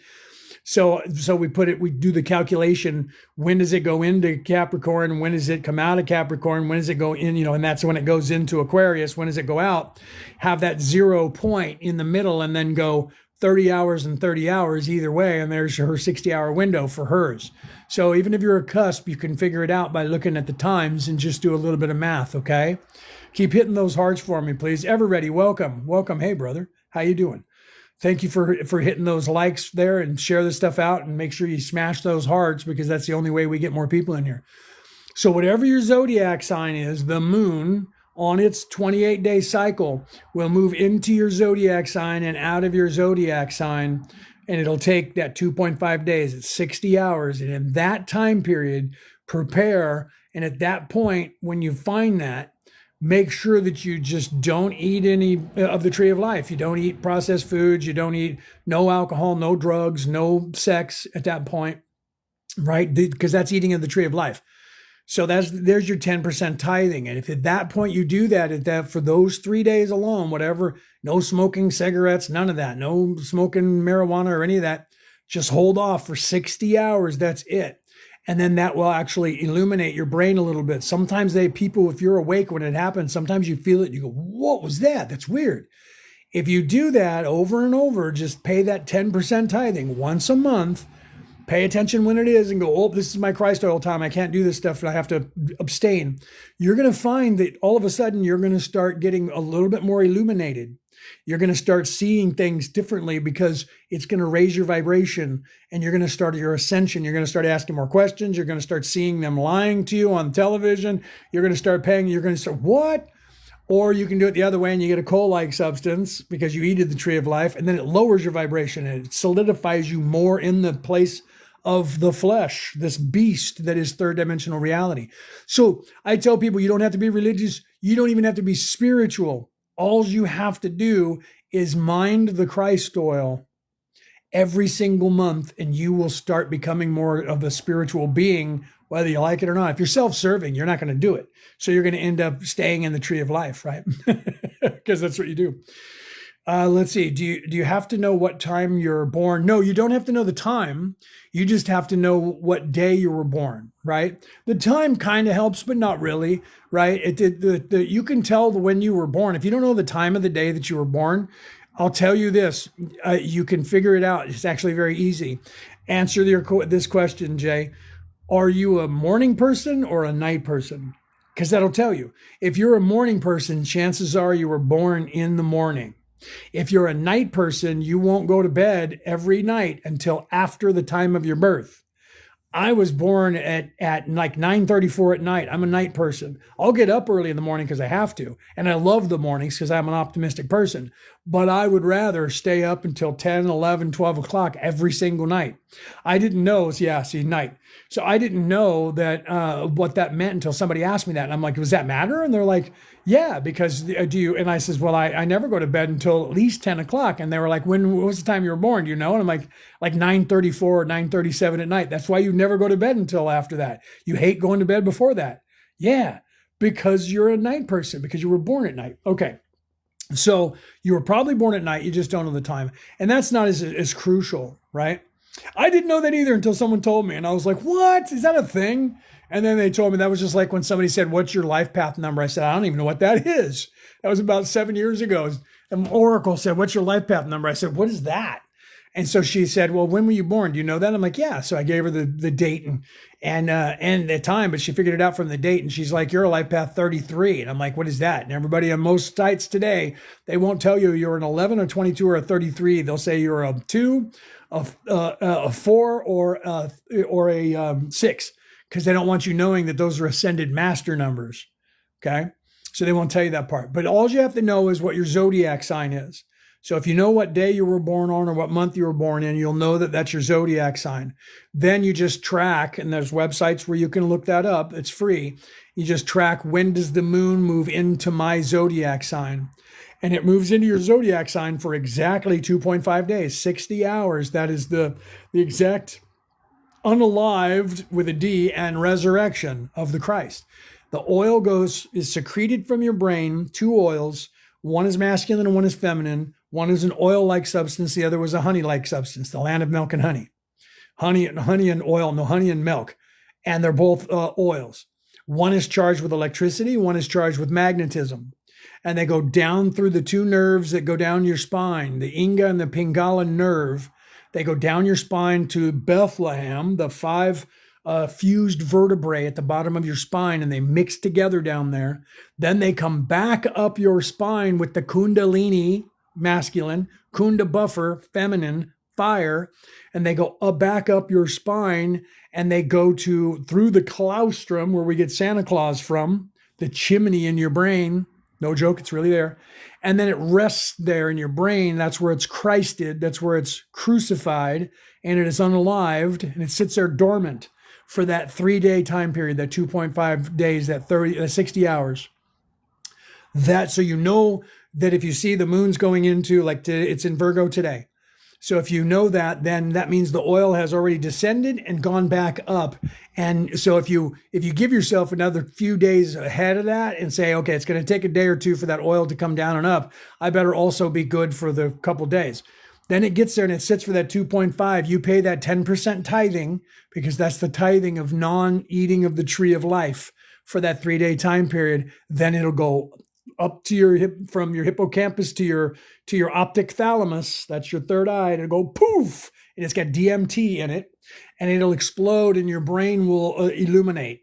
So we do the calculation. When does it go into Capricorn? When does it come out of Capricorn? When does it go in, and that's when it goes into Aquarius. When does it go out? Have that 0 point in the middle, and then go 30 hours and 30 hours either way. And there's her 60-hour window for hers. So even if you're a cusp, you can figure it out by looking at the times and just do a little bit of math. Okay. Keep hitting those hearts for me, please. Everybody, welcome. Hey, brother, how you doing? Thank you for hitting those likes there, and share this stuff out, and make sure you smash those hearts, because that's the only way we get more people in here. So whatever your zodiac sign is, the moon on its 28-day cycle will move into your zodiac sign and out of your zodiac sign. And it'll take that 2.5 days. It's 60 hours. And in that time period, prepare. And at that point, when you find that, make sure that you just don't eat any of the tree of life. You don't eat processed foods. You don't eat no alcohol, no drugs, no sex at that point, right? Because that's eating of the tree of life. So there's your 10% tithing. And if at that point you do that for those 3 days alone, whatever, no smoking cigarettes, none of that, no smoking marijuana or any of that, just hold off for 60 hours. That's it. And then that will actually illuminate your brain a little bit. Sometimes people, if you're awake when it happens, sometimes you feel it. You go, what was that? That's weird. If you do that over and over, just pay that 10% tithing once a month. Pay attention when it is and go, oh, this is my Christ oil time. I can't do this stuff. I have to abstain. You're going to find that all of a sudden you're going to start getting a little bit more illuminated. You're going to start seeing things differently, because it's going to raise your vibration, and you're going to start your ascension. You're going to start asking more questions. You're going to start seeing them lying to you on television. You're going to start what? Or you can do it the other way and you get a coal-like substance because you eated the tree of life, and then it lowers your vibration and it solidifies you more in the place of the flesh, this beast that is third dimensional reality. So I tell people, you don't have to be religious. You don't even have to be spiritual. All you have to do is mind the Christ oil every single month, and you will start becoming more of a spiritual being, whether you like it or not. If you're self-serving, you're not going to do it. So you're going to end up staying in the tree of life, right? Because that's what you do. Let's see. Do you have to know what time you're born? No, you don't have to know the time. You just have to know what day you were born, right? The time kind of helps, but not really, right? You can tell when you were born. If you don't know the time of the day that you were born, I'll tell you this. You can figure it out. It's actually very easy. Answer this question, Jay. Are you a morning person or a night person? Because that'll tell you. If you're a morning person, chances are you were born in the morning. If you're a night person, you won't go to bed every night until after the time of your birth. I was born at like 9:34 at night. I'm a night person. I'll get up early in the morning because I have to. And I love the mornings because I'm an optimistic person. But I would rather stay up until 10, 11, 12 o'clock every single night. I didn't know, night. So I didn't know that what that meant until somebody asked me that. And I'm like, does that matter? And they're like, yeah, because do you? And I says, well, I never go to bed until at least 10 o'clock. And they were like, what was the time you were born? Do you know? And I'm like 9:34 or 9:37 at night. That's why you never go to bed until after that. You hate going to bed before that. Yeah, because you're a night person, because you were born at night. Okay. So you were probably born at night. You just don't know the time. And that's not as crucial, right? I didn't know that either until someone told me. And I was like, what? Is that a thing? And then they told me that was just like when somebody said, what's your life path number? I said, I don't even know what that is. That was about 7 years ago. And Oracle said, what's your life path number? I said, what is that? And so she said, well, when were you born? Do you know that? I'm like, yeah. So I gave her the date and the time, but she figured it out from the date. And she's like, you're a life path 33. And I'm like, what is that? And everybody on most sites today, they won't tell you you're an 11 or 22 or a 33. They'll say you're a 2, a 4, or a 6, because they don't want you knowing that those are ascended master numbers. Okay. So they won't tell you that part. But all you have to know is what your zodiac sign is. So if you know what day you were born on or what month you were born in, you'll know that that's your zodiac sign. Then you just track, and there's websites where you can look that up. It's free. You just track, when does the moon move into my zodiac sign? And it moves into your zodiac sign for exactly 2.5 days, 60 hours. That is the exact unalived with a D and resurrection of the Christ. The oil is secreted from your brain, 2 oils. One is masculine and one is feminine. One is an oil-like substance. The other was a honey-like substance, the land of milk and honey. Honey and oil, no, honey and milk. And they're both oils. One is charged with electricity. One is charged with magnetism. And they go down through the 2 nerves that go down your spine, the Inga and the Pingala nerve. They go down your spine to Bethlehem, the 5 fused vertebrae at the bottom of your spine, and they mix together down there. Then they come back up your spine with the Kundalini, masculine, Kunda buffer, feminine, fire, and they go back up your spine, and they go through the claustrum, where we get Santa Claus from, the chimney in your brain. No joke, it's really there. And then it rests there in your brain. That's where it's Christed. That's where it's crucified, and it is unalived, and it sits there dormant for that 3-day time period, that 2.5 days, that 60 hours. So you know that if you see the moon's going into, it's in Virgo today. So if you know that, then that means the oil has already descended and gone back up. And so if you give yourself another few days ahead of that and say, okay, it's going to take a day or two for that oil to come down and up, I better also be good for the couple days. Then it gets there and it sits for that 2.5. You pay that 10% tithing, because that's the tithing of non-eating of the tree of life for that 3-day time period. Then it'll go up to your from your hippocampus to your optic thalamus. That's your third eye. It'll go poof, and it's got DMT in it, and it'll explode, and your brain will illuminate.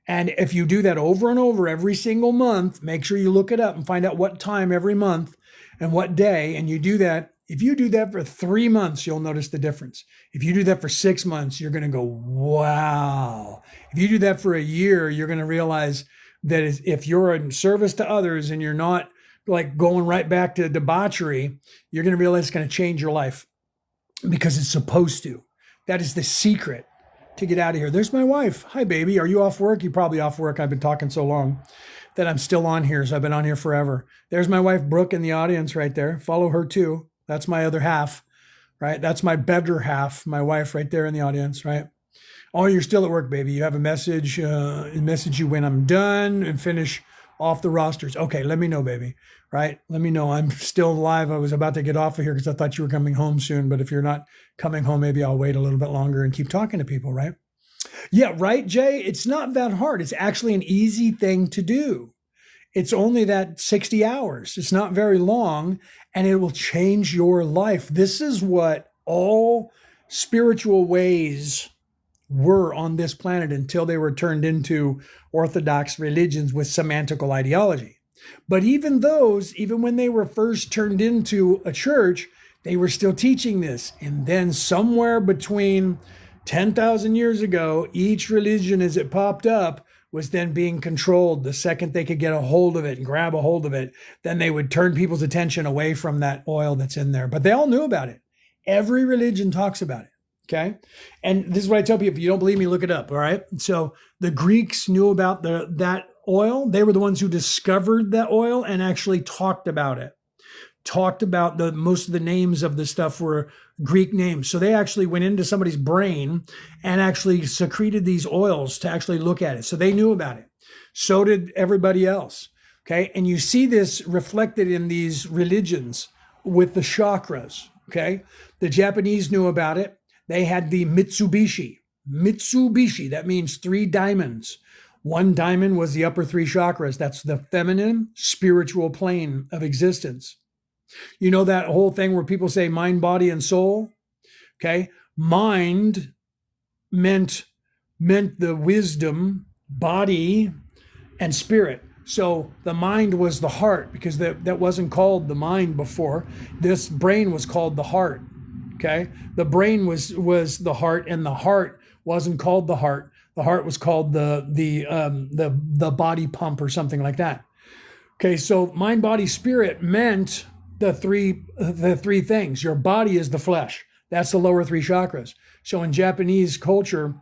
And if you do that over and over every single month, make sure you look it up and find out what time every month and what day, and you do that. If you do that for 3 months, you'll notice the difference. If you do that for 6 months, you're going to go, wow. If you do that for a year, you're going to realize, that is, if you're in service to others and you're not like going right back to debauchery, you're going to realize it's going to change your life because it's supposed to. That is the secret to get out of here. There's my wife. Hi, baby. Are you off work? You're probably off work. I've been talking so long that I'm still on here. So I've been on here forever. There's my wife, Brooke, in the audience right there. Follow her too. That's my other half, right? That's my better half, my wife right there in the audience, right? Oh, you're still at work, baby. You have a message you when I'm done and finish off the rosters. Okay, let me know, baby, right? Let me know. I'm still alive. I was about to get off of here because I thought you were coming home soon. But if you're not coming home, maybe I'll wait a little bit longer and keep talking to people, right? Yeah, right, Jay? It's not that hard. It's actually an easy thing to do. It's only that 60 hours. It's not very long, and it will change your life. This is what all spiritual ways were on this planet until they were turned into orthodox religions with semantical ideology. But even those, even when they were first turned into a church, they were still teaching this. And then somewhere between 10,000 years ago, each religion as it popped up was then being controlled. The second they could get a hold of it and grab a hold of it, then they would turn people's attention away from that oil that's in there. But they all knew about it. Every religion talks about it. Okay. And this is what I tell people. If you don't believe me, look it up. All right. So the Greeks knew about that oil. They were the ones who discovered that oil and actually talked about it. Talked about most of the names of the stuff were Greek names. So they actually went into somebody's brain and actually secreted these oils to actually look at it. So they knew about it. So did everybody else. Okay. And you see this reflected in these religions with the chakras. Okay. The Japanese knew about it. They had the Mitsubishi. Mitsubishi, that means 3 diamonds. 1 diamond was the upper 3 chakras. That's the feminine spiritual plane of existence. You know that whole thing where people say mind, body, and soul? Okay. Mind meant the wisdom, body, and spirit. So the mind was the heart because that wasn't called the mind before. This brain was called the heart. Okay. The brain was the heart, and the heart wasn't called the heart. The heart was called the body pump or something like that. Okay. So mind, body, spirit meant the three things. Your body is the flesh. That's the lower 3 chakras. So in Japanese culture,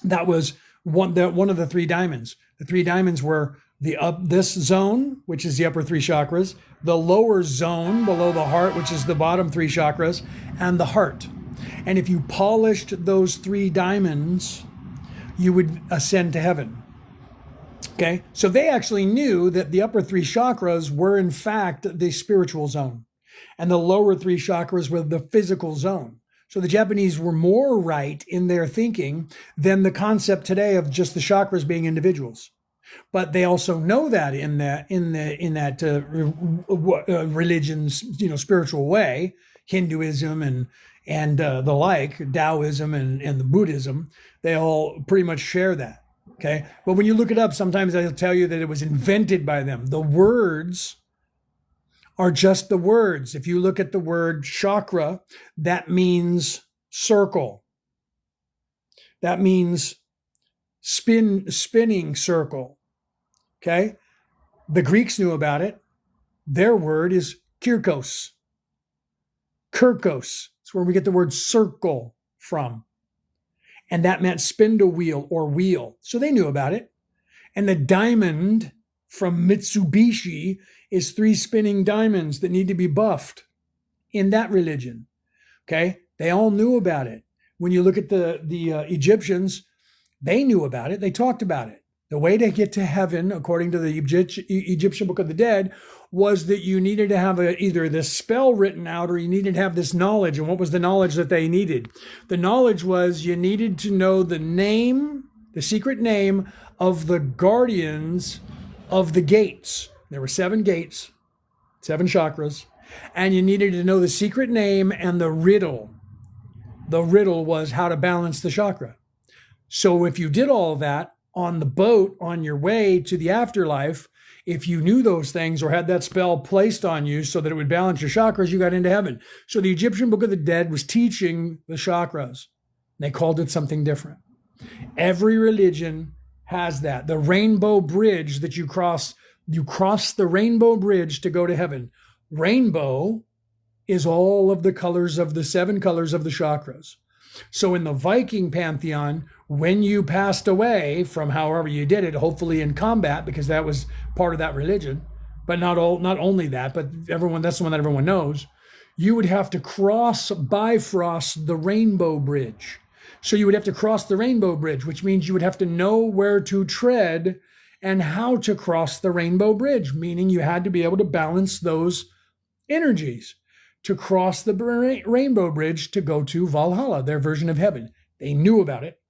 that was one of the 3 diamonds. The 3 diamonds were this zone, which is the upper 3 chakras, the lower zone below the heart, which is the bottom 3 chakras, and the heart. And if you polished those 3 diamonds, you would ascend to heaven. Okay, so they actually knew that the upper 3 chakras were in fact the spiritual zone, and the lower 3 chakras were the physical zone. So the Japanese were more right in their thinking than the concept today of just the chakras being individuals. But they also know that in that religion's spiritual way, Hinduism and the like, Taoism and the Buddhism, they all pretty much share that. Okay, but when you look it up, sometimes they'll tell you that it was invented by them. The words are just the words. If you look at the word chakra, that means circle. That means spinning circle. Okay, the Greeks knew about it. Their word is kirkos. Kirkos. It's where we get the word circle from. And that meant spindle wheel or wheel. So they knew about it. And the diamond from Mitsubishi is 3 spinning diamonds that need to be buffed in that religion. Okay? They all knew about it. When you look at the Egyptians, they knew about it. They talked about it. The way to get to heaven, according to the Egyptian Book of the Dead, was that you needed to have either this spell written out or you needed to have this knowledge. And what was the knowledge that they needed? The knowledge was you needed to know the name, the secret name of the guardians of the gates. There were 7 gates, 7 chakras, and you needed to know the secret name and the riddle. The riddle was how to balance the chakra. So if you did all that on the boat on your way to the afterlife, if you knew those things or had that spell placed on you so that it would balance your chakras, you got into heaven. So the Egyptian Book of the Dead was teaching the chakras. They called it something different. Every religion has that. The rainbow bridge that you cross the rainbow bridge to go to heaven. Rainbow is all of the colors of the 7 colors of the chakras. So in the Viking pantheon, when you passed away from however you did it, hopefully in combat, because that was part of that religion, but not only that, but that's the one that everyone knows, you would have to bifrost the rainbow bridge. So you would have to cross the rainbow bridge, which means you would have to know where to tread and how to cross the rainbow bridge, meaning you had to be able to balance those energies to cross the rainbow bridge to go to Valhalla, their version of heaven. They knew about it.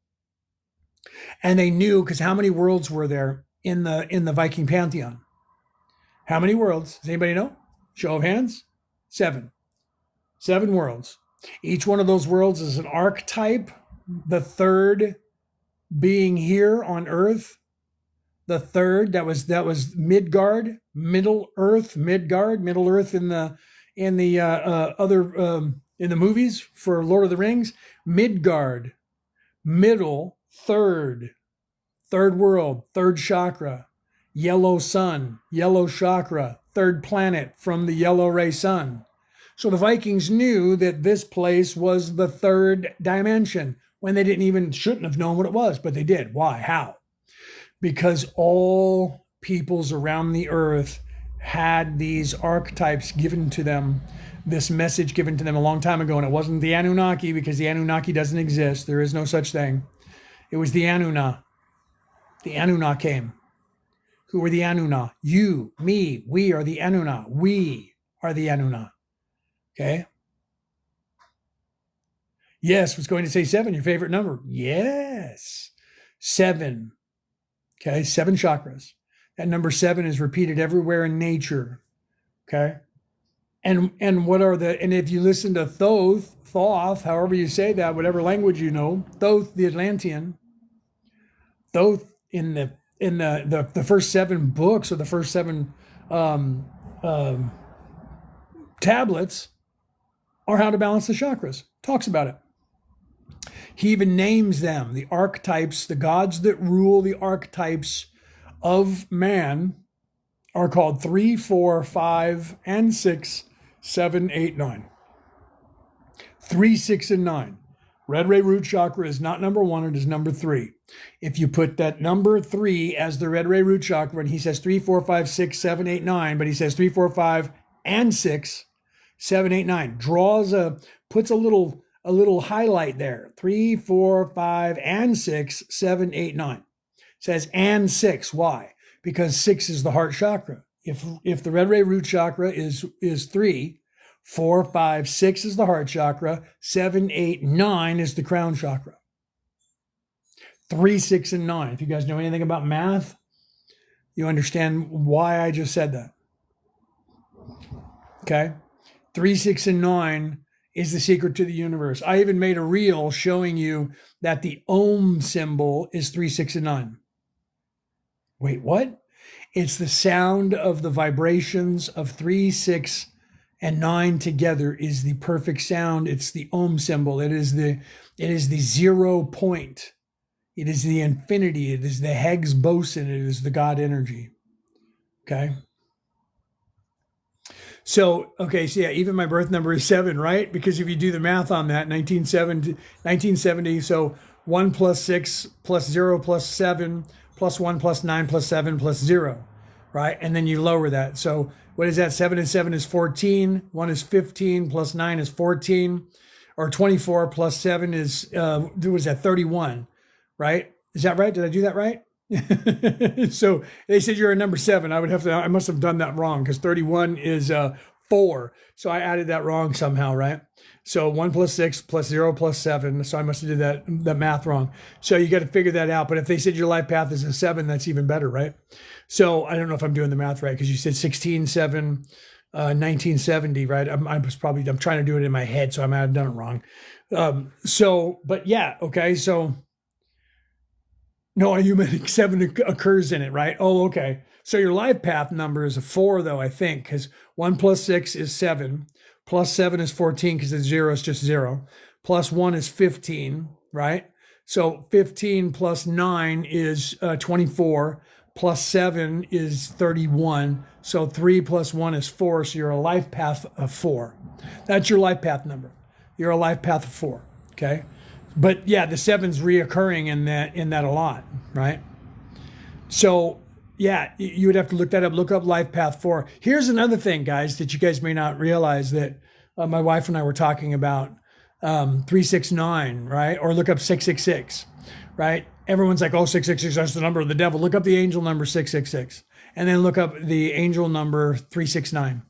And they knew, because how many worlds were there in the Viking pantheon? How many worlds? Does anybody know? Show of hands. 7. 7 worlds. Each one of those worlds is an archetype. The third being here on Earth. The third, that was Midgard, Middle Earth, Midgard, Middle Earth in the movies for Lord of the Rings. Midgard, middle, third world, third chakra, yellow sun, yellow chakra, third planet from the yellow ray sun. So the Vikings knew that this place was the third dimension when they shouldn't have known what it was, but they did. Why? How? Because all peoples around the earth had these archetypes given to them, this message given to them a long time ago. And it wasn't the Anunnaki, because the Anunnaki doesn't exist. There is no such thing. It was the Anunna. The Anunna came. Who were the Anunna? You, me, we are the Anunna. We are the Anunna. Okay? Yes, was going to say 7, your favorite number. Yes. 7. Okay, 7 chakras. That number 7 is repeated everywhere in nature. Okay? And what are and if you listen to Thoth, however you say that, whatever language you know, Thoth, the Atlantean, Thoth in the first 7 books, or the first 7 tablets, are how to balance the chakras. Talks about it. He even names them, the archetypes, the gods that rule the archetypes of man are called 3, 4, 5, and 6, 7, 8, 9. 3, 6, and 9. Red ray root chakra is not number 1, it is number 3. If you put that number 3 as the red ray root chakra, and he says 3, 4, 5, 6, 7, 8, 9, but he says 3, 4, 5, and 6, 7, 8, 9. Puts a little highlight there. 3, 4, 5, and 6, 7, 8, 9. Says and 6. Why? Because 6 is the heart chakra. If the red ray root chakra is 3, 4, 5, 6 is the heart chakra, 7, 8, 9 is the crown chakra. 3, 6, and 9. If you guys know anything about math, you understand why I just said that. Okay? 3, 6, and 9 is the secret to the universe. I even made a reel showing you that the Om symbol is 3, 6, and 9. Wait, what? It's the sound of the vibrations of 3, 6, and 9 together is the perfect sound. It's the Om symbol. It is the 0 point. It is the infinity. It is the Higgs boson. It is the God energy. Okay? So yeah, even my birth number is 7, right? Because if you do the math on that, 1970, so 1 plus 6 plus 0 plus 7 plus 1 plus 9 plus 7 plus 0, right? And then you lower that. So what is that? 7 and 7 is 14. 1 is 15 plus 9 is 14. Or 24 plus 7 is, was that 31, right? Is that right? Did I do that right? So they said you're a number 7. I must have done that wrong, because 31 is 4. So I added that wrong somehow, right? So 1 plus 6 plus 0 plus 7. So I must have did that math wrong. So you got to figure that out. But if they said your life path is a 7, that's even better, right? So I don't know if I'm doing the math right, because you said 16, 7, 1970, right? I'm trying to do it in my head, so I might have done it wrong. But yeah, okay. So no, you meant 7 occurs in it, right? Oh, okay. So your life path number is a 4, though, I think, because 1 plus 6 is 7, plus 7 is 14, because the 0 is just 0, plus 1 is 15, right? So 15 plus 9 is 24, plus 7 is 31. So 3 plus 1 is 4. So you're a life path of 4. That's your life path number. You're a life path of 4. Okay. But yeah, the 7's reoccurring in that a lot, right? So yeah, you would have to look that up. Look up life path 4. Here's another thing, guys, that you guys may not realize that my wife and I were talking about 369, right? Or look up 666, right? Everyone's like, oh, 666, that's the number of the devil. Look up the angel number 666, and then look up the angel number 369.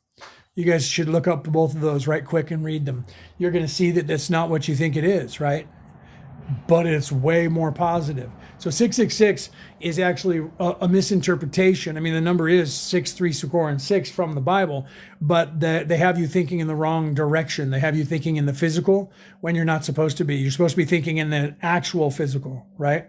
You guys should look up both of those right quick and read them. You're going to see that that's not what you think it is, right? But it's way more positive. So 666 is actually a misinterpretation. I mean, the number is 6, 3, square, and 6 from the Bible, but they have you thinking in the wrong direction. They have you thinking in the physical when you're not supposed to be. You're supposed to be thinking in the actual physical, right?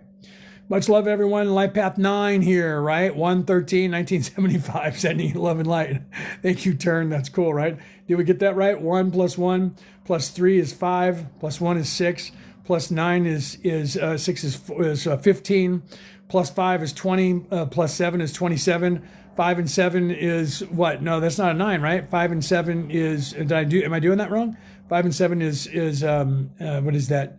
Much love, everyone. Life Path 9 here, right? 113, 1975, sending love and light. Thank you, Turn. That's cool, right? Did we get that right? 1 plus 1 plus 3 is 5, plus 1 is 6, plus 9 is 6 is 15, plus 5 is 20, plus 7 is 27. 5 and 7 is what? No, that's not a 9, right? 5 and 7 is, am I doing that wrong? 5 and 7 is what is that?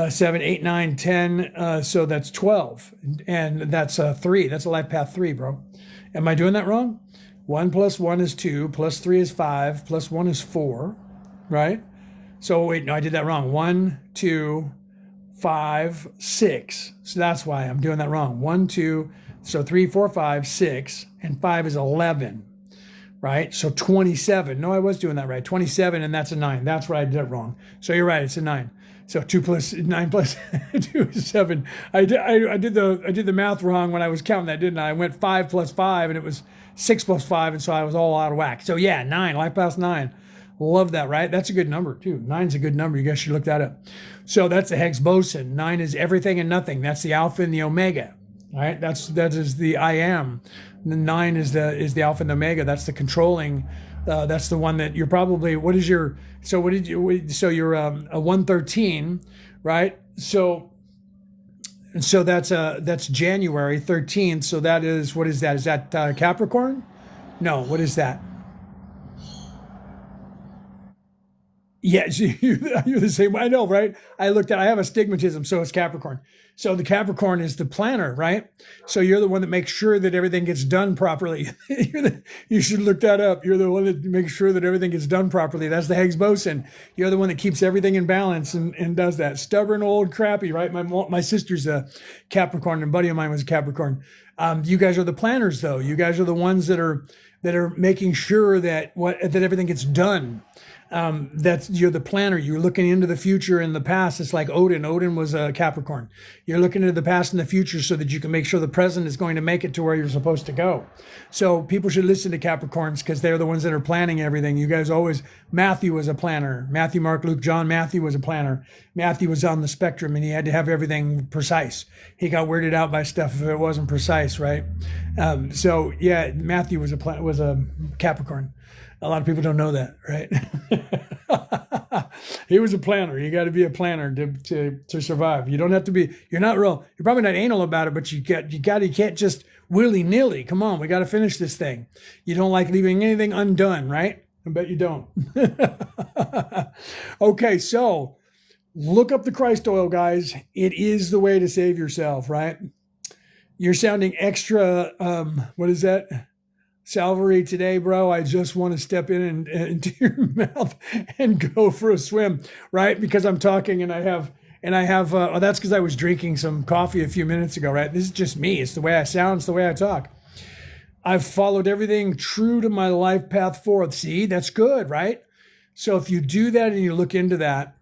7, 8, 9, 10. So that's 12. And that's 3. That's a life path 3, bro. Am I doing that wrong? 1 plus 1 is 2, plus 3 is 5, plus 1 is 4, right? So wait, no, I did that wrong. 1, 2, 5, 6. So that's why I'm doing that wrong. 1, 2, so 3, 4, 5, 6, and 5 is 11, right? So 27. No, I was doing that right. 27, and that's a 9. That's where I did it wrong. So you're right, it's a 9. So 2 plus 9 plus 2 is 7. I did the math wrong when I was counting that, didn't I? I went 5 plus 5, and it was 6 plus 5, and so I was all out of whack. So yeah, 9, life path 9. Love that, right? That's a good number too. 9's a good number. You guys should look that up. So that's the Higgs boson. 9 is everything and nothing. That's the Alpha and the Omega, right? That is the I am. The 9 is the Alpha and the Omega. That's the controlling. That's the one that you're probably. What is your? So what did you? So you're a 113, right? So that's January 13th. So that is, what is that? Is that Capricorn? No. What is that? Yeah, you're the same. I know, right? I have astigmatism, so it's Capricorn. So the Capricorn is the planner, right? So you're the one that makes sure that everything gets done properly. You should look that up. You're the one that makes sure that everything gets done properly. That's the Higgs boson. You're the one that keeps everything in balance and does that. Stubborn old crappy, right? My sister's a Capricorn, and a buddy of mine was a Capricorn. You guys are the planners, though. You guys are the ones that are making sure that everything gets done. You're the planner. You're looking into the future and the past. It's like Odin. Odin was a Capricorn. You're looking into the past and the future so that you can make sure the present is going to make it to where you're supposed to go. So people should listen to Capricorns because they're the ones that are planning everything. You guys Matthew was a planner. Matthew, Mark, Luke, John. Matthew was a planner. Matthew was on the spectrum and he had to have everything precise. He got weirded out by stuff if it wasn't precise, right? So yeah, Matthew was a Capricorn. A lot of people don't know that, right? He was a planner. You got to be a planner to survive. You don't have to be. You're probably not anal about it, but you can't just willy nilly. Come on, we got to finish this thing. You don't like leaving anything undone, right? I bet you don't. Okay, so look up the Christ oil, guys. It is the way to save yourself, right? You're sounding extra. What is that? Salvary today, bro. I just want to step into your mouth and go for a swim, right? Because I'm talking and I have, that's because I was drinking some coffee a few minutes ago, right? This is just me. It's the way I sound. It's the way I talk. I've followed everything true to my life path forth. See, that's good, right? So if you do that and you look into that,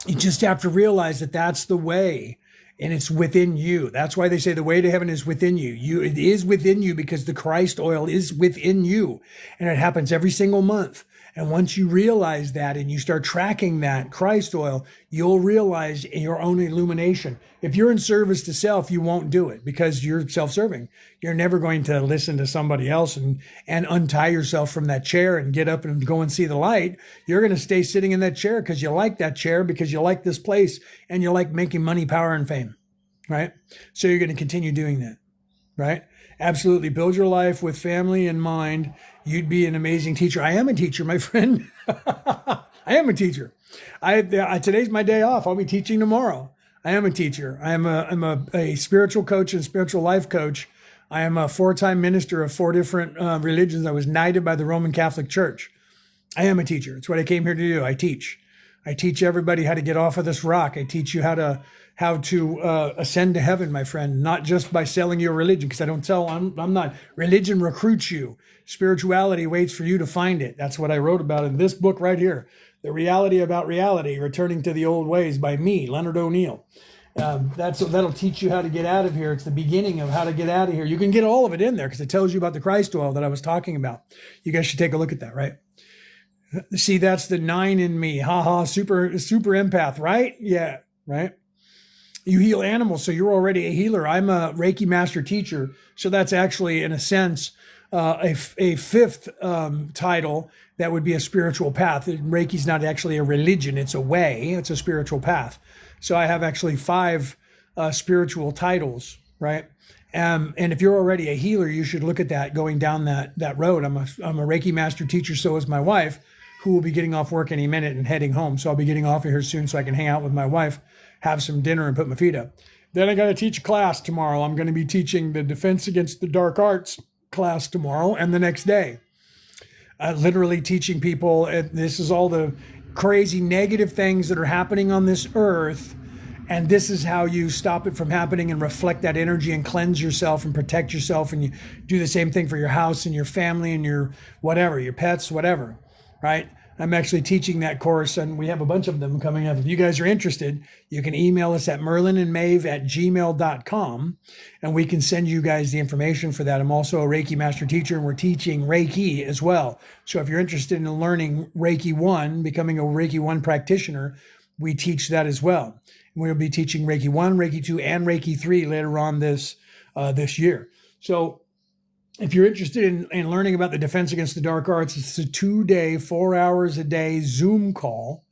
you just have to realize that that's the way. And it's within you. That's why they say the way to heaven is within you. It is within you because the Christ oil is within you. And it happens every single month. And once you realize that and you start tracking that Christ oil, you'll realize your own illumination. If you're in service to self, you won't do it because you're self-serving. You're never going to listen to somebody else and untie yourself from that chair and get up and go and see the light. You're going to stay sitting in that chair because you like that chair, because you like this place, and you like making money, power, and fame, right? So you're going to continue doing that, right? Absolutely. Build your life with family in mind. You'd be an amazing teacher. I am a teacher, my friend. I am a teacher. Today's my day off. I'll be teaching tomorrow. I am a teacher. I'm a spiritual coach and spiritual life coach. I am a 4-time minister of 4 different religions. I was knighted by the Roman Catholic Church. I am a teacher. It's what I came here to do. I teach. I teach everybody how to get off of this rock. I teach you how to ascend to heaven, my friend, not just by selling your religion, because I'm not. Religion recruits you. Spirituality waits for you to find it. That's what I wrote about in this book right here, The Reality About Reality, Returning to the Old Ways by me, Leonard O'Neill. That'll teach you how to get out of here. It's the beginning of how to get out of here. You can get all of it in there because it tells you about the Christ oil that I was talking about. You guys should take a look at that, right? See, that's the 9 in me. Super empath, right? Yeah, right? You heal animals, so you're already a healer. I'm a Reiki master teacher, so that's actually, in a sense, a 5th title that would be a spiritual path. Reiki's not actually a religion, it's a way, it's a spiritual path. So I have actually 5 spiritual titles, right? And if you're already a healer, you should look at that, going down that road. I'm a Reiki master teacher, so is my wife, who will be getting off work any minute and heading home. So I'll be getting off of here soon so I can hang out with my wife, have some dinner, and put my feet up. Then I got to teach a class tomorrow. I'm going to be teaching the Defense Against the Dark Arts class tomorrow and the next day. Literally teaching people, this is all the crazy negative things that are happening on this earth, and this is how you stop it from happening and reflect that energy and cleanse yourself and protect yourself, and you do the same thing for your house and your family and your whatever, your pets, whatever, right? I'm actually teaching that course, and we have a bunch of them coming up. If you guys are interested, you can email us at merlinandmaeve@gmail.com, and we can send you guys the information for that. I'm also a Reiki master teacher, and we're teaching Reiki as well. So if you're interested in learning Reiki 1, becoming a Reiki 1 practitioner, we teach that as well. We'll be teaching Reiki 1, Reiki 2, and Reiki 3 later on this year. So if you're interested in learning about the Defense Against the Dark Arts, it's a 2-day, 4 hours a day Zoom call.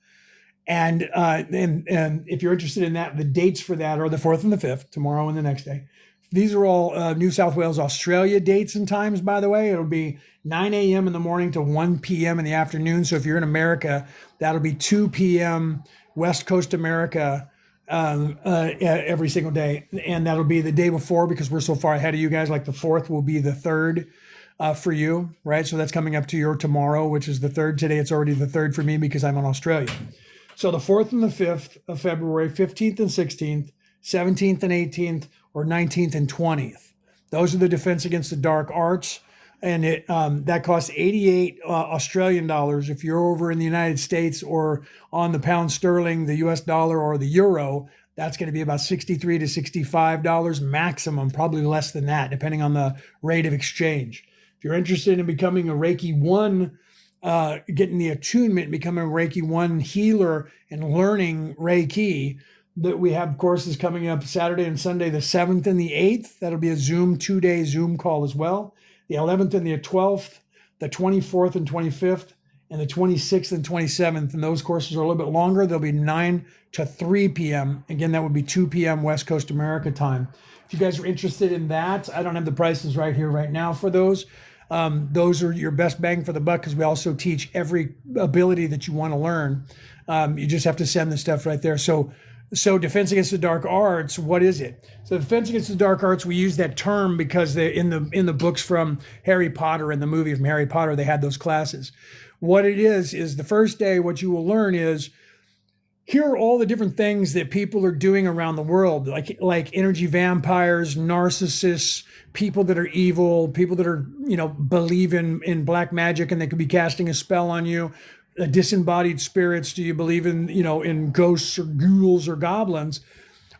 And if you're interested in that, the dates for that are the 4th and the 5th, tomorrow and the next day. These are all New South Wales, Australia dates and times, by the way. It'll be 9 a.m. in the morning to 1 p.m. in the afternoon. So if you're in America, that'll be 2 p.m. West Coast America every single day. And that'll be the day before, because we're so far ahead of you guys. Like the 4th will be the 3rd for you, right? So that's coming up to your tomorrow, which is the 3rd. Today it's already the 3rd for me because I'm in Australia. So the 4th and the 5th of February, 15th and 16th, 17th and 18th, or 19th and 20th. Those are the Defense Against the Dark Arts. And that costs 88 Australian dollars. If you're over in the United States or on the pound sterling, the US dollar, or the euro, that's going to be about $63 to $65 maximum, probably less than that, depending on the rate of exchange. If you're interested in becoming a Reiki 1, getting the attunement, becoming a Reiki 1 healer and learning Reiki, that we have courses coming up Saturday and Sunday, the 7th and the 8th. That'll be a 2-day Zoom call as well. The 11th and the 12th, the 24th and 25th, and the 26th and 27th. And those courses are a little bit longer. They'll be 9 to 3 p.m. Again, that would be 2 p.m. West Coast America time. If you guys are interested in that, I don't have the prices right here right now for those. Those are your best bang for the buck, because we also teach every ability that you want to learn. You just have to send the stuff right there. So Defense Against the Dark Arts, what is it? So Defense Against the Dark Arts, we use that term because in the books from Harry Potter and the movie from Harry Potter, they had those classes. What it is the first day, what you will learn is, here are all the different things that people are doing around the world, like energy vampires, narcissists, people that are evil, people that are, believe in black magic and they could be casting a spell on you. Disembodied spirits. Do you believe in ghosts or ghouls or goblins?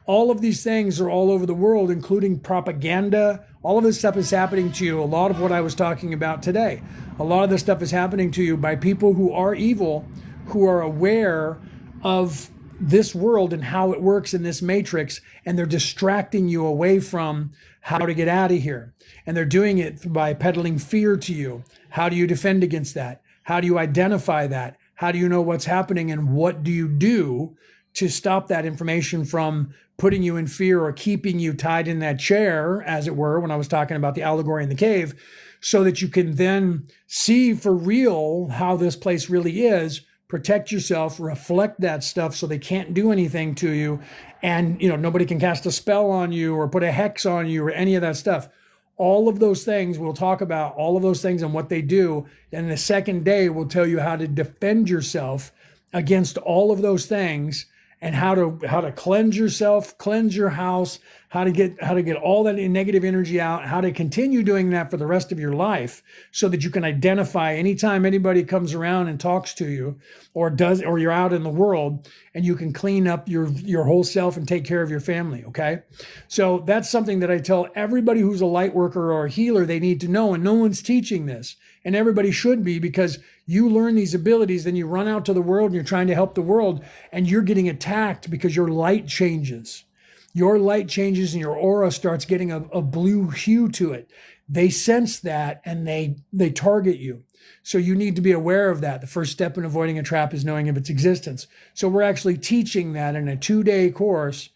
All of these things are all over the world, including propaganda, All of this stuff is happening to you. A lot of what I was talking about today, a lot of this stuff is happening to you by people who are evil, who are aware of this world and how it works in this matrix, and they're distracting you away from how to get out of here. And they're doing it by peddling fear to you. How do you defend against that? How do you identify that? How do you know what's happening, and what do you do to stop that information from putting you in fear or keeping you tied in that chair, as it were, when I was talking about the allegory in the cave, so that you can then see for real how this place really is, protect yourself, reflect that stuff so they can't do anything to you, and nobody can cast a spell on you or put a hex on you or any of that stuff. All of those things, we'll talk about all of those things and what they do. And the second day, we'll tell you how to defend yourself against all of those things, and how to cleanse yourself, cleanse your house, how to get all that negative energy out, how to continue doing that for the rest of your life, so that you can identify anytime anybody comes around and talks to you or you're out in the world, and you can clean up your whole self and take care of your family. Okay. So that's something that I tell everybody who's a light worker or a healer they need to know, and no one's teaching this. And everybody should be, because you learn these abilities, then you run out to the world and you're trying to help the world, and you're getting attacked because your light changes. Your light changes and your aura starts getting a blue hue to it. They sense that and they target you. So you need to be aware of that. The first step in avoiding a trap is knowing of its existence. So we're actually teaching that in a 2-day course.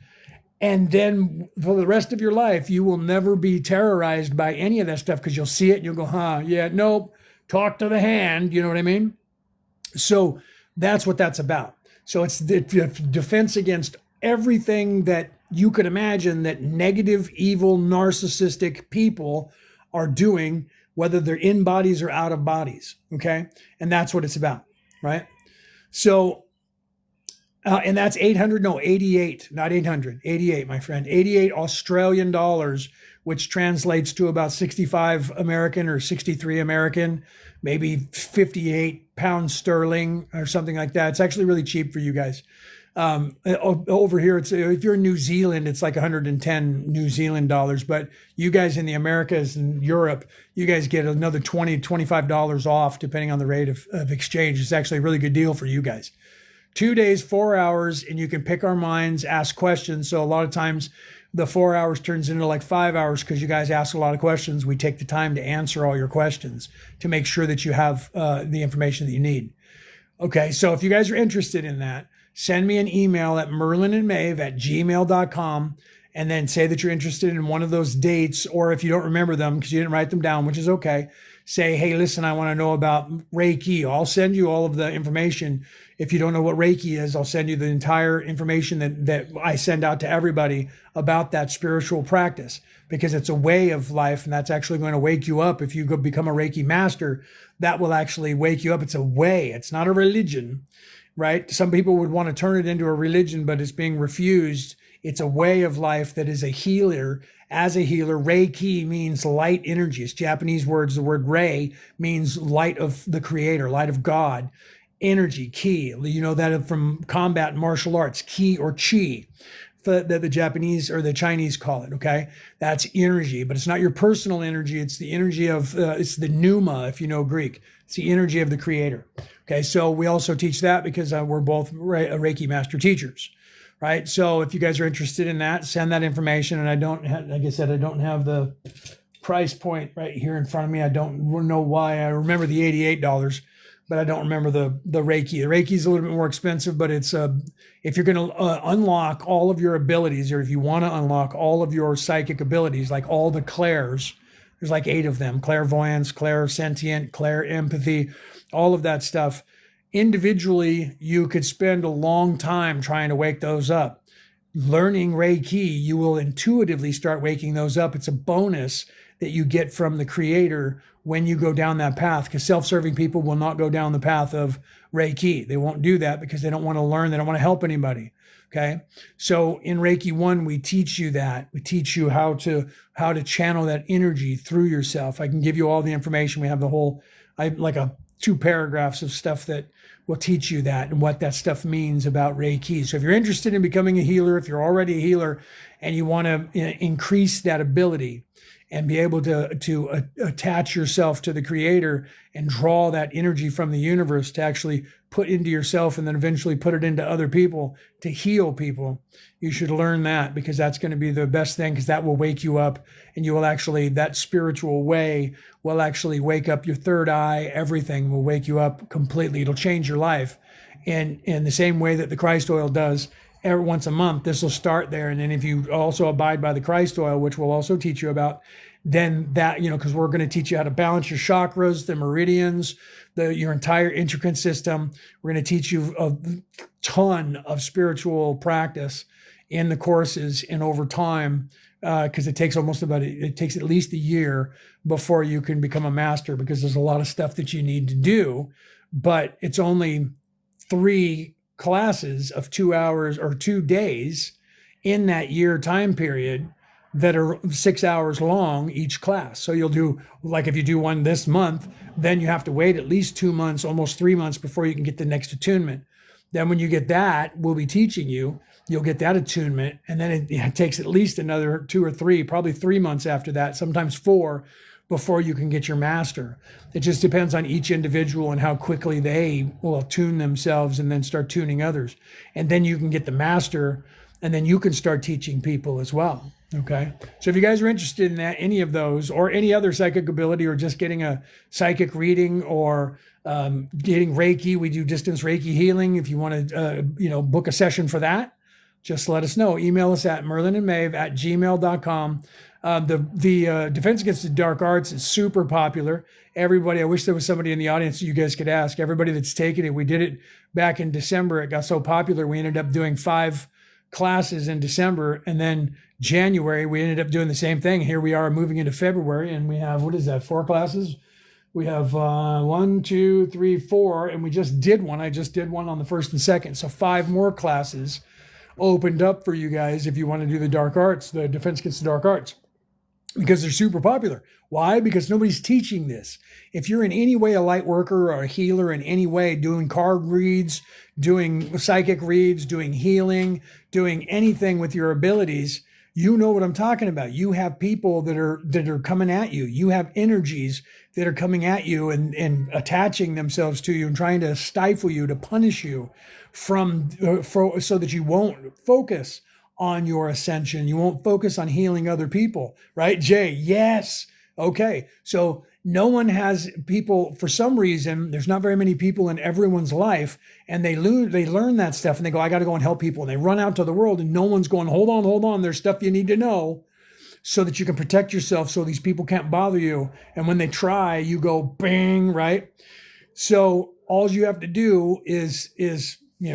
And then for the rest of your life, you will never be terrorized by any of that stuff, because you'll see it and you'll go, yeah, nope, talk to the hand. You know what I mean? So that's what that's about. So it's the defense against everything that you could imagine that negative, evil, narcissistic people are doing, whether they're in bodies or out of bodies. Okay. And that's what it's about. Right. So, and that's 88, not 800, 88, my friend, 88 Australian dollars, which translates to about 65 American or 63 American, maybe 58 pounds sterling or something like that. It's actually really cheap for you guys. Over here, it's, if you're in New Zealand, it's like 110 New Zealand dollars, but you guys in the Americas and Europe, you guys get another $20, $25 off, depending on the rate of exchange. It's actually a really good deal for you guys. 2 days, 4 hours, and you can pick our minds, ask questions. So a lot of times the 4 hours turns into like 5 hours, because you guys ask a lot of questions. We take the time to answer all your questions to make sure that you have the information that you need. Okay, so if you guys are interested in that, send me an email at merlinandmaeve@gmail.com, and then say that you're interested in one of those dates, or if you don't remember them because you didn't write them down, which is okay, say, hey, listen, I want to know about Reiki. I'll send you all of the information. If you don't know what Reiki is, I'll send you the entire information that I send out to everybody about that spiritual practice, because it's a way of life, and that's actually going to wake you up. If you go become a Reiki master, that will actually wake you up. It's a way. It's not a religion. Right? Some people would want to turn it into a religion, but it's being refused. It's a way of life that is a healer. As a healer, Reiki means light energy. It's Japanese words. The word Rei means light of the creator, light of God, energy, ki. You know that from combat and martial arts, ki or chi, that the Japanese or the Chinese call it. Okay. That's energy, but it's not your personal energy. It's the energy of, it's the pneuma, if you know Greek. It's the energy of the creator. Okay, so we also teach that because we're both Reiki master teachers, right? So if you guys are interested in that, send that information. And I don't have, like I said, I don't have the price point right here in front of me. I don't know why. I remember the $88, but I don't remember the Reiki. The Reiki is a little bit more expensive, but it's if you're going to unlock all of your abilities, or if you want to unlock all of your psychic abilities, like all the clairs, there's like 8 of them: clairvoyance, clairsentient, clair empathy, all of that stuff. Individually, you could spend a long time trying to wake those up. Learning Reiki, you will intuitively start waking those up. It's a bonus that you get from the creator when you go down that path, because self-serving people will not go down the path of Reiki. They won't do that because they don't want to learn. They don't want to help anybody. Okay. So in Reiki 1, we teach you that. We teach you how to channel that energy through yourself. I can give you all the information. We have the whole, like 2 paragraphs of stuff that will teach you that and what that stuff means about Reiki. So if you're interested in becoming a healer, if you're already a healer and you want to increase that ability, and be able to attach yourself to the creator and draw that energy from the universe to actually put into yourself and then eventually put it into other people to heal people. You should learn that, because that's going to be the best thing, because that will wake you up, and you will actually, that spiritual way will actually wake up your third eye. Everything will wake you up completely. It'll change your life. And in the same way that the Christ oil does, every once a month, this will start there. And then if you also abide by the Christ oil, which we'll also teach you about, then that, because we're going to teach you how to balance your chakras, the meridians, your entire endocrine system. We're going to teach you a ton of spiritual practice in the courses and over time, because it takes at least a year before you can become a master, because there's a lot of stuff that you need to do, but it's only 3 classes of 2 hours or 2 days in that year time period that are 6 hours long each class. So you'll do, like if you do one this month, then you have to wait at least 2 months, almost 3 months before you can get the next attunement. Then when you get that, we'll be teaching you, you'll get that attunement. And then it takes at least another 2 or 3, probably 3 months after that, sometimes 4, before you can get your master. It just depends on each individual and how quickly they will tune themselves and then start tuning others. And then you can get the master, and then you can start teaching people as well. Okay. So if you guys are interested in that, any of those, or any other psychic ability, or just getting a psychic reading, or getting Reiki, we do distance Reiki healing. If you want to, book a session for that, just let us know. Email us at merlinandmaeve@gmail.com. The Defense Against the Dark Arts is super popular. Everybody, I wish there was somebody in the audience that you guys could ask. Everybody that's taken it, we did it back in December. It got so popular, we ended up doing 5 classes in December, and then January we ended up doing the same thing. Here we are moving into February, and we have, 4 classes? We have 1, 2, 3, 4, and we just did one. I just did one on the 1st and 2nd. So 5 more classes opened up for you guys if you want to do the dark arts, the Defense Against the Dark Arts, because they're super popular. Why? Because nobody's teaching this. If you're in any way a light worker or a healer in any way, doing card reads, doing psychic reads, doing healing, doing anything with your abilities, you know what I'm talking about. You have people that are coming at you. You have energies that are coming at you and attaching themselves to you and trying to stifle you, to punish you so that you won't focus on your ascension. You won't focus on healing other people, right? Jay, yes. Okay. So no one has people, for some reason, there's not very many people in everyone's life, and they learn that stuff and they go, I got to go and help people. And they run out to the world, and no one's going, hold on. There's stuff you need to know so that you can protect yourself, so these people can't bother you. And when they try, you go bang, right? So all you have to do is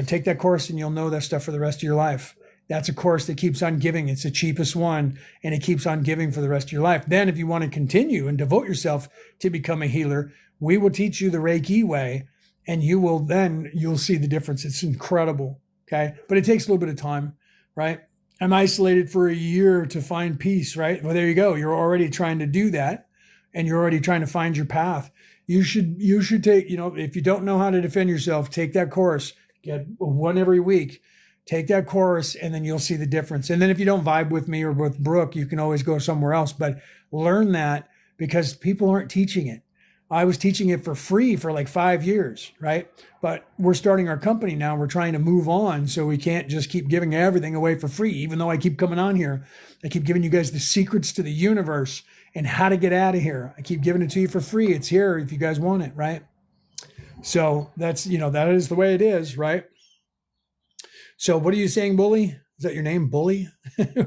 take that course, and you'll know that stuff for the rest of your life. That's a course that keeps on giving. It's the cheapest one, and it keeps on giving for the rest of your life. Then if you want to continue and devote yourself to become a healer, we will teach you the Reiki way, and you'll see the difference. It's incredible. Okay. But it takes a little bit of time, right? I'm isolated for a year to find peace, right? Well, there you go. You're already trying to do that, and you're already trying to find your path. You should take, if you don't know how to defend yourself, take that course, get one every week. Take that course, and then you'll see the difference. And then if you don't vibe with me or with Brooke, you can always go somewhere else. But learn that, because people aren't teaching it. I was teaching it for free for like 5 years, right? But we're starting our company now. We're trying to move on, so we can't just keep giving everything away for free. Even though I keep coming on here, I keep giving you guys the secrets to the universe and how to get out of here. I keep giving it to you for free. It's here if you guys want it, right? So that is the way it is, right? So what are you saying, Bully? Is that your name, Bully?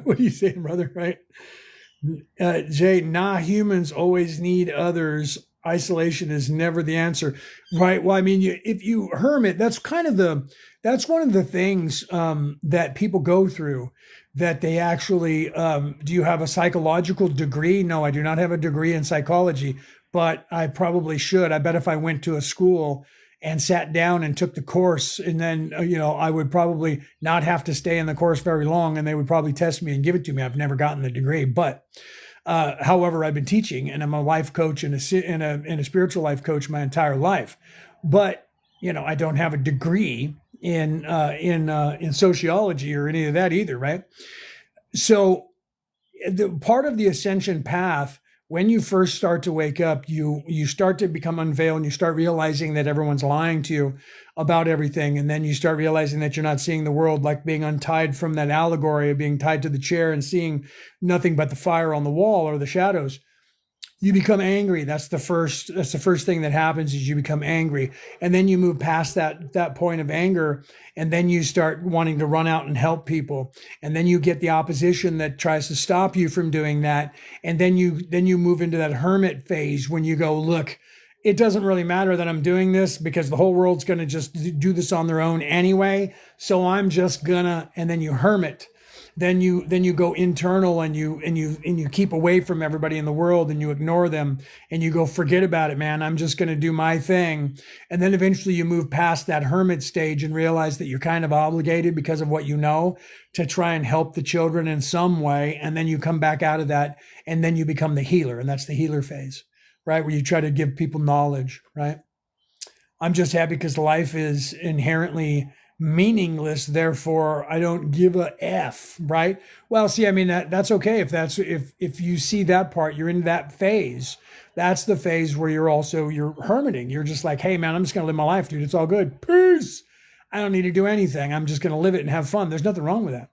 What are you saying, brother? Right? Jay, humans always need others. Isolation is never the answer, right? Well, I mean, if you hermit, that's one of the things that people go through, that they actually, do you have a psychological degree? No, I do not have a degree in psychology, but I probably should. I bet if I went to a school and sat down and took the course, and then, I would probably not have to stay in the course very long, and they would probably test me and give it to me. I've never gotten the degree, but however, I've been teaching, and I'm a life coach and a spiritual life coach my entire life. But, I don't have a degree in sociology or any of that either, right? So part of the ascension path, when you first start to wake up, you start to become unveiled and you start realizing that everyone's lying to you about everything. And then you start realizing that you're not seeing the world like being untied from that allegory of being tied to the chair and seeing nothing but the fire on the wall or the shadows. You become angry. That's the first thing that happens is you become angry. And then you move past that point of anger, and then you start wanting to run out and help people. And then you get the opposition that tries to stop you from doing that. And then you move into that hermit phase when you go, look, it doesn't really matter that I'm doing this because the whole world's going to just do this on their own anyway. So I'm just gonna, and then you hermit. Then you go internal and you keep away from everybody in the world and you ignore them and you go, forget about it, man. I'm just going to do my thing. And then eventually you move past that hermit stage and realize that you're kind of obligated because of what you know to try and help the children in some way. And then you come back out of that and then you become the healer. And that's the healer phase, right? Where you try to give people knowledge, right? I'm just happy because life is inherently meaningless, therefore I don't give a F, right? Well, see, I mean, that's okay. If you see that part, you're in that phase. That's the phase where you're hermiting. You're just like, hey man, I'm just going to live my life, dude. It's all good. Peace. I don't need to do anything. I'm just going to live it and have fun. There's nothing wrong with that,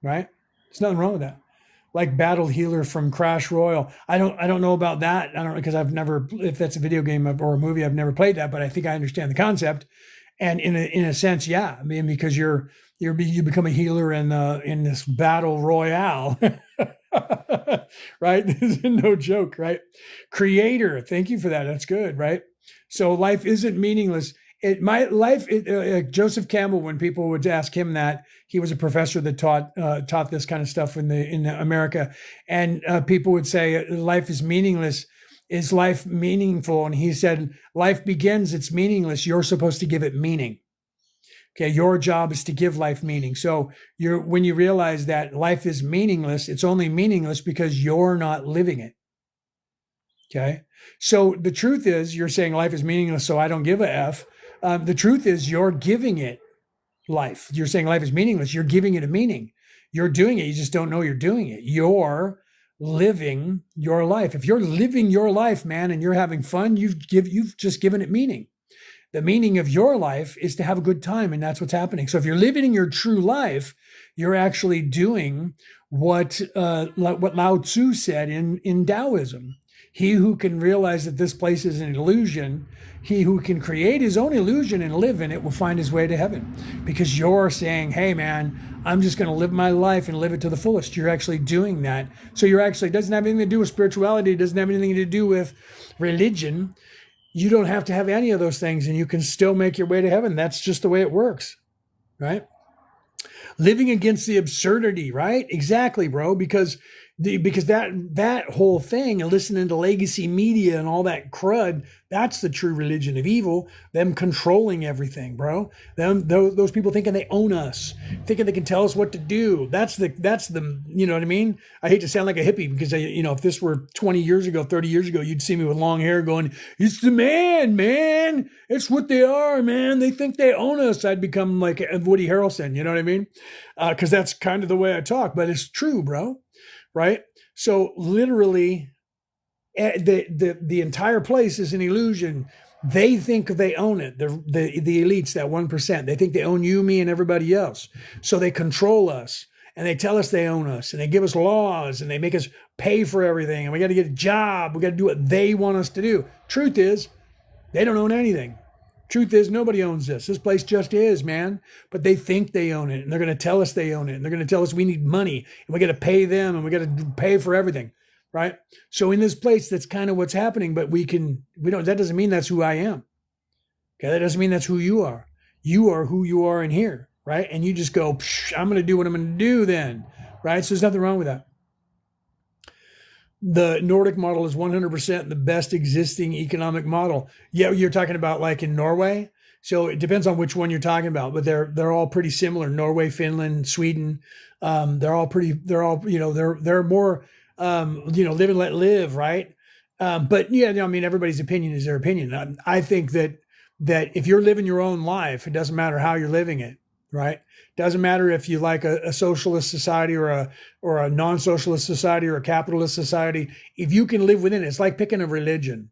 right? There's nothing wrong with that. Like Battle Healer from Crash Royale. I don't know about that. I don't know because if that's a video game or a movie, I've never played that, but I think I understand the concept. And in a sense, yeah, I mean, because you become a healer in this battle royale, right? This is no joke, right? Creator, thank you for that. That's good, right? So life isn't meaningless. Joseph Campbell, when people would ask him that, he was a professor that taught this kind of stuff in America, and people would say life is meaningless. Is life meaningful? And he said, life begins, it's meaningless. You're supposed to give it meaning. Okay, your job is to give life meaning. So when you realize that life is meaningless, it's only meaningless because you're not living it. Okay, so the truth is, you're saying life is meaningless, so I don't give a F. The truth is, you're giving it life. You're saying life is meaningless. You're giving it a meaning. You're doing it. You just don't know you're doing it. You're living your life. If you're living your life, man, and you're having fun, you've just given it meaning. The meaning of your life is to have a good time, and that's what's happening. So if you're living your true life, you're actually doing what Lao Tzu said in Taoism. He who can realize that this place is an illusion, he who can create his own illusion and live in it will find his way to heaven. Because you're saying, hey man, I'm just going to live my life and live it to the fullest. You're actually doing that. So it doesn't have anything to do with spirituality. It doesn't have anything to do with religion. You don't have to have any of those things and you can still make your way to heaven. That's just the way it works, right? Living against the absurdity, right? Exactly, bro. Because that whole thing and listening to legacy media and all that crud, that's the true religion of evil. Them controlling everything, bro. Those people thinking they own us, thinking they can tell us what to do. That's the you know what I mean? I hate to sound like a hippie because if this were 20 years ago, 30 years ago, you'd see me with long hair going, it's the man. It's what they are, man. They think they own us. I'd become like Woody Harrelson, you know what I mean? Because that's kind of the way I talk, but it's true, bro. Right? So literally the entire place is an illusion. They think they own it. The elites, that 1%, they think they own you, me, and everybody else. So they control us and they tell us they own us and they give us laws and they make us pay for everything. And we got to get a job. We got to do what they want us to do. Truth is, they don't own anything. Truth is, nobody owns this. This place just is, man. But they think they own it, and they're going to tell us they own it, and they're going to tell us we need money, and we got to pay them, and we got to pay for everything, right? So in this place, that's kind of what's happening. But we don't. That doesn't mean that's who I am. Okay, that doesn't mean that's who you are. You are who you are in here, right? And you just go, I'm going to do what I'm going to do then, right? So there's nothing wrong with that. The Nordic model is 100% the best existing economic model. Yeah, you're talking about like in Norway. So it depends on which one you're talking about, but they're all pretty similar. Norway, Finland, Sweden. They're all they're more live and let live, right? But yeah, I mean, everybody's opinion is their opinion. I think that if you're living your own life, it doesn't matter how you're living it. right? Doesn't matter if you like a socialist society or a non-socialist society or a capitalist society. If you can live within it, it's like picking a religion,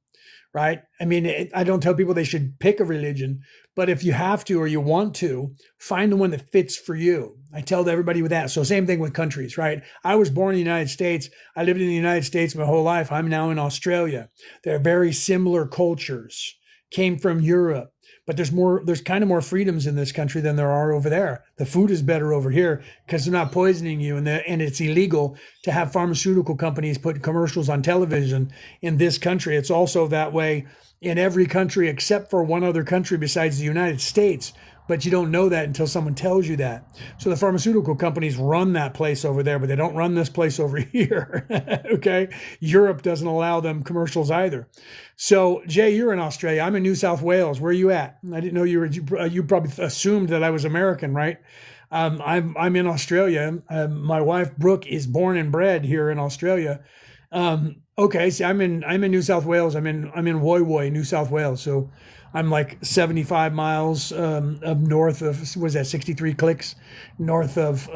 right? I mean, I don't tell people they should pick a religion, but if you have to or you want to, find the one that fits for you. I tell everybody with that. So same thing with countries, right? I was born in the United States. I lived in the United States my whole life. I'm now in Australia. They're very similar cultures, came from Europe. But there's kind of more freedoms in this country than there are over there. The food is better over here because they're not poisoning you, and it's illegal to have pharmaceutical companies put commercials on television in this country. It's also that way in every country except for one other country besides the United States. But you don't know that until someone tells you that. So the pharmaceutical companies run that place over there, but they don't run this place over here. Okay? Europe doesn't allow them commercials either. So Jay, you're in Australia. I'm in New South Wales. Where are you at? I didn't know you probably assumed that I was American, right? I'm in Australia. My wife Brooke is born and bred here in Australia. Okay, so I'm in New South Wales. I'm in Woy Woy, New South Wales. So I'm like 75 miles up north of, what is that, 63 clicks north of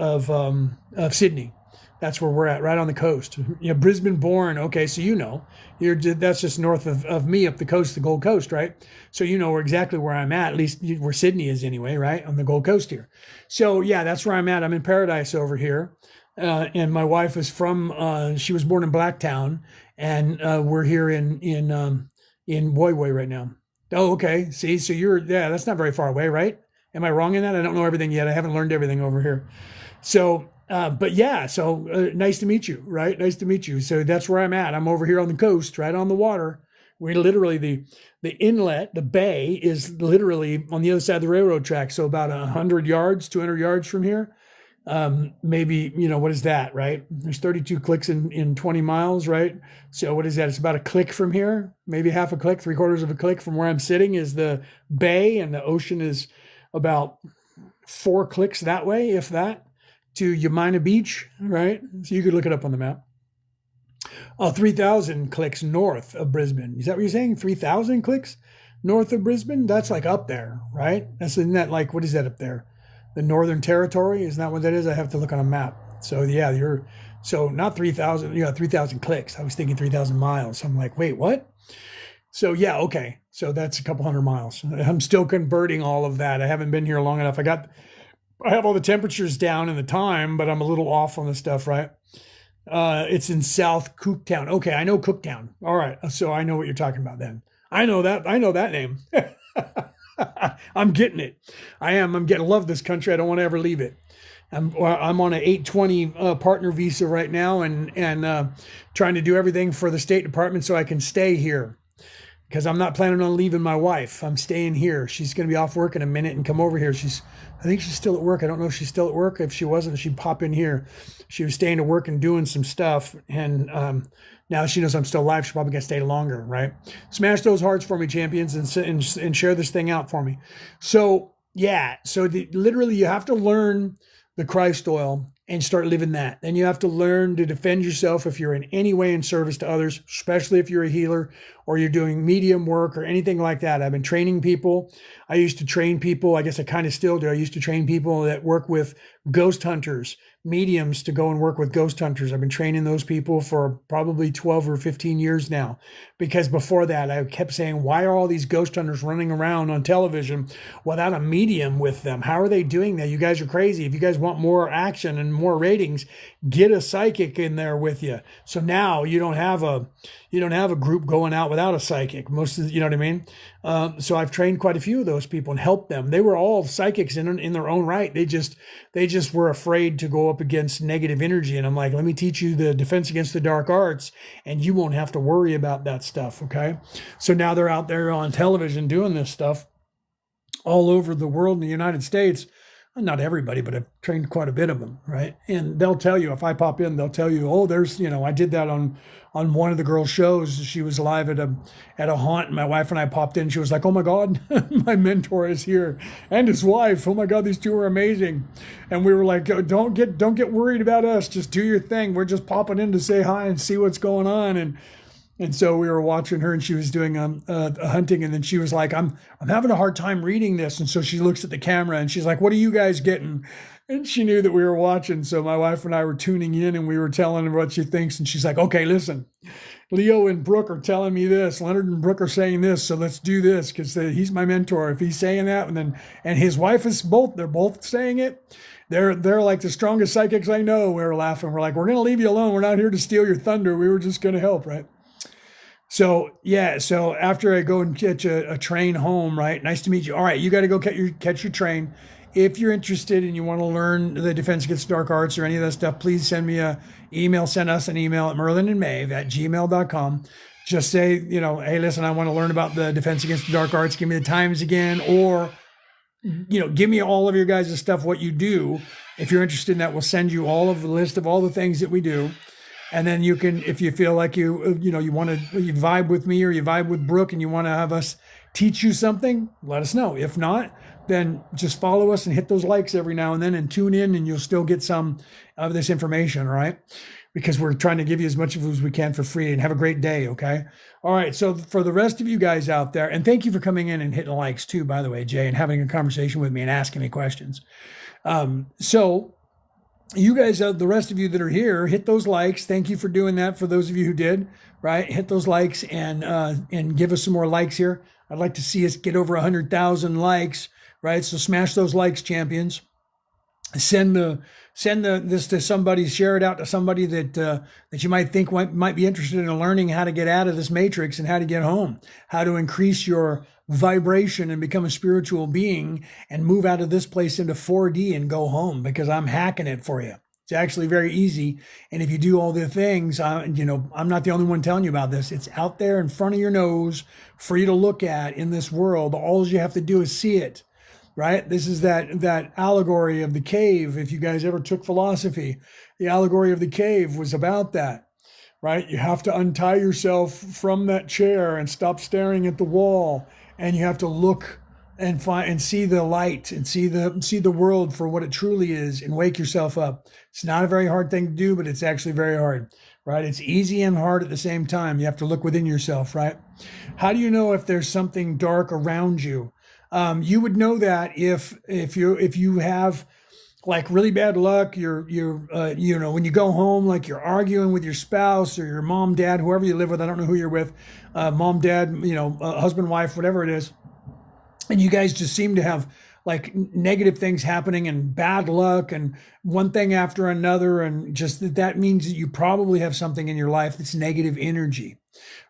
Sydney. That's where we're at, right on the coast. You know, Brisbane born. Okay, so that's just north of me up the coast, the Gold Coast, right? So you know exactly where I'm at least where Sydney is anyway, right? On the Gold Coast here. So yeah, that's where I'm at. I'm in paradise over here. And my wife is she was born in Blacktown, and we're here in Woy Woy right now. Oh, okay. See, so that's not very far away, right? Am I wrong in that? I don't know everything yet. I haven't learned everything over here. So, but yeah, so nice to meet you, right? Nice to meet you. So that's where I'm at. I'm over here on the coast, right on the water. We literally, the inlet, the bay is literally on the other side of the railroad track. So about 100 yards, 200 yards from here. Maybe, what is that, right? There's 32 clicks in 20 miles, right? So what is that? It's about a click from here, maybe half a click, 3/4 of a click from where I'm sitting is the bay, and the ocean is about 4 clicks that way, if that, to Yamina Beach, right? So you could look it up on the map. 3,000 clicks north of Brisbane. Is that what you're saying? 3,000 clicks north of Brisbane? That's like up there, right? Isn't that like, what is that up there? The Northern Territory, isn't that what that is? I have to look on a map. So yeah, so not 3,000, 3,000 clicks. I was thinking 3,000 miles. I'm like, wait, what? So yeah, okay. So that's a couple hundred miles. I'm still converting all of that. I haven't been here long enough. I have all the temperatures down and the time, but I'm a little off on the stuff, right? It's in South Cooktown. Okay, I know Cooktown. All right, so I know what you're talking about then. I know that name. I'm getting it. Love this country. I don't want to ever leave it. I'm on an 820 partner visa right now, and trying to do everything for the State Department so I can stay here, because I'm not planning on leaving my wife. I'm staying here. She's going to be off work in a minute and come over here. I think she's still at work. I don't know if she's still at work. If she wasn't, she'd pop in here. She was staying to work and doing some stuff, and now she knows I'm still alive. She's probably going to stay longer, right? Smash those hearts for me, champions, and share this thing out for me. So, yeah. So literally you have to learn the Christ oil and start living that. Then you have to learn to defend yourself if you're in any way in service to others, especially if you're a healer or you're doing medium work or anything like that. I've been training people. I used to train people. I guess I kind of still do. I used to train people that work with ghost hunters, mediums, to go and work with ghost hunters. I've been training those people for probably 12 or 15 years now, because before that I kept saying, why are all these ghost hunters running around on television without a medium with them? How are they doing that? You guys are crazy. If you guys want more action and more ratings, get a psychic in there with you. So now you don't have a group going out without a psychic. Most of, you know what I mean? So I've trained quite a few of those people and helped them. They were all psychics in their own right. They just were afraid to go up against negative energy. And I'm like, let me teach you the defense against the dark arts, and you won't have to worry about that stuff. Okay. So now they're out there on television doing this stuff all over the world in the United States. Not everybody, but I've trained quite a bit of them, right? And they'll tell you, if I pop in, they'll tell you, oh, there's, I did that on one of the girls' shows. She was live at a haunt, and my wife and I popped in. She was like, oh my God, my mentor is here, and his wife. Oh my God, these two are amazing. And we were like, don't get worried about us. Just do your thing. We're just popping in to say hi and see what's going on. And so we were watching her, and she was doing a hunting, and then she was like, I'm having a hard time reading this." And so she looks at the camera, and she's like, "What are you guys getting?" And she knew that we were watching. So my wife and I were tuning in, and we were telling her what she thinks. And she's like, "Okay, listen, Leo and Brooke are telling me this. Leonard and Brooke are saying this. So let's do this, because he's my mentor. If he's saying that, and his wife is they're both saying it. They're like the strongest psychics I know." We were laughing. We're like, "We're going to leave you alone. We're not here to steal your thunder. We were just going to help," right? So yeah, so after I go and catch a train home, right? Nice to meet you. All right, you got to go catch your train. If you're interested and you want to learn the Defense Against Dark Arts or any of that stuff, please send us an email at merlinandmaeve@gmail.com. Just say, "Hey, listen, I want to learn about the Defense Against the Dark Arts. Give me the times again," or, give me all of your guys' stuff, what you do. If you're interested in that, we'll send you all of the list of all the things that we do. And then you can, if you feel like you want to, you vibe with me or you vibe with Brooke and you want to have us teach you something, let us know. If not, then just follow us and hit those likes every now and then and tune in, and you'll still get some of this information, all right? Because we're trying to give you as much of it as we can for free. And have a great day, okay? All right, so for the rest of you guys out there, and thank you for coming in and hitting likes too, by the way, Jay, and having a conversation with me and asking me questions. So you guys, the rest of you that are here, hit those likes. Thank you for doing that. For those of you who did, right? Hit those likes and give us some more likes here. I'd like to see us get over 100,000 likes, right? So smash those likes, champions. Send this to somebody, share it out to somebody that you might think might be interested in learning how to get out of this matrix and how to get home, how to increase your vibration and become a spiritual being and move out of this place into 4D and go home, because I'm hacking it for you. It's actually very easy. And if you do all the things, I'm not the only one telling you about this. It's out there in front of your nose for you to look at in this world. All you have to do is see it. Right? This is that allegory of the cave. If you guys ever took philosophy, the allegory of the cave was about that, right? You have to untie yourself from that chair and stop staring at the wall, and you have to look and find and see the light and see the world for what it truly is, and wake yourself up. It's not a very hard thing to do, but it's actually very hard, right? It's easy and hard at the same time. You have to look within yourself, right? How do you know if there's something dark around you? You would know that if you have like really bad luck, you're when you go home, like you're arguing with your spouse or your mom, dad, whoever you live with. I don't know who you're with, mom, dad, husband, wife, whatever it is. And you guys just seem to have like negative things happening and bad luck and one thing after another. And just that means that you probably have something in your life that's negative energy.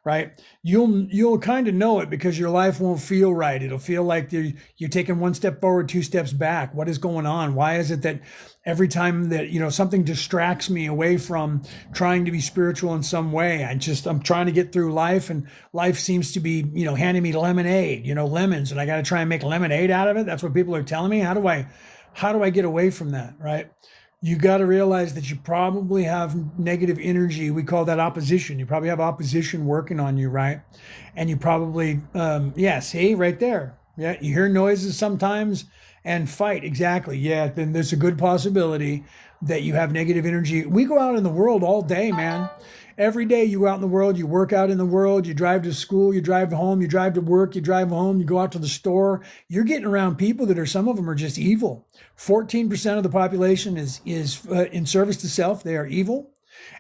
Right? You'll kind of know it because your life won't feel right. It'll feel like you're taking one step forward, two steps back. What is going on? Why is it that every time that, something distracts me away from trying to be spiritual in some way, I'm trying to get through life, and life seems to be, handing me lemonade, lemons, and I got to try and make lemonade out of it. That's what people are telling me. How do I get away from that? Right? You got to realize that you probably have negative energy. We call that opposition. You probably have opposition working on you, right? And you probably, see, right there. Yeah, you hear noises sometimes and fight. Exactly. Yeah, then there's a good possibility that you have negative energy. We go out in the world all day, man. Every day you go out in the world, you work out in the world, you drive to school, you drive home, you drive to work, you drive home, you go out to the store. You're getting around people that some of them are just evil. 14% of the population is in service to self. They are evil,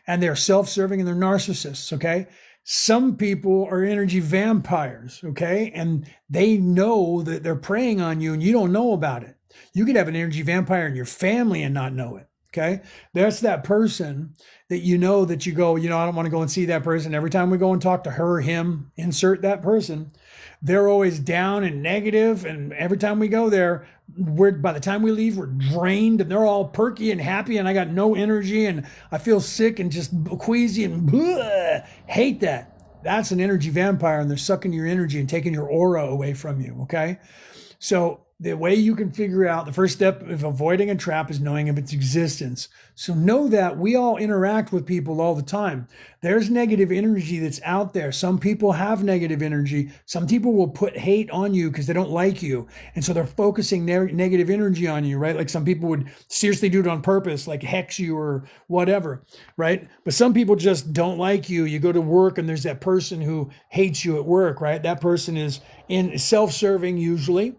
and they're self-serving, and they're narcissists, okay? Some people are energy vampires, okay? And they know that they're preying on you and you don't know about it. You could have an energy vampire in your family and not know it. Okay. That's that person that that you go, I don't want to go and see that person. Every time we go and talk to her, him, insert that person, they're always down and negative. And every time we go there, by the time we leave, we're drained, and they're all perky and happy. And I got no energy, and I feel sick and just queasy and hate that. That's an energy vampire, and they're sucking your energy and taking your aura away from you. Okay. So the way you can figure out the first step of avoiding a trap is knowing of its existence. So know that we all interact with people all the time. There's negative energy that's out there. Some people have negative energy. Some people will put hate on you because they don't like you. And so they're focusing negative energy on you, right? Like some people would seriously do it on purpose, like hex you or whatever, right? But some people just don't like you. You go to work and there's that person who hates you at work, right? That person is in self-serving usually,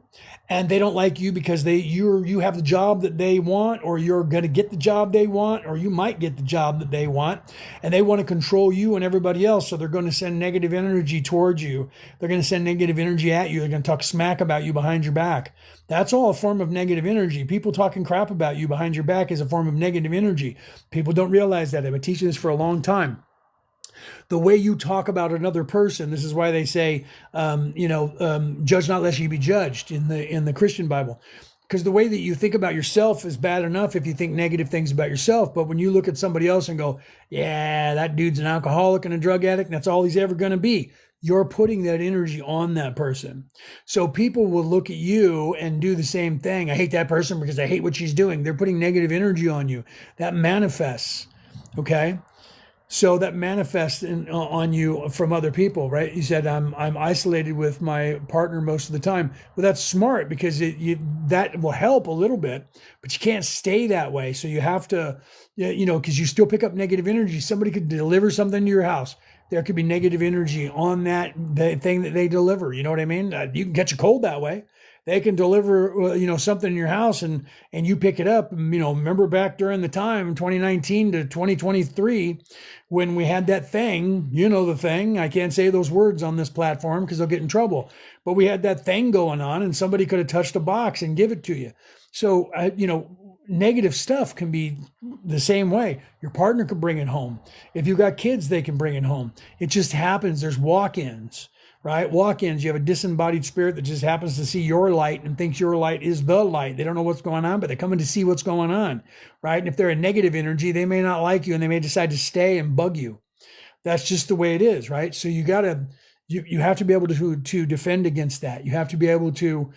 and they don't like you because you have the job that they want, or you're going to get the job they want, or you might get the job that they want, and they want to control you and everybody else. So they're going to send negative energy towards you. They're going to send negative energy at you. They're going to talk smack about you behind your back. That's all a form of negative energy. People talking crap about you behind your back is a form of negative energy. People don't realize that. I've been teaching this for a long time. The way you talk about another person, this is why they say, judge not lest ye be judged in the Christian Bible. Because the way that you think about yourself is bad enough if you think negative things about yourself. But when you look at somebody else and go, yeah, that dude's an alcoholic and a drug addict, and that's all he's ever going to be, you're putting that energy on that person. So people will look at you and do the same thing. I hate that person because I hate what she's doing. They're putting negative energy on you. That manifests, okay? So that manifests on you from other people, right? You said, I'm isolated with my partner most of the time. Well, that's smart because that will help a little bit, but you can't stay that way. So you have to, because you still pick up negative energy. Somebody could deliver something to your house. There could be negative energy on the thing that they deliver. You know what I mean? You can catch a cold that way. They can deliver, something in your house and you pick it up. Remember back during the time, 2019 to 2023, when we had that thing, the thing, I can't say those words on this platform because they'll get in trouble, but we had that thing going on and somebody could have touched a box and give it to you. So, negative stuff can be the same way. Your partner can bring it home. If you got kids, they can bring it home. It just happens. There's walk-ins. Right? Walk-ins, you have a disembodied spirit that just happens to see your light and thinks your light is the light. They don't know what's going on, but they're coming to see what's going on, right? And if they're a negative energy, they may not like you and they may decide to stay and bug you. That's just the way it is, right? So you have to be able to defend against that. You have to be able to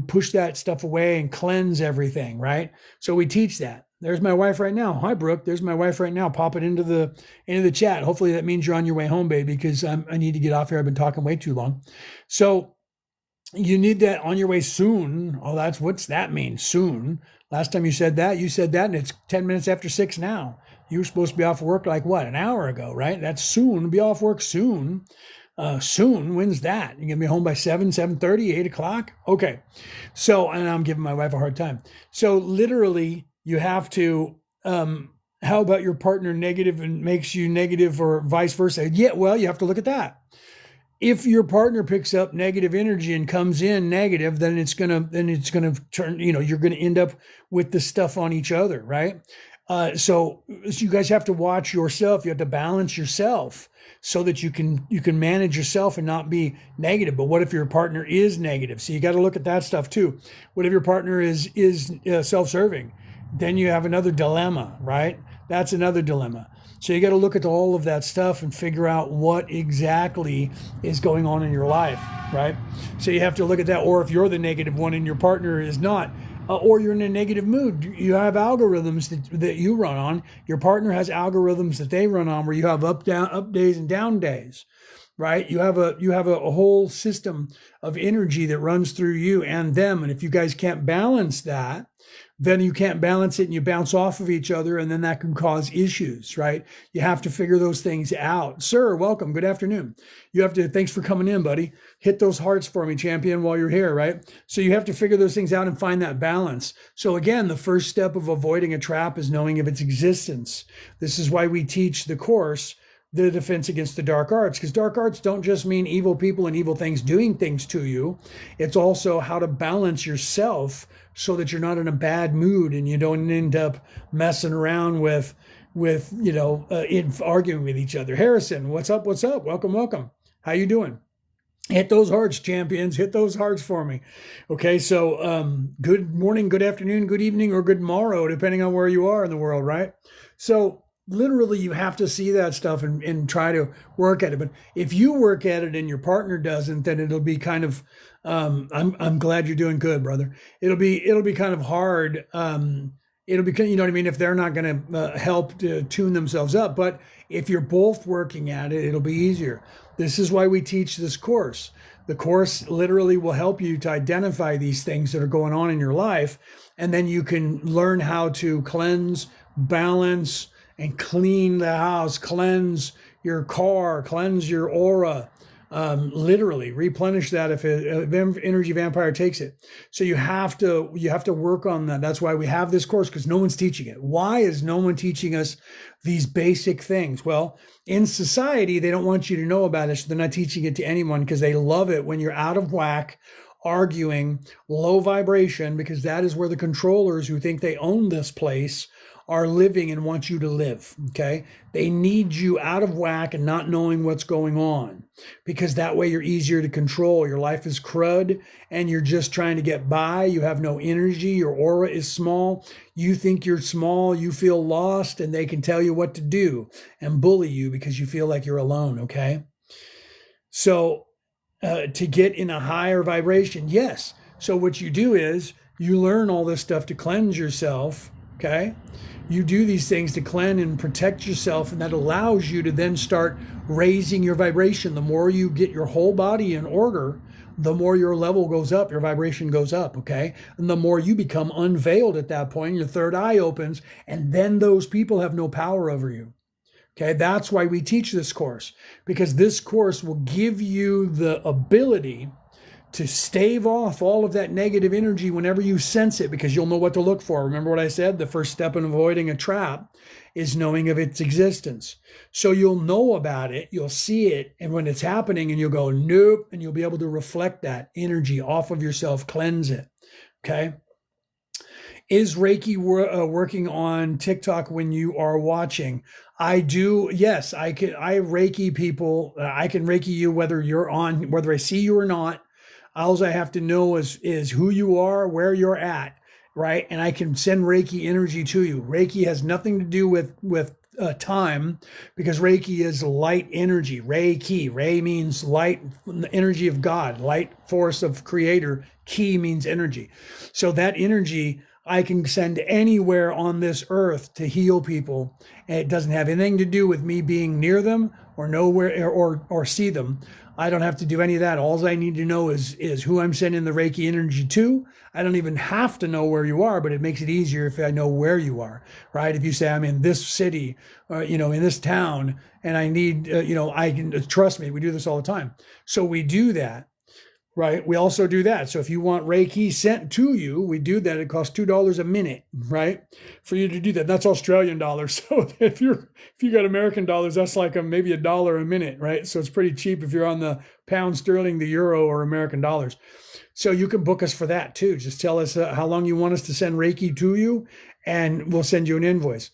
push that stuff away and cleanse everything, right? So we teach that. There's my wife right now. Hi, Brooke. There's my wife right now. Pop it into the chat. Hopefully that means you're on your way home, baby, because I need to get off here. I've been talking way too long. So you need that on your way soon. Oh, what's that mean? Soon. Last time you said that, and it's 10 minutes after 6 now. You were supposed to be off work like what? An hour ago, right? That's soon. Be off work soon. Soon, when's that? You're gonna be home by 7:30, 8 o'clock? Okay. So, and I'm giving my wife a hard time. So literally, you have to, how about your partner negative and makes you negative or vice versa? Yeah, well, you have to look at that. If your partner picks up negative energy and comes in negative, then it's gonna turn, you're gonna end up with the stuff on each other, right? So you guys have to watch yourself. You have to balance yourself so that you can manage yourself and not be negative. But what if your partner is negative? So you got to look at that stuff too. What if your partner is self-serving? Then you have another dilemma, right? That's another dilemma. So you got to look at all of that stuff and figure out what exactly is going on in your life, right? So you have to look at that. Or if you're the negative one and your partner is not, or you're in a negative mood, you have algorithms that you run on. Your partner has algorithms that they run on where you have up days and down days, right? You have a whole system of energy that runs through you and them. And if you guys can't balance that, then you can't balance it and you bounce off of each other, and then that can cause issues, right? You have to figure those things out. Sir, welcome. Good afternoon. Thanks for coming in, buddy. Hit those hearts for me, champion, while you're here, right? So you have to figure those things out and find that balance. So again, the first step of avoiding a trap is knowing of its existence. This is why we teach the course, the defense against the dark arts, because dark arts don't just mean evil people and evil things doing things to you. It's also how to balance yourself so that you're not in a bad mood and you don't end up messing around with arguing with each other. Harrison, what's up? Welcome. How you doing? Hit those hearts, champions. Hit those hearts for me. Okay, so good morning, good afternoon, good evening, or good morrow, depending on where you are in the world, right? So literally you have to see that stuff and try to work at it. But if you work at it and your partner doesn't, then it'll be kind of I'm glad you're doing good, brother. It'll be kind of hard. It'll be, you know what I mean, if they're not going to help to tune themselves up. But if you're both working at it, it'll be easier. This is why we teach this course. The course literally will help you to identify these things that are going on in your life, and then you can learn how to cleanse, balance, and clean the house, cleanse your car, cleanse your aura, literally replenish that if energy vampire takes it. So you have to work on that. That's why we have this course, because no one's teaching it. Why is no one teaching us these basic things? Well, in society, they don't want you to know about it, so they're not teaching it to anyone, because they love it when you're out of whack, arguing, low vibration, because that is where the controllers who think they own this place are living and want you to live. Okay, they need you out of whack and not knowing what's going on, because that way you're easier to control. Your life is crud and you're just trying to get by. You have no energy. Your aura is small. You think you're small. You feel lost, and they can tell you what to do and bully you because you feel like you're alone. Okay, so to get in a higher vibration, yes. So what you do is you learn all this stuff to cleanse yourself. Okay, you do these things to cleanse and protect yourself, and that allows you to then start raising your vibration. The more you get your whole body in order, the more your level goes up, your vibration goes up, okay? And the more you become unveiled at that point, your third eye opens, and then those people have no power over you. Okay, that's why we teach this course, because this course will give you the ability to stave off all of that negative energy whenever you sense it, because you'll know what to look for. Remember what I said? The first step in avoiding a trap is knowing of its existence. So you'll know about it, you'll see it, and when it's happening, and you'll go, nope, and you'll be able to reflect that energy off of yourself, cleanse it. Okay? Is Reiki working on TikTok when you are watching? I do. Yes, I Reiki people. I can Reiki you whether you're on, whether I see you or not. All I have to know is who you are, where you're at, right? And I can send Reiki energy to you. Reiki has nothing to do with time, because Reiki is light energy. Reiki. Rei means light, the energy of God, light force of creator. Ki means energy. So that energy I can send anywhere on this earth to heal people. And it doesn't have anything to do with me being near them or nowhere or see them. I don't have to do any of that. All I need to know is who I'm sending the Reiki energy to. I don't even have to know where you are, but it makes it easier if I know where you are, right? If you say I'm in this city, or, in this town, and I need, I can, trust me, we do this all the time. So we do that. Right. We also do that. So if you want Reiki sent to you, we do that. It costs $2 a minute, right? For you to do that. That's Australian dollars. So if you got American dollars, that's like maybe $1 a minute, right? So it's pretty cheap if you're on the pound sterling, the euro, or American dollars. So you can book us for that too. Just tell us how long you want us to send Reiki to you, and we'll send you an invoice.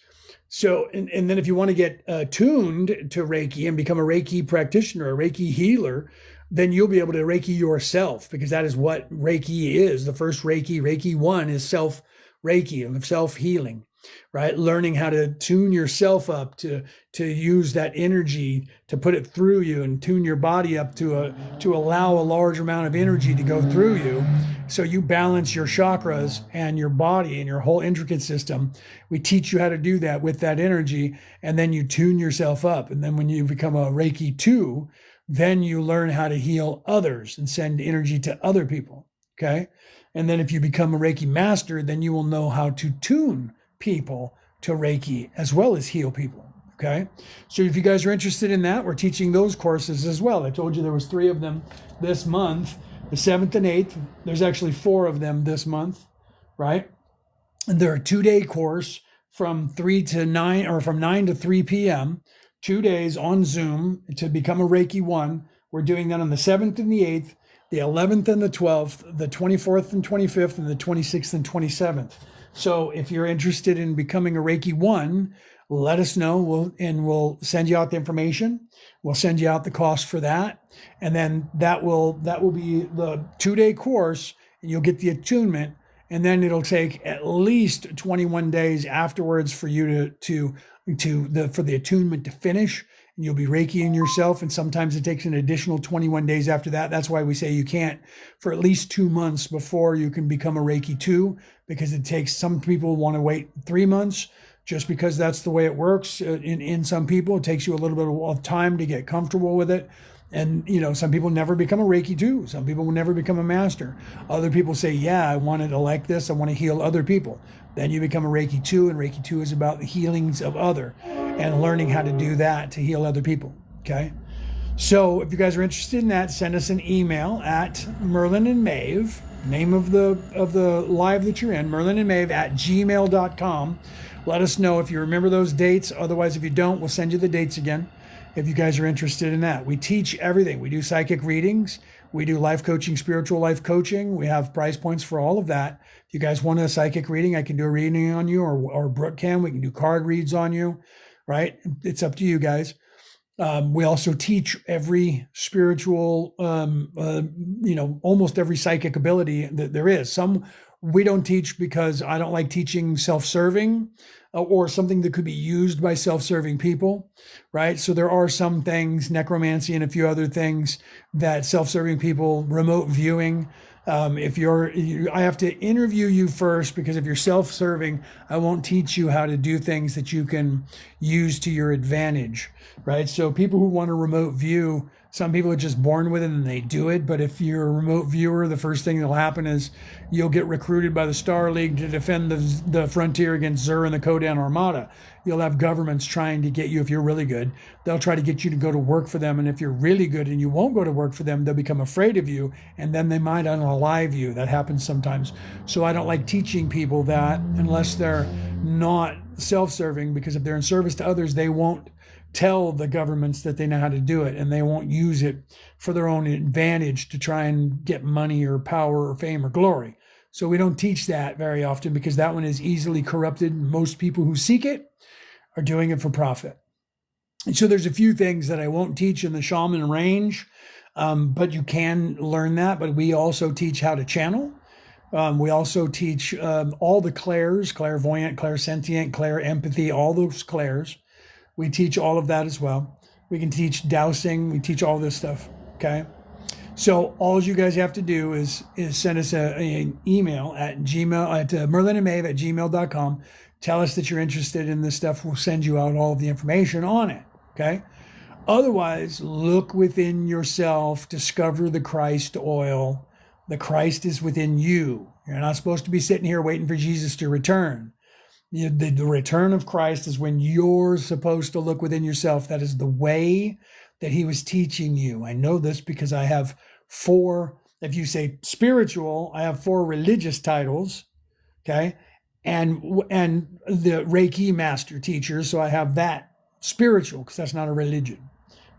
So, and then if you want to get tuned to Reiki and become a Reiki practitioner, a Reiki healer, then you'll be able to Reiki yourself, because that is what Reiki is. The first Reiki 1 is self-Reiki and self-healing, right? Learning how to tune yourself up to use that energy to put it through you, and tune your body up to allow a large amount of energy to go through you. So you balance your chakras and your body and your whole intricate system. We teach you how to do that with that energy, and then you tune yourself up. And then when you become a Reiki 2, then you learn how to heal others and send energy to other people, okay? And then if you become a Reiki master, then you will know how to tune people to Reiki as well as heal people, okay? So if you guys are interested in that, we're teaching those courses as well. I told you there was 3 of them this month, the 7th and 8th. There's actually 4 of them this month, right? And they're a 2-day course from 3 to 9, or from 9 to 3 p.m., 2 days on Zoom to become a Reiki 1. We're doing that on the 7th and the 8th, the 11th and the 12th, the 24th and 25th, and the 26th and 27th. So if you're interested in becoming a Reiki 1, let us know. We'll send you out the information. We'll send you out the cost for that. And then that will be the 2-day course, and you'll get the attunement. And then it'll take at least 21 days afterwards for you for the attunement to finish and you'll be Reikiing yourself. And sometimes it takes an additional 21 days after that. That's why we say you can't for at least 2 months before you can become a Reiki 2, because it takes, some people want to wait 3 months just because that's the way it works. In some people, it takes you a little bit of time to get comfortable with it. And, some people never become a Reiki 2. Some people will never become a master. Other people say, yeah, I want to like this. I want to heal other people. Then you become a Reiki 2, and Reiki 2 is about the healings of other and learning how to do that to heal other people. Okay. So if you guys are interested in that, send us an email at Merlin and Maeve, name of the live that you're in, Merlin and Maeve at gmail.com. Let us know if you remember those dates. Otherwise, if you don't, we'll send you the dates again if you guys are interested in that. We teach everything. We do psychic readings. We do life coaching, spiritual life coaching. We have price points for all of that. If you guys want a psychic reading, I can do a reading on you, or Brooke can. We can do card reads on you, right? It's up to you guys. We also teach every spiritual, almost every psychic ability that there is. Some we don't teach because I don't like teaching self-serving or something that could be used by self-serving people, right? So there are some things, necromancy and a few other things, that self-serving people, remote viewing. I have to interview you first, because if you're self-serving, I won't teach you how to do things that you can use to your advantage, right? So people who want to remote view, some people are just born with it and they do it. But if you're a remote viewer, the first thing that'll happen is you'll get recruited by the Star League to defend the frontier against Zur and the Kodan Armada. You'll have governments trying to get you, if you're really good, they'll try to get you to go to work for them. And if you're really good and you won't go to work for them, they'll become afraid of you, and then they might unalive you. That happens sometimes. So I don't like teaching people that unless they're not self-serving, because if they're in service to others, they won't tell the governments that they know how to do it, and they won't use it for their own advantage to try and get money or power or fame or glory. So we don't teach that very often, because that one is easily corrupted. Most people who seek it are doing it for profit. And so there's a few things that I won't teach in the shaman range, but you can learn that. But we also teach how to channel. We also teach all the clairs, clairvoyant, clairsentient, clair empathy, all those clairs. We teach all of that as well. We can teach dowsing. We teach all this stuff. Okay. So all you guys have to do is send us an email at merlinandmaeve@gmail.com. Tell us that you're interested in this stuff. We'll send you out all of the information on it. Okay. Otherwise, look within yourself, discover the Christ oil. The Christ is within you. You're not supposed to be sitting here waiting for Jesus to return. The return of Christ is when you're supposed to look within yourself. That is the way that he was teaching you. I know this because I have 4, if you say spiritual, I have 4 religious titles, okay? And the Reiki master teacher, so I have that spiritual, because that's not a religion,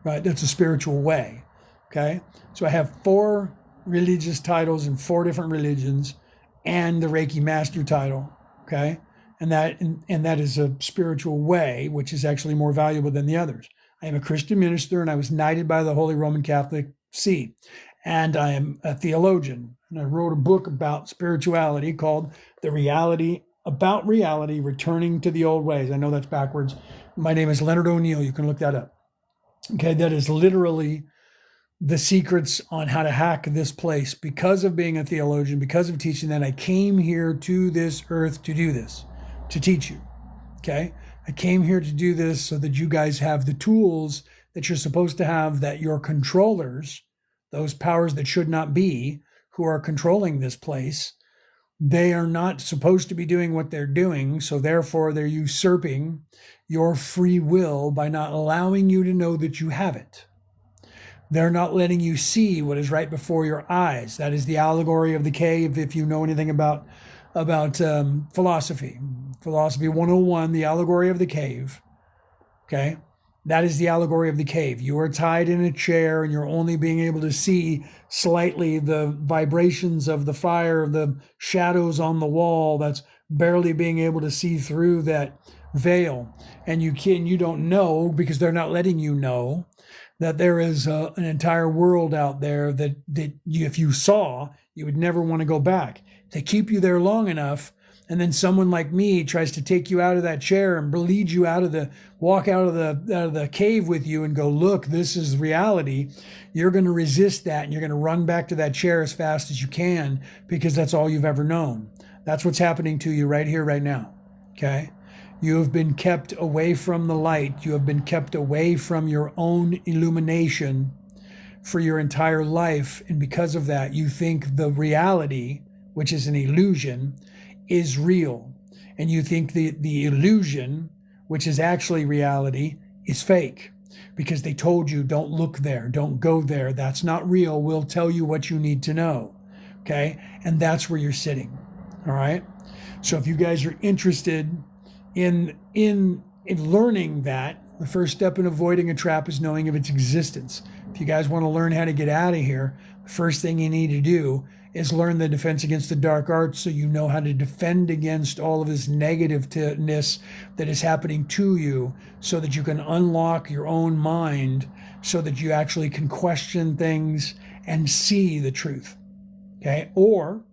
right? That's a spiritual way, okay? So I have 4 religious titles in 4 different religions, and the Reiki master title, okay? And that is a spiritual way, which is actually more valuable than the others. I am a Christian minister, and I was knighted by the Holy Roman Catholic See. And I am a theologian. And I wrote a book about spirituality called Reality, Returning to the Old Ways. I know that's backwards. My name is Leonard O'Neill. You can look that up. Okay, that is literally the secrets on how to hack this place. Because of being a theologian, because of teaching that, I came here to this earth to do this, to teach you. Okay? I came here to do this so that you guys have the tools that you're supposed to have, that your controllers, those powers that should not be, who are controlling this place, they are not supposed to be doing what they're doing. So therefore, they're usurping your free will by not allowing you to know that you have it. They're not letting you see what is right before your eyes. That is the allegory of the cave. If you know anything about philosophy 101, the allegory of the cave. Okay. That is the allegory of the cave. You are tied in a chair, and you're only being able to see slightly the vibrations of the fire, the shadows on the wall. That's barely being able to see through that veil. And you don't know, because they're not letting you know, that there is an entire world out there that if you saw, you would never want to go back. If they keep you there long enough, And then someone like me tries to take you out of that chair and lead you walk out of the cave with you and go, look, this is reality. You're going to resist that, and you're going to run back to that chair as fast as you can, because that's all you've ever known. That's what's happening to you right here, right now. Okay? You have been kept away from the light. You have been kept away from your own illumination for your entire life. And because of that, you think the reality, which is an illusion, is real. And you think the illusion, which is actually reality, is fake, because they told you, don't look there, don't go there, that's not real, we'll tell you what you need to know. Okay? And that's where you're sitting. All right? So if you guys are interested in learning that, the first step in avoiding a trap is knowing of its existence. If you guys want to learn how to get out of here, the first thing you need to do is learn the defense against the dark arts, so you know how to defend against all of this negativeness that is happening to you, so that you can unlock your own mind, so that you actually can question things and see the truth. Okay? Or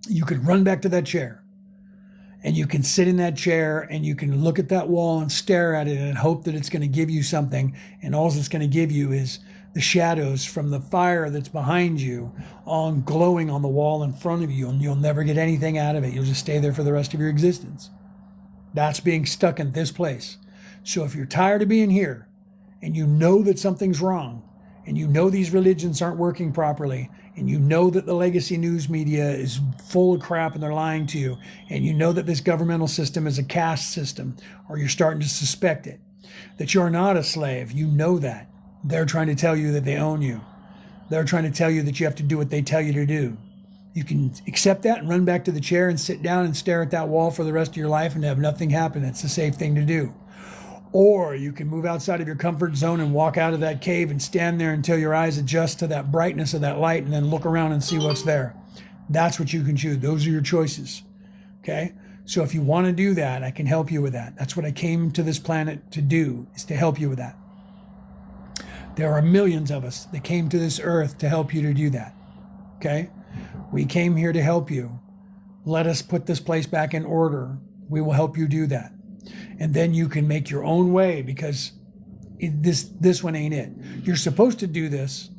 you could run back to that chair, and you can sit in that chair and you can look at that wall and stare at it and hope that it's going to give you something, and all it's going to give you is the shadows from the fire that's behind you on glowing on the wall in front of you, and you'll never get anything out of it. You'll just stay there for the rest of your existence. That's being stuck in this place. So if you're tired of being here, and you know that something's wrong, and you know these religions aren't working properly, and you know that the legacy news media is full of crap and they're lying to you, and you know that this governmental system is a caste system, or you're starting to suspect it, that you're not a slave, you know that. They're trying to tell you that they own you. They're trying to tell you that you have to do what they tell you to do. You can accept that and run back to the chair and sit down and stare at that wall for the rest of your life and have nothing happen. That's the safe thing to do. Or you can move outside of your comfort zone and walk out of that cave and stand there until your eyes adjust to that brightness of that light, and then look around and see what's there. That's what you can choose. Those are your choices. Okay? So if you want to do that, I can help you with that. That's what I came to this planet to do, is to help you with that. There are millions of us that came to this earth to help you to do that. Okay? We came here to help you. Let us put this place back in order. We will help you do that. And then you can make your own way, because this one ain't it. You're supposed to do this,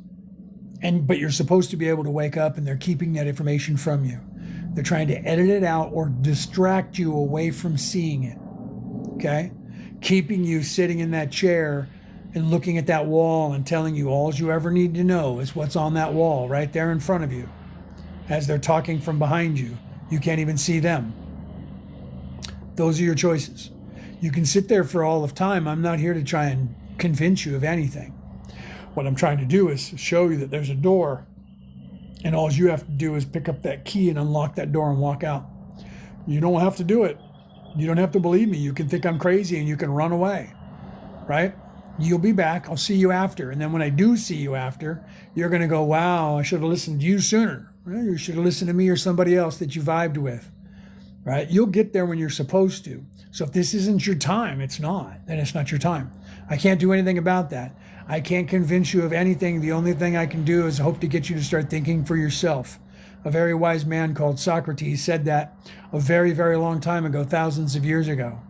but you're supposed to be able to wake up, and they're keeping that information from you. They're trying to edit it out or distract you away from seeing it. Okay? Keeping you sitting in that chair and looking at that wall and telling you all you ever need to know is what's on that wall right there in front of you. As they're talking from behind you, you can't even see them. Those are your choices. You can sit there for all of time. I'm not here to try and convince you of anything. What I'm trying to do is show you that there's a door, and all you have to do is pick up that key and unlock that door and walk out. You don't have to do it. You don't have to believe me. You can think I'm crazy and you can run away, right? You'll be back. I'll see you after. And then when I do see you after, you're going to go, wow, I should have listened to you sooner. Well, you should have listened to me or somebody else that you vibed with, right? You'll get there when you're supposed to. So if this isn't your time, it's not. Then it's not your time. I can't do anything about that. I can't convince you of anything. The only thing I can do is hope to get you to start thinking for yourself. A very wise man called Socrates said that a very, very long time ago, thousands of years ago.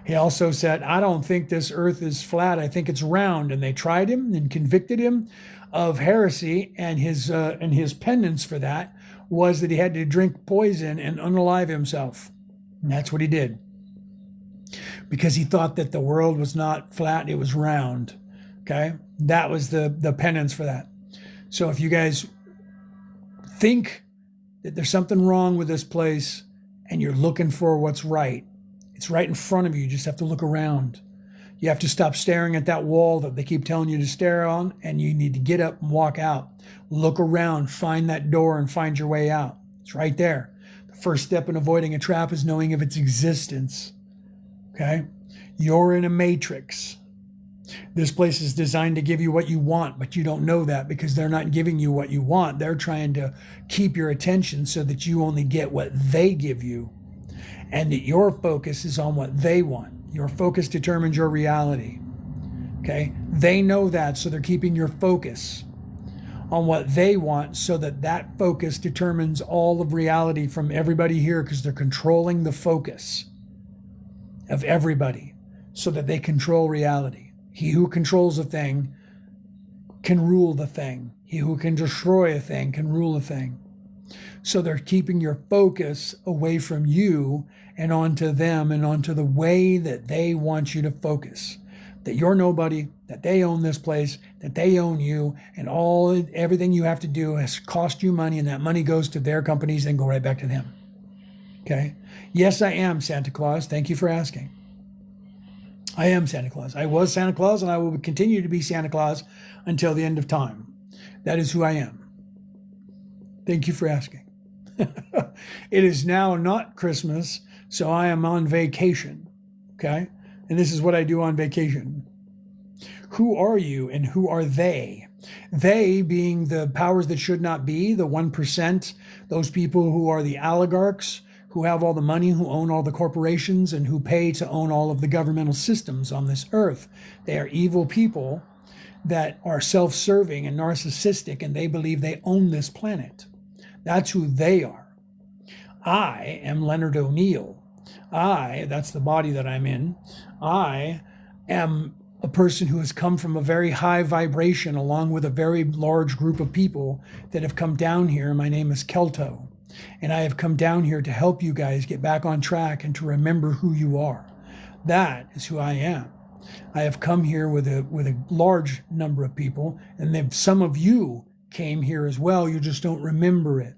He also said, I don't think this earth is flat. I think it's round. And they tried him and convicted him of heresy. And his penance for that was that he had to drink poison and unalive himself. And that's what he did. Because he thought that the world was not flat, it was round. Okay? That was the penance for that. So if you guys think that there's something wrong with this place and you're looking for what's right, it's right in front of you. You just have to look around. You have to stop staring at that wall that they keep telling you to stare on, and you need to get up and walk out. Look around, find that door, and find your way out. It's right there. The first step in avoiding a trap is knowing of its existence. Okay? You're in a matrix. This place is designed to give you what you want, but you don't know that because they're not giving you what you want. They're trying to keep your attention so that you only get what they give you, and that your focus is on what they want. Your focus determines your reality. Okay? They know that, so they're keeping your focus on what they want, so that that focus determines all of reality from everybody here, because they're controlling the focus of everybody so that they control reality. He who controls a thing can rule the thing. He who can destroy a thing can rule a thing. So they're keeping your focus away from you and onto them and onto the way that they want you to focus. That you're nobody, that they own this place, that they own you, and everything you have to do has cost you money, and that money goes to their companies and go right back to them. Okay? Yes, I am Santa Claus. Thank you for asking. I am Santa Claus. I was Santa Claus, and I will continue to be Santa Claus until the end of time. That is who I am. Thank you for asking. It is now not Christmas, so I am on vacation. Okay? And this is what I do on vacation. Who are you and who are they? They being the powers that should not be, the 1%, those people who are the oligarchs, who have all the money, who own all the corporations, and who pay to own all of the governmental systems on this earth. They are evil people that are self-serving and narcissistic, and they believe they own this planet. That's who they are. I am Leonard O'Neill. That's the body that I'm in. I am a person who has come from a very high vibration, along with a very large group of people that have come down here. My name is Kelto. And I have come down here to help you guys get back on track and to remember who you are. That is who I am. I have come here with a large number of people, and then some of you came here as well. You just don't remember it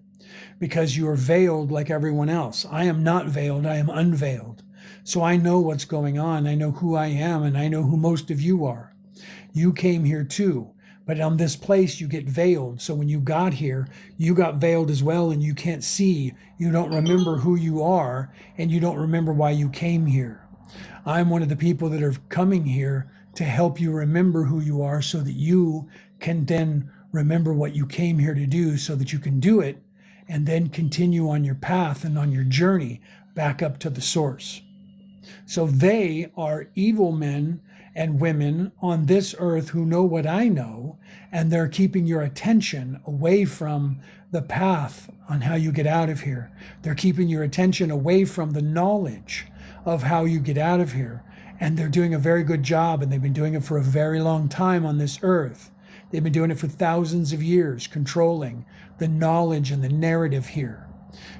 because you are veiled like everyone else. I am not veiled. I am unveiled. So I know what's going on. I know who I am, and I know who most of you are. You came here too. But on this place, you get veiled. So when you got here, you got veiled as well, and you can't see. You don't remember who you are, and you don't remember why you came here. I'm one of the people that are coming here to help you remember who you are, so that you can then remember what you came here to do, so that you can do it and then continue on your path and on your journey back up to the source. So they are evil men and women on this earth who know what I know, and they're keeping your attention away from the path on how you get out of here. They're keeping your attention away from the knowledge of how you get out of here. And they're doing a very good job, and they've been doing it for a very long time on this earth. They've been doing it for thousands of years, controlling the knowledge and the narrative here,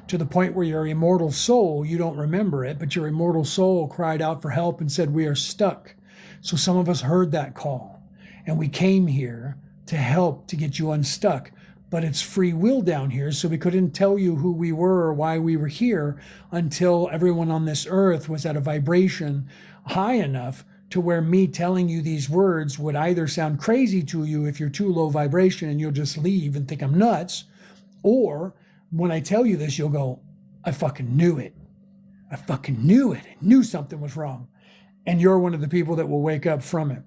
to the point where your immortal soul, you don't remember it, but your immortal soul cried out for help and said, "We are stuck." So some of us heard that call, and we came here to help to get you unstuck. But it's free will down here, so we couldn't tell you who we were or why we were here until everyone on this earth was at a vibration high enough to where me telling you these words would either sound crazy to you if you're too low vibration and you'll just leave and think I'm nuts, or when I tell you this, you'll go, "I fucking knew it. I fucking knew it. I knew something was wrong." And you're one of the people that will wake up from it.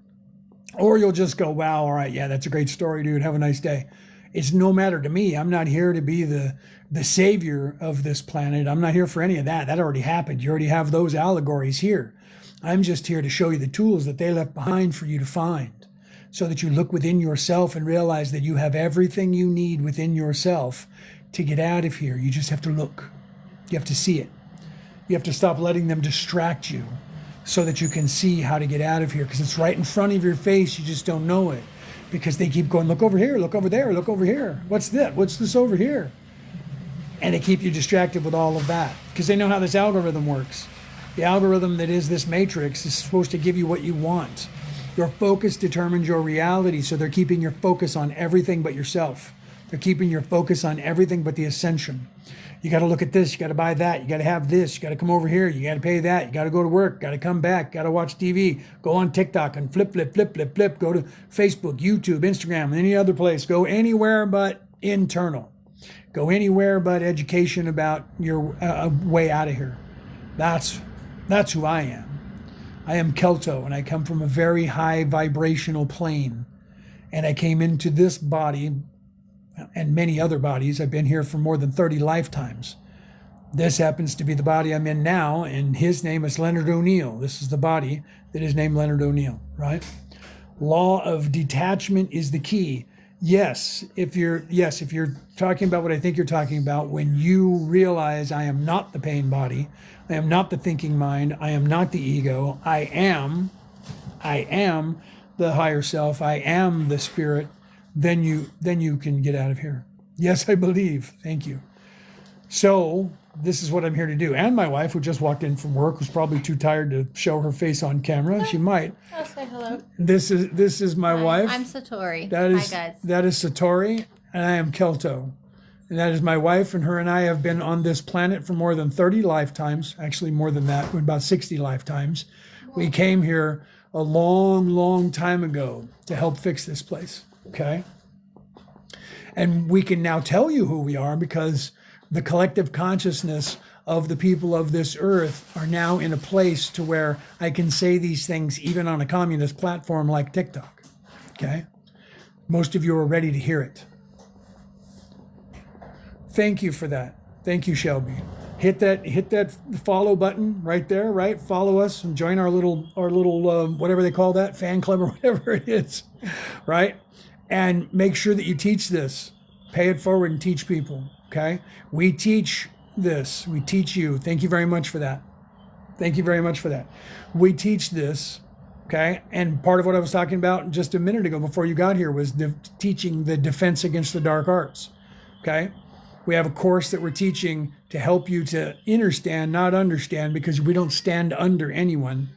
Or you'll just go, "Wow, all right, yeah, that's a great story, dude. Have a nice day." It's no matter to me. I'm not here to be the savior of this planet. I'm not here for any of that. That already happened. You already have those allegories here. I'm just here to show you the tools that they left behind for you to find, so that you look within yourself and realize that you have everything you need within yourself to get out of here. You just have to look. You have to see it. You have to stop letting them distract you so that you can see how to get out of here, because it's right in front of your face. You just don't know it because they keep going, "Look over here, look over there, look over here. What's that? What's this over here?" And they keep you distracted with all of that because they know how this algorithm works. The algorithm that is this matrix is supposed to give you what you want. Your focus determines your reality, so they're keeping your focus on everything but yourself. They're keeping your focus on everything but the ascension. You got to look at this, you got to buy that, you got to have this, you got to come over here, you got to pay that, you got to go to work, got to come back, got to watch TV, go on TikTok and flip, go to Facebook, YouTube, Instagram, any other place. Go anywhere but internal. Go anywhere but education about your way out of here. That's who I am. I am Kelto, and I come from a very high vibrational plane. And I came into this body and many other bodies. I've been here for more than 30 lifetimes. This happens to be the body I'm in now, and his name is Leonard O'Neill. This is the body that is named Leonard O'Neill, right? Law of detachment is the key. Yes, if you're talking about what I think you're talking about, when you realize I am not the pain body, I am not the thinking mind, I am not the ego, I am the higher self, I am the spirit, then you can get out of here. Yes, I believe. Thank you. So this is what I'm here to do. And my wife, who just walked in from work, was probably too tired to show her face on camera. She might. I'll say hello. This is my wife. I'm Satori. That is, Hi, guys. that is Satori, and I am Kelto. And that is my wife, and her and I have been on this planet for more than 30 lifetimes, actually more than that, about 60 lifetimes. We came here a long, long time ago to help fix this place, okay? And we can now tell you who we are because the collective consciousness of the people of this earth are now in a place to where I can say these things even on a communist platform like TikTok, okay? Most of you are ready to hear it. Thank you for that. Thank you, Shelby. Hit that follow button right there, right? Follow us and join our little whatever they call that, fan club or whatever it is, right? And make sure that you teach this. Pay it forward and teach people, okay? We teach this. We teach you. Thank you very much for that. Thank you very much for that. We teach this, okay? And part of what I was talking about just a minute ago before you got here was teaching the defense against the dark arts, okay? We have a course that we're teaching to help you to understand, not understand, because we don't stand under anyone,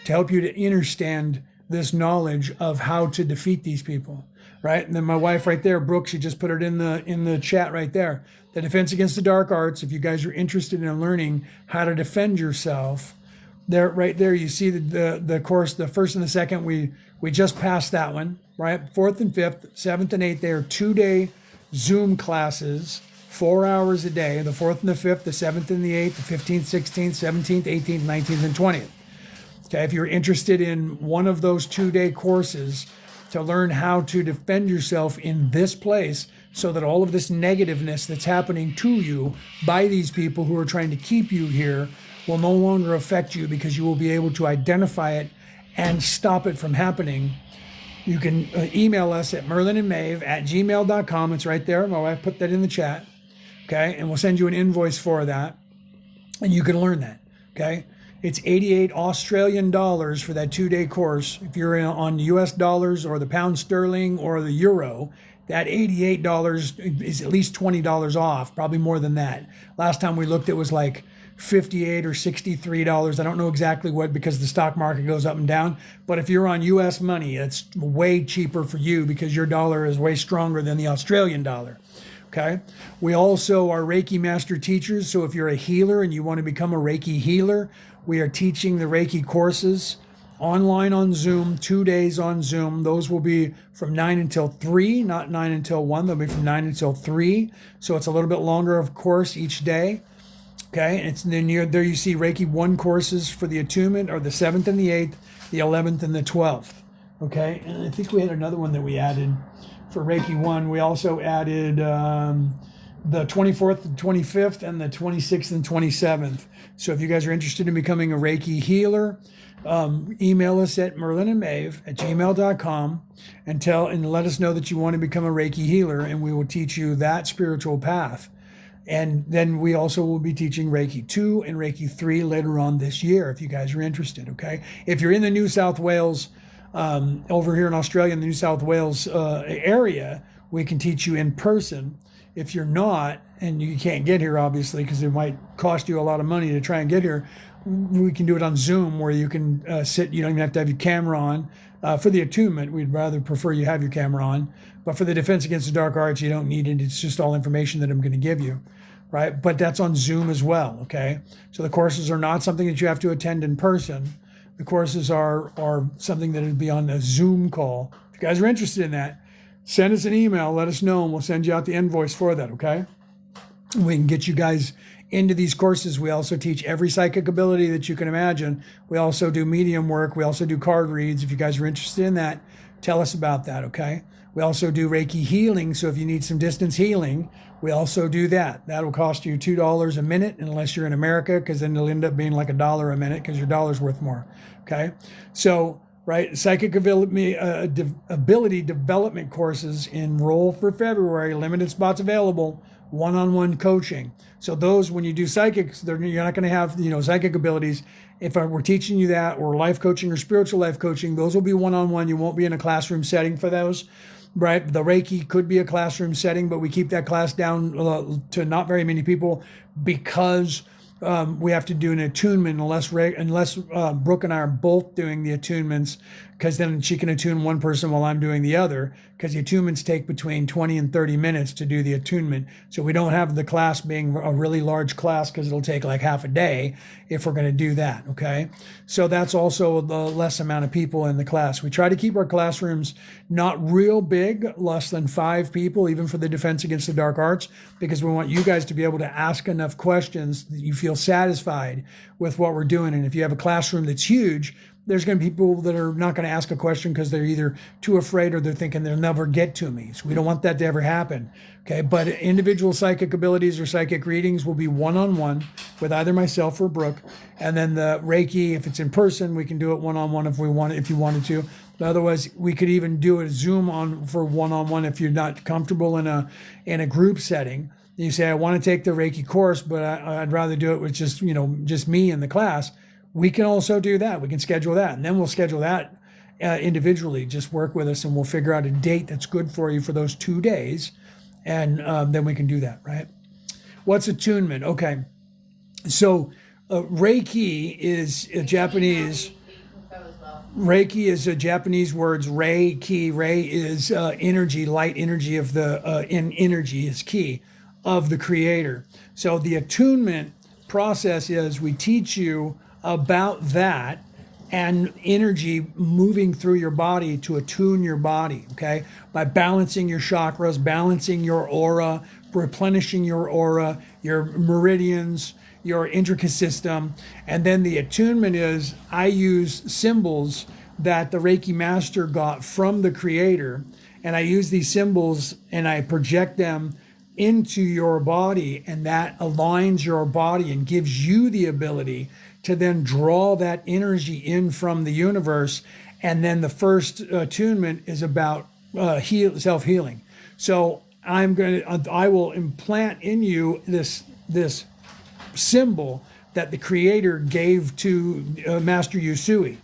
to help you to understand this knowledge of how to defeat these people, right? And then my wife right there, Brooke, she just put it in the chat right there. The defense against the dark arts, if you guys are interested in learning how to defend yourself, there, right there, you see the course, the first and the second, we just passed that one, right? Fourth and fifth, seventh and eighth, they are 2-day Zoom classes, 4 hours a day, the fourth and the fifth, the seventh and the eighth, the 15th, 16th, 17th, 18th, 19th, and 20th. Okay, if you're interested in one of those 2-day courses to learn how to defend yourself in this place so that all of this negativeness that's happening to you by these people who are trying to keep you here will no longer affect you because you will be able to identify it and stop it from happening, you can email us at merlinandmaeve@gmail.com. It's right there. My wife put that in the chat. Okay, and we'll send you an invoice for that, and you can learn that, okay? It's 88 Australian dollars for that 2-day course. If you're on US dollars or the pound sterling or the euro, that $88 is at least $20 off, probably more than that. Last time we looked, it was like $58 or $63. I don't know exactly what, because the stock market goes up and down, but if you're on US money, it's way cheaper for you because your dollar is way stronger than the Australian dollar. Okay. We also are Reiki master teachers. So if you're a healer and you want to become a Reiki healer, we are teaching the Reiki courses online on Zoom, 2 days on Zoom. Those will be from 9 until 3, not 9 until 1. They'll be from 9 until 3. So it's a little bit longer of course each day. Okay. And it's then there you see Reiki 1 courses for the attunement, or the 7th and the 8th, the 11th and the 12th. Okay. And I think we had another one that we added. For Reiki 1, we also added the 24th and 25th and the 26th and 27th. So if you guys are interested in becoming a Reiki healer, email us at merlinandmaeve@gmail.com and let us know that you want to become a Reiki healer, and we will teach you that spiritual path. And then we also will be teaching Reiki 2 and Reiki 3 later on this year if you guys are interested, okay? If you're in the New South Wales over here in Australia, in the New South Wales area, we can teach you in person. If you're not, and you can't get here, obviously, because it might cost you a lot of money to try and get here, we can do it on Zoom, where you can sit. You don't even have to have your camera on. For the attunement, we'd rather prefer you have your camera on. But for the defense against the dark arts, you don't need it. It's just all information that I'm going to give you, right? But that's on Zoom as well, okay? So the courses are not something that you have to attend in person. The courses are something that would be on a Zoom call. If you guys are interested in that, send us an email, let us know, and we'll send you out the invoice for that, okay? We can get you guys into these courses. We also teach every psychic ability that you can imagine. We also do medium work. We also do card reads. If you guys are interested in that, tell us about that, okay? We also do Reiki healing, so if you need some distance healing, we also do that. That'll cost you $2 a minute, unless you're in America, because then it'll end up being like $1 a minute because your dollar's worth more, okay? So right? Psychic ability development courses enroll for February, limited spots available, one-on-one coaching. So those, when you do psychics, you're not going to have, psychic abilities. If we're teaching you that, or life coaching or spiritual life coaching, those will be one-on-one. You won't be in a classroom setting for those, right? The Reiki could be a classroom setting, but we keep that class down to not very many people because we have to do an attunement unless Brooke and I are both doing the attunements, because then she can attune one person while I'm doing the other, because the attunements take between 20 and 30 minutes to do the attunement. So we don't have the class being a really large class, because it'll take like half a day if we're going to do that, okay? So that's also the less amount of people in the class. We try to keep our classrooms not real big, less than 5 people, even for the Defense Against the Dark Arts, because we want you guys to be able to ask enough questions that you feel satisfied with what we're doing. And if you have a classroom that's huge, there's going to be people that are not going to ask a question because they're either too afraid or they're thinking they'll never get to me. So we don't want that to ever happen. Okay. But individual psychic abilities or psychic readings will be one-on-one with either myself or Brooke. And then the Reiki, if it's in person, we can do it one-on-one if you wanted to. But otherwise, we could even do a Zoom on for one-on-one if you're not comfortable in a group setting. You say, I want to take the Reiki course, but I'd rather do it with just me in the class. We can also do that. We can schedule that. And then we'll schedule that individually. Just work with us and we'll figure out a date that's good for you for those 2 days. And then we can do that, right? What's attunement? Okay. So Reiki is a Japanese. Reiki is a Japanese word. Rei-ki. Rei is energy, light energy of energy is ki of the creator. So the attunement process is we teach you about that and energy moving through your body to attune your body, okay? By balancing your chakras, balancing your aura, replenishing your aura, your meridians, your intricate system. And then the attunement is I use symbols that the Reiki master got from the creator, and I use these symbols and I project them into your body, and that aligns your body and gives you the ability to then draw that energy in from the universe. And then the first attunement is about self-healing. So I will implant in you this symbol that the creator gave to Master Yusui.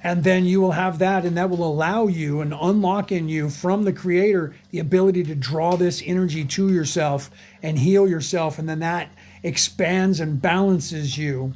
And then you will have that, and that will allow you and unlock in you from the creator the ability to draw this energy to yourself and heal yourself. And then that expands and balances you.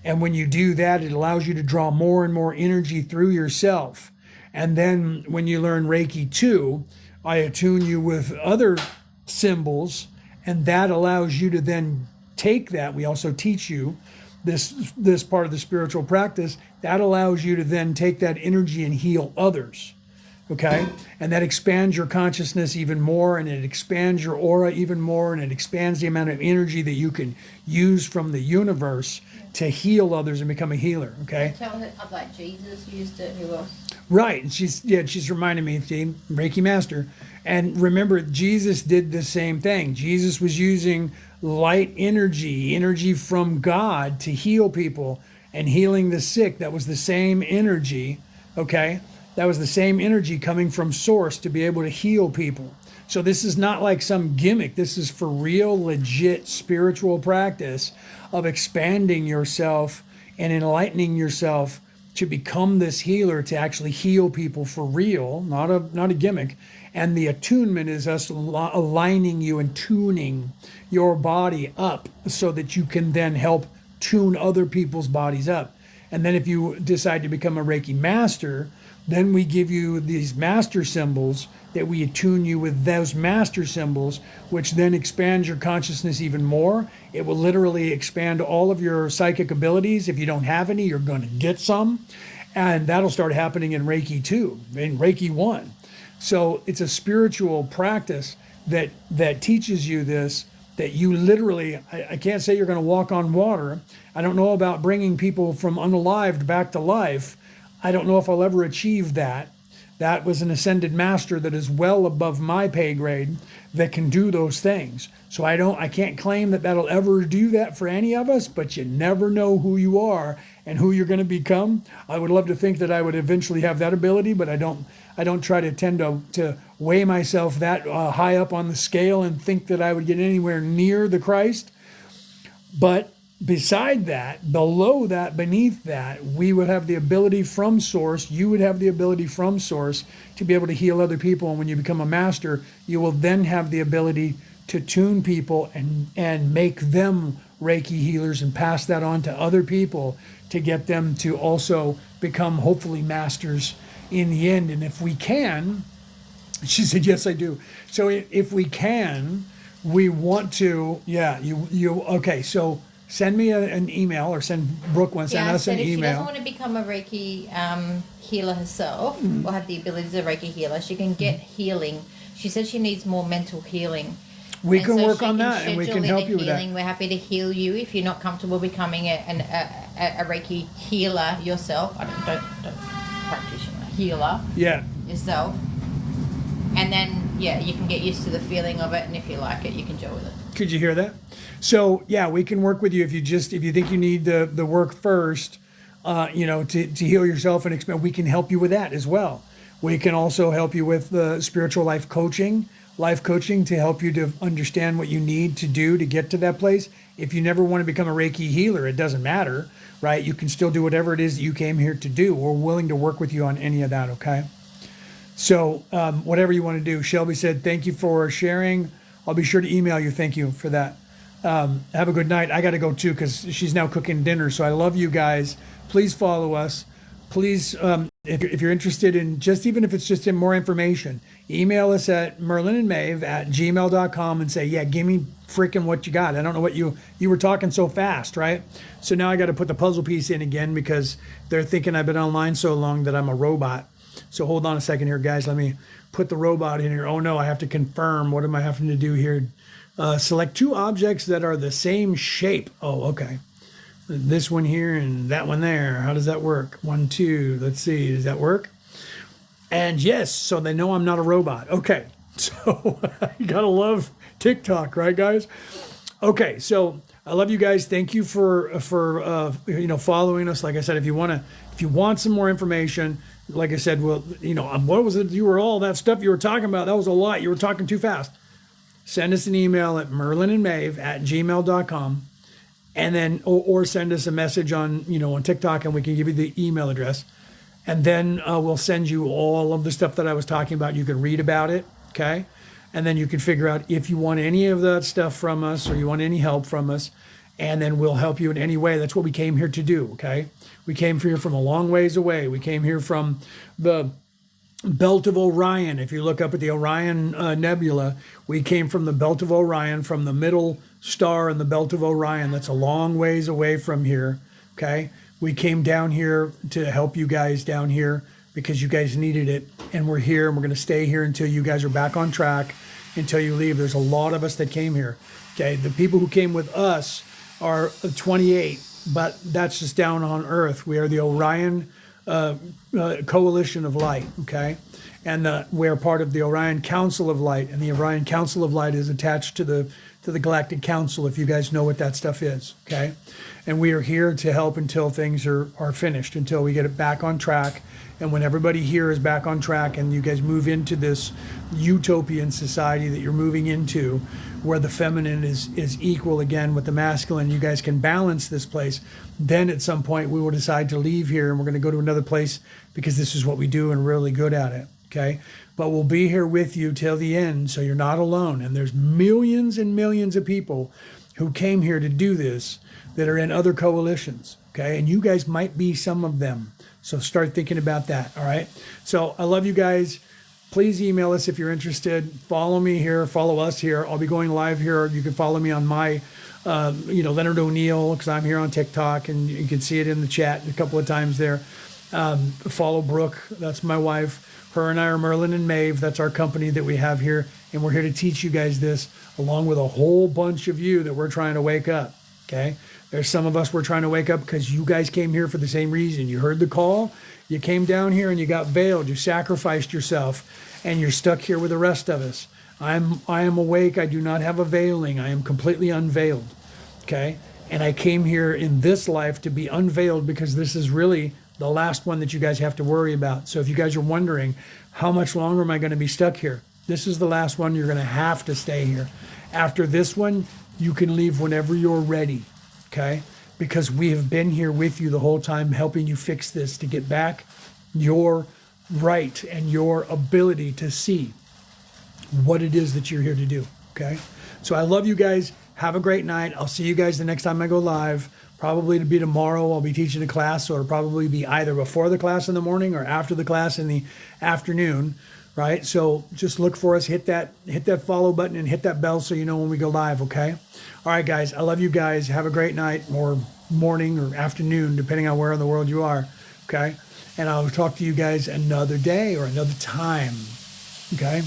And when you do that, it allows you to draw more and more energy through yourself. And then when you learn Reiki 2, I attune you with other symbols, and that allows you to then take that. We also teach you this part of the spiritual practice that allows you to then take that energy and heal others. Okay? And that expands your consciousness even more, and it expands your aura even more, and it expands the amount of energy that you can use from the universe to heal others and become a healer. Okay? Tell her like Jesus used it. Who else? Right. And she's reminding me, Reiki Master. And remember, Jesus did the same thing. Jesus was using light energy from God to heal people and healing the sick. That was the same energy, okay? That was the same energy coming from source to be able to heal people. So this is not like some gimmick. This is for real, legit spiritual practice of expanding yourself and enlightening yourself to become this healer, to actually heal people for real, not a gimmick. And the attunement is us aligning you and tuning your body up so that you can then help tune other people's bodies up. And then if you decide to become a Reiki master, then we give you these master symbols that we attune you with those master symbols, which then expands your consciousness even more. It will literally expand all of your psychic abilities. If you don't have any, you're going to get some. And that'll start happening in Reiki 2, in Reiki 1. So it's a spiritual practice that teaches you this, that you literally, I can't say you're going to walk on water. I don't know about bringing people from unalived back to life. I don't know if I'll ever achieve that. That was an ascended master that is well above my pay grade that can do those things. So I can't claim that that'll ever do that for any of us, but you never know who you are and who you're going to become. I would love to think that I would eventually have that ability, but I don't try to tend to weigh myself that high up on the scale and think that I would get anywhere near the Christ. But beside that, below that, beneath that, we would have the ability from source, you would have the ability from source to be able to heal other people. And when you become a master, you will then have the ability to tune people and make them Reiki healers and pass that on to other people to get them to also become hopefully masters in the end. And if we can, she said, yes, I do. So if we can, we want to, okay, so send me an email, or send Brooke one, send us an email. If she doesn't want to become a Reiki healer herself, or have the abilities of a Reiki healer, she can get healing. She said she needs more mental healing. We can work on that, and we can help you with that. We're happy to heal you if you're not comfortable becoming a Reiki healer yourself. Don't practitioner, healer yourself. And then, you can get used to the feeling of it, and if you like it, you can gel with it. Could you hear that? So, we can work with you if you think you need the work first, to heal yourself and expand. We can help you with that as well. We can also help you with the spiritual life coaching to help you to understand what you need to do to get to that place. If you never want to become a Reiki healer, it doesn't matter, right? You can still do whatever it is that you came here to do. We're willing to work with you on any of that, okay? So whatever you want to do. Shelby said, thank you for sharing. I'll be sure to email you. Thank you for that. Have a good night. I got to go too because she's now cooking dinner. So I love you guys. Please follow us. Please, if you're interested in even if it's just in more information, email us at merlinandmaeve@gmail.com and say, give me freaking what you got. I don't know what you were talking so fast, right? So now I got to put the puzzle piece in again because they're thinking I've been online so long that I'm a robot. So hold on a second here, guys. Let me put the robot in here. Oh no, I have to confirm. What am I having to do here? Select two objects that are the same shape. Oh, okay. This one here and that one there. How does that work? 1, 2. Let's see. Does that work? And yes, so they know I'm not a robot. Okay. So you gotta love TikTok, right, guys? Okay. So I love you guys. Thank you for following us. Like I said, if you want some more information, like I said, well, what was it? All that stuff you were talking about. That was a lot. You were talking too fast. Send us an email at merlinandmaeve@gmail.com. And then, or send us a message on TikTok, and we can give you the email address. And then we'll send you all of the stuff that I was talking about. You can read about it, okay? And then you can figure out if you want any of that stuff from us or you want any help from us. And then we'll help you in any way. That's what we came here to do, okay? We came here from a long ways away. We came here from the Belt of Orion. If you look up at the Orion Nebula, we came from the Belt of Orion, from the middle star in the Belt of Orion. That's a long ways away from here, okay? We came down here to help you guys down here because you guys needed it, and we're here, and we're going to stay here until you guys are back on track, until you leave. There's a lot of us that came here, okay? The people who came with us are 28, but that's just down on Earth. We are the Orion Coalition of Light, okay? And we're part of the Orion Council of Light, and the Orion Council of Light is attached to the Galactic Council, if you guys know what that stuff is, okay? And we are here to help until things are finished, until we get it back on track. And when everybody here is back on track and you guys move into this utopian society that you're moving into, where the feminine is equal again with the masculine, you guys can balance this place, then at some point we will decide to leave here and we're going to go to another place because this is what we do and we're really good at it, okay? But we'll be here with you till the end, so you're not alone. And there's millions and millions of people who came here to do this that are in other coalitions, okay? And you guys might be some of them. So start thinking about that, all right? So I love you guys. Please email us if you're interested. Follow me here. Follow us here. I'll be going live here. You can follow me on my, Leonard O'Neill, because I'm here on TikTok, and you can see it in the chat a couple of times there. Follow Brooke. That's my wife. Her and I are Merlin and Maeve. That's our company that we have here, and we're here to teach you guys this, along with a whole bunch of you that we're trying to wake up, okay? There's some of us we're trying to wake up because you guys came here for the same reason. You heard the call, you came down here and you got veiled, you sacrificed yourself, and you're stuck here with the rest of us. I am awake, I do not have a veiling, I am completely unveiled, okay? And I came here in this life to be unveiled because this is really the last one that you guys have to worry about. So if you guys are wondering, how much longer am I going to be stuck here? This is the last one. You're going to have to stay here. After this one, you can leave whenever you're ready, okay? Because we have been here with you the whole time, helping you fix this to get back your right and your ability to see what it is that you're here to do, okay? So I love you guys. Have a great night. I'll see you guys the next time I go live. Probably to be tomorrow. I'll be teaching a class, so it'll probably be either before the class in the morning or after the class in the afternoon, right? So just look for us. Hit that follow button and hit that bell so you know when we go live, okay? All right, guys. I love you guys. Have a great night or morning or afternoon, depending on where in the world you are, okay? And I'll talk to you guys another day or another time, okay?